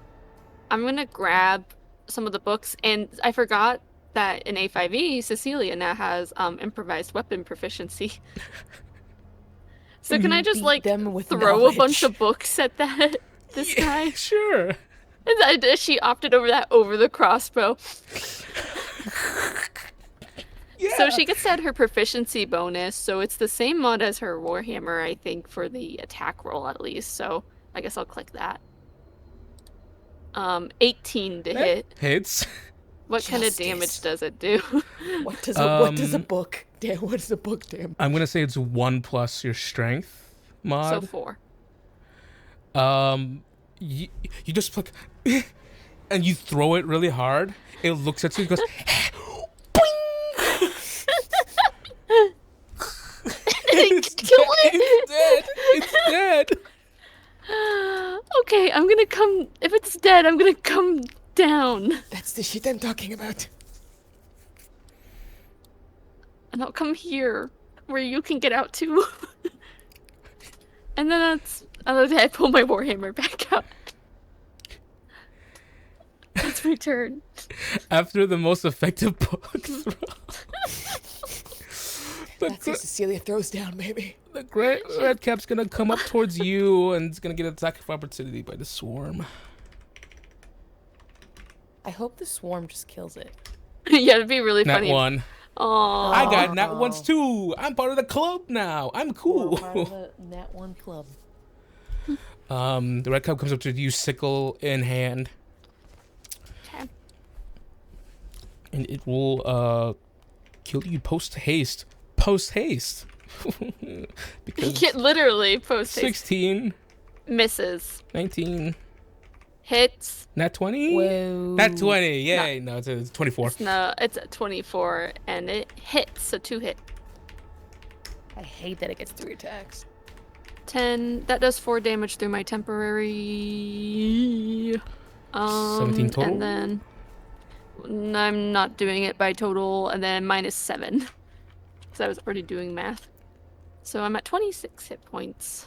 Speaker 3: I'm gonna grab some of the books, and I forgot that in A5e, Cecilia now has improvised weapon proficiency. So can I just like throw a bunch of books at this guy?
Speaker 1: Sure.
Speaker 3: And she opted over that over the crossbow.
Speaker 1: Yeah.
Speaker 3: So she gets to add her proficiency bonus, so it's the same mod as her Warhammer, I think, for the attack roll at least. So I guess I'll click that. 18 to hit.
Speaker 1: Hits.
Speaker 3: What kind of damage does it do?
Speaker 2: What does a book? Damn, what does a book do?
Speaker 1: I'm gonna say it's 1 plus your strength mod.
Speaker 3: So 4.
Speaker 1: You just like, and you throw it really hard. It looks at you. It goes.
Speaker 3: Kill it.
Speaker 1: It's dead.
Speaker 3: Okay, I'm gonna come. If it's dead, I'm gonna come down.
Speaker 2: That's the shit I'm talking about.
Speaker 3: And I'll come here, where you can get out too. And then I pull my Warhammer back out. It's my turn.
Speaker 1: After the most effective book throw.
Speaker 2: That's what Cecilia throws down, maybe.
Speaker 1: The great red cap's gonna come up towards you and it's gonna get an attack of opportunity by the swarm.
Speaker 2: I hope the swarm just kills it.
Speaker 3: Yeah, it'd be really funny.
Speaker 1: Nat 1.
Speaker 3: Aww.
Speaker 1: I got nat 1s too. I'm part of the club now. I'm cool.
Speaker 2: Part of the nat 1 club.
Speaker 1: The red cap comes up to you, sickle in hand.
Speaker 3: Okay.
Speaker 1: And it will kill you post haste. Post haste. Because
Speaker 3: literally post haste.
Speaker 1: 16
Speaker 3: misses.
Speaker 1: 19
Speaker 3: hits.
Speaker 1: Nat 20.
Speaker 2: Whoa.
Speaker 1: Nat 20. Yay. No, it's 24.
Speaker 3: No, it's a 24 and it hits. So 2 hit.
Speaker 2: I hate that it gets 3 attacks.
Speaker 3: 10. That does 4 damage through my temporary.
Speaker 1: 17 total.
Speaker 3: And then I'm not doing it by total, and then -7 because I was already doing math. So I'm at 26 hit points.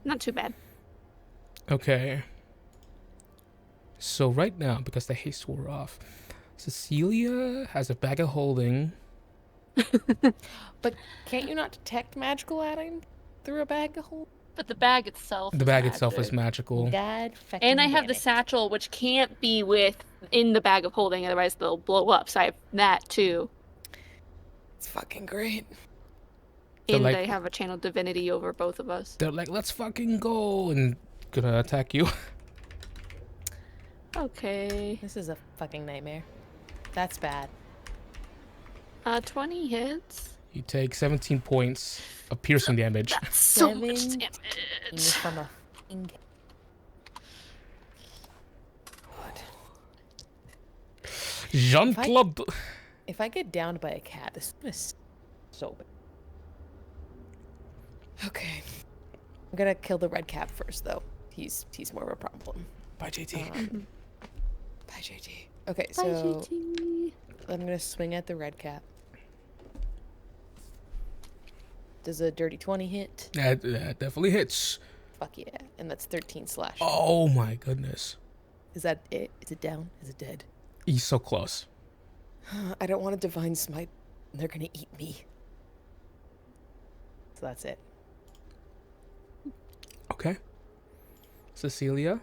Speaker 3: Not too bad.
Speaker 1: Okay. So right now, because the haste wore off, Cecilia has a bag of holding.
Speaker 2: But can't you not detect magical items through a bag of holding?
Speaker 3: But the bag itself.
Speaker 1: The bag itself is magical.
Speaker 2: God fucking
Speaker 3: And I have
Speaker 2: damn
Speaker 3: the
Speaker 2: it.
Speaker 3: satchel, which can't be in the bag of holding, otherwise they'll blow up. So I have that too.
Speaker 2: It's fucking great.
Speaker 3: And I have a channel divinity over both of us.
Speaker 1: They're like, let's fucking go, and gonna attack you.
Speaker 3: Okay.
Speaker 2: This is a fucking nightmare. That's bad.
Speaker 3: 20 hits.
Speaker 1: You take 17 points of piercing damage.
Speaker 3: That's so much damage.
Speaker 2: From a fucking... What?
Speaker 1: Jean-Claude.
Speaker 2: If I get downed by a cat, this is gonna so bad. Okay. I'm gonna kill the red cap first, though. He's more of a problem.
Speaker 1: Bye, JT.
Speaker 2: Bye, JT. Okay, so
Speaker 3: Bye, JT.
Speaker 2: I'm gonna swing at the red cap. Does a dirty 20 hit?
Speaker 1: That definitely hits.
Speaker 2: Fuck yeah. And that's 13 slash.
Speaker 1: Oh my goodness.
Speaker 2: Is that it? Is it down? Is it dead?
Speaker 1: He's so close.
Speaker 2: I don't want to divine smite They're gonna eat me. So that's it.
Speaker 1: Okay. Cecilia.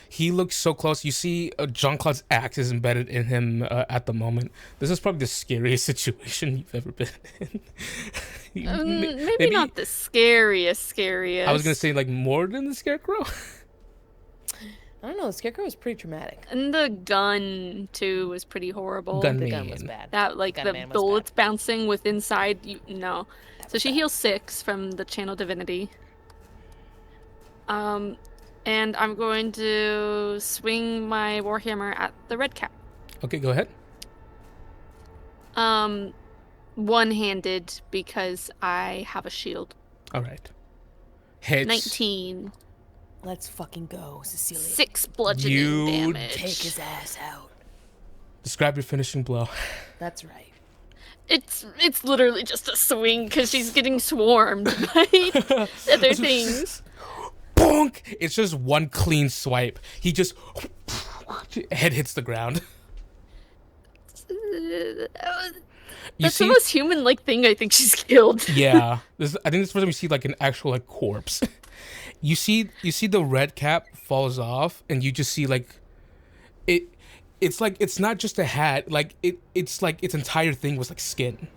Speaker 1: He looks so close. You see Jean-Claude's axe is embedded in him at the moment. This is probably the scariest situation you've ever been in.
Speaker 3: Maybe not the scariest.
Speaker 1: I was going to say like more than the scarecrow.
Speaker 2: I don't know. The scarecrow was pretty traumatic.
Speaker 3: And the gun, too, was pretty horrible.
Speaker 2: The gun was bad.
Speaker 3: That, like, the bullets bouncing with inside, no. So she heals 6 from the channel divinity. And I'm going to swing my warhammer at the red cap.
Speaker 1: Okay, go ahead.
Speaker 3: One-handed because I have a shield.
Speaker 1: All right. Hits.
Speaker 3: 19.
Speaker 2: Let's fucking go, Cecilia.
Speaker 3: 6 bludgeoning damage.
Speaker 2: Take his ass out.
Speaker 1: Describe your finishing blow.
Speaker 2: That's right.
Speaker 3: It's literally just a swing because she's getting swarmed by other things.
Speaker 1: Bonk! It's just one clean swipe. He just head hits the ground.
Speaker 3: That's the most human-like thing I think she's killed.
Speaker 1: Yeah, I think this is the first time you see like an actual like corpse. You see the red cap falls off, and you just see like it. It's like it's not just a hat. Like it's like its entire thing was like skin.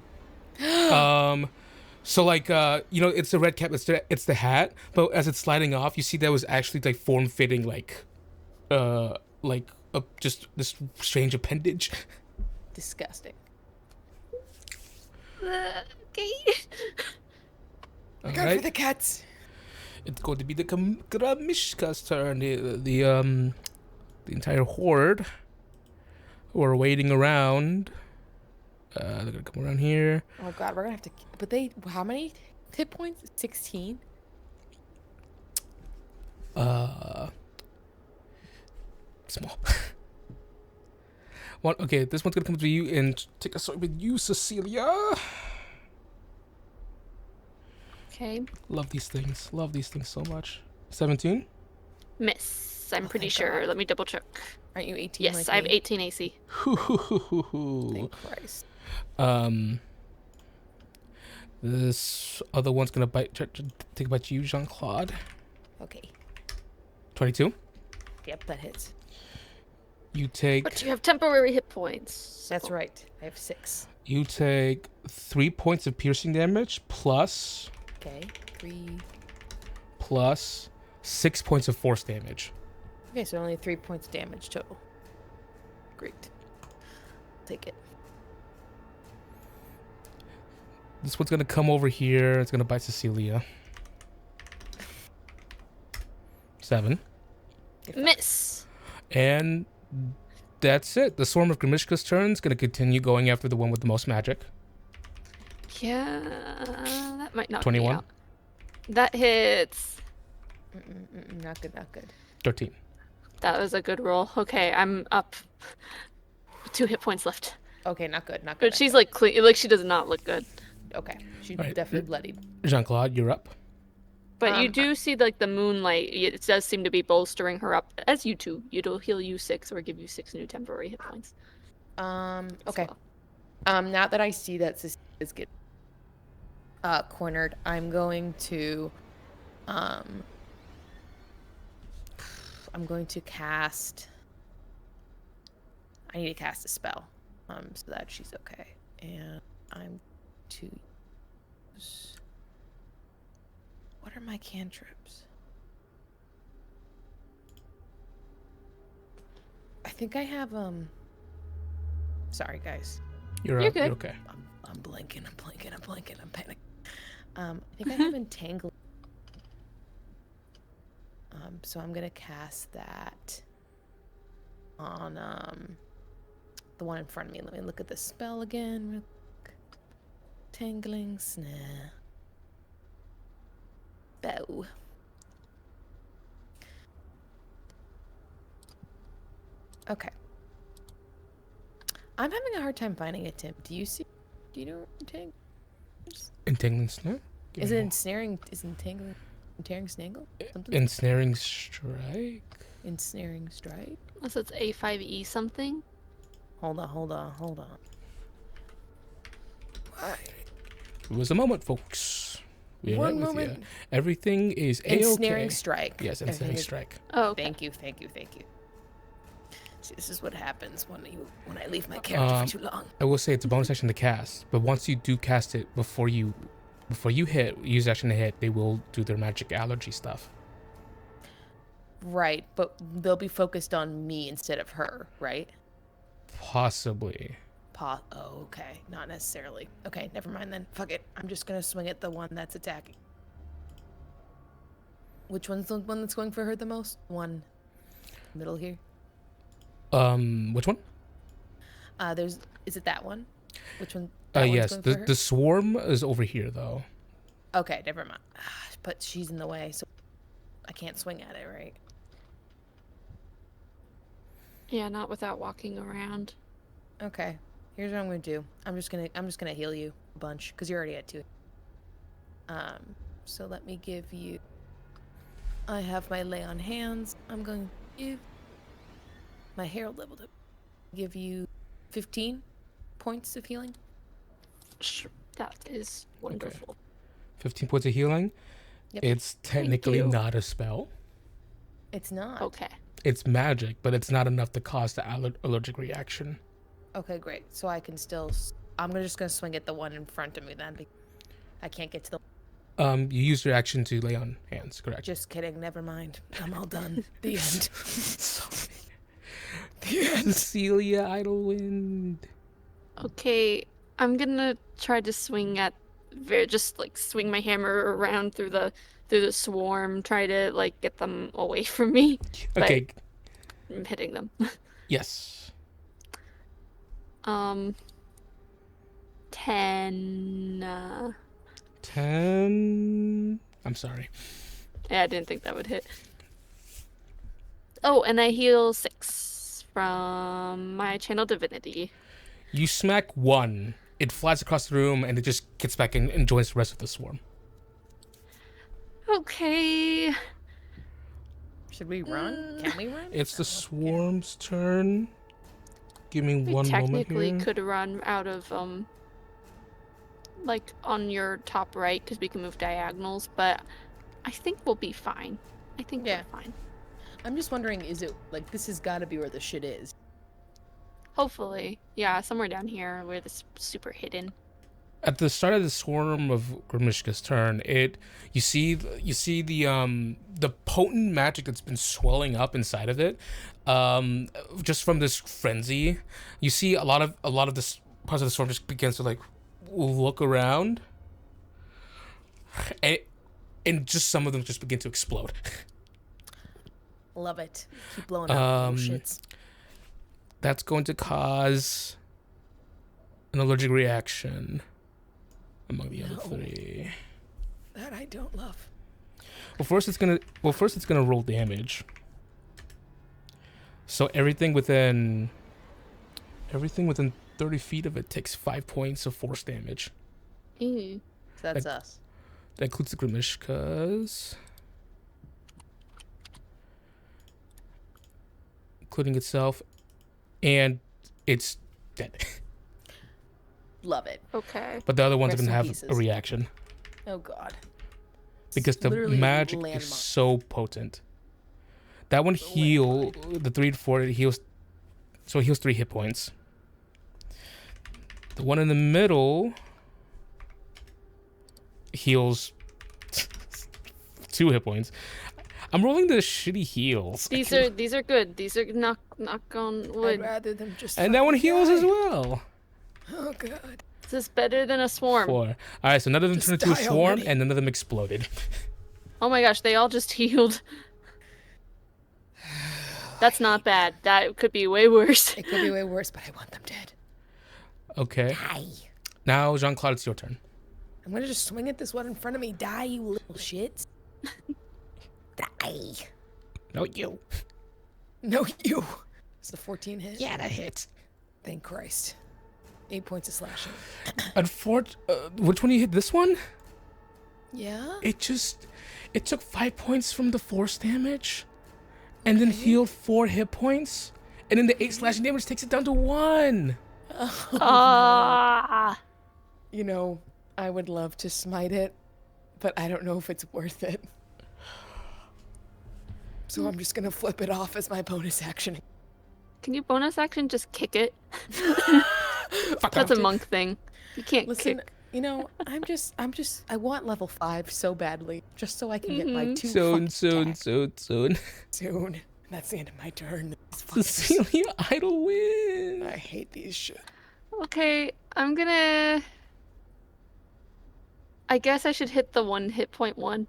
Speaker 1: So like it's the red cap. It's the hat. But as it's sliding off, you see that was actually like form fitting like just this strange appendage.
Speaker 2: Disgusting.
Speaker 3: Okay.
Speaker 1: All
Speaker 2: Go
Speaker 1: right.
Speaker 2: for the cats.
Speaker 1: It's going to be the Gramishka's turn. The entire horde who are waiting around. They're gonna come around here.
Speaker 2: Oh god, we're gonna have to. But how many hit points? 16.
Speaker 1: Small. One. Okay, this one's gonna come to you and take a sword with you, Cecilia.
Speaker 3: Okay.
Speaker 1: Love these things. Love these things so much. 17.
Speaker 3: Miss. I'm pretty sure.
Speaker 2: God.
Speaker 3: Let me double check.
Speaker 2: Aren't you 18?
Speaker 3: Yes,
Speaker 2: like
Speaker 3: I have
Speaker 2: me?
Speaker 3: 18 AC.
Speaker 2: Thank Christ.
Speaker 1: This other one's gonna take a bite to you, Jean-Claude.
Speaker 2: Okay.
Speaker 1: 22.
Speaker 2: Yep, that hits.
Speaker 1: You take.
Speaker 3: But you have temporary hit points. So.
Speaker 2: That's right. I have 6.
Speaker 1: You take 3 points of piercing damage plus.
Speaker 2: Okay. 3.
Speaker 1: Plus 6 points of force damage.
Speaker 2: Okay, so only 3 points damage total. Great. Take it.
Speaker 1: This one's gonna come over here. It's gonna bite Cecilia. 7.
Speaker 3: Miss.
Speaker 1: And that's it. The Swarm of Gramishka's turn is gonna continue going after the one with the most magic.
Speaker 3: Yeah, that might not
Speaker 1: 21.
Speaker 3: be out. That hits.
Speaker 2: Not good, not good.
Speaker 1: 13.
Speaker 3: That was a good roll. Okay, I'm up. 2 hit points left.
Speaker 2: Okay, not good, not good.
Speaker 3: But she's like clean. Like she does not look good.
Speaker 2: Okay, she's
Speaker 1: Right.
Speaker 2: definitely bloodied.
Speaker 1: Jean-Claude, you're up.
Speaker 3: But you do see like the moonlight. It does seem to be bolstering her up. As you two, it'll heal you 6 or give you 6 new temporary hit points.
Speaker 2: Okay.
Speaker 3: Well.
Speaker 2: Now that I see that Cecilia is getting cornered, I'm going to cast. I need to cast a spell, so that she's okay, and I'm to use. What are my cantrips? I think I have Sorry, guys.
Speaker 1: You're
Speaker 3: You're
Speaker 1: up.
Speaker 3: good.
Speaker 1: You're okay.
Speaker 2: I'm blinking. I'm panicking. I think I have entangle. So I'm gonna cast that on the one in front of me. Let me look at the spell again. Real quick. Tangling snare. Bow. Okay. I'm having a hard time finding it, Tim. Do you know entangling?
Speaker 1: Entangling snare?
Speaker 2: Is it ensnaring? Is entangling snangle? Something?
Speaker 1: Ensnaring strike?
Speaker 2: Ensnaring strike?
Speaker 3: Unless it's A5e something.
Speaker 2: Hold on.
Speaker 1: It was a moment, folks. We are
Speaker 2: One
Speaker 1: right with
Speaker 2: moment.
Speaker 1: you. Everything is A-okay.
Speaker 2: Ensnaring strike.
Speaker 1: Yes, ensnaring strike.
Speaker 3: Oh, okay.
Speaker 2: Thank you. See, this is what happens when I leave my character for too long.
Speaker 1: I will say it's a bonus action to cast, but once you do cast it before you use action to hit, they will do their magic allergy stuff.
Speaker 2: Right, but they'll be focused on me instead of her, right?
Speaker 1: Possibly.
Speaker 2: Oh, okay. Not necessarily. Okay, never mind then. Fuck it. I'm just gonna swing at the one that's attacking. Which one's the one that's going for her the most? One middle here.
Speaker 1: Which one?
Speaker 2: Is it that one? Which one?
Speaker 1: Yes. The swarm is over here though.
Speaker 2: Okay, never mind. But she's in the way, so I can't swing at it, right?
Speaker 3: Yeah, not without walking around.
Speaker 2: Okay. Here's what I'm gonna do. I'm just gonna heal you a bunch because you're already at 2. So let me give you. I have my lay on hands. I'm going to give my herald leveled up. Give you 15 points of healing.
Speaker 3: Sure, that is wonderful.
Speaker 1: Okay. 15 points of healing.
Speaker 2: Yep.
Speaker 1: It's technically not a spell.
Speaker 2: It's not.
Speaker 3: Okay.
Speaker 1: It's magic, but it's not enough to cause the allergic reaction.
Speaker 2: Okay, great. So I can still. I'm just gonna swing at the one in front of me then. Because I can't get to the.
Speaker 1: You use your action to lay on hands, correct?
Speaker 2: Just kidding. Never mind. I'm all done. The end.
Speaker 1: Cecilia Idlewind.
Speaker 3: Okay, I'm gonna try to swing at, just like swing my hammer around through the swarm, try to like get them away from me.
Speaker 1: Okay.
Speaker 3: I'm hitting them.
Speaker 1: Yes.
Speaker 3: 10.
Speaker 1: 10. I'm sorry.
Speaker 3: Yeah, I didn't think that would hit. Oh, and I heal 6 from my channel divinity.
Speaker 1: You smack one. It flies across the room and it just gets back in and joins the rest of the swarm.
Speaker 3: Okay.
Speaker 2: Should we run? Can we run?
Speaker 1: It's the swarm's turn. Give me
Speaker 3: We
Speaker 1: one moment here.
Speaker 3: technically could run out of like on your top right because we can move diagonals, but I think we'll be fine. I think we're fine.
Speaker 2: I'm just wondering, is it like this has got to be where the shit is?
Speaker 3: Hopefully, yeah, somewhere down here where this super hidden.
Speaker 1: At the start of the swarm of Grimishka's turn, you see the potent magic that's been swelling up inside of it, just from this frenzy. You see a lot of this parts of the swarm just begins to like look around, and just some of them just begin to explode.
Speaker 2: Love it. Keep blowing up shits.
Speaker 1: That's going to cause an allergic reaction among the other 3.
Speaker 2: That I don't love.
Speaker 1: Well, first it's gonna roll damage. So everything within 30 feet of it takes 5 points of force damage.
Speaker 3: Ew.
Speaker 2: So that's us.
Speaker 1: That includes the Grimishkas, including itself, and it's dead.
Speaker 2: Love it.
Speaker 3: Okay.
Speaker 1: But the other ones are
Speaker 2: Rest
Speaker 1: gonna
Speaker 2: in
Speaker 1: have
Speaker 2: pieces.
Speaker 1: a reaction
Speaker 2: Oh god.
Speaker 1: because the magic is so potent. That one the 3 to 4 it heals, so it heals 3 hit points. The one in the middle heals 2 hit points. I'm rolling the shitty heals.
Speaker 3: These are good. These are knock on wood.
Speaker 2: I'd rather them just.
Speaker 1: And that one heals as well.
Speaker 2: Oh god.
Speaker 3: Is this better than a swarm?
Speaker 1: 4. All right, so none of them
Speaker 2: Just
Speaker 1: turned into a
Speaker 2: die
Speaker 1: swarm,
Speaker 2: already.
Speaker 1: and none of them exploded.
Speaker 3: Oh my gosh, they all just healed. That's not bad. That could be way worse.
Speaker 2: It could be way worse, but I want them dead.
Speaker 1: Okay.
Speaker 2: Die.
Speaker 1: Now, Jean-Claude, it's your turn.
Speaker 2: I'm gonna just swing at this one in front of me. Die, you little shits. Die.
Speaker 1: No, you.
Speaker 2: No, you. It's the 14 hit.
Speaker 1: Yeah, that hits.
Speaker 2: Thank Christ. 8 points of slashing.
Speaker 1: Which one you hit? This one?
Speaker 2: Yeah?
Speaker 1: It took 5 points from the force damage, and then healed 4 hit points, and then the 8 slashing damage takes it down to 1.
Speaker 3: Ah.
Speaker 2: You know, I would love to smite it, but I don't know if it's worth it. So I'm just gonna flip it off as my bonus action.
Speaker 3: Can you bonus action just kick it?
Speaker 1: Fuck
Speaker 3: That's
Speaker 1: off.
Speaker 3: a monk thing. You can't
Speaker 2: Listen,
Speaker 3: kick.
Speaker 2: you know, I want level 5 so badly, just so I can get my 2
Speaker 1: Soon.
Speaker 2: soon. That's the end of my turn.
Speaker 1: Cecilia Idle win.
Speaker 2: I hate these shit.
Speaker 3: Okay, I'm gonna... I guess I should hit the 1 hit point one.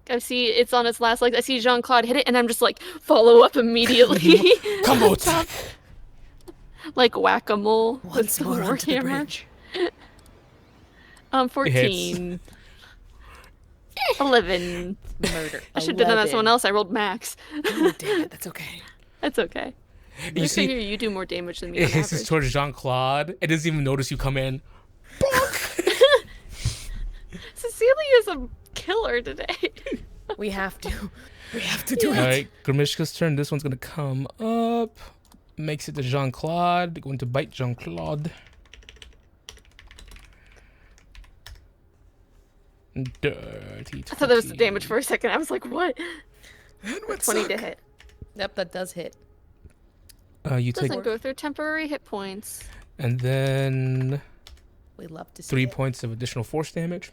Speaker 3: I see it's on its last legs. I see Jean-Claude hit it, and I'm just like, follow up immediately.
Speaker 1: Combo attack.
Speaker 3: Like whack-a-mole with
Speaker 2: Once
Speaker 3: the
Speaker 2: more onto the
Speaker 3: warhammer.
Speaker 2: bridge.
Speaker 3: 14. 11.
Speaker 2: Murder.
Speaker 3: I should have done that on someone else. I rolled max.
Speaker 2: Oh, damn it. That's okay.
Speaker 3: That's okay.
Speaker 1: You see,
Speaker 3: here you do more damage than me.
Speaker 1: it hits towards Jean-Claude. It doesn't even notice you come in.
Speaker 3: Cecilia's a killer today.
Speaker 2: We have to do it.
Speaker 1: All right, Grimishka's turn. This one's gonna come up. Makes it to Jean-Claude. Going to bite Jean-Claude. Dirty.
Speaker 3: I thought that was the damage for a second. I was like, what? 20 to hit.
Speaker 2: Yep, that does hit.
Speaker 1: You take,
Speaker 3: Doesn't go through temporary hit points.
Speaker 1: and then
Speaker 2: We love to see
Speaker 1: 3
Speaker 2: it.
Speaker 1: points of additional force damage.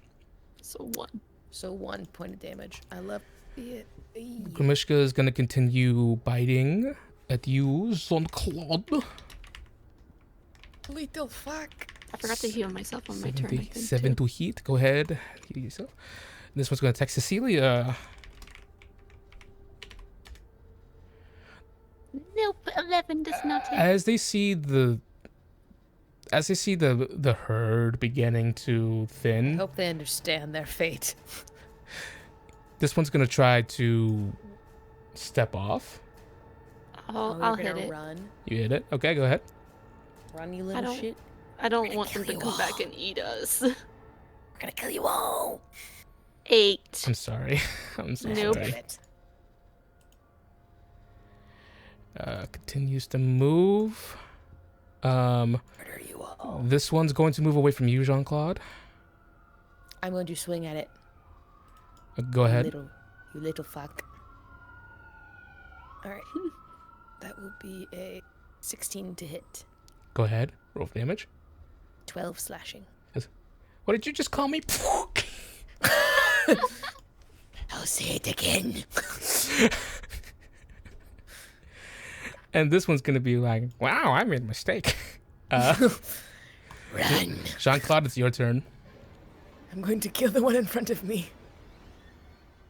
Speaker 3: So 1.
Speaker 2: So 1 point of damage. I love it.
Speaker 1: Grimishka is gonna continue biting at you, Jean-Claude.
Speaker 2: Little fuck.
Speaker 3: I forgot to heal myself on my turn, I think,
Speaker 1: 7
Speaker 3: too.
Speaker 1: to hit. Go ahead, heal yourself. This one's gonna attack Cecilia.
Speaker 3: Nope, 11 does not hit.
Speaker 1: As they see the herd beginning to
Speaker 2: I
Speaker 1: thin,
Speaker 2: hope they understand their fate.
Speaker 1: this one's gonna try to step off.
Speaker 3: I'll hit it.
Speaker 2: Run.
Speaker 1: You hit it. Okay, go ahead.
Speaker 2: Run, you little shit.
Speaker 3: I don't want them to come back and eat us.
Speaker 2: We're gonna kill you all.
Speaker 3: 8.
Speaker 1: I'm sorry. I'm so
Speaker 3: Nope.
Speaker 1: sorry. Continues to move.
Speaker 2: Murder you all.
Speaker 1: This one's going to move away from you, Jean-Claude.
Speaker 2: I'm going to swing at it.
Speaker 1: Go ahead.
Speaker 2: You little fuck. All right. That will be a 16 to hit.
Speaker 1: Go ahead. Roll for damage.
Speaker 2: 12 slashing.
Speaker 1: What did you just call me?
Speaker 2: I'll say it again.
Speaker 1: And this one's gonna be like, wow, I made a mistake.
Speaker 2: Run.
Speaker 1: Jean-Claude, it's your turn.
Speaker 2: I'm going to kill the one in front of me.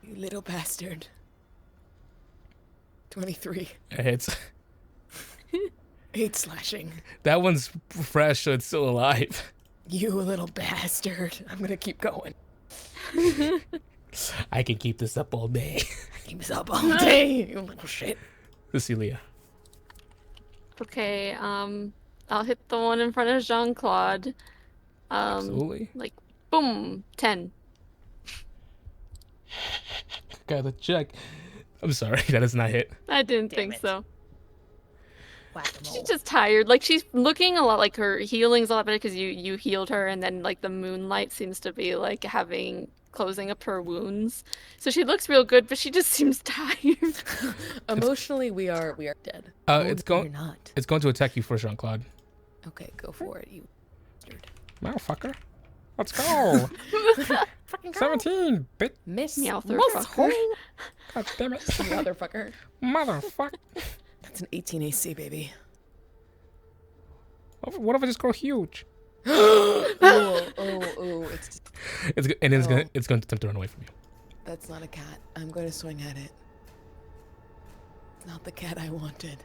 Speaker 2: You little bastard. 23.
Speaker 1: It hits.
Speaker 2: 8 slashing.
Speaker 1: That one's fresh, so it's still alive.
Speaker 2: You little bastard. I'm gonna keep going.
Speaker 1: I can keep this up all day.
Speaker 2: Keep this up all day, you little shit.
Speaker 1: Cecilia.
Speaker 3: Okay, I'll hit the one in front of Jean-Claude.
Speaker 1: Absolutely.
Speaker 3: Like, boom, 10.
Speaker 1: Gotta check. I'm sorry, that does not hit.
Speaker 3: I didn't
Speaker 2: Damn
Speaker 3: think
Speaker 2: it.
Speaker 3: so.
Speaker 2: Whack-a-mole.
Speaker 3: She's just tired. Like, she's looking a lot like her healing's a lot better because you healed her, and then, like, the moonlight seems to be, like, closing up her wounds. So she looks real good, but she just seems tired.
Speaker 2: Emotionally, we are dead.
Speaker 1: It's
Speaker 2: You're
Speaker 1: going.
Speaker 2: not.
Speaker 1: It's going to attack you first, Jean-Claude.
Speaker 2: Okay, go for it, you bastard.
Speaker 1: Motherfucker. Let's go. 17, bitch.
Speaker 2: Miss.
Speaker 3: Meowtherfucker.
Speaker 1: God damn it.
Speaker 2: Motherfucker.
Speaker 1: Motherfucker.
Speaker 2: That's an 18 AC, baby.
Speaker 1: What if I just grow huge?
Speaker 2: Oh,
Speaker 1: It's going to attempt to run away from you.
Speaker 2: that's not a cat. I'm going to swing at it. It's not the cat I wanted.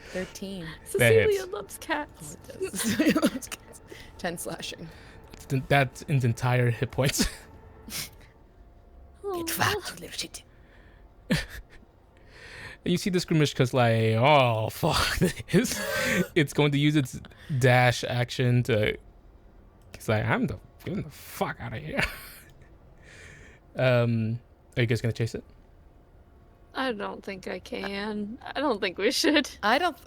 Speaker 2: 13.
Speaker 3: Cecilia loves cats.
Speaker 2: Oh, it does. It loves cats. 10 slashing.
Speaker 1: That's its entire hit points.
Speaker 2: Get fucked, you little shit.
Speaker 1: And you see the Skirmishka's like, oh, fuck this. It's going to use its dash action to... It's like, I'm getting the fuck out of here. Are you guys going to chase it?
Speaker 3: I don't think I can. I don't think we should.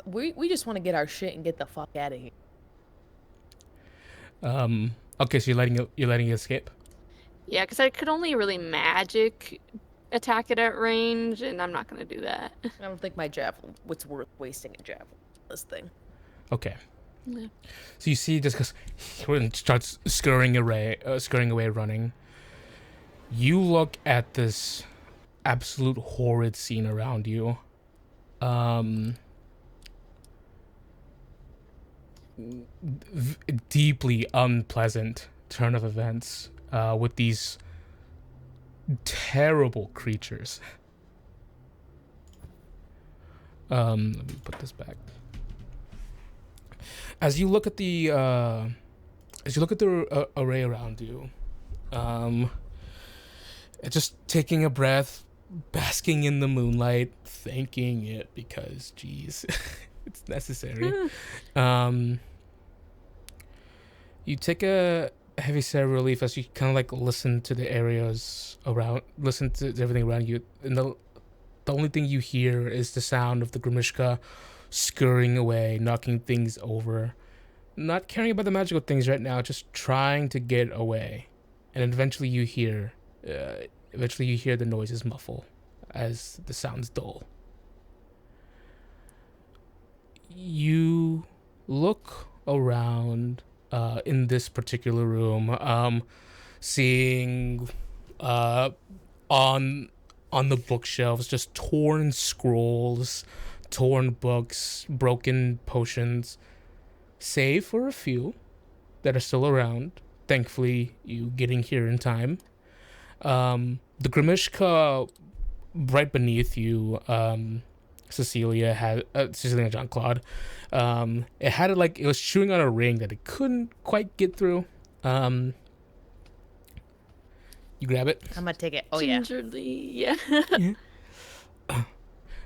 Speaker 2: We just want to get our shit and get the fuck out of here.
Speaker 1: Okay, so you're letting it escape.
Speaker 3: Yeah, because I could only really magic attack it at range, and I'm not gonna do that.
Speaker 2: I don't think my javelin. What's worth wasting a javelin? This thing.
Speaker 1: Okay.
Speaker 3: Yeah.
Speaker 1: So you see, just because he starts scurrying away, running. You look at this absolute horrid scene around you. Deeply unpleasant turn of events with these terrible creatures. Let me put this back. As you look at the array around you, just taking a breath, basking in the moonlight, thanking it because, geez, it's necessary. You take a heavy sigh of relief as you kind of like listen to the areas around, listen to everything around you, and the only thing you hear is the sound of the Grimishka scurrying away, knocking things over, not caring about the magical things right now, just trying to get away. And eventually you hear the noises muffle as the sounds dull. You look around in this particular room, seeing on the bookshelves just torn scrolls, torn books, broken potions, save for a few that are still around. Thankfully, you getting here in time. The Grimishka right beneath you, Cecilia and Jean-Claude, it was chewing on a ring that it couldn't quite get through. You grab it.
Speaker 2: I'm gonna take it. Oh
Speaker 3: Gingerly, yeah.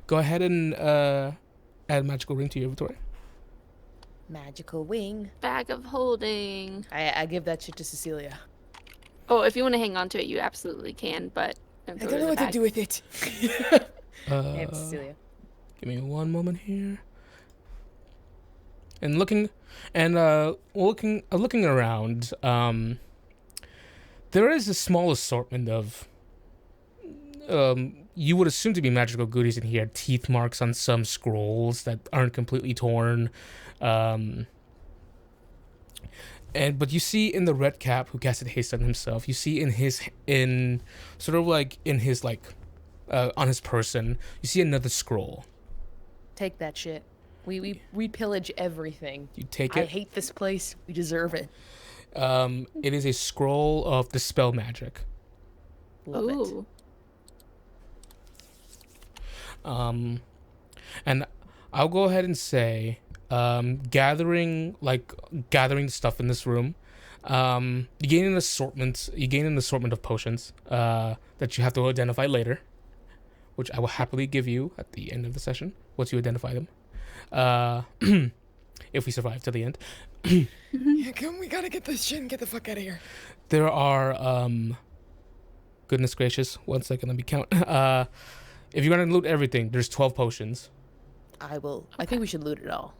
Speaker 1: Go ahead and add magical ring to your inventory.
Speaker 2: Magical wing.
Speaker 3: Bag of holding.
Speaker 2: I give that shit to Cecilia.
Speaker 3: Oh, if you want to hang on to it, you absolutely can, but
Speaker 2: I don't know what to do with it. And Cecilia.
Speaker 1: Give me one moment here. And looking around, there is a small assortment of you would assume to be magical goodies in here. Teeth marks on some scrolls that aren't completely torn. But you see in the red cap who casted haste on himself, you see on his person, you see another scroll.
Speaker 2: Take that shit. We pillage everything.
Speaker 1: You take it.
Speaker 2: I hate this place. We deserve it.
Speaker 1: It is a scroll of dispel magic.
Speaker 2: Love it.
Speaker 1: And I'll go ahead and say, gathering the stuff in this room, you gain an assortment of potions that you have to identify later, which I will happily give you at the end of the session once you identify them, if we survive to the end.
Speaker 2: Yeah, come, we gotta get this shit and get the fuck out of here.
Speaker 1: There are goodness gracious, 1 second, let me count. If you're gonna loot everything, there's 12 potions.
Speaker 2: I will. Okay. I think we should loot it all.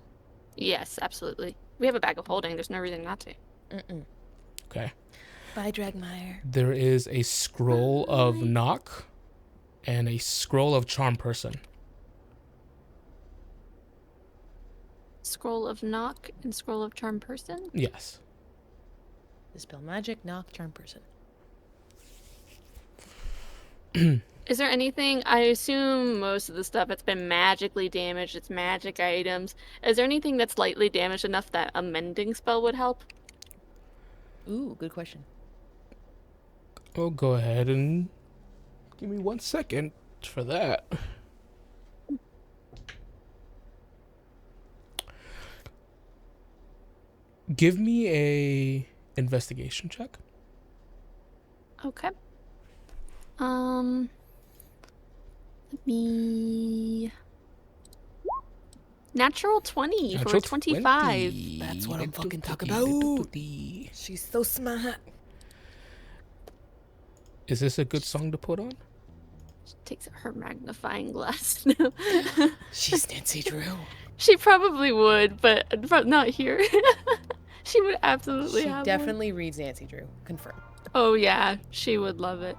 Speaker 3: Yes, absolutely. We have a bag of holding. There's no reason not to.
Speaker 1: Okay.
Speaker 2: Bye, Dragmire.
Speaker 1: There is a scroll of knock and a scroll of charm person.
Speaker 3: Scroll of knock and scroll of charm person?
Speaker 1: Yes.
Speaker 2: Dispel magic, knock, charm person.
Speaker 3: Is there anything, I assume most of the stuff that's been magically damaged, it's magic items. Is there anything that's lightly damaged enough that a mending spell would help?
Speaker 2: Ooh, good question.
Speaker 1: I'll go ahead and give me 1 second for that. Give me a investigation check.
Speaker 3: Okay. Let me... Natural 20 for 25.
Speaker 2: That's what I'm fucking talking about. She's so smart.
Speaker 1: Is this a good song to put on?
Speaker 3: She takes her magnifying glass.
Speaker 2: She's Nancy Drew.
Speaker 3: She probably would, but not here. She would absolutely
Speaker 2: She
Speaker 3: have
Speaker 2: definitely reads Nancy Drew. Confirmed.
Speaker 3: Oh yeah, she would love it.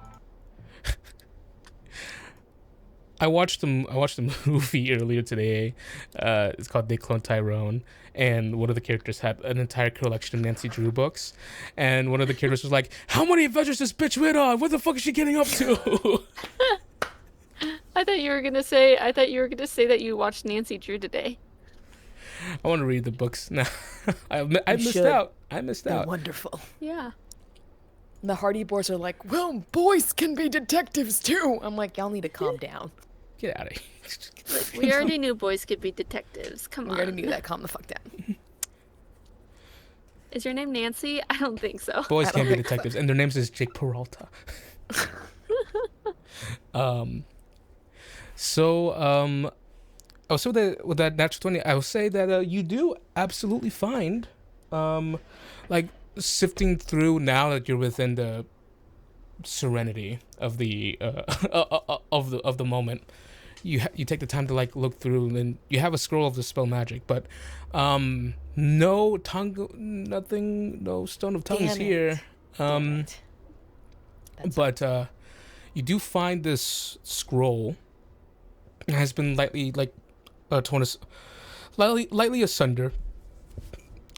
Speaker 1: I watched the movie earlier today. It's called They Clone Tyrone, and one of the characters had an entire collection of Nancy Drew books, and one of the characters was like, "How many adventures this bitch went on? What the fuck is she getting up to?"
Speaker 3: I thought you were gonna say that you watched Nancy Drew today.
Speaker 1: I want to read the books now. I missed out. I missed
Speaker 2: They're
Speaker 1: out.
Speaker 2: wonderful.
Speaker 3: Yeah.
Speaker 2: The Hardy Boys are like, well, boys can be detectives too. I'm like, y'all need to calm down.
Speaker 1: Get out of here.
Speaker 3: Like, we already knew boys could be detectives. Come on.
Speaker 2: We already knew that. Calm the fuck down.
Speaker 3: Is your name Nancy? I don't think so.
Speaker 1: Boys can't be detectives, and their names is Jake Peralta. Also with that natural 20, I will say that you do absolutely find, like sifting through now that you're within the serenity of the of the moment. You take the time to like look through, and then you have a scroll of the spell magic, but no tongue, nothing, no stone of tongues here. But you do find this scroll. It has been lightly torn, lightly asunder.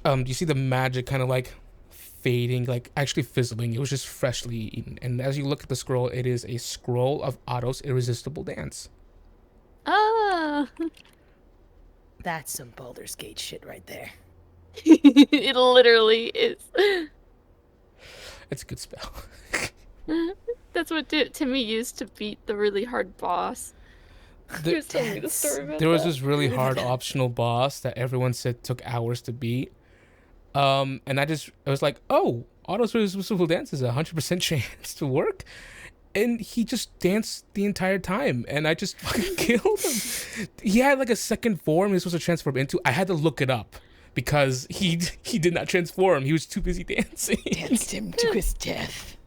Speaker 1: You see the magic kind of like fading, like actually fizzling. It was just freshly eaten. And as you look at the scroll, it is a scroll of Otto's irresistible dance.
Speaker 3: Ah.
Speaker 2: That's some Baldur's Gate shit right there.
Speaker 3: It literally is.
Speaker 1: It's a good spell.
Speaker 3: That's what Timmy used to beat the really hard boss. He was telling me the story about
Speaker 1: There was
Speaker 3: that.
Speaker 1: this really hard optional boss that everyone said took hours to beat. And I was like, oh, Otto's irresistible dance is 100% chance to work. And he just danced the entire time, and I just fucking killed him. He had like a second form he was supposed to transform into. I had to look it up because he did not transform. He was too busy dancing.
Speaker 2: Danced him to his death.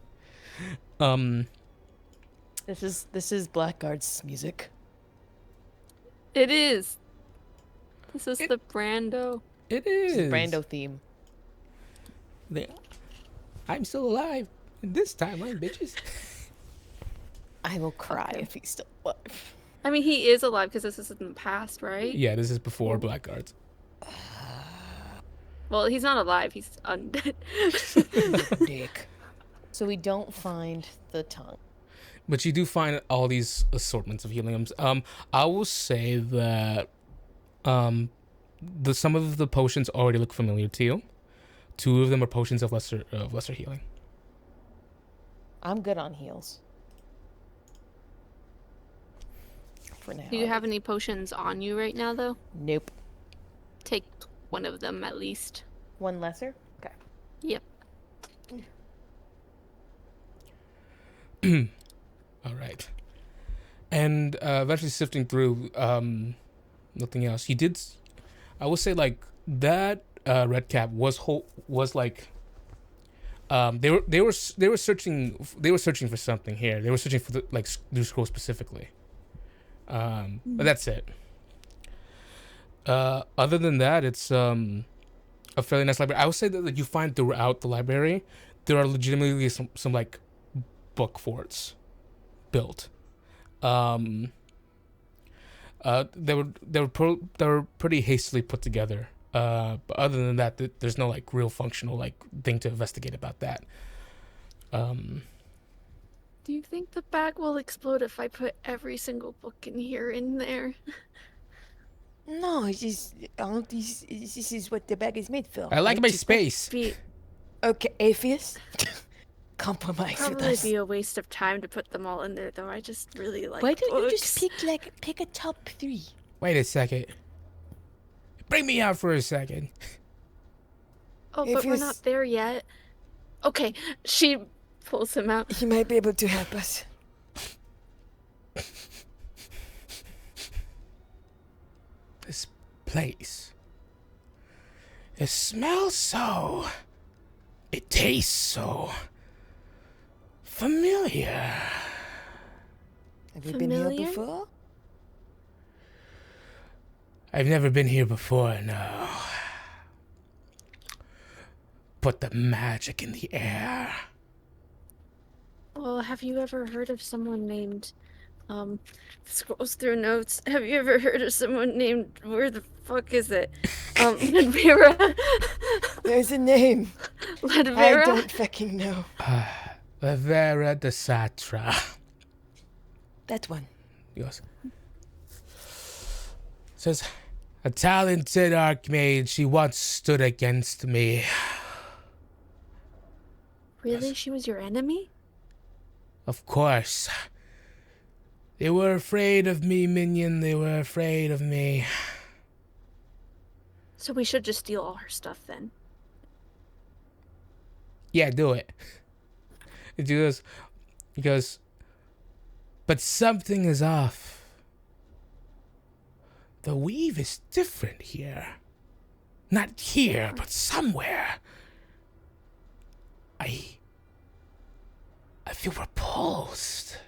Speaker 2: This is Blackguard's music.
Speaker 3: It is. This is the Brando.
Speaker 1: It is.
Speaker 2: This is Brando theme.
Speaker 1: I'm still alive. And this time, bitches.
Speaker 2: I will cry if he's still alive.
Speaker 3: I mean, he is alive because this is in the past, right?
Speaker 1: Yeah, this is before Blackguards.
Speaker 3: Well, he's not alive. He's undead.
Speaker 2: Dick. So we don't find the tongue.
Speaker 1: But you do find all these assortments of healing items. I will say that some of the potions already look familiar to you. 2 of them are potions of lesser healing.
Speaker 2: I'm good on heals. For now.
Speaker 3: Do you have any potions on you right now, though?
Speaker 2: Nope.
Speaker 3: Take one of them at least.
Speaker 2: One lesser? Okay.
Speaker 3: Yep.
Speaker 1: All right. And eventually sifting through nothing else. I will say like that red cap was like they were searching for something here. They were searching for the new scroll specifically. But that's it. Other than that, it's a fairly nice library. I would say that you find throughout the library there are legitimately some like book forts built. They were pretty hastily put together. But other than that, there's no like real functional like thing to investigate about that.
Speaker 3: Do you think the bag will explode if I put every single book in there?
Speaker 2: No, this is what the bag is made for.
Speaker 1: I like my space.
Speaker 2: Okay, atheist. Compromise with
Speaker 3: Probably
Speaker 2: us.
Speaker 3: be a waste of time to put them all in there, though. I just really like
Speaker 2: Why don't
Speaker 3: books.
Speaker 2: you just pick a top 3?
Speaker 1: Wait a second. Bring me out for a second.
Speaker 3: Oh, but we're not there yet. Okay, she pulls him out.
Speaker 2: He might be able to help us.
Speaker 1: This place. It smells so. It tastes so familiar.
Speaker 2: Have you been here before?
Speaker 1: I've never been here before, no. put the magic in the air.
Speaker 3: Well, have you ever heard of someone named, scrolls through notes. Have you ever heard of someone named, where the fuck is it? Ledvera?
Speaker 2: There's a name.
Speaker 3: Ledvera?
Speaker 2: I don't fucking know.
Speaker 1: Ledvera de Satra.
Speaker 2: That one.
Speaker 1: He goes, says, a talented archmage, she once stood against me.
Speaker 3: Really? She was your enemy?
Speaker 1: Of course. They were afraid of me, minion. They were afraid of me.
Speaker 3: So we should just steal all her stuff then.
Speaker 1: Yeah, do it. He goes, but something is off. The weave is different here. Not here, but somewhere. I feel repulsed.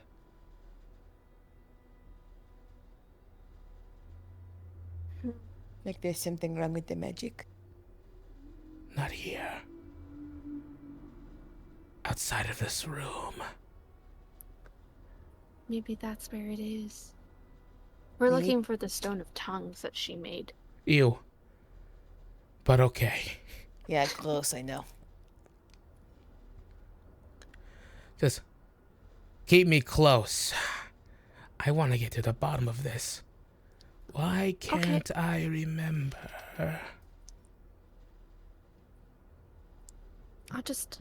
Speaker 2: Like there's something wrong with the magic?
Speaker 1: Not here. Outside of this room.
Speaker 3: Maybe that's where it is. We're looking for the Stone of Tongues that she made.
Speaker 1: Ew. But okay.
Speaker 2: Yeah, close, I know.
Speaker 1: Just keep me close. I want to get to the bottom of this. Why can't I remember?
Speaker 3: I'll just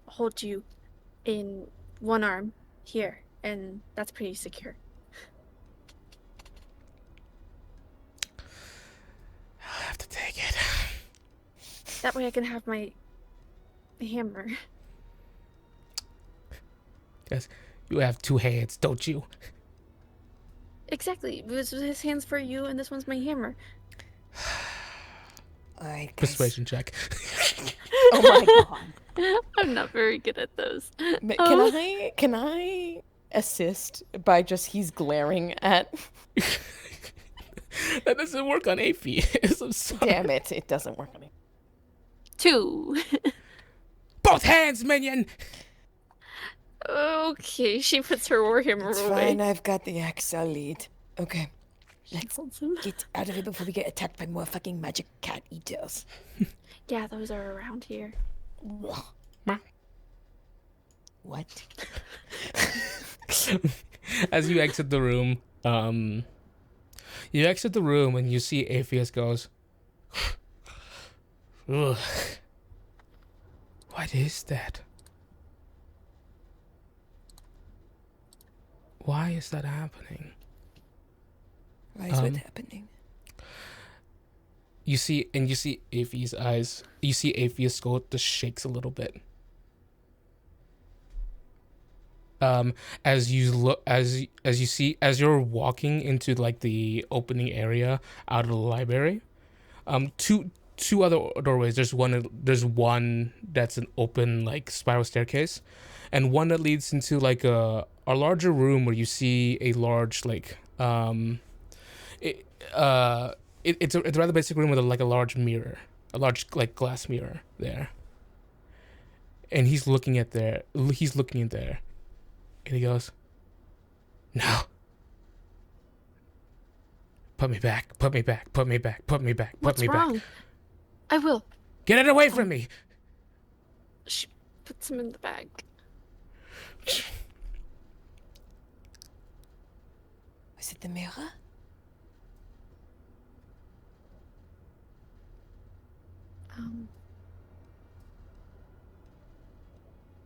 Speaker 3: hold you in one arm here, and that's pretty secure.
Speaker 1: I'll have to take it.
Speaker 3: That way I can have my hammer.
Speaker 1: Yes, you have two hands, don't you?
Speaker 3: Exactly. His hand's for you, and this one's my hammer.
Speaker 2: Alright,
Speaker 1: Persuasion check.
Speaker 2: Oh my god.
Speaker 3: I'm not very good at those.
Speaker 2: Can I assist by just he's glaring at?
Speaker 1: That doesn't work on A5e. I'm sorry.
Speaker 2: Damn it! It doesn't work on me.
Speaker 3: 2.
Speaker 1: Both hands, minion.
Speaker 3: Okay, she puts her warhammer
Speaker 2: It's
Speaker 3: away.
Speaker 2: fine. I've got the axe. I'll lead. Okay. Let's
Speaker 3: Awesome.
Speaker 2: get out of here before we get attacked by more fucking magic cat eaters.
Speaker 3: Yeah, those are around here.
Speaker 2: What?
Speaker 1: As you exit the room, and you see Apheus goes, ugh. What is that? Why is that happening?
Speaker 2: Why is what happening?
Speaker 1: You see Apheus' eyes. You see Apheus' skull just shakes a little bit. As you're walking into like the opening area out of the library, two other doorways. There's one that's an open like spiral staircase, and one that leads into like a larger room where you see a large like it's a rather basic room with a large mirror, a large like glass mirror there. And he's looking in there, and he goes, "No. Put me back. Put me back. Put me back. Put me back. Put
Speaker 3: What's
Speaker 1: me
Speaker 3: wrong?
Speaker 1: back.
Speaker 3: I will.
Speaker 1: Get it away from me."
Speaker 3: She puts him in the bag.
Speaker 2: Was it the mirror?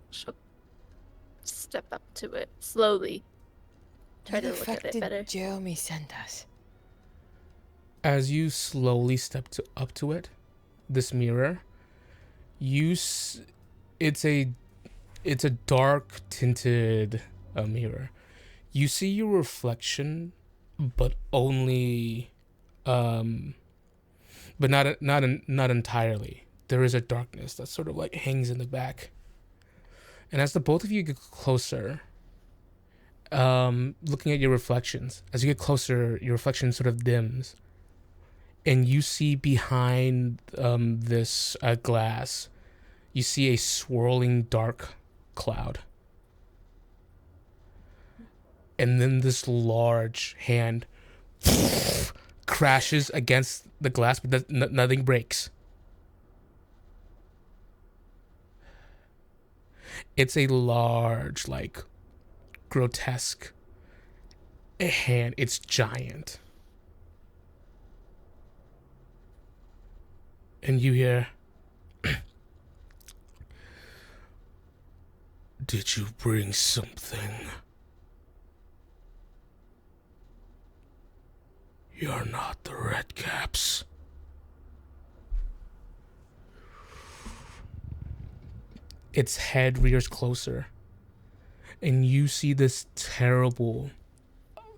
Speaker 3: She'll step up to it slowly. Try to
Speaker 2: Where the
Speaker 3: look
Speaker 2: fuck
Speaker 3: at it
Speaker 2: did
Speaker 3: better.
Speaker 2: Jeremy send us?
Speaker 1: As you slowly step up to it, this mirror, it's a dark tinted mirror. You see your reflection, but only, but not entirely. There is a darkness that sort of like hangs in the back. And as the both of you get closer, looking at your reflections, as you get closer, your reflection sort of dims. And you see behind this glass, you see a swirling dark cloud. And then this large hand crashes against the glass, but nothing breaks. It's a large, like, grotesque hand. It's giant. And you hear, "Did you bring something? You're not the Redcaps." Its head rears closer, and you see this terrible,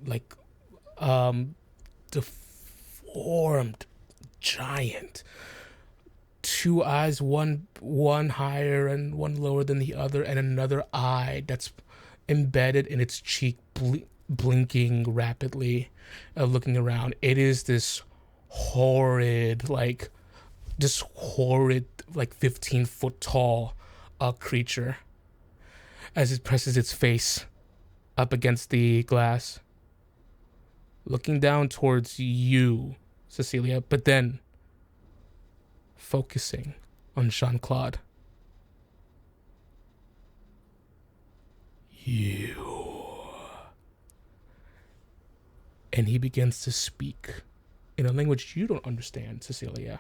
Speaker 1: like, deformed giant. Two eyes, one higher and one lower than the other, and another eye that's embedded in its cheek, blinking rapidly, looking around. It is this horrid, like 15-foot tall creature, as it presses its face up against the glass, looking down towards you, Cecilia, but then focusing on Jean-Claude. "You." And he begins to speak in a language you don't understand, Cecilia.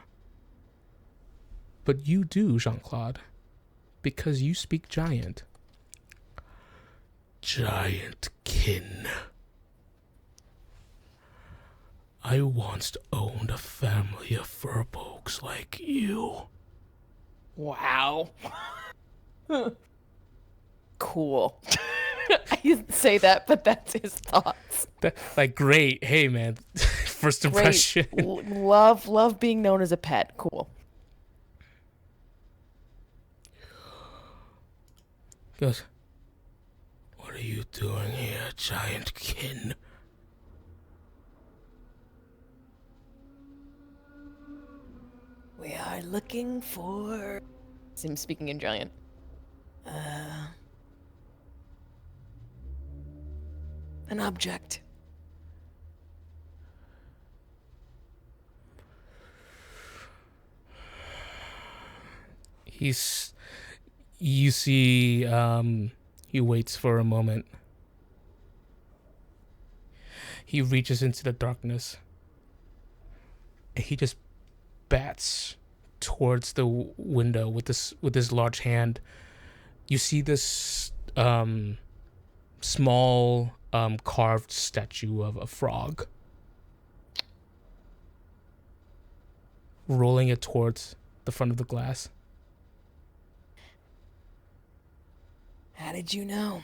Speaker 1: But you do, Jean-Claude, because you speak giant. "Giant kin. I once owned a family of furbolgs like you."
Speaker 2: Wow. Cool. I didn't say that, but that's his thoughts.
Speaker 1: Great. Hey, man. First impression.
Speaker 2: Love being known as a pet. Cool.
Speaker 1: Goes, "What are you doing here, giant kin?"
Speaker 2: We are looking for... Him speaking in giant. An object.
Speaker 1: You see, he waits for a moment. He reaches into the darkness, and he just bats towards the window with this large hand. You see this small carved statue of a frog, rolling it towards the front of the glass.
Speaker 2: How did you know?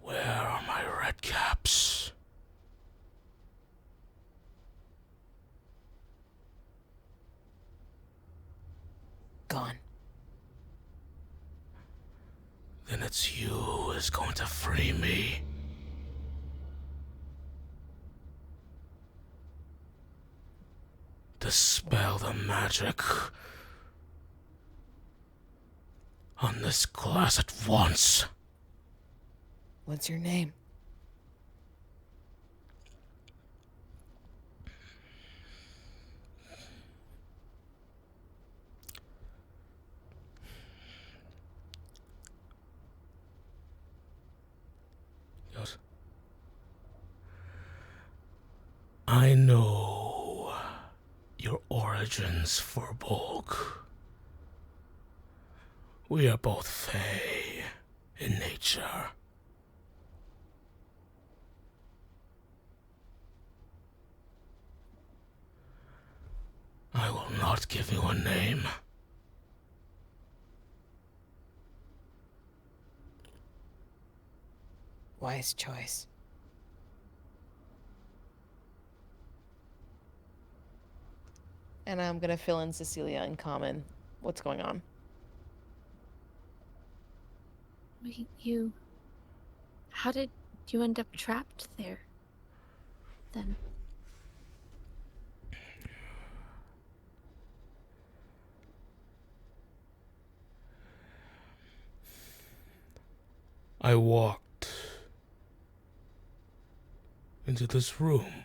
Speaker 1: "Where are my Redcaps?"
Speaker 2: Gone.
Speaker 1: "Then it's you who is going to free me." "Dispel the magic on this glass at once."
Speaker 2: What's your name?
Speaker 1: Goes, "I know your origins, Furbolg. We are both Fae in nature. I will not give you a name.
Speaker 2: Wise choice. And I'm gonna fill in Cecilia in common. What's going on?
Speaker 3: Wait, you... How did you end up trapped there? Then.
Speaker 1: I walked into this room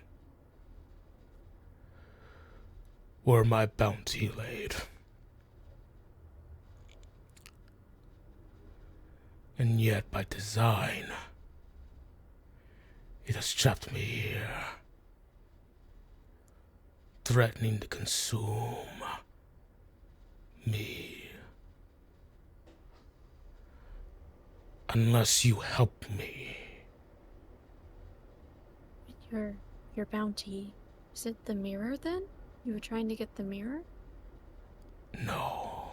Speaker 1: where my bounty laid. And yet, by design, it has trapped me here, threatening to consume me. Unless you help me.
Speaker 3: Your bounty, is it the mirror then? You were trying to get the mirror?
Speaker 1: No.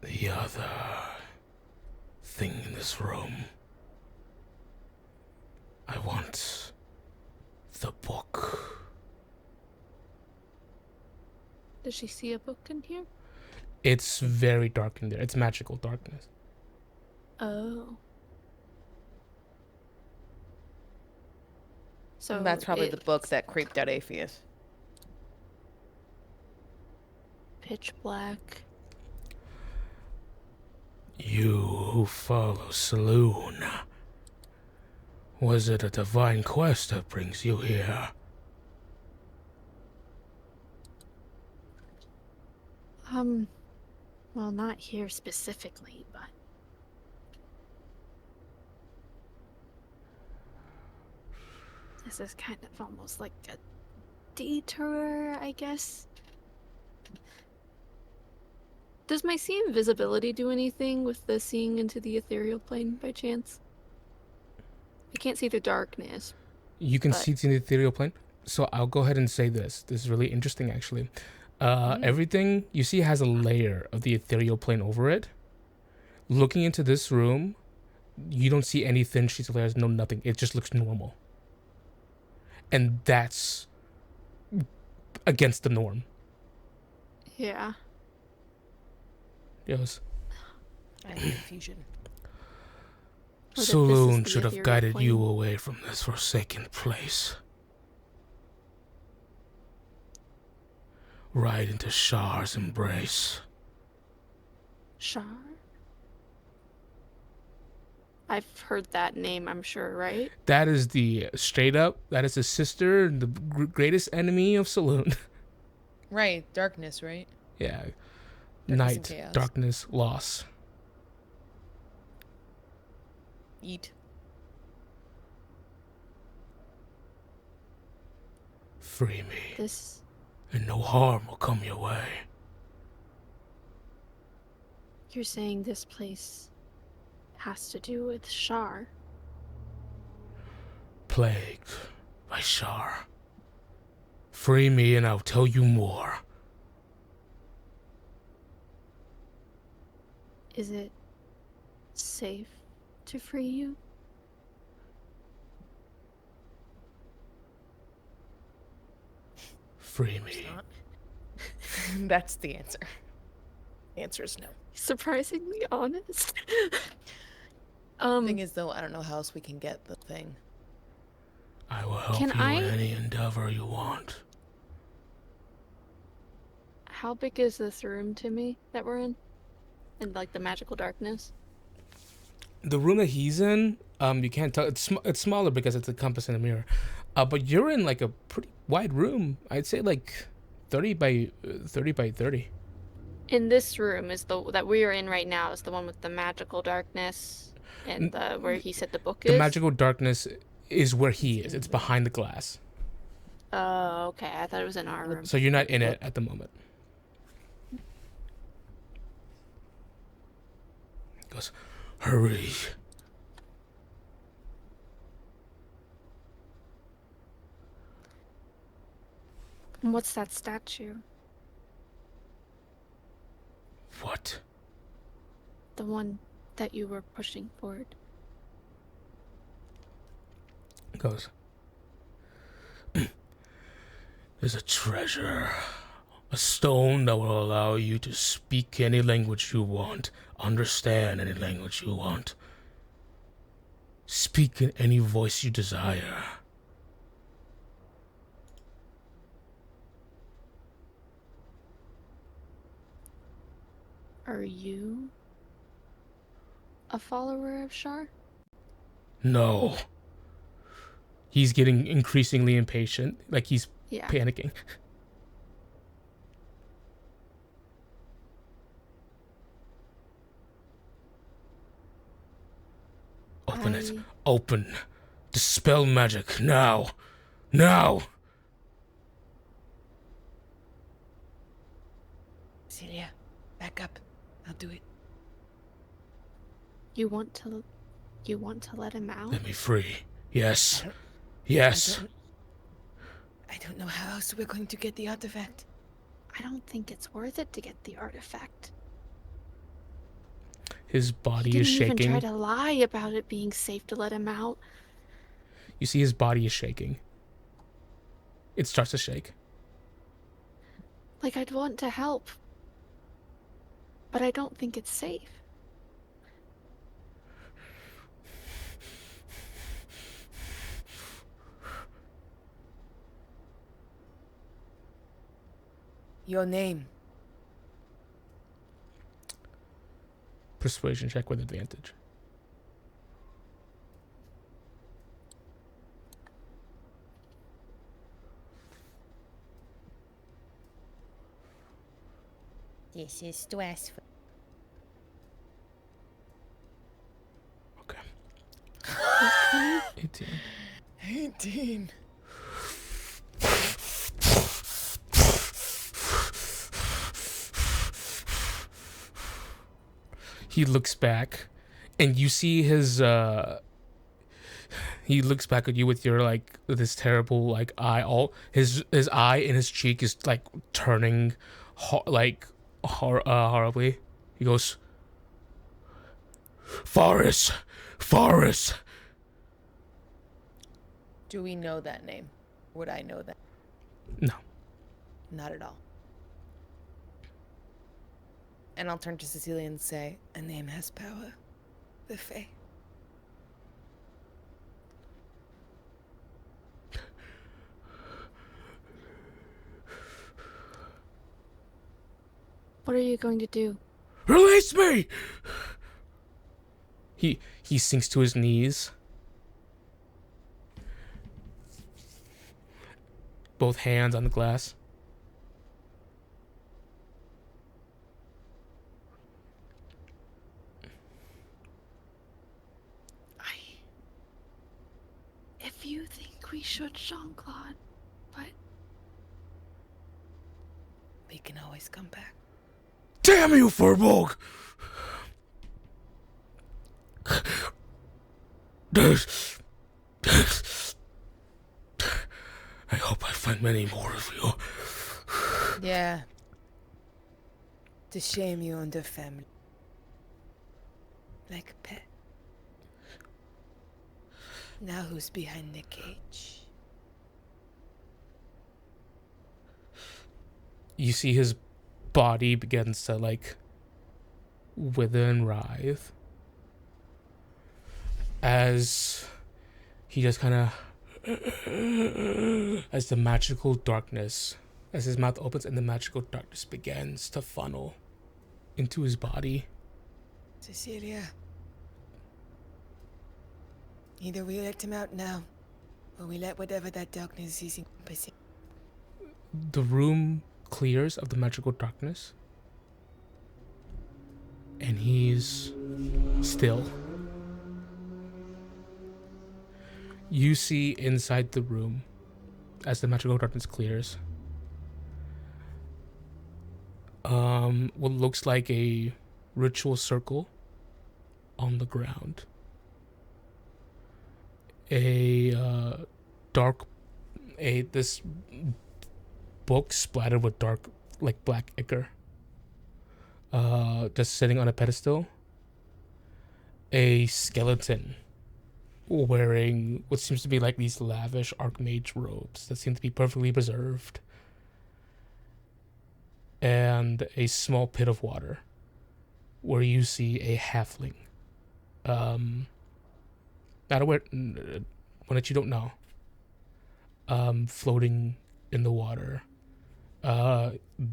Speaker 1: The other thing in this room. I want the book.
Speaker 3: Does she see a book in here?
Speaker 1: It's very dark in there. It's magical darkness.
Speaker 3: Oh. So
Speaker 2: that's probably the book that creeped out Atheist.
Speaker 3: Pitch black.
Speaker 1: You who follow Saloon. Was it a divine quest that brings you here?
Speaker 3: Well, not here specifically, but... This is kind of almost like a detour, I guess. Does my see invisibility do anything with the seeing into the ethereal plane by chance? I can't see the darkness.
Speaker 1: You can see it in the ethereal plane? So I'll go ahead and say this. This is really interesting, actually. Everything you see has a layer of the ethereal plane over it. Looking into this room, you don't see any thin sheets of layers, no nothing. It just looks normal. And that's against the norm.
Speaker 3: Yeah.
Speaker 1: Yes.
Speaker 2: And confusion.
Speaker 1: Saloon should have guided you away from this forsaken place. Right into Shar's embrace.
Speaker 3: Shar? I've heard that name, I'm sure, right?
Speaker 1: That is the straight up, that is the sister, the greatest enemy of Saloon.
Speaker 2: Right, darkness, right?
Speaker 1: Yeah.
Speaker 2: Darkness
Speaker 1: Night, darkness, loss.
Speaker 2: Eat.
Speaker 1: Free me.
Speaker 3: This...
Speaker 1: And no harm will come your way.
Speaker 3: You're saying this place has to do with Shar?
Speaker 1: Plagued by Shar. Free me and I'll tell you more.
Speaker 3: Is it safe to free you?
Speaker 1: Free me.
Speaker 2: That's the answer. The answer is no.
Speaker 3: Surprisingly honest.
Speaker 2: Thing is, though, I don't know how else we can get the thing.
Speaker 1: I will help you in any endeavor you want.
Speaker 3: How big is this room to me that we're in? And like the magical darkness?
Speaker 1: The room that he's in, you can't tell. It's smaller because it's a compass and a mirror. But you're in like a pretty wide room. I'd say like 30 by 30.
Speaker 3: In this room is that we are in right now is the one with the magical darkness and where he said the book is.
Speaker 1: The magical darkness is where he is. It's behind the glass.
Speaker 3: Oh, okay. I thought it was in our room.
Speaker 1: So you're not in it at the moment. He goes, hurry.
Speaker 3: What's that statue?
Speaker 1: What?
Speaker 3: The one that you were pushing forward.
Speaker 1: He goes, there's a treasure A stone that will allow you to speak any language you want, understand any language you want, speak in any voice you desire.
Speaker 3: Are you a follower of Shar?
Speaker 1: No. He's getting increasingly impatient, like he's panicking. Open it. Open. Dispel magic. Now. Now!
Speaker 2: Celia, back up. I'll do it.
Speaker 3: You want to let him out?
Speaker 1: Let me free. Yes. Yes.
Speaker 2: I don't know how else we're going to get the artifact.
Speaker 3: I don't think it's worth it to get the artifact.
Speaker 1: His body is shaking.
Speaker 3: He didn't even try to lie about it being safe to let him out.
Speaker 1: You see his body is shaking. It starts to shake.
Speaker 3: Like, I'd want to help, but I don't think it's safe.
Speaker 2: Your name.
Speaker 1: Persuasion check with advantage.
Speaker 2: This is stressful.
Speaker 1: Okay. 18.
Speaker 2: 18.
Speaker 1: He looks back, and you see his, he looks back at you with your, like, this terrible, like, eye. His eye and his cheek is, like, turning, horribly. He goes, Forrest! Forrest!
Speaker 2: Do we know that name? Would I know that?
Speaker 1: No.
Speaker 2: Not at all. And I'll turn to Cecilia and say, a name has power. The Fae.
Speaker 3: What are you going to do?
Speaker 1: Release me! He sinks to his knees. Both hands on the glass.
Speaker 3: If you think we should, Jean-Claude, but...
Speaker 2: We can always come back.
Speaker 1: Damn you, Furbolg! I hope I find many more of you.
Speaker 2: Yeah. To shame you and the family. Like a pet. Now who's behind the cage?
Speaker 1: You see his body begins to, like, wither and writhe. As he just kind of... as the magical darkness... As his mouth opens and the magical darkness begins to funnel into his body.
Speaker 2: Cecilia. Either we let him out now, or we let whatever that darkness is encompassing.
Speaker 1: The room clears of the magical darkness. And he's still. You see inside the room, as the magical darkness clears, what looks like a ritual circle on the ground. This book splattered with dark, like, black ichor. Just sitting on a pedestal. A skeleton wearing what seems to be like these lavish archmage robes that seem to be perfectly preserved. and a small pit of water where you see a halfling. Not aware, one that you don't know. Floating in the water.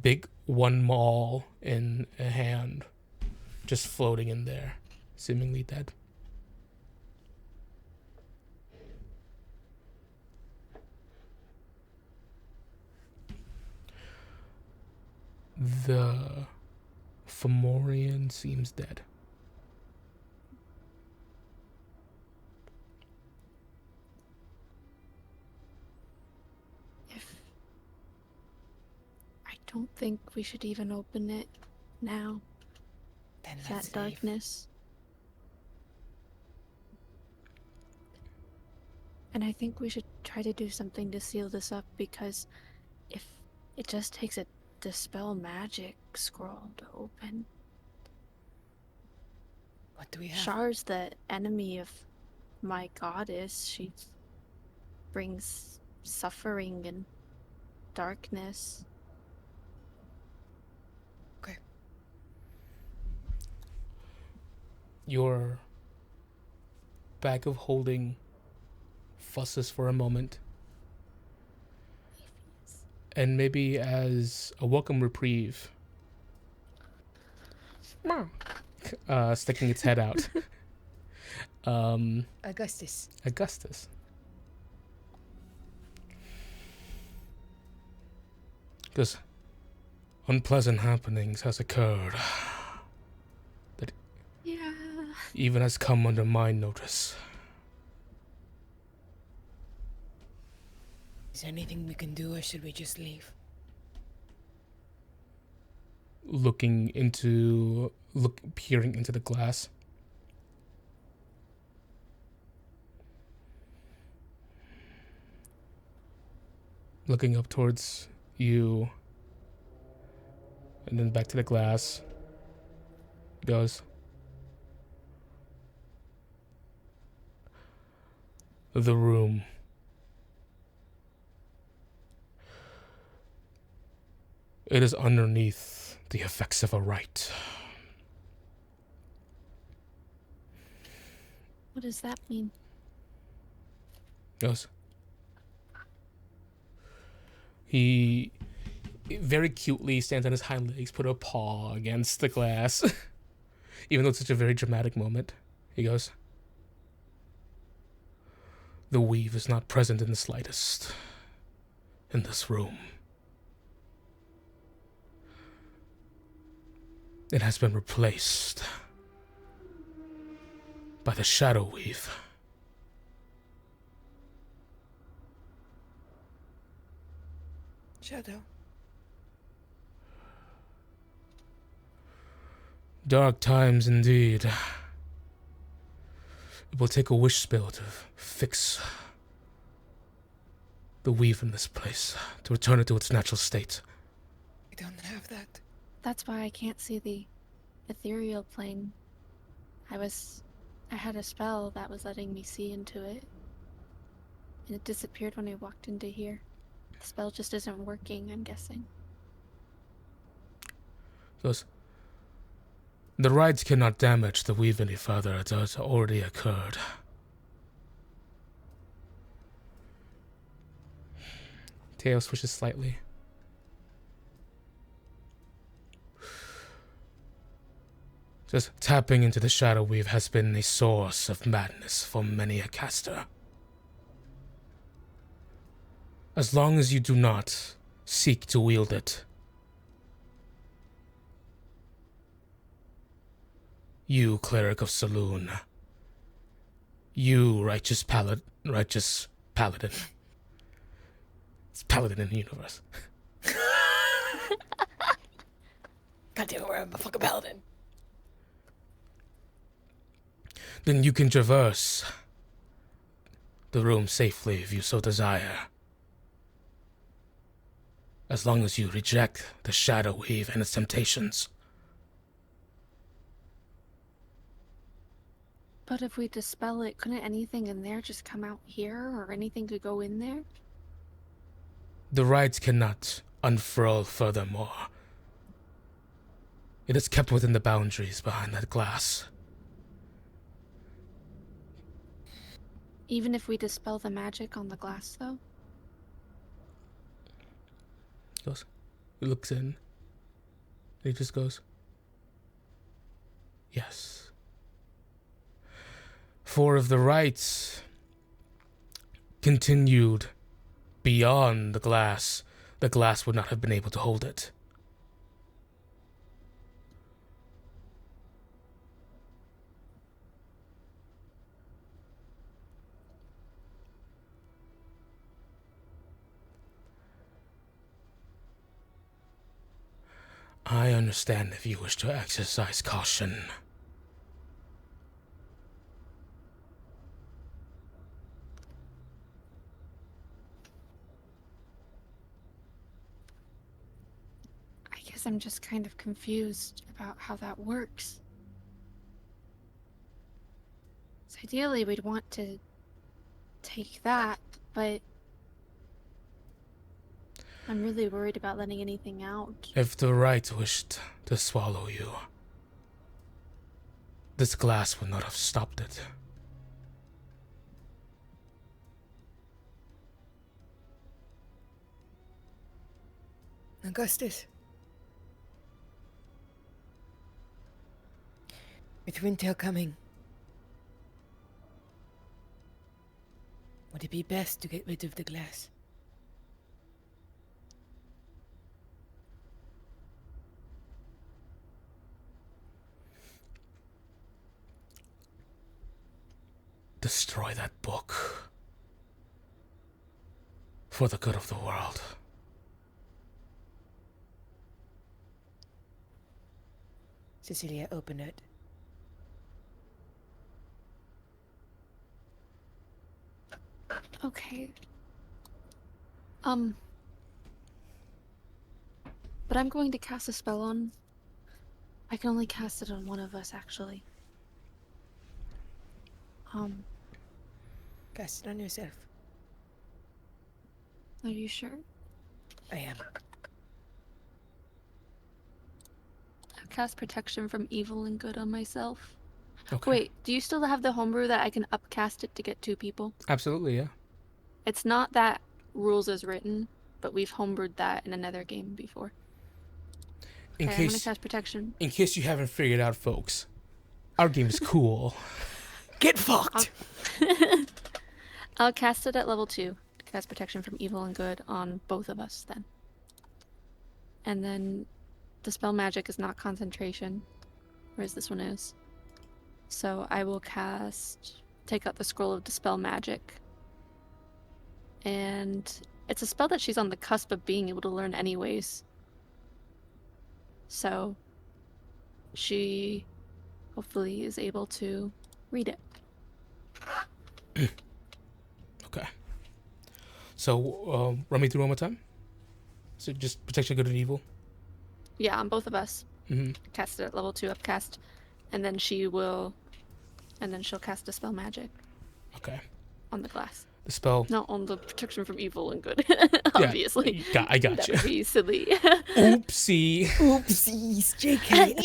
Speaker 1: Big one maul in a hand, just floating in there, seemingly dead. The Fomorian seems dead.
Speaker 3: I don't think we should even open it now.
Speaker 2: Then
Speaker 3: That darkness. And I think we should try to do something to seal this up, because if it just takes a dispel magic scroll to open.
Speaker 2: What do we have?
Speaker 3: Shar's the enemy of my goddess. She brings suffering and darkness.
Speaker 2: Okay.
Speaker 1: Your bag of holding fusses for a moment, and maybe as a welcome reprieve, sticking its head out,
Speaker 2: Augustus.
Speaker 1: Because unpleasant happenings has occurred that even has come under my notice.
Speaker 2: Is there anything we can do, or should we just leave?
Speaker 1: Peering into the glass. Looking up towards you, and then back to the glass. Goes. The room. It is underneath the effects of a rite.
Speaker 3: What does that mean?
Speaker 1: Goes. He very cutely stands on his hind legs, put a paw against the glass. Even though it's such a very dramatic moment. He goes, the weave is not present in the slightest in this room. It has been replaced by the shadow weave.
Speaker 2: Shadow.
Speaker 1: Dark times indeed. It will take a wish spell to fix the weave in this place, to return it to its natural state.
Speaker 2: We don't have that.
Speaker 3: That's why I can't see the ethereal plane. I had a spell that was letting me see into it, and it disappeared when I walked into here. The spell just isn't working, I'm guessing.
Speaker 1: Thus, the rites cannot damage the weave any further. It has already occurred. Tail swishes slightly. Just tapping into the shadow weave has been a source of madness for many a caster. As long as you do not seek to wield it, you, cleric of Saloon, you, righteous paladin. It's paladin in the universe.
Speaker 2: God damn it, I'm a fucking paladin.
Speaker 1: Then you can traverse the room safely if you so desire. As long as you reject the shadow weave and its temptations.
Speaker 3: But if we dispel it, couldn't anything in there just come out here, or anything could go in there?
Speaker 1: The rites cannot unfurl furthermore. It is kept within the boundaries behind that glass.
Speaker 3: Even if we dispel the magic on the glass, though?
Speaker 1: He looks in. He just goes, yes. For if the rites continued beyond the glass would not have been able to hold it. I understand if you wish to exercise caution.
Speaker 3: I guess I'm just kind of confused about how that works. So ideally, we'd want to take that, but I'm really worried about letting anything out.
Speaker 1: If the right wished to swallow you, this glass would not have stopped it.
Speaker 2: Augustus. With winter coming, would it be best to get rid of the glass?
Speaker 1: Destroy that book for the good of the world.
Speaker 2: Cecilia, open it.
Speaker 3: Okay. But I'm going to cast a spell on... I can only cast it on one of us, actually.
Speaker 2: Cast it on yourself.
Speaker 3: Are you sure?
Speaker 2: I am.
Speaker 3: I've cast protection from evil and good on myself.
Speaker 1: Okay.
Speaker 3: Wait, do you still have the homebrew that I can upcast it to get 2 people?
Speaker 1: Absolutely, yeah.
Speaker 3: It's not that rules as written, but we've homebrewed that in another game before.
Speaker 1: In
Speaker 3: I'm gonna cast protection.
Speaker 1: In case you haven't figured out, folks, our game is cool.
Speaker 2: Get fucked!
Speaker 3: I'll cast it at level 2 to cast protection from evil and good on both of us then. And then dispel magic is not concentration, whereas this one is. So I will take out the scroll of dispel magic. And it's a spell that she's on the cusp of being able to learn anyways. So she hopefully is able to read it.
Speaker 1: Okay. So, run me through one more time. So just protection, good and evil.
Speaker 3: Yeah, on both of us.
Speaker 1: Mm-hmm.
Speaker 3: Cast it at level 2 upcast, and then she'll cast dispel magic.
Speaker 1: Okay.
Speaker 3: On the glass.
Speaker 1: The spell.
Speaker 3: Not on the protection from evil and good. Obviously.
Speaker 1: Yeah, I got
Speaker 3: that
Speaker 1: you.
Speaker 3: That would be silly.
Speaker 1: Oopsie.
Speaker 2: Oopsies, JK.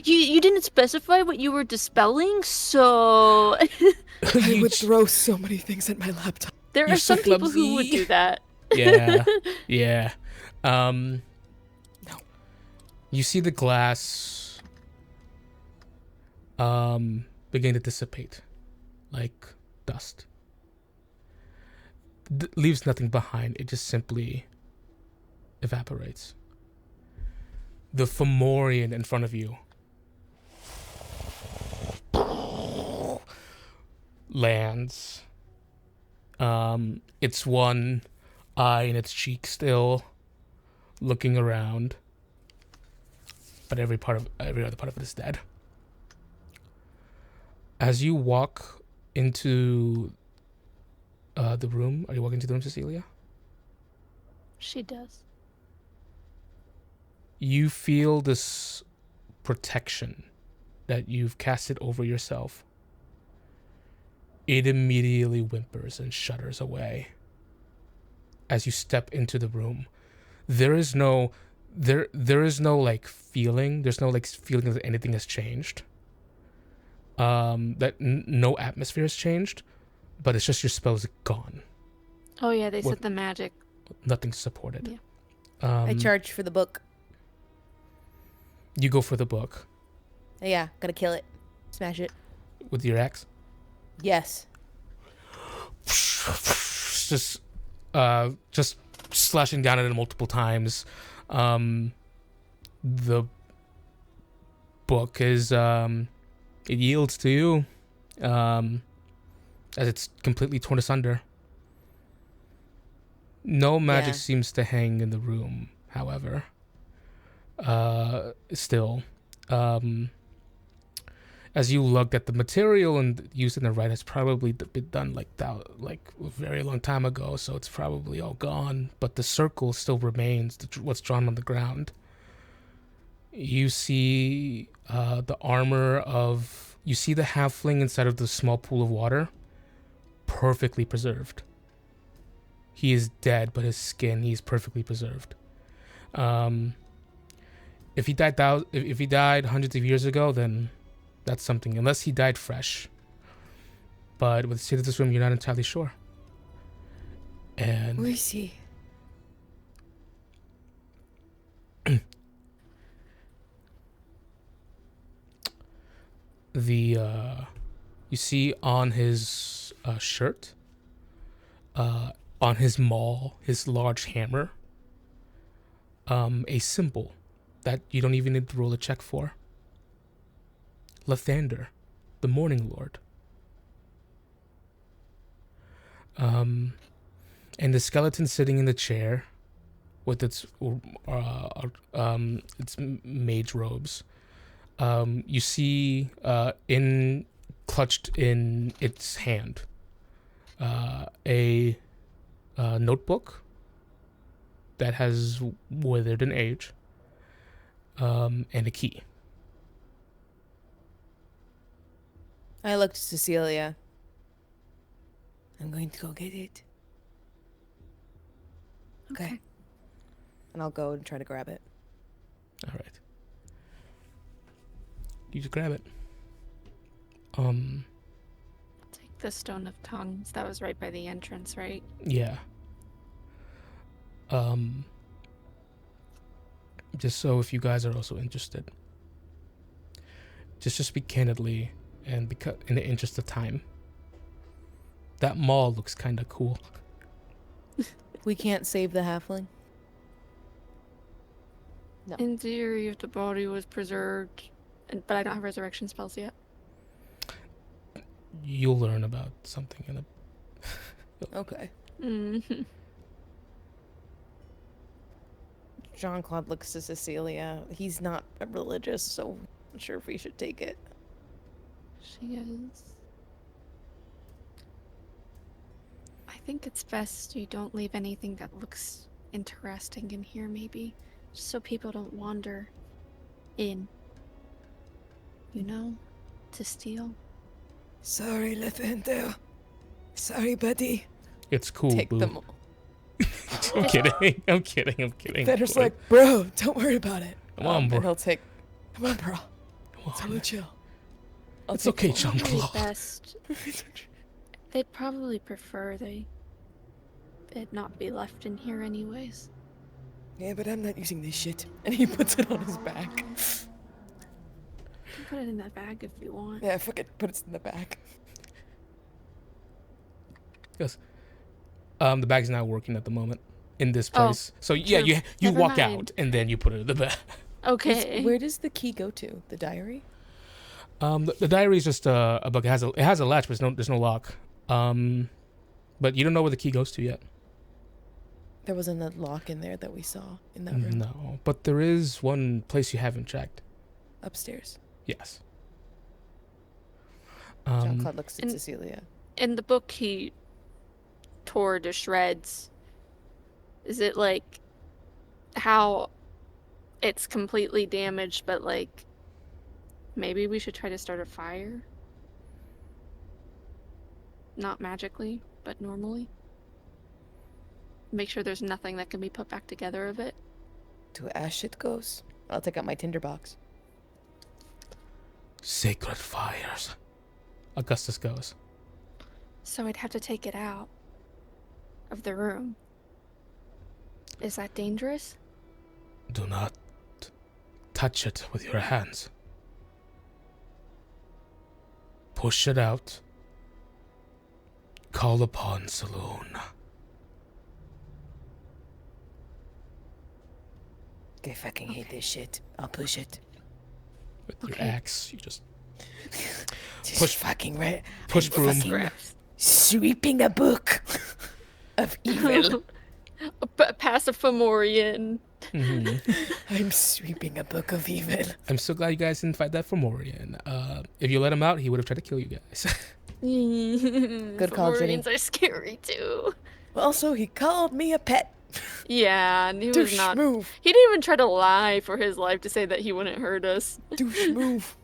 Speaker 3: You didn't specify what you were dispelling, so
Speaker 2: I would throw so many things at my laptop.
Speaker 3: There are some people who would do that.
Speaker 1: Yeah. Yeah. No. You see the glass begin to dissipate like dust. Leaves nothing behind. It just simply evaporates. The Fomorian in front of you lands. It's one eye in its cheek still, looking around, but every other part of it is dead. As you walk into the room, are you walking into the room, Cecilia?
Speaker 3: She does.
Speaker 1: You feel this protection that you've casted over yourself. It immediately whimpers and shudders away as you step into the room. There is no there is no like feeling. There's no like feeling that anything has changed. That no atmosphere has changed, but it's just your spells gone.
Speaker 3: Oh yeah, they said the magic.
Speaker 1: Nothing to support it.
Speaker 3: Yeah.
Speaker 2: I charge for the book.
Speaker 1: You go for the book.
Speaker 2: Yeah, gotta kill it. Smash it.
Speaker 1: With your axe?
Speaker 2: Yes.
Speaker 1: Just slashing down at it multiple times. The book is, it yields to you, as it's completely torn asunder. No magic seems to hang in the room, however. Still, as you looked at the material and used in the right, has probably been done like that, like a very long time ago. So it's probably all gone. But the circle still remains. What's drawn on the ground. You see the armor of. You see the halfling inside of the small pool of water, perfectly preserved. He is dead, but his skin, he's perfectly preserved. If he died hundreds of years ago, then that's something. Unless he died fresh. But with the state of this room, you're not entirely sure. And
Speaker 2: where is he? You see on his shirt, on his maul, his large hammer, a symbol that you don't even need to roll a check for. Lathander, the Morning Lord. And the skeleton sitting in the chair with its mage robes. You see clutched in its hand a notebook that has withered in age, and a key. I looked to Cecilia. I'm going to go get it. Okay. And I'll go and try to grab it.
Speaker 1: All right. You just grab it.
Speaker 3: Take the Stone of Tongues. That was right by the entrance, right?
Speaker 1: Yeah. Just so if you guys are also interested, just speak candidly, and because in the interest of time, that mall looks kind of cool.
Speaker 2: We can't save the halfling? No.
Speaker 3: In theory, if the body was preserved, but I don't have resurrection spells yet.
Speaker 1: You'll learn about something in a...
Speaker 2: Okay.
Speaker 3: Mm-hmm.
Speaker 2: Jean-Claude looks to Cecilia. He's not religious, so I'm not sure if we should take it.
Speaker 3: She is. I think it's best you don't leave anything that looks interesting in here, maybe. Just so people don't wander in. You know? To steal.
Speaker 2: Sorry, Lathander. Sorry, buddy.
Speaker 1: It's cool,
Speaker 2: Take
Speaker 1: boo.
Speaker 2: them all.
Speaker 1: I'm kidding. I'm kidding.
Speaker 2: Lathander's like, bro, don't worry about it.
Speaker 1: Come on, bro.
Speaker 2: And he'll take... Come on, bro.
Speaker 1: Come on.
Speaker 2: Totally chill.
Speaker 1: It's okay, Jean-Claude.
Speaker 3: Best. They'd probably prefer it not be left in here anyways.
Speaker 2: Yeah, but I'm not using this shit. And he puts it on his back.
Speaker 3: You can put it in that bag if you want.
Speaker 2: Yeah, fuck it. Put it in the back.
Speaker 1: Yes. The bag's not working at the moment in this place. So yeah,
Speaker 3: true.
Speaker 1: you
Speaker 3: Never
Speaker 1: walk
Speaker 3: mind.
Speaker 1: out and then you put it in the bag.
Speaker 3: Okay.
Speaker 2: Where does the key go to? The diary?
Speaker 1: The diary is just a book. It has a latch, but there's no lock. But you don't know where the key goes to yet.
Speaker 2: There wasn't a lock in there that we saw in that room.
Speaker 1: No, but there is one place you haven't checked.
Speaker 2: Upstairs.
Speaker 1: Yes.
Speaker 2: Jean-Claude looks at Cecilia.
Speaker 3: In the book he tore to shreds. Is it like how it's completely damaged, but like maybe we should try to start a fire? Not magically, but normally. Make sure there's nothing that can be put back together of it.
Speaker 2: to ash it goes. I'll take out my tinderbox.
Speaker 1: Sacred fires. Augustus goes.
Speaker 3: So I'd have to take it out of the room. Is that dangerous?
Speaker 1: Do not touch it with your hands. Push it out. Call upon Saloon.
Speaker 2: I fucking hate this shit. I'll push it.
Speaker 1: With your axe, you just
Speaker 2: push fucking right.
Speaker 1: Push broom.
Speaker 2: Sweeping a book of evil.
Speaker 3: Passive Fomorian.
Speaker 2: I'm sweeping a book of evil.
Speaker 1: I'm so glad you guys didn't fight that Fomorian. If you let him out, he would have tried to kill you guys.
Speaker 2: Good call, Jenny.
Speaker 3: Fomorians are scary too.
Speaker 2: Also, he called me a pet.
Speaker 3: Yeah, and he was not.
Speaker 2: Move.
Speaker 3: He didn't even try to lie for his life to say that he wouldn't hurt us.
Speaker 2: Douche move.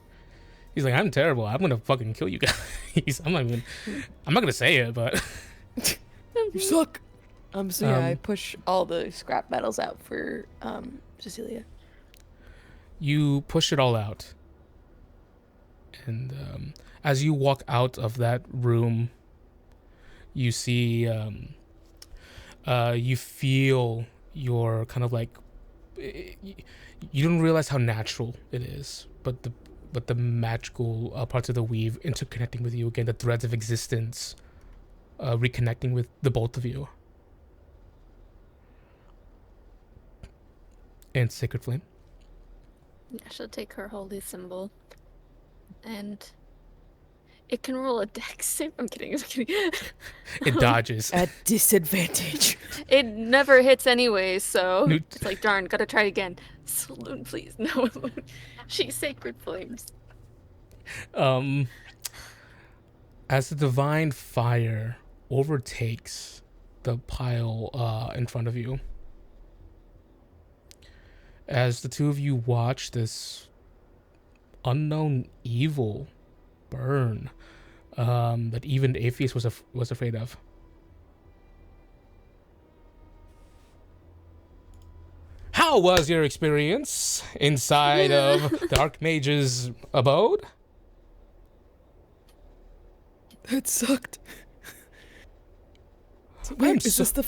Speaker 1: He's like, I'm terrible. I'm gonna fucking kill you guys. I'm not gonna say it, but
Speaker 2: you suck. So yeah, I push all the scrap metals out for Cecilia.
Speaker 1: You push it all out, and as you walk out of that room, you see. You feel your kind of like you don't realize how natural it is, but the magical parts of the weave interconnecting with you again, the threads of existence reconnecting with the both of you. And Sacred Flame.
Speaker 3: Yeah, she'll take her holy symbol, and it can roll a dex save. I'm kidding.
Speaker 1: It dodges.
Speaker 2: At disadvantage.
Speaker 3: It never hits anyway, so it's like, darn, gotta try it again. Saloon, please. No. She's Sacred Flames.
Speaker 1: As the divine fire overtakes the pile in front of you, as the two of you watch this unknown evil burn that even Atheist was afraid of. How was your experience inside of the Archmage's abode?
Speaker 2: That sucked. Wait, is this the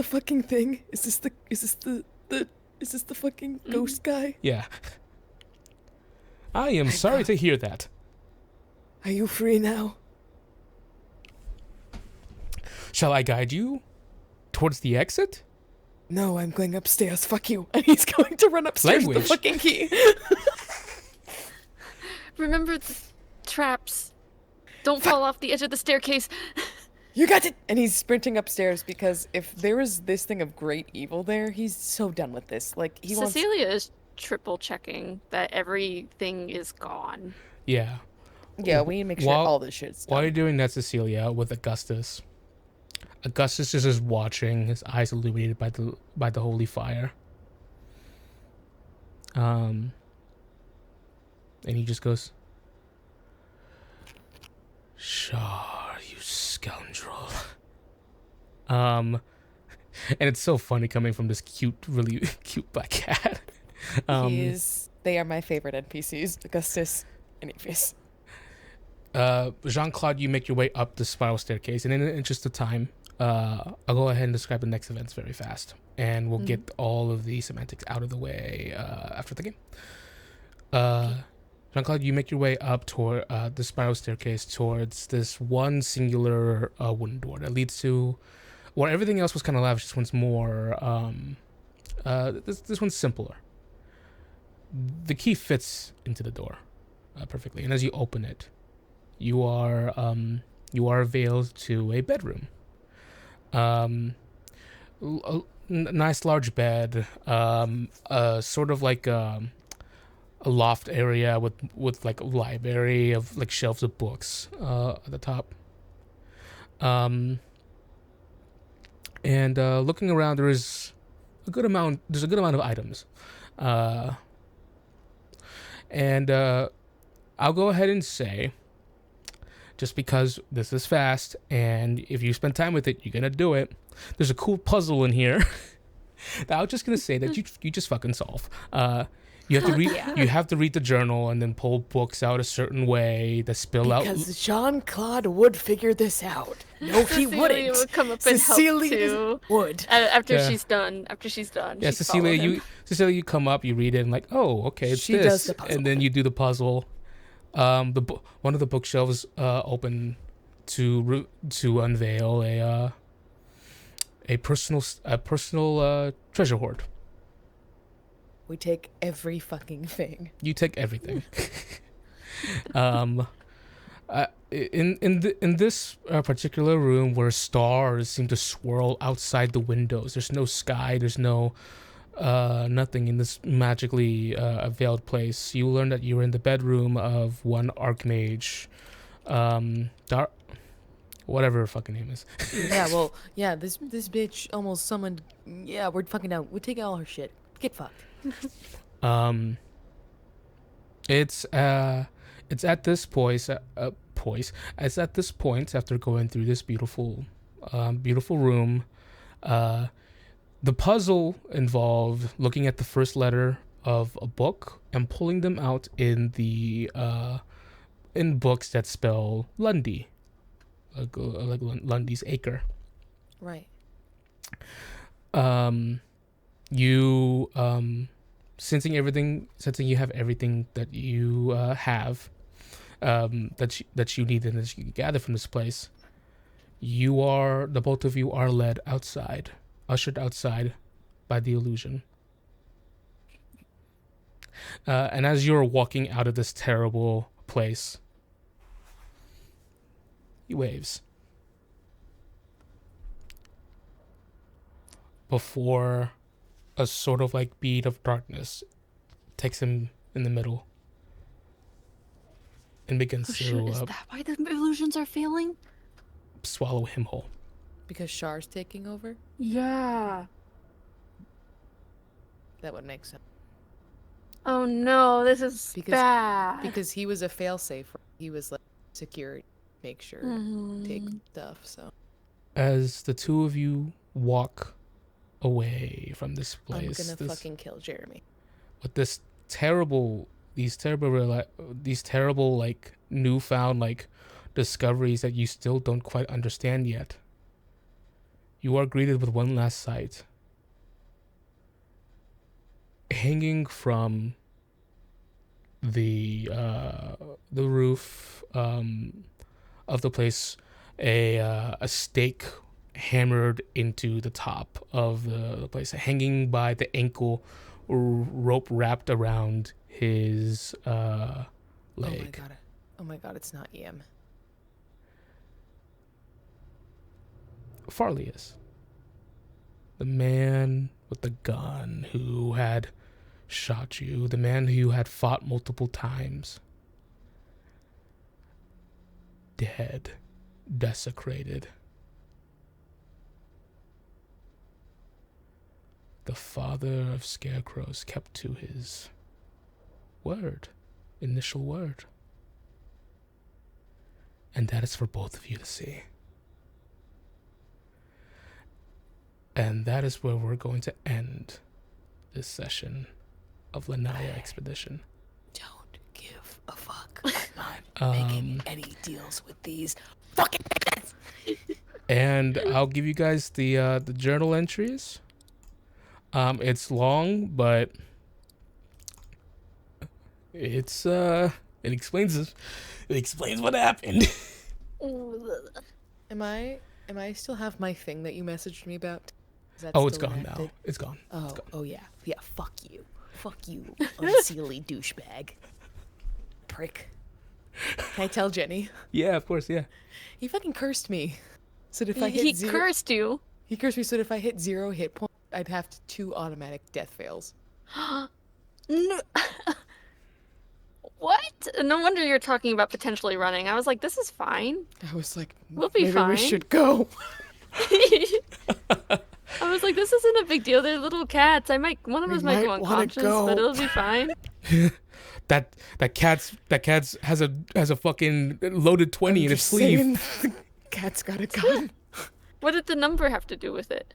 Speaker 2: fucking thing? Is this the fucking ghost guy?
Speaker 1: Yeah. I am sorry to hear that.
Speaker 2: Are you free now?
Speaker 1: Shall I guide you towards the exit?
Speaker 2: No, I'm going upstairs. Fuck you. And he's going to run upstairs with the fucking key.
Speaker 3: Remember the traps. Don't fall off the edge of the staircase.
Speaker 2: You got it. And he's sprinting upstairs because if there is this thing of great evil there, he's so done with this. Like
Speaker 3: Cecilia is triple checking that everything is gone.
Speaker 1: Yeah.
Speaker 2: Yeah, we need to make sure all this shit's done.
Speaker 1: While you're doing that, Cecilia, with Augustus is just watching, his eyes illuminated by the holy fire. And he just goes, "Shar, you scoundrel." And it's so funny coming from this really cute black cat.
Speaker 2: They are my favorite NPCs, Augustus and Avius.
Speaker 1: Jean-Claude, you make your way up the spiral staircase, and in the interest of time, I'll go ahead and describe the next events very fast, and we'll get all of the semantics out of the way after the game. Jean-Claude, you make your way up toward the spiral staircase towards this one singular wooden door that leads to where everything else was kind of lavish. This one's more, this one's simpler. The key fits into the door perfectly, and as you open it, you are veiled to a bedroom. A nice large bed, sort of like a loft area with like a library of like shelves of books at the top. And looking around, there's a good amount of items. And I'll go ahead and say, just because this is fast, and if you spend time with it, you're gonna do it. There's a cool puzzle in here I was just gonna say that you just fucking solve. You have to read.
Speaker 2: Yeah.
Speaker 1: You have to read the journal and then pull books out a certain way that spill out.
Speaker 2: Because Jean-Claude would figure this out. No, he
Speaker 3: Cecilia
Speaker 2: wouldn't.
Speaker 3: would come up and
Speaker 2: Cecilia
Speaker 3: help too.
Speaker 2: would.
Speaker 3: After
Speaker 1: Yeah.
Speaker 3: she's done. After she's done.
Speaker 1: Yeah,
Speaker 3: she'd
Speaker 1: Cecilia,
Speaker 3: follow him.
Speaker 1: you come up, you read it, and like, oh, okay, it's
Speaker 2: She
Speaker 1: this,
Speaker 2: does the puzzle.
Speaker 1: and then you do the puzzle. One of the bookshelves open to unveil a personal treasure hoard.
Speaker 2: We take every fucking thing.
Speaker 1: You take everything. In this particular room where stars seem to swirl outside the windows, there's no sky, there's no nothing in this magically veiled place. You learn that you're in the bedroom of one archmage, whatever her fucking name is.
Speaker 2: This bitch almost summoned. Yeah, we're fucking out. We're taking all her shit. Get fucked.
Speaker 1: It's at this point. It's at this point after going through this beautiful room. The puzzle involved looking at the first letter of a book and pulling them out in books that spell Lundy, like Lundy's acre.
Speaker 2: Right.
Speaker 1: You sensing you have everything that you have, that you need and that you can gather from this place. The both of you are led outside, ushered outside by the illusion. And as you're walking out of this terrible place, he waves. Before a sort of like bead of darkness takes him in the middle and begins to
Speaker 3: is that why the illusions are failing?
Speaker 1: swallow him whole.
Speaker 2: Because Char's taking over?
Speaker 3: Yeah.
Speaker 2: That would make sense.
Speaker 3: Oh no, this is bad.
Speaker 2: Because he was a failsafe. He was like security, make sure, take stuff, so.
Speaker 1: As the two of you walk away from this place,
Speaker 2: I'm gonna fucking kill Jeremy.
Speaker 1: with these terrible like newfound like discoveries that you still don't quite understand yet. You are greeted with one last sight. Hanging from the roof of the place, a stake hammered into the top of the place, hanging by the ankle, rope wrapped around his leg.
Speaker 2: Oh my god, it's not Yam.
Speaker 1: Farley is. The man with the gun who had shot you, the man who had fought multiple times. Dead, desecrated. The father of scarecrows kept to his initial word. And that is for both of you to see. And that is where we're going to end this session of Lanya Expedition.
Speaker 2: Don't give a fuck. I'm not making any deals with these fucking things.
Speaker 1: And I'll give you guys the journal entries. It's long, but it's it explains what happened.
Speaker 2: Am I still have my thing that you messaged me about?
Speaker 1: It's gone now. It's gone.
Speaker 2: Oh,
Speaker 1: It's gone.
Speaker 2: oh yeah. Yeah, fuck you, unseelie douchebag. Prick. Can I tell Jenny?
Speaker 1: Yeah, of course, yeah.
Speaker 2: He fucking cursed me. So if I hit
Speaker 3: He
Speaker 2: zero,
Speaker 3: cursed you.
Speaker 2: He cursed me so that if I hit 0 hit points, I'd have 2 automatic death fails.
Speaker 3: No. What? No wonder you're talking about potentially running. I was like, this is fine.
Speaker 2: I was like,
Speaker 3: We'll be
Speaker 2: maybe
Speaker 3: fine.
Speaker 2: we should go.
Speaker 3: I was like, this isn't a big deal. They're little cats. One of us might go
Speaker 2: might wanna
Speaker 3: unconscious,
Speaker 2: go.
Speaker 3: but it'll be fine.
Speaker 1: That cat's has a fucking loaded 20
Speaker 2: I'm
Speaker 1: in its
Speaker 2: just
Speaker 1: sleeve.
Speaker 2: saying, the cat's got a gun.
Speaker 3: What did the number have to do with it?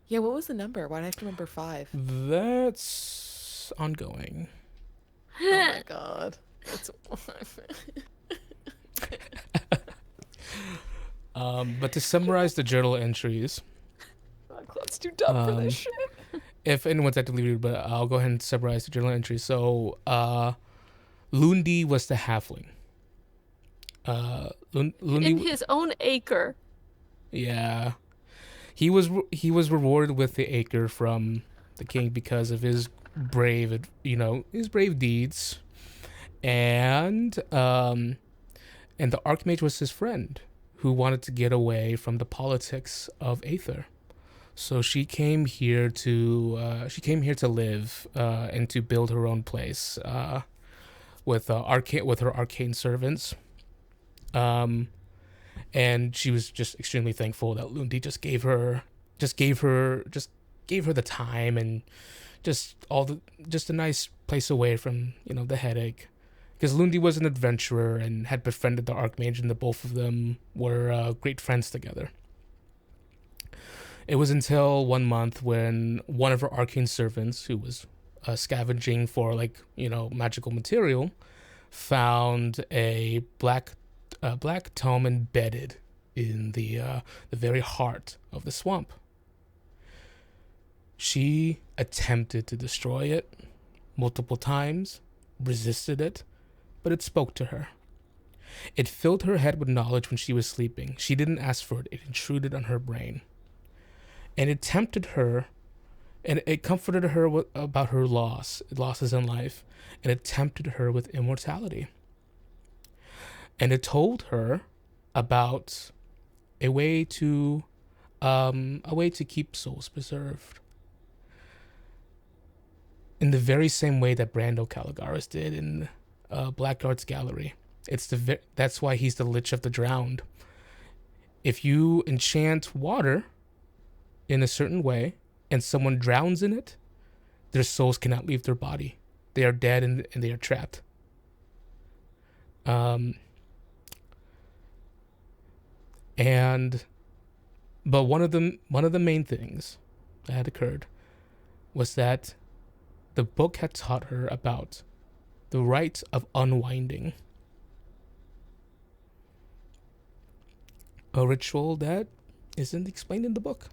Speaker 2: Yeah, what was the number? Why do I have to remember 5?
Speaker 1: That's ongoing.
Speaker 2: Oh my god. That's
Speaker 1: But to summarize the journal entries,
Speaker 2: Claude's too dumb for this shit.
Speaker 1: if anyone's actively read, but I'll go ahead and summarize the journal entries. So, Lundi was the halfling. Lundi
Speaker 3: In his own acre.
Speaker 1: Yeah, he was rewarded with the acre from the king because of his brave deeds, and the Archmage was his friend who wanted to get away from the politics of Aether. So she came here to live and to build her own place with her arcane servants. And she was just extremely thankful that Lundi just gave her the time and just a nice place away from the headache. Because Lundi was an adventurer and had befriended the Archmage, and the both of them were great friends together. It was until one month when one of her arcane servants, who was scavenging for magical material, found a black tome embedded in the very heart of the swamp. She attempted to destroy it multiple times, resisted it, but it spoke to her. It filled her head with knowledge when she was sleeping. She didn't ask for it. It intruded on her brain. And it tempted her, and it comforted her about her losses in life, and it tempted her with immortality. And it told her about a way to keep souls preserved. In the very same way that Brando Caligaris did in Blackguard's Gallery. That's why he's the Lich of the Drowned. If you enchant water in a certain way and someone drowns in it, their souls cannot leave their body. They are dead and they are trapped. But one of the main things that had occurred was that the book had taught her about the rite of unwinding, a ritual that isn't explained in the book.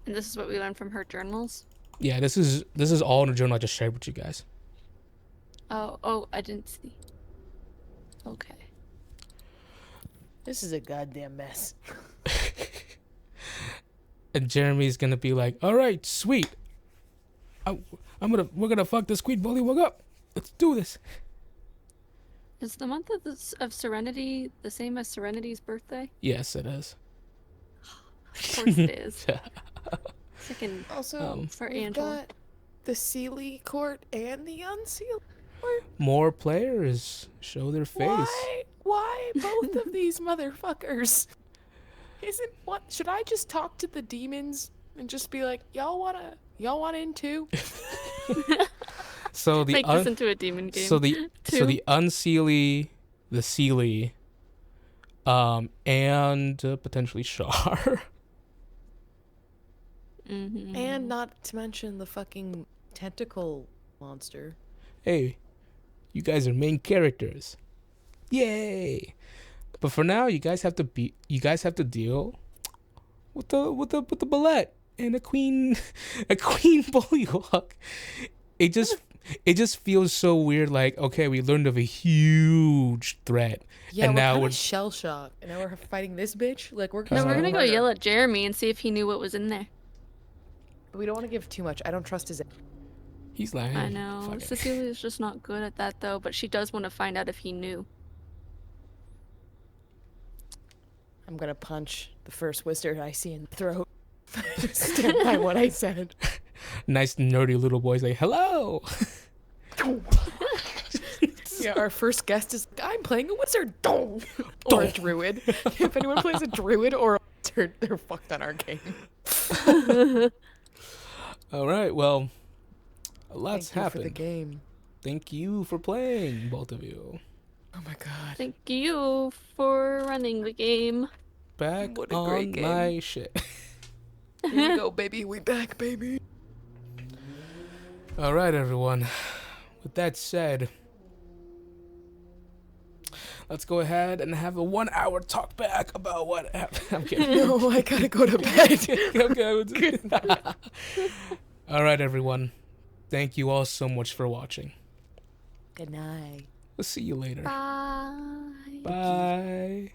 Speaker 3: And this is what we learned from her journals?
Speaker 1: Yeah, this is all in the journal I just shared with you guys.
Speaker 3: Oh, I didn't see. Okay.
Speaker 2: This is a goddamn mess.
Speaker 1: And Jeremy's gonna be like, "All right, sweet. We're gonna fuck this queen bullywug up. Let's do this."
Speaker 3: Is the month of Serenity the same as Serenity's birthday?
Speaker 1: Yes, it is.
Speaker 3: Of course it is. Second.
Speaker 2: Also,
Speaker 3: for
Speaker 2: we've
Speaker 3: Angela.
Speaker 2: got the Sealy court and the unsealed court.
Speaker 1: More players show their face.
Speaker 2: Why both of these motherfuckers? Should I just talk to the demons and just be like, y'all want in too?
Speaker 1: So the
Speaker 3: Make this into a demon game.
Speaker 1: So the Unseelie, the Sealy, and potentially Shar.
Speaker 3: Mm-hmm.
Speaker 2: And not to mention the fucking tentacle monster.
Speaker 1: Hey, you guys are main characters. Yay! But for now, you guys have to deal with the bullet and a queen bullywug. It just feels so weird. Like, okay, we learned of a huge threat,
Speaker 2: Yeah,
Speaker 1: and now
Speaker 2: we're shell shocked, and now we're fighting this bitch. Like we're
Speaker 3: gonna go yell at Jeremy and see if he knew what was in there.
Speaker 2: We don't want to give too much. I don't trust his.
Speaker 1: He's lying.
Speaker 3: I know. Cecilia's just not good at that though, but she does want to find out if he knew.
Speaker 2: I'm gonna punch the first wizard I see in the throat. Stand by what I said.
Speaker 1: Nice nerdy little boy's like, hello.
Speaker 2: Yeah, our first guest is I'm playing a wizard. Or a druid. If anyone plays a druid or a wizard, they're fucked on our game.
Speaker 1: All right, well, a lot's
Speaker 2: Thank you
Speaker 1: happened.
Speaker 2: for the game.
Speaker 1: Thank you for playing, both of you.
Speaker 2: Oh my god.
Speaker 3: Thank you for running the game.
Speaker 1: back
Speaker 2: What a
Speaker 1: on
Speaker 2: great game.
Speaker 1: my shit.
Speaker 2: Here we go, baby. We back, baby.
Speaker 1: All right, everyone. With that said, let's go ahead and have a 1 hour talk back about what happened. I'm kidding.
Speaker 2: No, I gotta go to bed.
Speaker 1: Okay. All right, everyone. Thank you all so much for watching.
Speaker 2: Good night.
Speaker 1: We'll see you later.
Speaker 3: Bye.
Speaker 1: Bye.